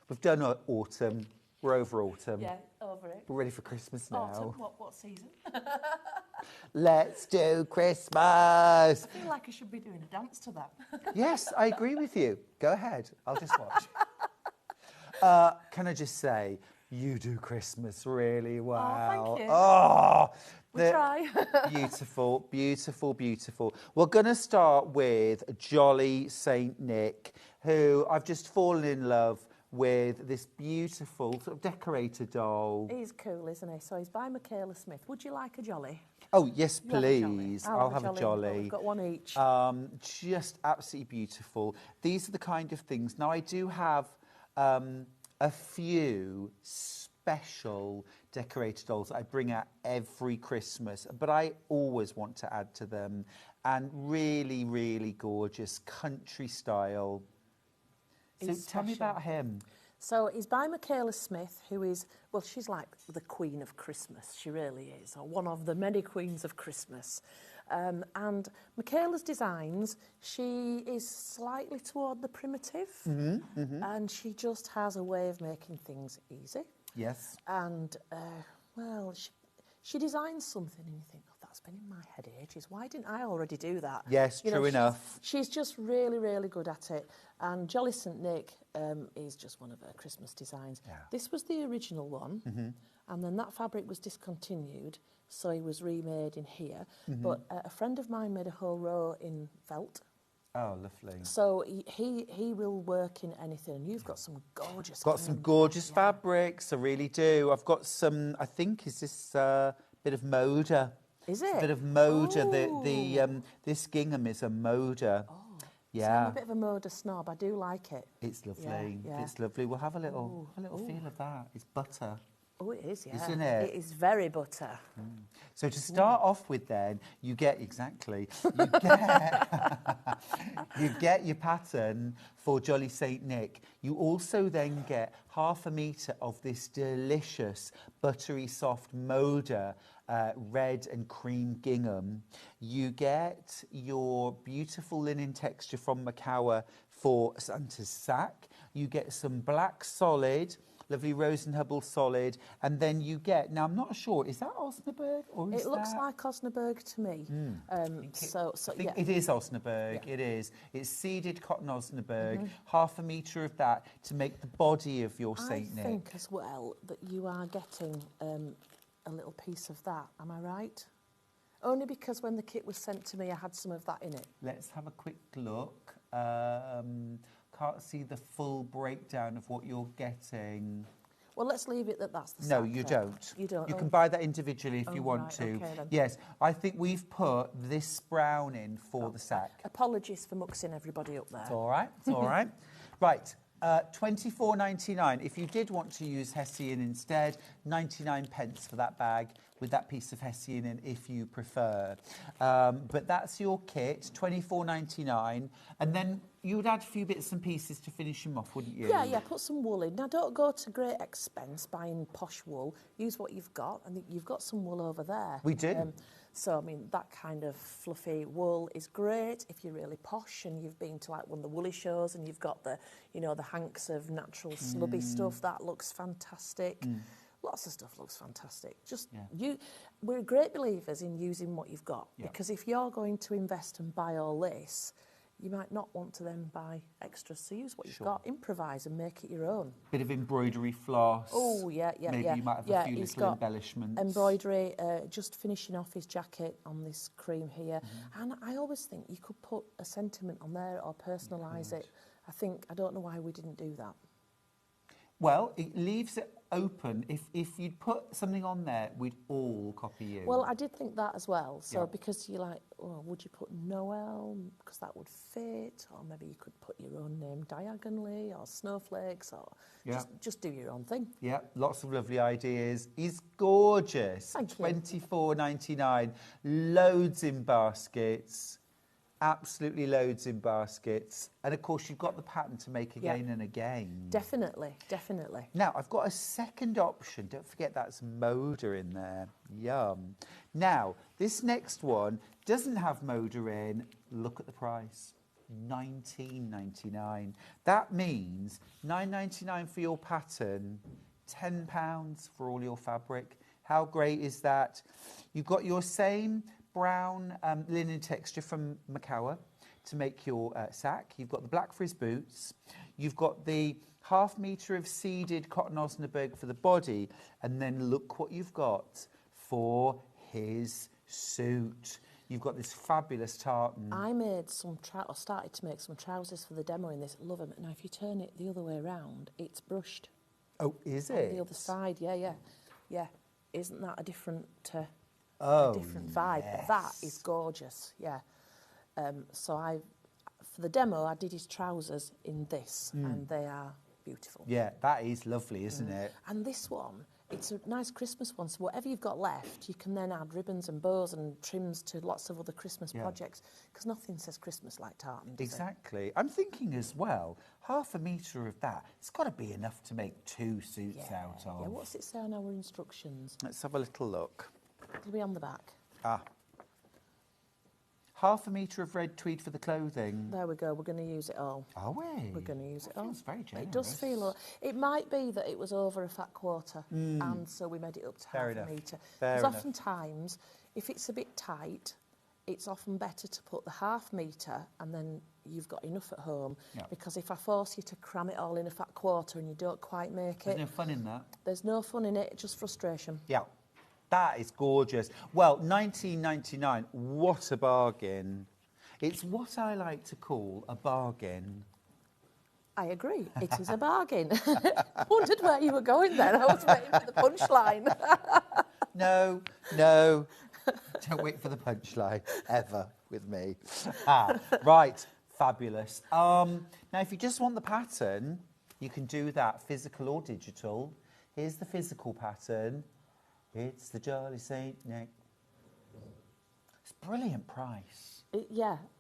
We've done autumn. We're over autumn. Yeah, over it. We're ready for Christmas now. Autumn, what season? Let's do Christmas. I feel like I should be doing a dance to that. Yes, I agree with you. Go ahead. I'll just watch. Can I just say, you do Christmas really well. Oh, thank you. Oh, We try. Beautiful, beautiful, beautiful. We're going to start with Jolly Saint Nick, who I've just fallen in love with, this beautiful sort of decorator doll. He's cool, isn't he? So he's by Michaela Smith. Would you like a jolly? Oh, yes, You have a jolly. please. I'll have a jolly. We've got one each. Just absolutely beautiful. These are the kind of things. Now, I do have a few special decorated dolls I bring out every Christmas, but I always want to add to them. And really, really gorgeous country style. So He's tell me special. about him. So he's by Michaela Smith, who is, well, she's like the queen of Christmas. She really is, or one of the many queens of Christmas. And Michaela's designs, she is slightly toward the primitive, and she just has a way of making things easy. Yes. And, well, she designs something and you think, oh, that's been in my head ages. Why didn't I already do that? Yes, You know, true enough. She's just really, really good at it. And Jolly St Nick is just one of her Christmas designs. Yeah. This was the original one, and then that fabric was discontinued, so he was remade in here. But a friend of mine made a whole row in felt. Oh, lovely. So he will work in anything, and you've got some gorgeous... Got some gorgeous fabrics, I really do. I've got some, I think, is this bit of Moda? Is It's it? a bit of Moda. This gingham is a Moda. So I'm a bit of a Moda snob. I do like it. It's lovely. Yeah. It's lovely. We'll have a little feel of that. It's butter. Oh, it is, yeah. Isn't it? It is very butter. So to start off with then, you get you get your pattern for Jolly St Nick. You also then get 1/2 metre of this delicious buttery soft Moda red and cream gingham. You get your beautiful linen texture from Macawa for Santa's sack. You get some black solid, lovely Rose and Hubble solid, and then you get, now I'm not sure, is that Osnaburg or is It looks that... like Osnaburg to me. I think yeah. it is Osnaburg, Yeah. it is. It's seeded cotton Osnaburg, 1/2 metre of that to make the body of your Saint Nick. I think as well that you are getting a little piece of that, am I right? Only because when the kit was sent to me, I had some of that in it. Let's have a quick look. Can't see the full breakdown of what you're getting. Well, let's leave it that's the No, sack you then. don't. You don't? You Oh. can buy that individually if you want right, to. okay then. Yes, I think we've put this brown in for the sack. Apologies for muxing everybody up there. It's all right. It's all right. Right. £24.99. If you did want to use Hessian instead, 99 pence for that bag with that piece of Hessian in if you prefer. But that's your kit, £24.99. And then you would add a few bits and pieces to finish them off, wouldn't you? Yeah, put some wool in. Now, don't go to great expense buying posh wool. Use what you've got, and you've got some wool over there. We do. So, I mean, that kind of fluffy wool is great if you're really posh and you've been to like one of the woolly shows and you've got the, the hanks of natural snubby stuff. That looks fantastic. Lots of stuff looks fantastic. We're great believers in using what you've got, because if you're going to invest and buy all this, you might not want to then buy extras. So use what you've got, improvise and make it your own. Bit of embroidery floss. Oh, yeah. Maybe you might have a few little embellishments. Embroidery, just finishing off his jacket on this cream here. And I always think you could put a sentiment on there or personalise it. I don't know why we didn't do that. Well, it leaves it open. If you'd put something on there, we'd all copy you. Well, I did think that as well. So because you're like, oh, would you put Noel? Because that would fit. Or maybe you could put your own name diagonally, or snowflakes, or just do your own thing. Yeah, lots of lovely ideas. He's gorgeous. Thank you. £24.99. Loads in baskets. Absolutely loads in baskets. And of course, you've got the pattern to make again and again. Definitely, definitely. Now, I've got a second option. Don't forget that's Moda in there. Yum. Now, this next one doesn't have Moda in. Look at the price. £19.99. That means £9.99 for your pattern, £10 for all your fabric. How great is that? You've got your same brown linen texture from Macawa to make your sack. You've got the black frizz boots. You've got the 1/2 metre of seeded cotton Osnaburg for the body. And then look what you've got for his suit. You've got this fabulous tartan. I made started to make some trousers for the demo in this. Love them. Now, if you turn it the other way around, it's brushed. Oh, is on it? the other side, yeah. Isn't that a different vibe? Yes. But that is gorgeous, yeah. So for the demo, I did his trousers in this, and they are beautiful. Yeah, that is lovely, isn't it? And this one it's a nice Christmas one. So whatever you've got left, you can then add ribbons and bows and trims to lots of other Christmas projects. Because nothing says Christmas like tartan, does Exactly. I'm thinking as well, 1/2 metre of that, it's got to be enough to make 2 suits out of. Yeah, what's it say on our instructions? Let's have a little look. It'll be on the back. 1/2 metre of red tweed for the clothing. There we go. We're going to use it all. Are we? We're going to use it all. Feels very generous. It does feel... It might be that it was over a fat quarter, and so we made it up to Fair 1/2 enough. metre. Fair Because enough. oftentimes, if it's a bit tight, it's often better to put the 1/2 metre and then you've got enough at home. Yeah. Because if I force you to cram it all in a fat quarter and you don't quite make There's it, no fun in that. there's no fun in it, just frustration. Yeah. That is gorgeous. Well, 19.99, what a bargain. It's what I like to call a bargain. I agree. It is a bargain. Wondered where you were going then. I was waiting for the punchline. No. Don't wait for the punchline, ever, with me. Right, fabulous. Now, if you just want the pattern, you can do that, physical or digital. Here's the physical pattern. It's the Jolly Saint Nick. It's a brilliant price.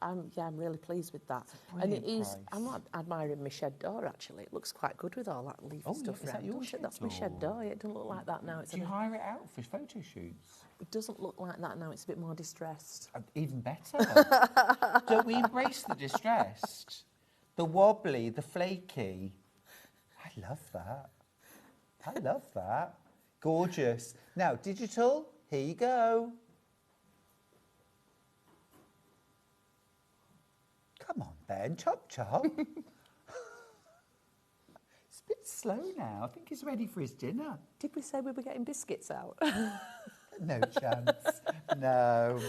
I'm really pleased with that. a And it brilliant is, price. I'm admiring my shed door actually. It looks quite good with all that leafy Oh, stuff is that around. your doesn't it? shed That's my shed door? door. Yeah, it doesn't look like that now. Do you hire it out for photo shoots? It doesn't look like that now. It's a bit more distressed. Even better. Don't we embrace the distressed? The wobbly, the flaky. I love that. I love that. Gorgeous. Now, digital, here you go. Come on, Ben, chop, chop. It's a bit slow now. I think he's ready for his dinner. Did we say we were getting biscuits out? No chance. No.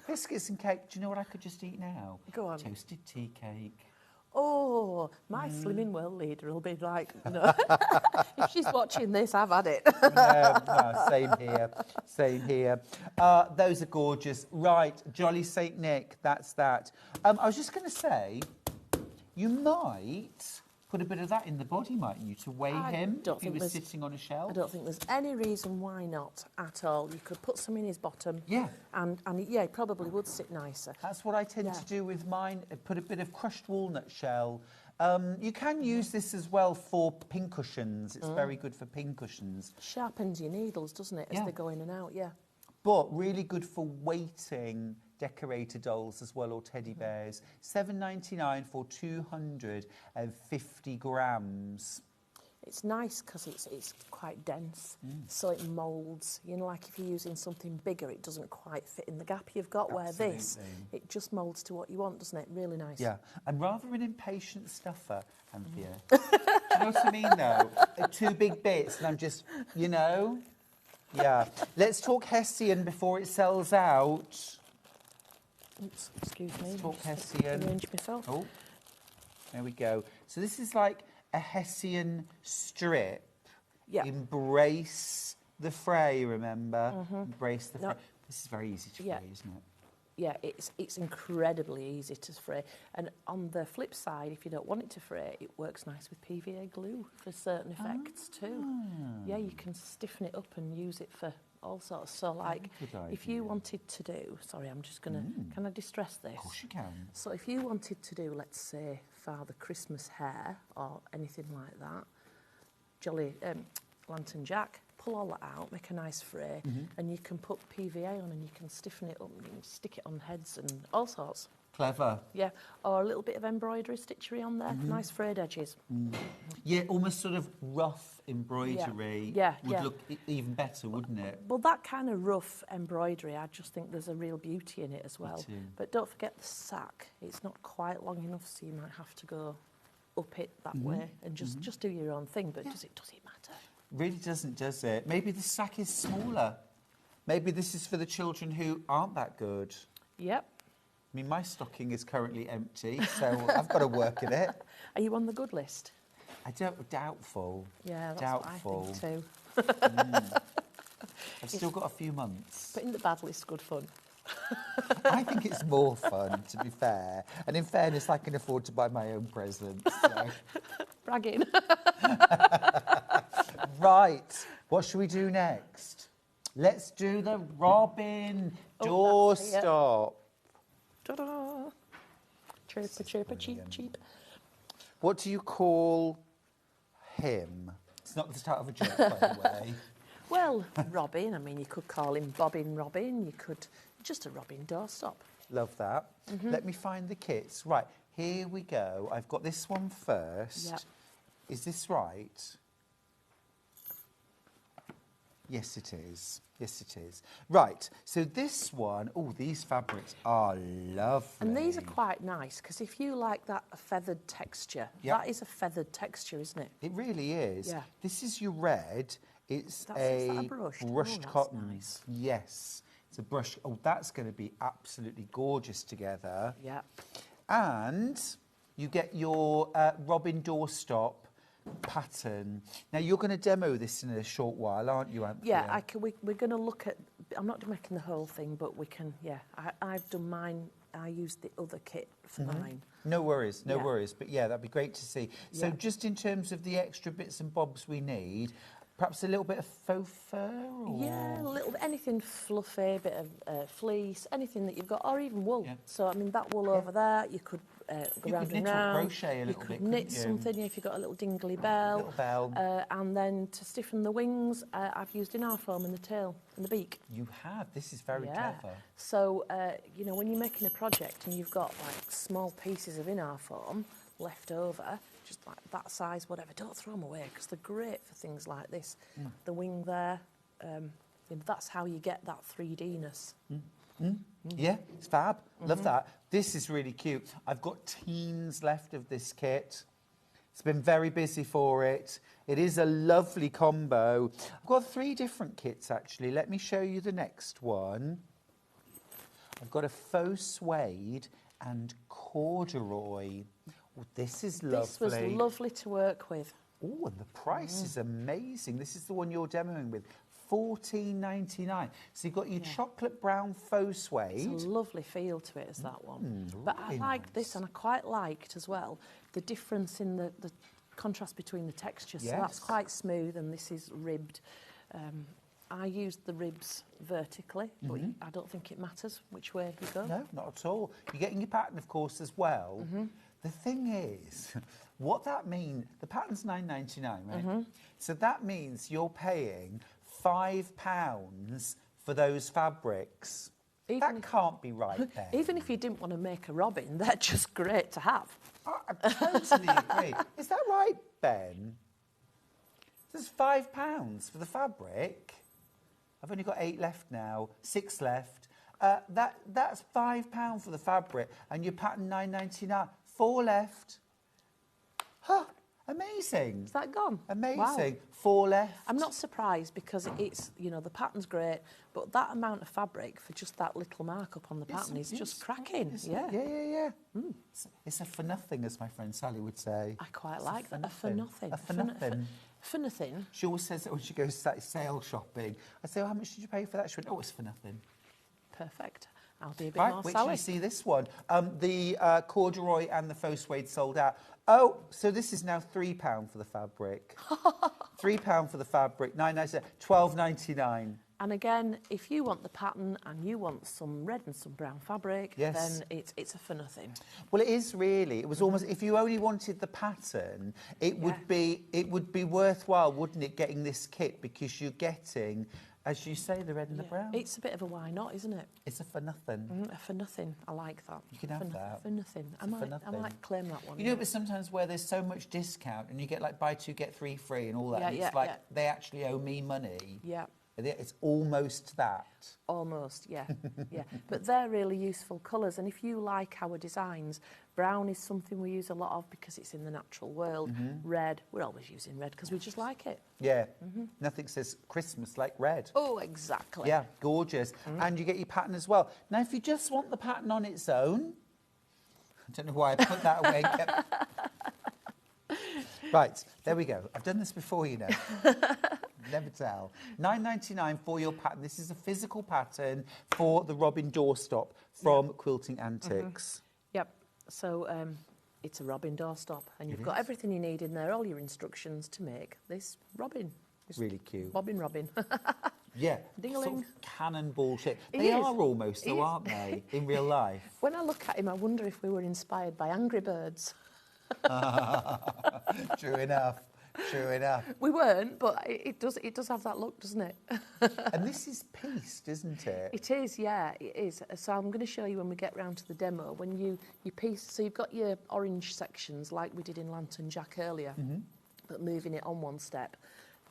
Biscuits and cake. Do you know what I could just eat now? Go on. Toasted tea cake. Oh, my Slimming World leader will be like, no. If she's watching this, I've had it. No, same here. Those are gorgeous. Right, Jolly Saint Nick, that's that. I was just going to say, you might put a bit of that in the body, mightn't you, to weigh him if he was sitting on a shelf? I don't think there's any reason why not at all. You could put some in his bottom. Yeah. And he probably would sit nicer. That's what I tend to do with mine. Put a bit of crushed walnut shell. You can use this as well for pincushions. It's very good for pincushions. Sharpens your needles, doesn't it, as they go in and out, But really good for weighting decorator dolls as well, or teddy bears. $7.99 for 250 grams. It's nice because it's quite dense, so it moulds. You know, like if you're using something bigger, it doesn't quite fit in the gap you've got, where this, it just moulds to what you want, doesn't it? Really nice. Yeah, I'm rather an impatient stuffer, Anthea. Do you know what I mean, though? 2 big bits, and I'm just, you know... Yeah. Let's talk Hessian before it sells out. Oops, excuse me. Let's talk Hessian. Arrange myself. Oh, there we go. So this is like a Hessian strip. Yeah. Embrace the fray, remember? Embrace the fray. No. This is very easy to fray, isn't it? Yeah, it's incredibly easy to fray. And on the flip side, if you don't want it to fray, it works nice with PVA glue for certain effects too. Yeah, you can stiffen it up and use it for all sorts. So like, if you wanted to do, sorry, I'm just going to, can I distress this? Of course you can. So if you wanted to do, let's say, Father Christmas hair or anything like that, Jolly Lantern Jack, pull all that out, make a nice fray, and you can put PVA on and you can stiffen it up and you can stick it on heads and all sorts. Clever. Yeah, or a little bit of embroidery stitchery on there, nice frayed edges. Yeah, almost sort of rough embroidery would look even better, wouldn't it? Well, that kind of rough embroidery, I just think there's a real beauty in it as well. too. But don't forget the sack. It's not quite long enough, so you might have to go up it that way and just do your own thing. But does it matter? Really doesn't, does it? Maybe the sack is smaller. Maybe this is for the children who aren't that good. Yep. I mean, my stocking is currently empty, so I've got to work at it. Are you on the good list? Doubtful. Yeah, that's Doubtful. what I think too. I've still got a few months. But in the bad list, good fun. I think it's more fun, to be fair. And in fairness, I can afford to buy my own presents. So. Bragging. Right, what should we do next? Let's do the robin doorstop. Ta-da! Chirpa, chirpa, cheep, cheep. What do you call him? It's not the start of a joke, by the way. Well, Robin, I mean, you could call him Bobbin Robin. You could, just a robin doorstop. Love that. Let me find the kits. Right, here we go. I've got this one first. Yep. Is this right? Yes, it is. Yes, it is. Right, so this one, oh, these fabrics are lovely. And these are quite nice, because if you like that feathered texture, Yep. that is a feathered texture, isn't it? It really is. Yeah. This is your red. It's Is that a brushed? brushed Oh, that's cotton. nice. Yes, it's a brush. Oh, that's going to be absolutely gorgeous together. Yeah. And you get your robin doorstop pattern. Now, you're going to demo this in a short while, aren't you, Anthea? Yeah, we're going to look at, I'm not making the whole thing, but we can, yeah. I've done mine, I used the other kit for mine. No worries, no Yeah. worries. But yeah, that'd be great to see. So Yeah. just in terms of the extra bits and bobs we need, perhaps a little bit of faux fur? Or... Yeah, a little bit, anything fluffy, a bit of fleece, anything that you've got, or even wool. Yeah. So, I mean, that wool over there, you could go You round could and knit or round. crochet a You little could bit, knit couldn't you? something if you've got a little dingly bell. Little bell. And then to stiffen the wings, I've used in foam in the tail and the beak. You have. This is very Yeah. clever. So, you know, when you're making a project and you've got like small pieces of foam left over, just like that size, whatever, don't throw them away because they're great for things like this. The wing there, you know, that's how you get that 3D-ness. Yeah, it's fab. Love that. This is really cute. I've got teens left of this kit. It's been very busy for it. It is a lovely combo. I've got 3 different kits, actually. Let me show you the next one. I've got a faux suede and corduroy. Oh, this is lovely. This was lovely to work with. Oh, and the price is amazing. This is the one you're demoing with. $14.99. So you've got your chocolate brown faux suede. It's a lovely feel to it as that one. But I really liked this, nice. and I quite liked as well the difference in the contrast between the textures. So that's Yes. quite smooth, and this is ribbed. I used the ribs vertically, but I don't think it matters which way you go. No, not at all. You're getting your pattern, of course, as well. The thing is, what that means, the pattern's $9.99, right? So that means you're paying £5 for those fabrics. That can't be right, Ben. Even if you didn't want to make a robin, they're just great to have. I totally agree. Is that right, Ben? There's £5 for the fabric. I've only got 8 left now, 6 left. That's £5 for the fabric, and your pattern $9.99. 4 left. Huh, amazing. Is that gone? Amazing. Wow. 4 left. I'm not surprised because it's, you know, the pattern's great, but that amount of fabric for just that little markup on the pattern is just cracking. Yeah. Yeah. It's a for nothing, as my friend Sally would say. I quite It's like that. A for nothing. A for nothing. For nothing. She always says that when she goes sale shopping. I say, oh, how much did you pay for that? She went, oh, it's for nothing. Perfect. I'll be a bit Right, more wait Sally. till you see this one. The corduroy and the faux suede sold out. Oh, so this is now £3 for the fabric. £3 for the fabric, $9.99, $12.99. And again, if you want the pattern and you want some red and some brown fabric, Yes. then it's a for nothing. Well, it is really. It was almost. If you only wanted the pattern, it would be worthwhile, wouldn't it, getting this kit because you're getting, as you say, the red and the brown. It's a bit of a why not, isn't it? It's a for nothing. A for nothing. I like that. You can have that. For nothing. It's a for nothing. I might claim that one. You know, but sometimes where there's so much discount and you get like buy 2 get 3 free and all that, Yeah, and yeah, it's like yeah. they actually owe me money. Yeah. It's almost that. Almost, yeah, yeah. But they're really useful colours, and if you like our designs, brown is something we use a lot of because it's in the natural world. Red, we're always using red because we just like it. Yeah. Nothing says Christmas like red. Oh, exactly. Yeah, gorgeous. And you get your pattern as well. Now, if you just want the pattern on its own, I don't know why I put that away. Right, there we go. I've done this before, you know. Never tell. $9.99 for your pattern. This is a physical pattern for the robin doorstop from Quilting Antics. Yep. So it's a robin doorstop, and you've got everything you need in there, all your instructions to make this robin. Really cute. Bobbin Robin. Yeah, Ding-a-ling. sort of cannonball shape. He They is. are almost, He though, is. aren't they, in real life? When I look at him, I wonder if we were inspired by Angry Birds. True enough. True enough. We weren't, but it does have that look, doesn't it? And this is pieced, isn't it? It is, yeah, it is. So I'm going to show you when we get round to the demo. When you piece, so you've got your orange sections like we did in Lantern Jack earlier, but moving it on one step.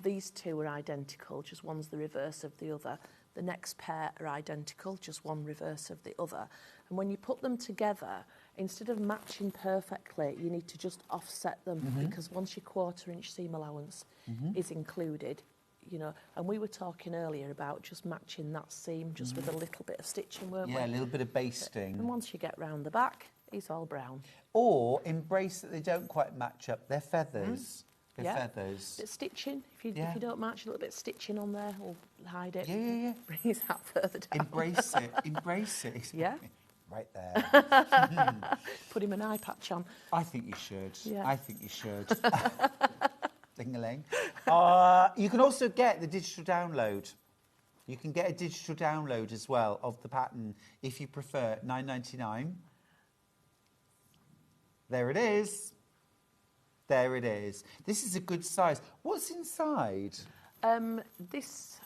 These two are identical, just one's the reverse of the other. The next pair are identical, just one reverse of the other. And when you put them together, instead of matching perfectly, you need to just offset them because once your 1/4 inch seam allowance is included, you know, and we were talking earlier about just matching that seam just with a little bit of stitching, weren't we? Yeah, a little bit of basting. And once you get round the back, it's all brown. Or embrace that they don't quite match up. They're feathers. They're feathers. Bit of stitching, if you Yeah. don't match, a little bit of stitching on there will hide it. Yeah. Bring it out further down. Embrace it. Embrace it. Yeah. Right there. Put him an eye patch on. I think you should. Yeah. I think you should. Ding-a-ling. You can also get the digital download. You can get a digital download as well of the pattern if you prefer. $9.99. There it is. There it is. This is a good size. What's inside? This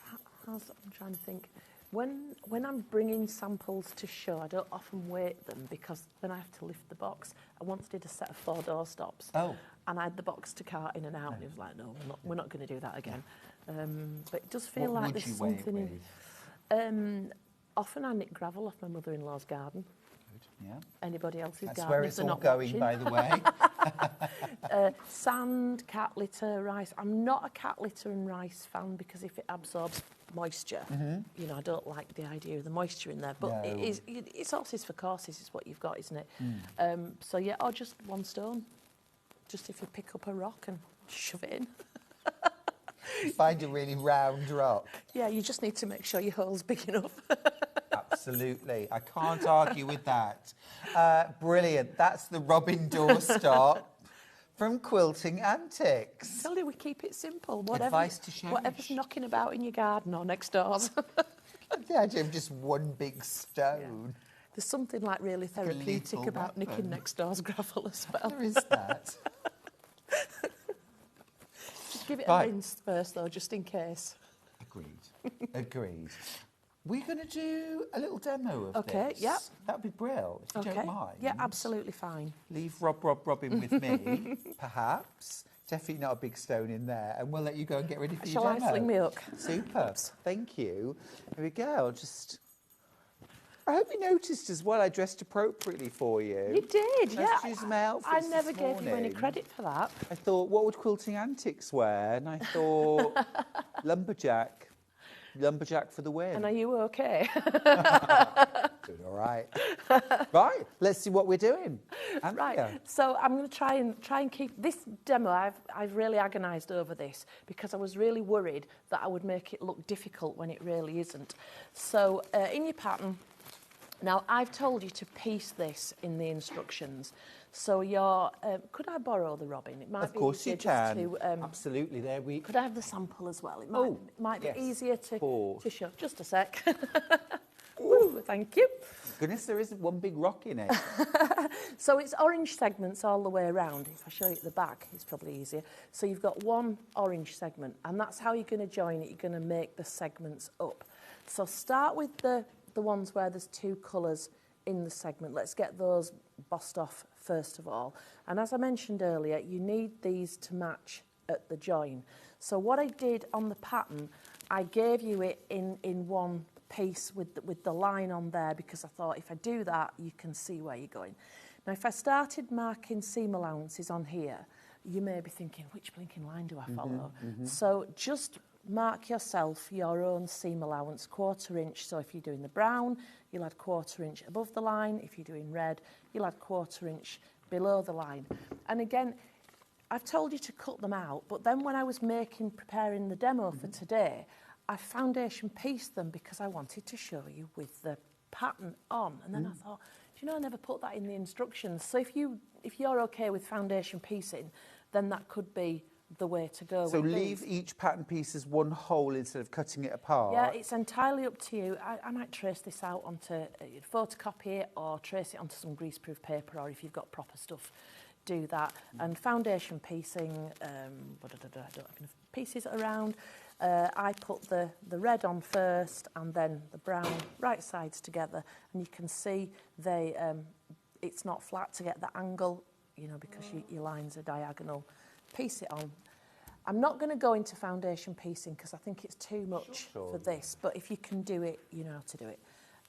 has, I'm trying to think. When I'm bringing samples to show, I don't often weight them because when I have to lift the box, I once did a set of 4 door stops. Oh. And I had the box to cart in and out, and it was like, no, we're not going to do that again. But it does feel like there's something in. Often I nick gravel off my mother-in-law's garden. Yeah. Anybody else's That's garden. where if it's they're all not going, watching. by the way. Sand, cat litter, rice. I'm not a cat litter and rice fan because if it absorbs moisture, you know, I don't like the idea of the moisture in there. But No. it's horses for courses is what you've got, isn't it? So yeah, or just one stone. Just if you pick up a rock and shove it in. Find a really round rock. Yeah, you just need to make sure your hole's big enough. Absolutely. I can't argue with that. Brilliant. That's the Robin doorstop from Quilting Antics. Tell you, we keep it simple. Whatever, Advice to cherish. whatever's knocking about in your garden or next doors. The idea of just one big stone. There's something like really therapeutic little about nicking weapon. next door's gravel as well. There is that. Just give it Right. a rinse first, though, just in case. Agreed. Agreed. We're going to do a little demo of Okay, this. yep. That'd be brilliant, if you don't mind. Yeah, absolutely fine. Leave Robin with me, perhaps. Definitely not a big stone in there. And we'll let you go and get ready for Shall your I demo. sling me hook? Super. Thank you. Here we go. I hope you noticed as well I dressed appropriately for you. You did, Let's yeah. choose my outfits I never this gave you any morning. credit for that. I thought, what would Quilting Antics wear? And I thought, lumberjack. Lumberjack for the win. And are you okay? Doing all right. Right, let's see what we're doing. Right. Andrea. So I'm going to try and keep this demo. I've really agonised over this because I was really worried that I would make it look difficult when it really isn't. So in your pattern, now I've told you to piece this in the instructions. So you're, could I borrow the robin? It might Of be course easier you just can. to, Absolutely. There we could I have the sample as well? It might yes, be easier to course. show. Just a sec. Ooh, thank you. Goodness, there isn't one big rock in it. So it's orange segments all the way around. If I show you at the back, it's probably easier. So you've got one orange segment, and that's how you're going to join it. You're going to make the segments up. So start with the ones where there's 2 colours in the segment. Let's get those bossed off first of all. And as I mentioned earlier, you need these to match at the join. So what I did on the pattern, I gave you it in one piece with the line on there because I thought if I do that, you can see where you're going. Now, if I started marking seam allowances on here, you may be thinking, which blinking line do I follow? So just mark yourself your own seam allowance, 1/4 inch. So if you're doing the brown, you'll add 1/4 inch above the line. If you're doing red, you'll add 1/4 inch below the line. And again, I've told you to cut them out, but then when I was preparing the demo for today, I foundation pieced them because I wanted to show you with the pattern on. And then I thought, do you know, I never put that in the instructions. So if you're okay with foundation piecing, then that could be the way to go. So with leave these. each pattern piece as one whole instead of cutting it apart? Yeah, it's entirely up to you. I might trace this out onto, photocopy it or trace it onto some greaseproof paper, or if you've got proper stuff, do that. And foundation piecing, I don't have enough pieces around. I put the red on first and then the brown right sides together, and you can see they it's not flat to get the angle, you know, because your lines are diagonal. Piece it on. I'm not going to go into foundation piecing because I think it's too much for this, but if you can do it, you know how to do it.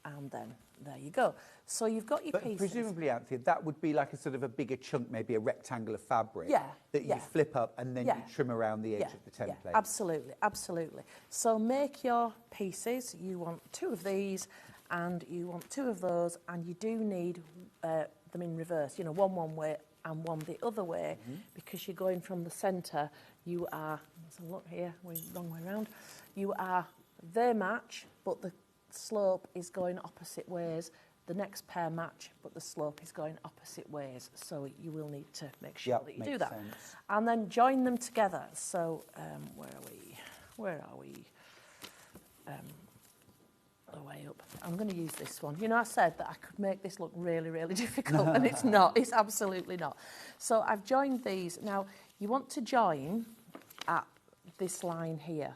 And then there you go. So you've got your pieces. Presumably, Anthea, that would be like a sort of a bigger chunk, maybe a rectangle of fabric that you flip up and then you trim around the edge of the template. Yeah, absolutely, absolutely. So make your pieces. You want 2 of these and you want 2 of those, and you do need them in reverse, you know, one way and one the other way, because you're going from the centre. You are, let's have a look here, we're wrong way around. You are, they match, but the slope is going opposite ways. The next pair match, but the slope is going opposite ways. So you will need to make sure that you do that. Sense. And then join them together. So where are we? Where are we? The way up. I'm going to use this one. You know, I said that I could make this look really, really difficult, and it's not. It's absolutely not. So I've joined these. Now, you want to join at this line here.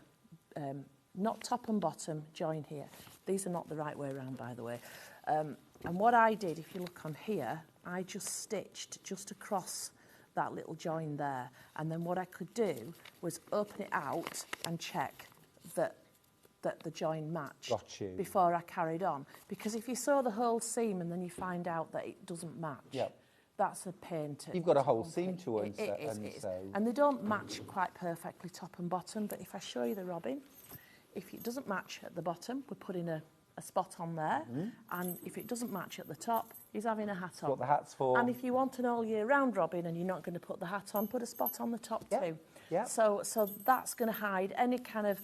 Not top and bottom, join here. These are not the right way around, by the way. And what I did, if you look on here, I just stitched just across that little join there. And then what I could do was open it out and check that the join matched before I carried on. Because if you saw the whole seam and then you find out that it doesn't match, that's a pain to... You've got a whole seam to it is. And they don't match quite perfectly top and bottom, but if I show you the robin, if it doesn't match at the bottom, we're putting a spot on there, and if it doesn't match at the top, he's having a hat on. That's what the hat's for. And if you want an all year round robin and you're not going to put the hat on, put a spot on the top too. Yeah. So that's going to hide any kind of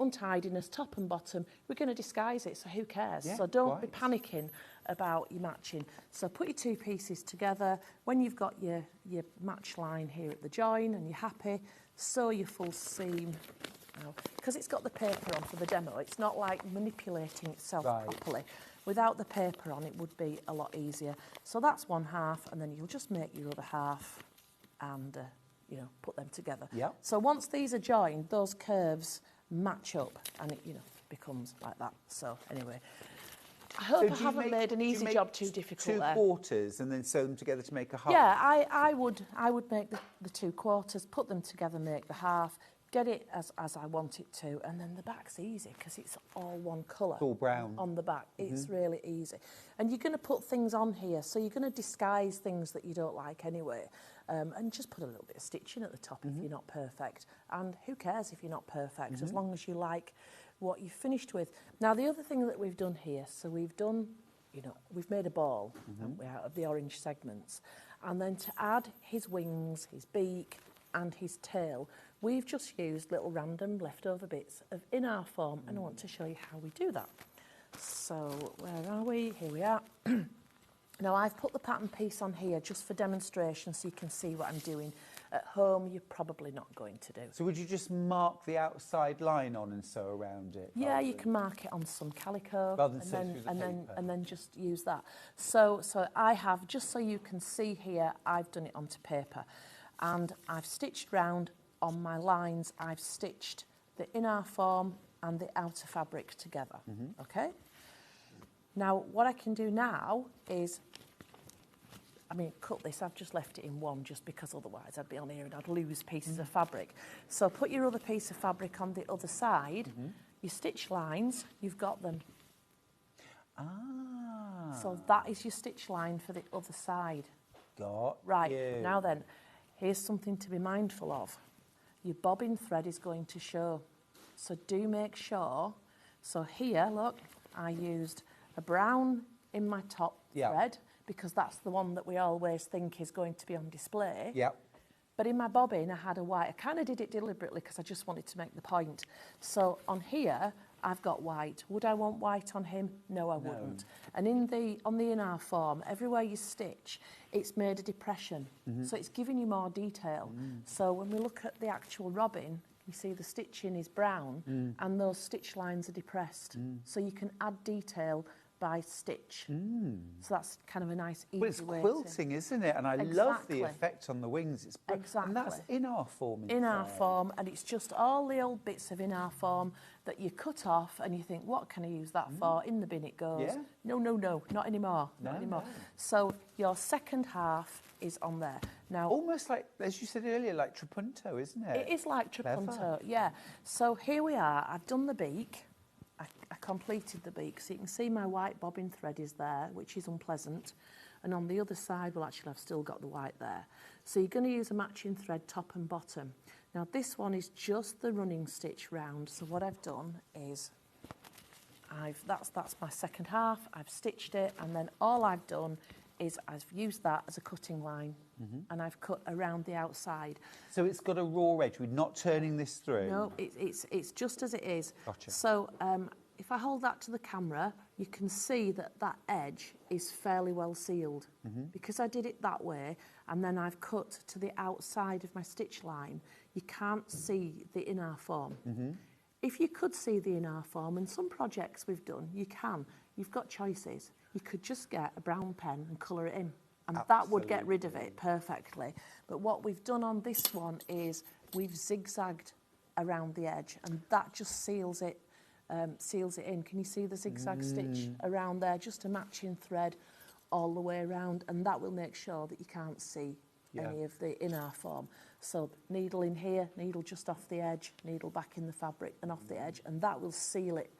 untidiness, top and bottom. We're going to disguise it, so who cares? So don't be panicking about your matching. So put your 2 pieces together. When you've got your match line here at the join and you're happy, sew your full seam. Because it's got the paper on for the demo, it's not like manipulating itself properly. Without the paper on, it would be a lot easier. So that's one half, and then you'll just make your other half and, you know, put them together. So once these are joined, those curves match up, and it, you know, becomes like that. So anyway, I hope I haven't made an easy job too difficult there. 2 quarters and then sew them together to make a half? Yeah, I would make the 2 quarters, put them together, make the half. Get it as I want it to, and then the back's easy because it's all one colour. It's all brown. On the back. It's really easy. And you're going to put things on here, so you're going to disguise things that you don't like anyway, and just put a little bit of stitching at the top if you're not perfect. And who cares if you're not perfect, as long as you like what you've finished with. Now, the other thing that we've done here, so we've done, you know, we've made a ball out of the orange segments, and then to add his wings, his beak, and his tail, we've just used little random leftover bits of in our form, and I want to show you how we do that. So where are we? Here we are. Now I've put the pattern piece on here just for demonstration so you can see what I'm doing. At home, you're probably not going to do. So would you just mark the outside line on and sew around it? Yeah, you can mark it on some calico and then just use that. So I have, just so you can see here, I've done it onto paper, and I've stitched round on my lines. I've stitched the inner form and the outer fabric together. Okay. Now what I can do now is, I mean, cut this. I've just left it in one just because otherwise I'd be on here and I'd lose pieces of fabric. So put your other piece of fabric on the other side. Your stitch lines, you've got them. So that is your stitch line for the other side. Right, now then, here's something to be mindful of. Your bobbin thread is going to show. So do make sure. So here, look, I used a brown in my top thread because that's the one that we always think is going to be on display. But in my bobbin, I had a white. I kind of did it deliberately because I just wanted to make the point. So on here, I've got white. Would I want white on him? No, I wouldn't. And on the in-arm form, everywhere you stitch, it's made a depression. So it's giving you more detail. So when we look at the actual robin, you see the stitching is brown and those stitch lines are depressed. So you can add detail by stitch. So that's kind of a nice easy way. Well, it's quilting, isn't it? And I love the effect on the wings. It's exactly. And that's in-arm form. In-arm form, and it's just all the old bits of in-arm form that you cut off and you think, what can I use that for? In the bin it goes. Yeah. No, not anymore. Not anymore. No. So your second half is on there. Now, almost like, as you said earlier, like trapunto, isn't it? It is like trapunto, yeah. So here we are. I've done the beak. I completed the beak, so you can see my white bobbin thread is there, which is unpleasant. And on the other side, well, actually, I've still got the white there. So you're going to use a matching thread top and bottom. Now, this one is just the running stitch round. So what I've done is, that's my second half. I've stitched it, and then all I've done is I've used that as a cutting line, and I've cut around the outside. So it's got a raw edge. We're not turning this through. No, it's just as it is. Gotcha. So if I hold that to the camera, you can see that that edge is fairly well sealed. Because I did it that way, and then I've cut to the outside of my stitch line, you can't see the inner form. If you could see the inner form, in some projects we've done, you can. You've got choices. You could just get a brown pen and colour it in, and that would get rid of it perfectly. But what we've done on this one is we've zigzagged around the edge, and that just seals it in. Can you see the zigzag stitch around there? Just a matching thread all the way around, and that will make sure that you can't see any of the inner form. So needle in here, needle just off the edge, needle back in the fabric and off the edge, and that will seal it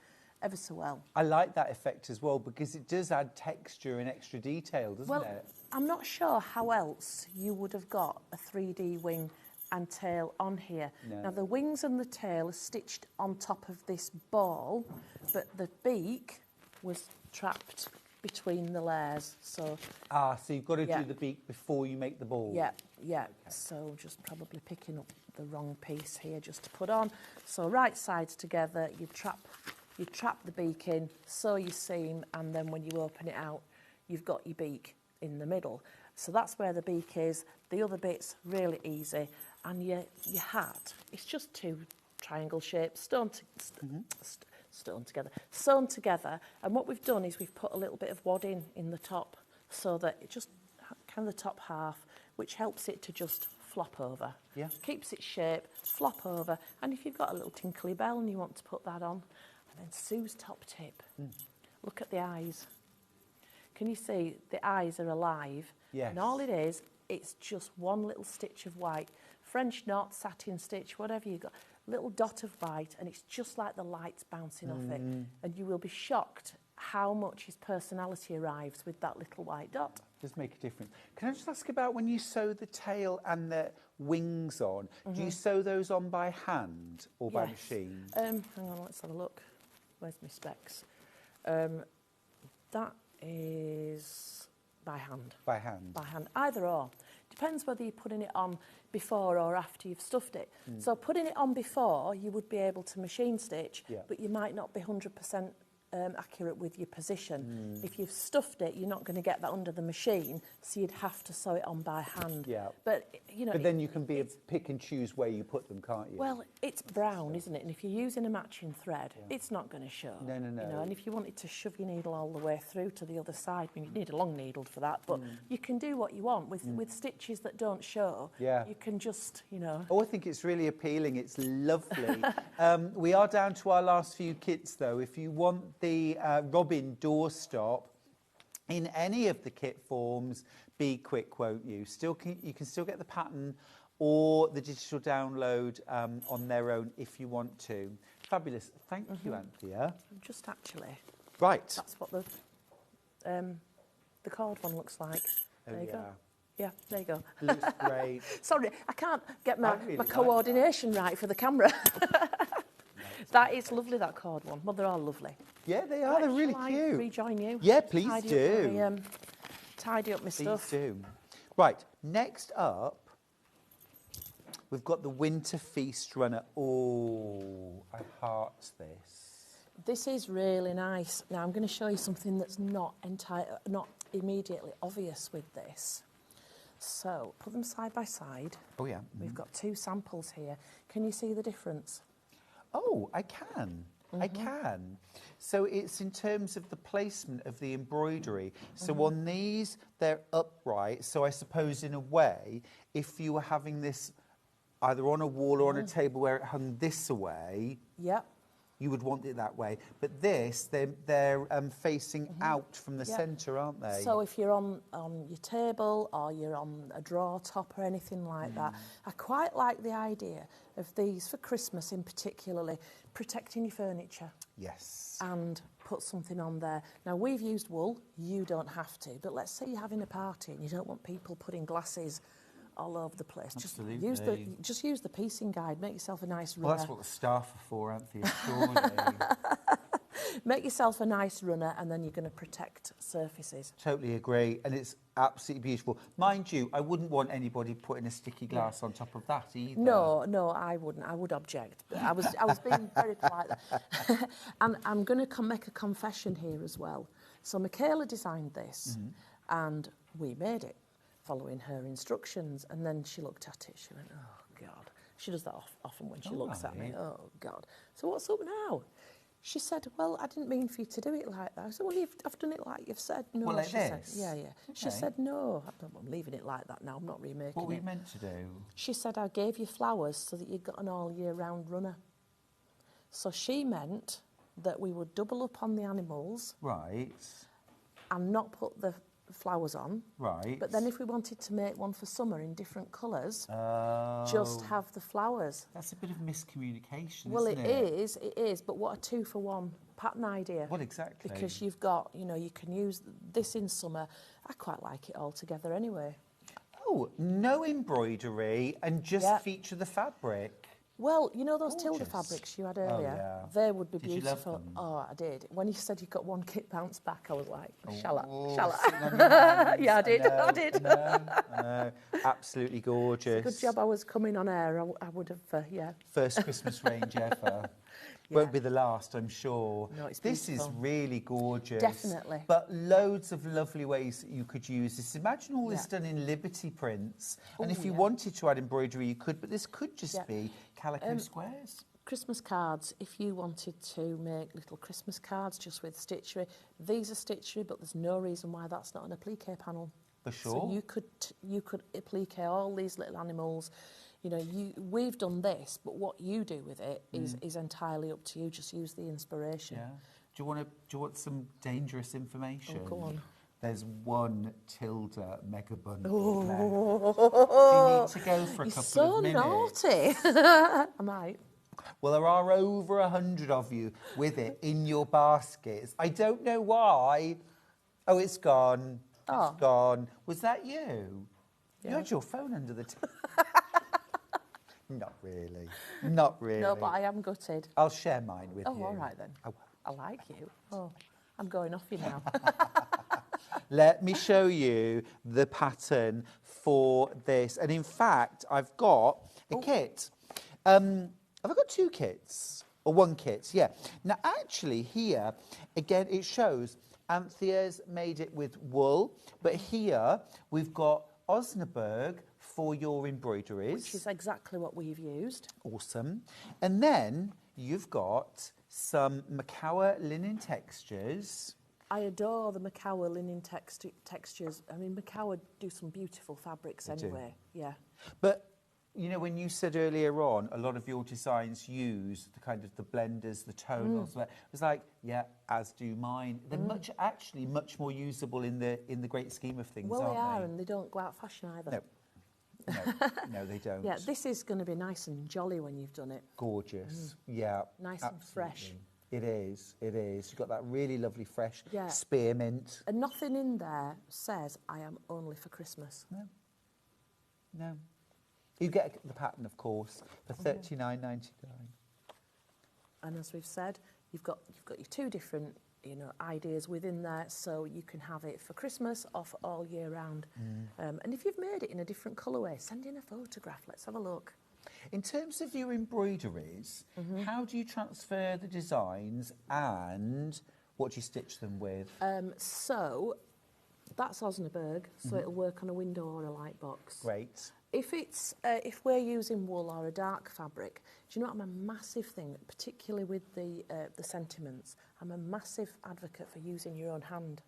ever so well. I like that effect as well, because it does add texture and extra detail, doesn't it? I'm not sure how else you would have got a 3D wing and tail on here. No. Now, the wings and the tail are stitched on top of this ball, but the beak was trapped between the layers. So you've got to do the beak before you make the ball. Yeah. Okay. So just probably picking up the wrong piece here just to put on. So right sides together, you trap the beak in, sew your seam, and then when you open it out, you've got your beak in the middle. So that's where the beak is. The other bit's really easy, and your hat, it's just two triangle shapes sewn together. And what we've done is we've put a little bit of wadding in the top, so that it just kind of the top half, which helps it to just flop over. Yeah. Keeps its shape, flop over, and if you've got a little tinkly bell and you want to put that on. And then Sue's top tip. Look at the eyes. Can you see the eyes are alive? Yes. And all it is, it's just one little stitch of white. French knot, satin stitch, whatever you got. Little dot of white, and it's just like the lights bouncing off it. And you will be shocked how much his personality arrives with that little white dot. It does make a difference. Can I just ask about when you sew the tail and the wings on, do you sew those on by hand or by machine? Hang on, let's have a look. Where's my specs? That is by hand. By hand? By hand. Either or. Depends whether you're putting it on before or after you've stuffed it. So putting it on before, you would be able to machine stitch, but you might not be 100% accurate with your position. If you've stuffed it, you're not going to get that under the machine, so you'd have to sew it on by hand. Yeah. But you know. But then you can pick and choose where you put them, can't you? Well, it's brown, isn't it? And if you're using a matching thread, it's not going to show. No. You know, and if you wanted to shove your needle all the way through to the other side, I mean, you need a long needle for that, but you can do what you want with stitches that don't show. Yeah. You can just, you know. Oh, I think it's really appealing. It's lovely. We are down to our last few kits, though. If you want the robin doorstop in any of the kit forms, be quick, won't you? You can still get the pattern or the digital download on their own if you want to. Fabulous. Thank you, Anthea. Just actually. Right. That's what the cord one looks like. There you go. Yeah, there you go. Looks great. Sorry, I can't get my coordination right for the camera. That is lovely, that cord one. Well, they're all lovely. Yeah, they are. They're really cute. I rejoin you? Yeah, please do. Tidy up my stuff. Please do. Right, next up, we've got the Winter Feast runner. Oh, I heart this. This is really nice. Now I'm going to show you something that's not immediately obvious with this. So put them side by side. Oh yeah. We've got 2 samples here. Can you see the difference? Oh, I can. I can. So it's in terms of the placement of the embroidery. So on these, they're upright. So I suppose in a way, if you were having this either on a wall or on a table where it hung this away, Yep. you would want it that way. But this, they're facing out from the centre, aren't they? So if you're on your table or you're on a drawer top or anything like that, I quite like the idea of these for Christmas in particularly, protecting your furniture. Yes. And put something on there. Now we've used wool, you don't have to, but let's say you're having a party and you don't want people putting glasses all over the place. Absolutely. Just use the piecing guide, make yourself a nice runner. Well, that's what the staff are for, Anthea, surely. Make yourself a nice runner and then you're going to protect surfaces. Totally agree, and it's absolutely beautiful. Mind you, I wouldn't want anybody putting a sticky glass on top of that either. No, I wouldn't. I would object. But I was being very polite there. And I'm going to make a confession here as well. So Michaela designed this and we made it following her instructions, and then she looked at it, she went, oh God. She does that often when she looks at me, oh God. So what's up now? She said, well, I didn't mean for you to do it like that. I said, well, I've done it like you've said. No, well, like she this? said, yeah. She said, no, I'm leaving it like that now, I'm not remaking it. What were you meant to do? She said, I gave you flowers so that you got an all year round runner. So she meant that we would double up on the animals. Right. And not put the flowers on. Right. But then if we wanted to make one for summer in different colours, just have the flowers. That's a bit of miscommunication, well, isn't it? It is, but what a 2-for-1 pattern idea. Well, exactly. Because you've got, you can use this in summer. I quite like it all together anyway. Oh, no embroidery and just feature the fabric. Well, you know those Tilda fabrics you had earlier? Yeah. They would be Did you beautiful. love them? Oh, I did. When you said you got one kit bounce back, I was like, shall I? Sitting on your hands. Yeah, I did. I did. I know. Absolutely gorgeous. Good job I was coming on air. I would have, yeah. First Christmas range ever. Won't be the last, I'm sure. No, it's this is beautiful. really gorgeous. Definitely. But loads of lovely ways that you could use this. Imagine all this done in Liberty prints. And if you wanted to add embroidery, you could, but this could just be calico squares. Christmas cards, if you wanted to make little Christmas cards just with stitchery, these are stitchery, but there's no reason why that's not an applique panel. For sure. So you could applique all these little animals. We've done this, but what you do with it is entirely up to you. Just use the inspiration. Yeah. Do you want some dangerous information? Oh, go on. There's one Tilda mega bundle left. Do you need to go for a couple of minutes? You're so naughty. I might. Well, there are over 100 of you with it in your baskets. I don't know why. Oh, it's gone. It's gone. Was that you? Yeah. You had your phone under the table. Not really. Not really. No, but I am gutted. I'll share mine with you. Oh, all right then. I like you. Oh, I'm going off you now. Let me show you the pattern for this. And in fact, I've got a kit. Have I got 2 kits? Or 1 kit, yeah. Now, actually, here, again, it shows Anthea's made it with wool. But here, we've got Osnaburg for your embroideries. Which is exactly what we've used. Awesome. And then you've got some Macawa linen textures. I adore the Macawa linen textures. I mean, Macawa do some beautiful fabrics anyway. Yeah. But, when you said earlier on, a lot of your designs use the kind of the blenders, the tonals. It was like, as do mine. They're much more usable in the great scheme of things, well, aren't they are, they? and they don't go out of fashion either. No. No, they don't. Yeah, this is going to be nice and jolly when you've done it. Gorgeous. Yeah. Nice absolutely. and fresh. It is. You've got that really lovely fresh spearmint. And nothing in there says, I am only for Christmas. No. You get the pattern, of course, for $39.99. And as we've said, you've got your 2 different ideas within there, so you can have it for Christmas or for all year round. And if you've made it in a different colourway, send in a photograph. Let's have a look. In terms of your embroideries, how do you transfer the designs and what do you stitch them with? So that's Osnaburg, so it'll work on a window or a light box. Great. If it's if we're using wool or a dark fabric, do you know I'm a massive thing, particularly with the sentiments. I'm a massive advocate for using your own hand.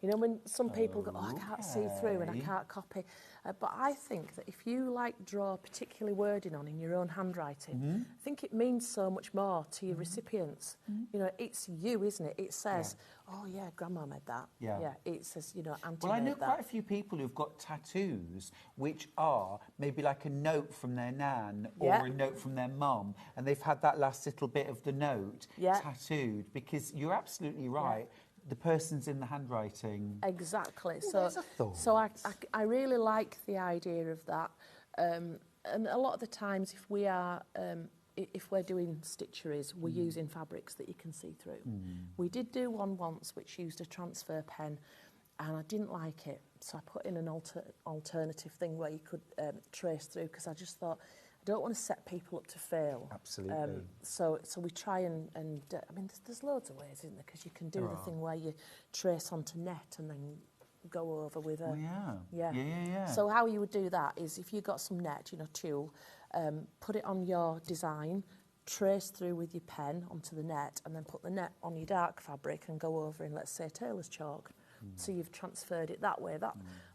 You know, when some people go, oh, I can't see through and I can't copy. But I think that if you draw particular wording on in your own handwriting, I think it means so much more to your recipients. You know, it's you, isn't it? It says, oh yeah, Grandma made that. Yeah. It says, you know, Auntie Well, I know made that. quite a few people who've got tattoos which are maybe like a note from their nan or a note from their mum, and they've had that last little bit of the note tattooed, because you're absolutely right. The person's in the handwriting. Exactly. Ooh, there's a thought. So I really like the idea of that. And a lot of the times, if we're doing stitcheries, we're using fabrics that you can see through. We did do one once which used a transfer pen, and I didn't like it, so I put in an alternative thing where you could trace through, because I just thought, I don't want to set people up to fail. Absolutely. So we try and I mean, there's loads of ways, isn't there? Because you can do the thing where you trace onto net and then go over with a... Yeah. So how you would do that is, if you got some net, you know, tulle, put it on your design, trace through with your pen onto the net, and then put the net on your dark fabric and go over in, let's say, tailor's chalk. So you've transferred it that way.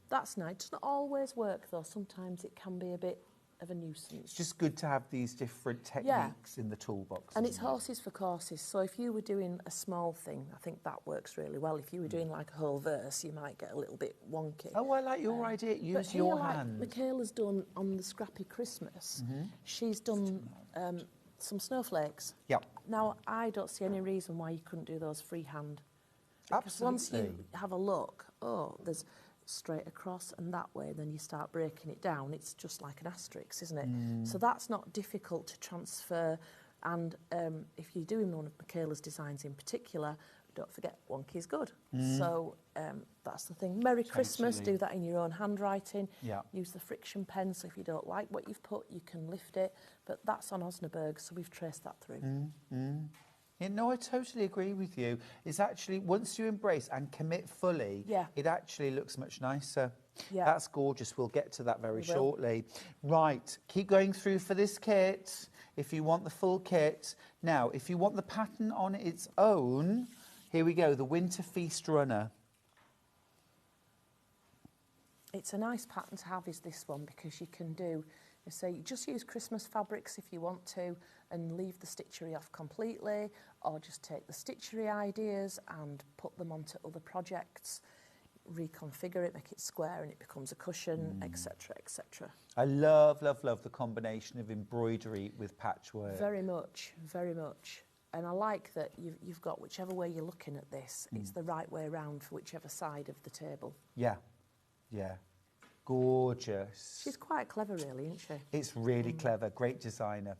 That's nice. It doesn't always work, though. Sometimes it can be a bit of a nuisance. It's just good to have these different techniques in the toolbox. And it's horses for courses. So if you were doing a small thing, I think that works really well. If you were doing like a whole verse, you might get a little bit wonky. Oh, I like your idea. Use your hand. Like Michaela's done on the Scrappy Christmas, she's done some snowflakes. Yeah. Now, I don't see any reason why you couldn't do those freehand. Because Absolutely. once you have a look, there's straight across and that way, then you start breaking it down. It's just like an asterisk, isn't it? So that's not difficult to transfer. And if you're doing one of Michaela's designs in particular, don't forget, wonky is good. So that's the thing. Merry Christmas, do that in your own handwriting. Use the friction pen, so if you don't like what you've put, you can lift it. But that's on Osnaburg, so we've traced that through. Yeah, no, I totally agree with you. It's actually, once you embrace and commit fully, it actually looks much nicer. That's gorgeous. We'll get to that very shortly. Right, keep going through for this kit if you want the full kit. Now, if you want the pattern on its own, here we go, the Winter Feast Runner. It's a nice pattern to have, is this one, because you can do, so you just use Christmas fabrics if you want to, and leave the stitchery off completely, or just take the stitchery ideas and put them onto other projects, reconfigure it, make it square, and it becomes a cushion, etc., etc. I love, love, love the combination of embroidery with patchwork. Very much, very much. And I like that you've got, whichever way you're looking at this, it's the right way around for whichever side of the table. Yeah. Gorgeous. She's quite clever, really, isn't she? It's really clever, great designer.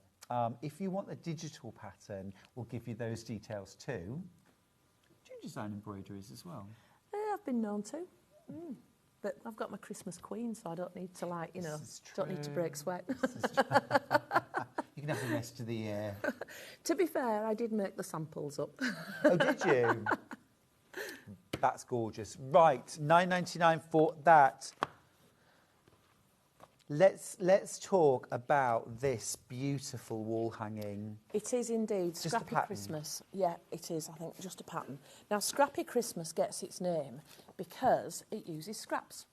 If you want the digital pattern, we'll give you those details too. Do you design embroideries as well? I've been known to. But I've got my Christmas queen, so I don't need to, don't need to break sweat. You can have the rest of the year. To be fair, I did make the samples up. Oh, did you? That's gorgeous. Right, £9.99 for that. Let's talk about this beautiful wall hanging. It is indeed. Just Scrappy Christmas. Yeah, it is, I think, just a pattern. Now, Scrappy Christmas gets its name because it uses scraps.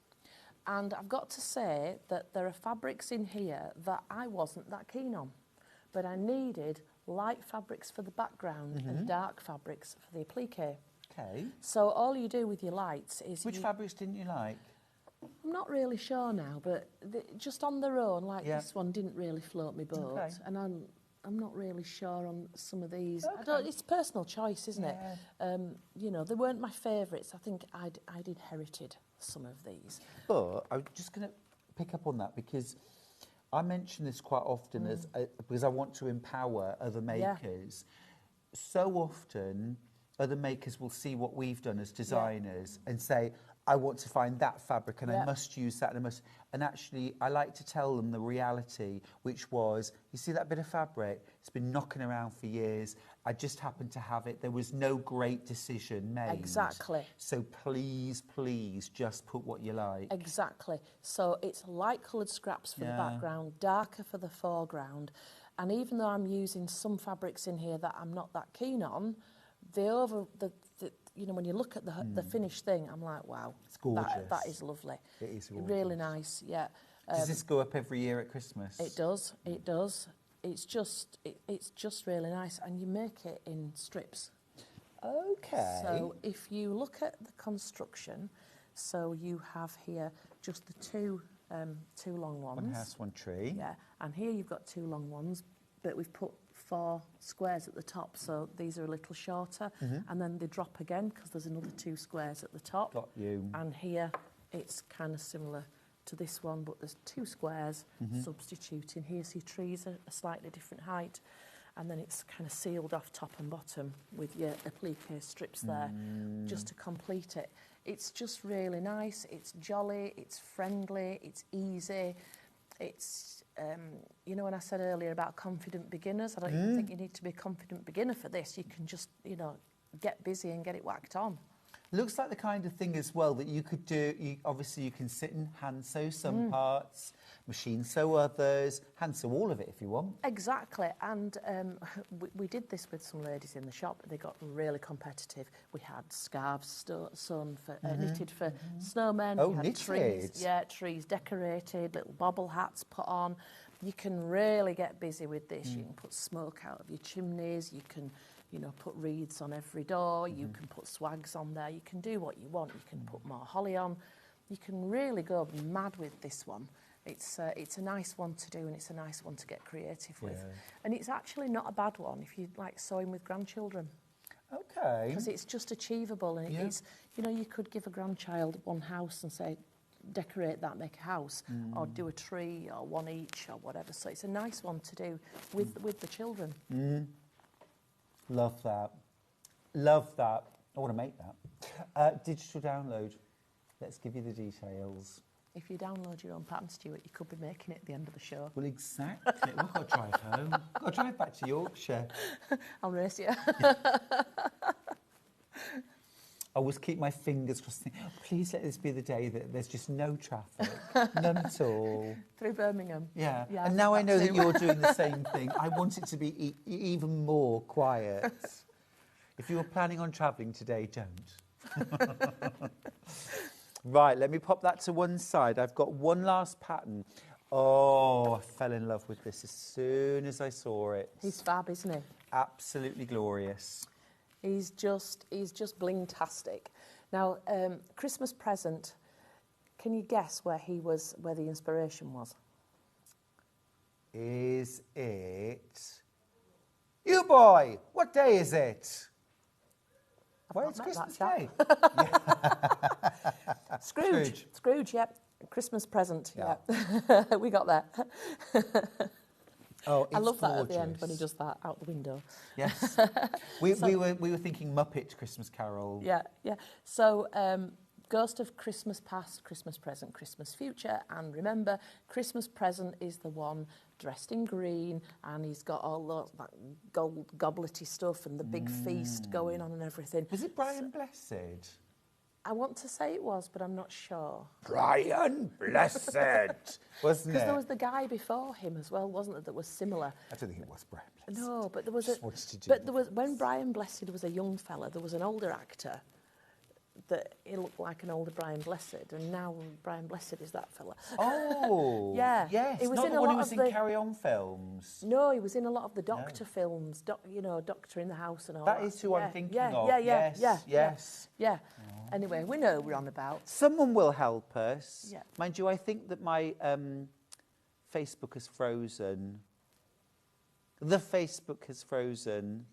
And I've got to say that there are fabrics in here that I wasn't that keen on. But I needed light fabrics for the background and dark fabrics for the applique. Okay. So all you do with your lights is... Which fabrics didn't you like? I'm not really sure now, but just on their own, this one didn't really float my boat. Okay. And I'm not really sure on some of these. Okay. It's personal choice, isn't it? You know, they weren't my favourites. I think I'd inherited some of these. But I'm just going to pick up on that because I mention this quite often because I want to empower other makers. So often other makers will see what we've done as designers and say, I want to find that fabric and I must use that and actually I like to tell them the reality, which was, you see that bit of fabric? It's been knocking around for years. I just happened to have it. There was no great decision made. Exactly. So please, please just put what you like. Exactly. So it's light coloured scraps for the background, darker for the foreground. And even though I'm using some fabrics in here that I'm not that keen on, you know, when you look at the finished thing, I'm like, wow, it's gorgeous. That is lovely. It is gorgeous. Really nice, yeah. Does this go up every year at Christmas? It does, it does. It's just really nice, and you make it in strips. Okay. So if you look at the construction, so you have here just the two long ones. One house, one tree. Yeah, and here you've got 2 long ones, but we've put 4 squares at the top, so these are a little shorter, and then they drop again because there's another 2 squares at the top. Got you. And here it's kind of similar to this one, but there's 2 squares substituting here, so your trees are a slightly different height, and then it's kind of sealed off top and bottom with your applique strips there just to complete it. It's just really nice, it's jolly, it's friendly, it's easy. It's, you know, when I said earlier about confident beginners, I don't even think you need to be a confident beginner for this. You can just, you know, get busy and get it whacked on. Looks like the kind of thing as well that you could do. Obviously, you can sit and hand sew some parts, machine sew others, hand sew all of it if you want. Exactly, and we did this with some ladies in the shop. They got really competitive. We had scarves sewn for knitted for snowmen. Oh, we had knitted. trees decorated, little bobble hats put on. You can really get busy with this. You can put smoke out of your chimneys. You can, you know, put wreaths on every door. You can put swags on there. You can do what you want. You can put more holly on. You can really go mad with this one. It's a nice one to do, and it's a nice one to get creative with. And it's actually not a bad one if you like sewing with grandchildren. Okay. Because it's just achievable, and it's, you know, you could give a grandchild one house and say, decorate that, make a house, or do a tree, or one each, or whatever. So it's a nice one to do with the children. Love that. Love that. I want to make that. Digital download. Let's give you the details. If you download your own pattern, Stuart, you could be making it at the end of the show. Well, exactly. We've got to drive home. Got to drive back to Yorkshire. I'll race you. I always keep my fingers crossed. Please let this be the day that there's just no traffic, none at all. Through Birmingham. Yeah. And now I know that you're doing the same thing. I want it to be even more quiet. If you were planning on travelling today, don't. Right, let me pop that to one side. I've got one last pattern. Oh, I fell in love with this as soon as I saw it. He's fab, isn't he? Absolutely glorious. He's just bling-tastic. Now, Christmas present. Can you guess where the inspiration was? Is it? You boy, what day is it? Well, it's Christmas Day. Scrooge, yep. Christmas present, Yeah. We got there. Oh, it's I love gorgeous. that at the end when he does that out the window. Yes. we were thinking Muppet Christmas Carol. Yeah. So, Ghost of Christmas Past, Christmas Present, Christmas Future, and remember, Christmas Present is the one dressed in green, and he's got all that gold gobletty stuff and the big feast going on and everything. Was it Brian Blessed? I want to say it was, but I'm not sure. Brian Blessed, wasn't it? Because there was the guy before him as well, wasn't there, that was similar? I don't think it was Brian Blessed. No, but there was Just wanted to do But there was, when Brian Blessed was a young fella, there was an older actor that he looked like an older Brian Blessed, and now Brian Blessed is that fella. Oh, Yeah. yes. He was Not in the a one who lot was of in the- Carry On films. No, he was in a lot of the Doctor films, Doctor in the House and all that. That is who I'm thinking of. Yes. Anyway, we know who we're on about. Someone will help us. Yeah. Mind you, I think that my Facebook has frozen. The Facebook has frozen.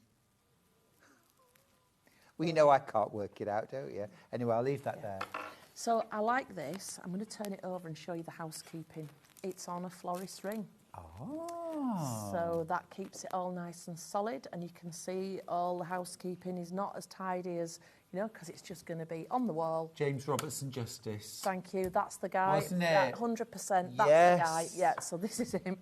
Well, you know I can't work it out, don't you? Anyway, I'll leave that there. So I like this. I'm going to turn it over and show you the housekeeping. It's on a florist ring. So that keeps it all nice and solid, and you can see all the housekeeping is not as tidy as, because it's just going to be on the wall. James Robertson Justice. Thank you, that's the guy. Wasn't it? 100%, that's the guy. Yeah, so this is him.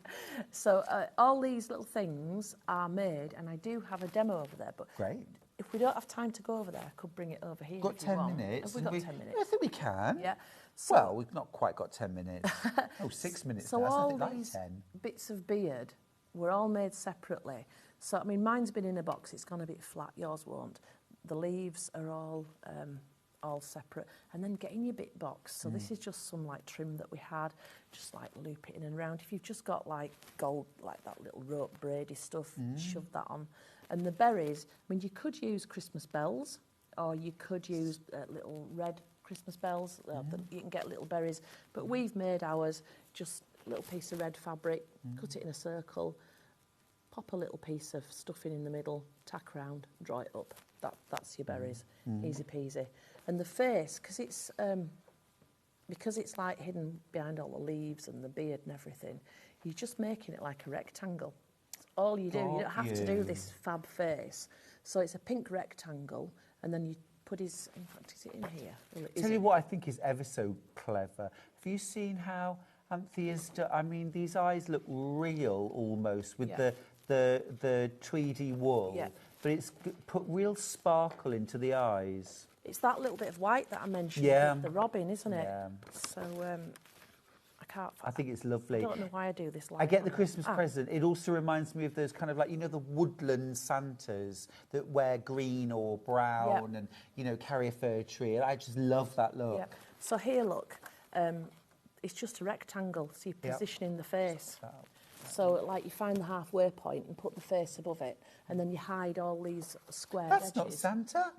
So all these little things are made, and I do have a demo over there. But Great. if we don't have time to go over there, I could bring it over here. Got if you 10 want. minutes. Have we got 10 minutes? I think we can. Yeah. Well, we've not quite got 10 minutes. 6 minutes So now. all Something like these 10. bits of beard were all made separately. So, I mean, mine's been in a box. It's gone a bit flat. Yours won't. The leaves are all separate. And then getting your bit box. So this is just some, like, trim that we had. Just, like, loop it in and round. If you've just got, like, gold, like that little rope braidy stuff, shove that on. And the berries, I mean, you could use Christmas bells, or you could use little red Christmas bells. You can get little berries. But we've made ours just a little piece of red fabric, cut it in a circle, pop a little piece of stuffing in the middle, tack round, draw it up. That's your berries. Easy peasy. And the face, because it's like hidden behind all the leaves and the beard and everything, you're just making it like a rectangle. That's all you do. You don't have to do this fab face. So it's a pink rectangle, and then you put his, in fact, is it in here? Well, Tell you what I think is ever so clever. Have you seen how Anthea's done? I mean, these eyes look real almost with the tweedy wool. Yeah. But it's put real sparkle into the eyes. It's that little bit of white that I mentioned with the robin, isn't it? Yeah. So I think it's lovely. I don't know why I do this. I get the Christmas present. It also reminds me of those kind of like, the woodland Santas that wear green or brown and, carry a fir tree. I just love that look. Yeah. So here, look, it's just a rectangle. So you're positioning the face. So, like, you find the halfway point and put the face above it, and then you hide all these squared edges. That's not Santa.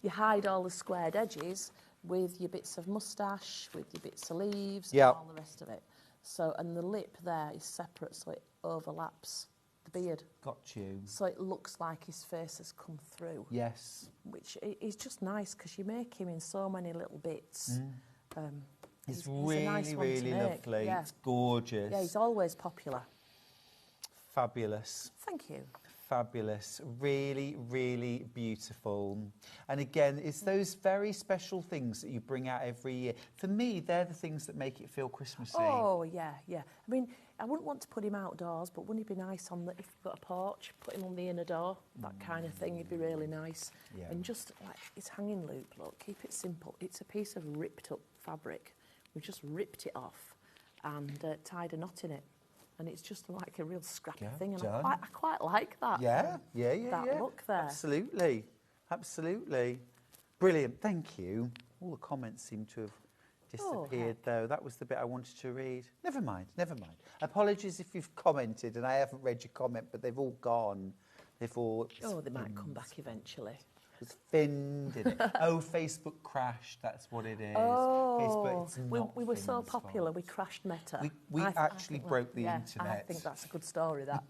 You hide all the squared edges with your bits of moustache, with your bits of leaves, and all the rest of it. So, and the lip there is separate, so it overlaps the beard. Got you. So it looks like his face has come through. Yes. Which is just nice, because you make him in so many little bits. It's really, nice really lovely. Yeah. It's gorgeous. Yeah, he's always popular. Fabulous. Thank you. Fabulous. Really, really beautiful. And again, it's those very special things that you bring out every year. For me, they're the things that make it feel Christmassy. Oh, yeah, yeah. I mean, I wouldn't want to put him outdoors, but wouldn't it be nice if you've got a porch, put him on the inner door, that kind of thing, it'd be really nice. Yeah. And just, like, his hanging loop, look, keep it simple. It's a piece of ripped up fabric. We've just ripped it off and tied a knot in it. And it's just like a real scrappy thing. And I quite like that. Yeah. That look there. Absolutely. Absolutely. Brilliant. Thank you. All the comments seem to have disappeared, though. That was the bit I wanted to read. Never mind. Apologies if you've commented and I haven't read your comment, but they've all gone. They've all... they might come back eventually. It's finned, isn't it? Facebook crashed, that's what it is. Oh, Facebook, it's not we were so popular, fault. we crashed Meta. We actually broke the internet. I think that's a good story, that.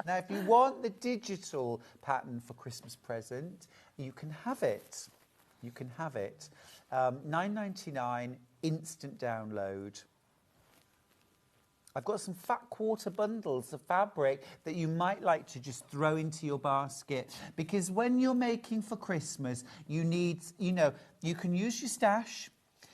Now, if you want the digital pattern for Christmas present, you can have it. You can have it. $9.99, instant download. I've got some fat quarter bundles of fabric that you might like to just throw into your basket, because when you're making for Christmas, you need, you can use your stash,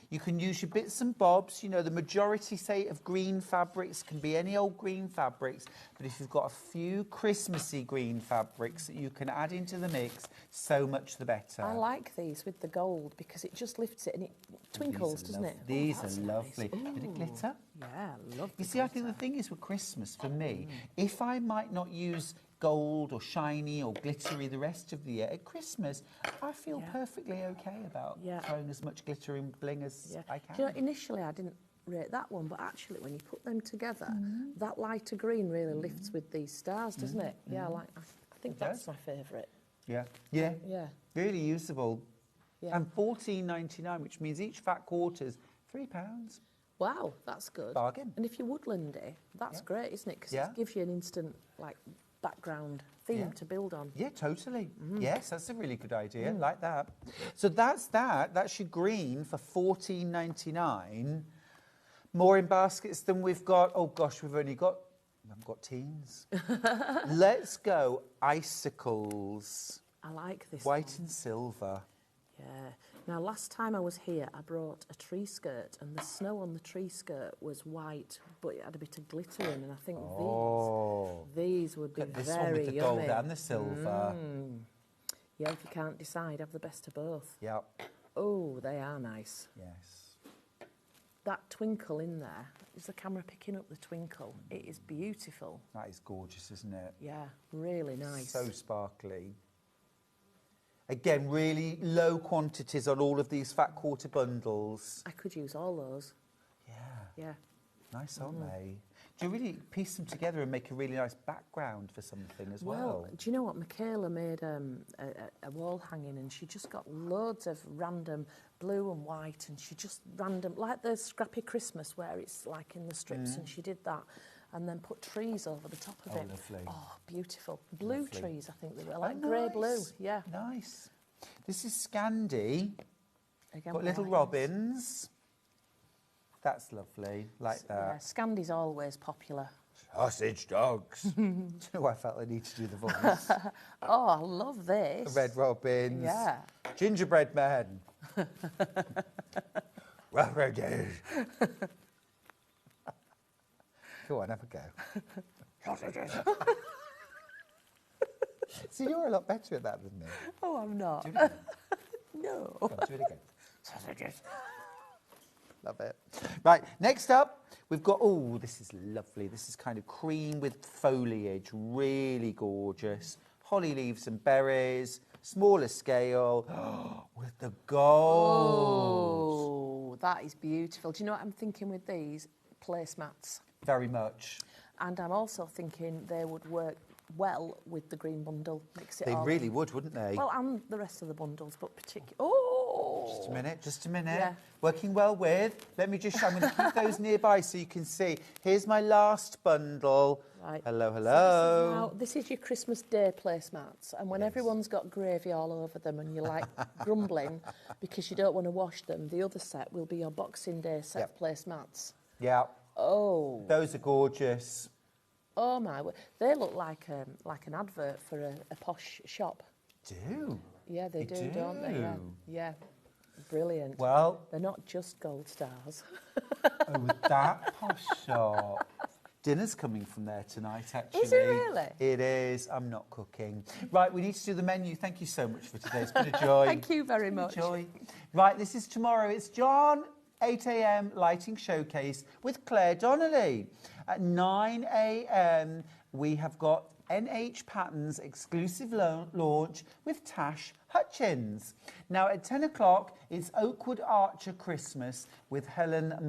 you can use your bits and bobs. The majority, say, of green fabrics can be any old green fabrics, but if you've got a few Christmassy green fabrics that you can add into the mix, so much the better. I like these with the gold because it just lifts it and it twinkles, doesn't it? These are lovely. Nice. Did it glitter? Yeah, love. You see, I think the thing is with Christmas, for me, if I might not use gold or shiny or glittery the rest of the year, at Christmas, I feel perfectly okay about throwing as much glitter and bling as I can. Initially I didn't rate that one, but actually when you put them together, that lighter green really lifts with these stars, doesn't it? Yeah, I think that's my favourite. Yeah. Really usable. Yeah. And $14.99, which means each fat quarter's £3. Wow, that's good. Bargain. And if you're woodlandy, that's great, isn't it? Because it gives you an instant, background theme to build on. Yeah, totally. Yes, that's a really good idea. Like that. So that's that. That's your green for $14.99. More in baskets than we've got. Oh gosh, we haven't got teens. Let's go icicles. I like this White one. and silver. Yeah. Now, last time I was here, I brought a tree skirt, and the snow on the tree skirt was white, but it had a bit of glitter in, and I think these would be Look at this very one with the yummy. gold and the silver. Yeah, if you can't decide, have the best of both. Yep. Oh, they are nice. Yes. That twinkle in there, is the camera picking up the twinkle? It is beautiful. That is gorgeous, isn't it? Yeah, really nice. So sparkly. Again, really low quantities on all of these fat quarter bundles. I could use all those. Yeah. Yeah. Nice, aren't they? Do you really piece them together and make a really nice background for something as well? Do you know what? Michaela made a wall hanging, and she just got loads of random blue and white, and she just like the Scrappy Christmas where it's like in the strips, and she did that. And then put trees over the top of it. Lovely. Oh, beautiful. Blue Lovely. Trees, I think they were, like grey blue. Yeah. Nice. This is Scandi. Again, Got little robins. That's lovely, like that. Yeah, Scandy's always popular. Sausage dogs. Do you know why I felt I need to do the voice? Oh, I love this. Red robins. Yeah. Gingerbread man. Rubber dude. Go on, have a go. Sausages. See, you're a lot better at that than me. Oh, I'm not. Do it again. No. Come on, do it again. Sausages. Love it. Right, next up, we've got, oh, this is lovely. This is kind of cream with foliage, really gorgeous. Holly leaves and berries, smaller scale, with the gold. Oh, that is beautiful. Do you know what I'm thinking with these? Placemats. Very much. And I'm also thinking they would work well with the green bundle. Mix it They all really in. would, wouldn't they? Well, and the rest of the bundles, but particularly... Oh! Just a minute, just a minute. Yeah. Working well with. Let me just, I'm going to keep those nearby so you can see. Here's my last bundle. Right. Hello, So hello. this is your Christmas Day placemats, and when everyone's got gravy all over them and you're like grumbling because you don't want to wash them, the other set will be your Boxing Day set of placemats. Yeah. Oh. Those are gorgeous. Oh my word. They look like an advert for a posh shop. Do. Yeah, they They don't they? Yeah. do. Yeah. Brilliant. Well, They're not just gold stars. oh, with that posh shop. Dinner's coming from there tonight, actually. Is it really? It is. I'm not cooking. Right, we need to do the menu. Thank you so much for today. It's been a joy. Thank you very much. Joy. Right, this is tomorrow. It's John, 8 a.m. lighting showcase with Claire Donnelly. At 9 a.m. we have got NH Patterns exclusive launch with Tash Hutchins. Now at 10 o'clock it's Oakwood Archer Christmas with Helen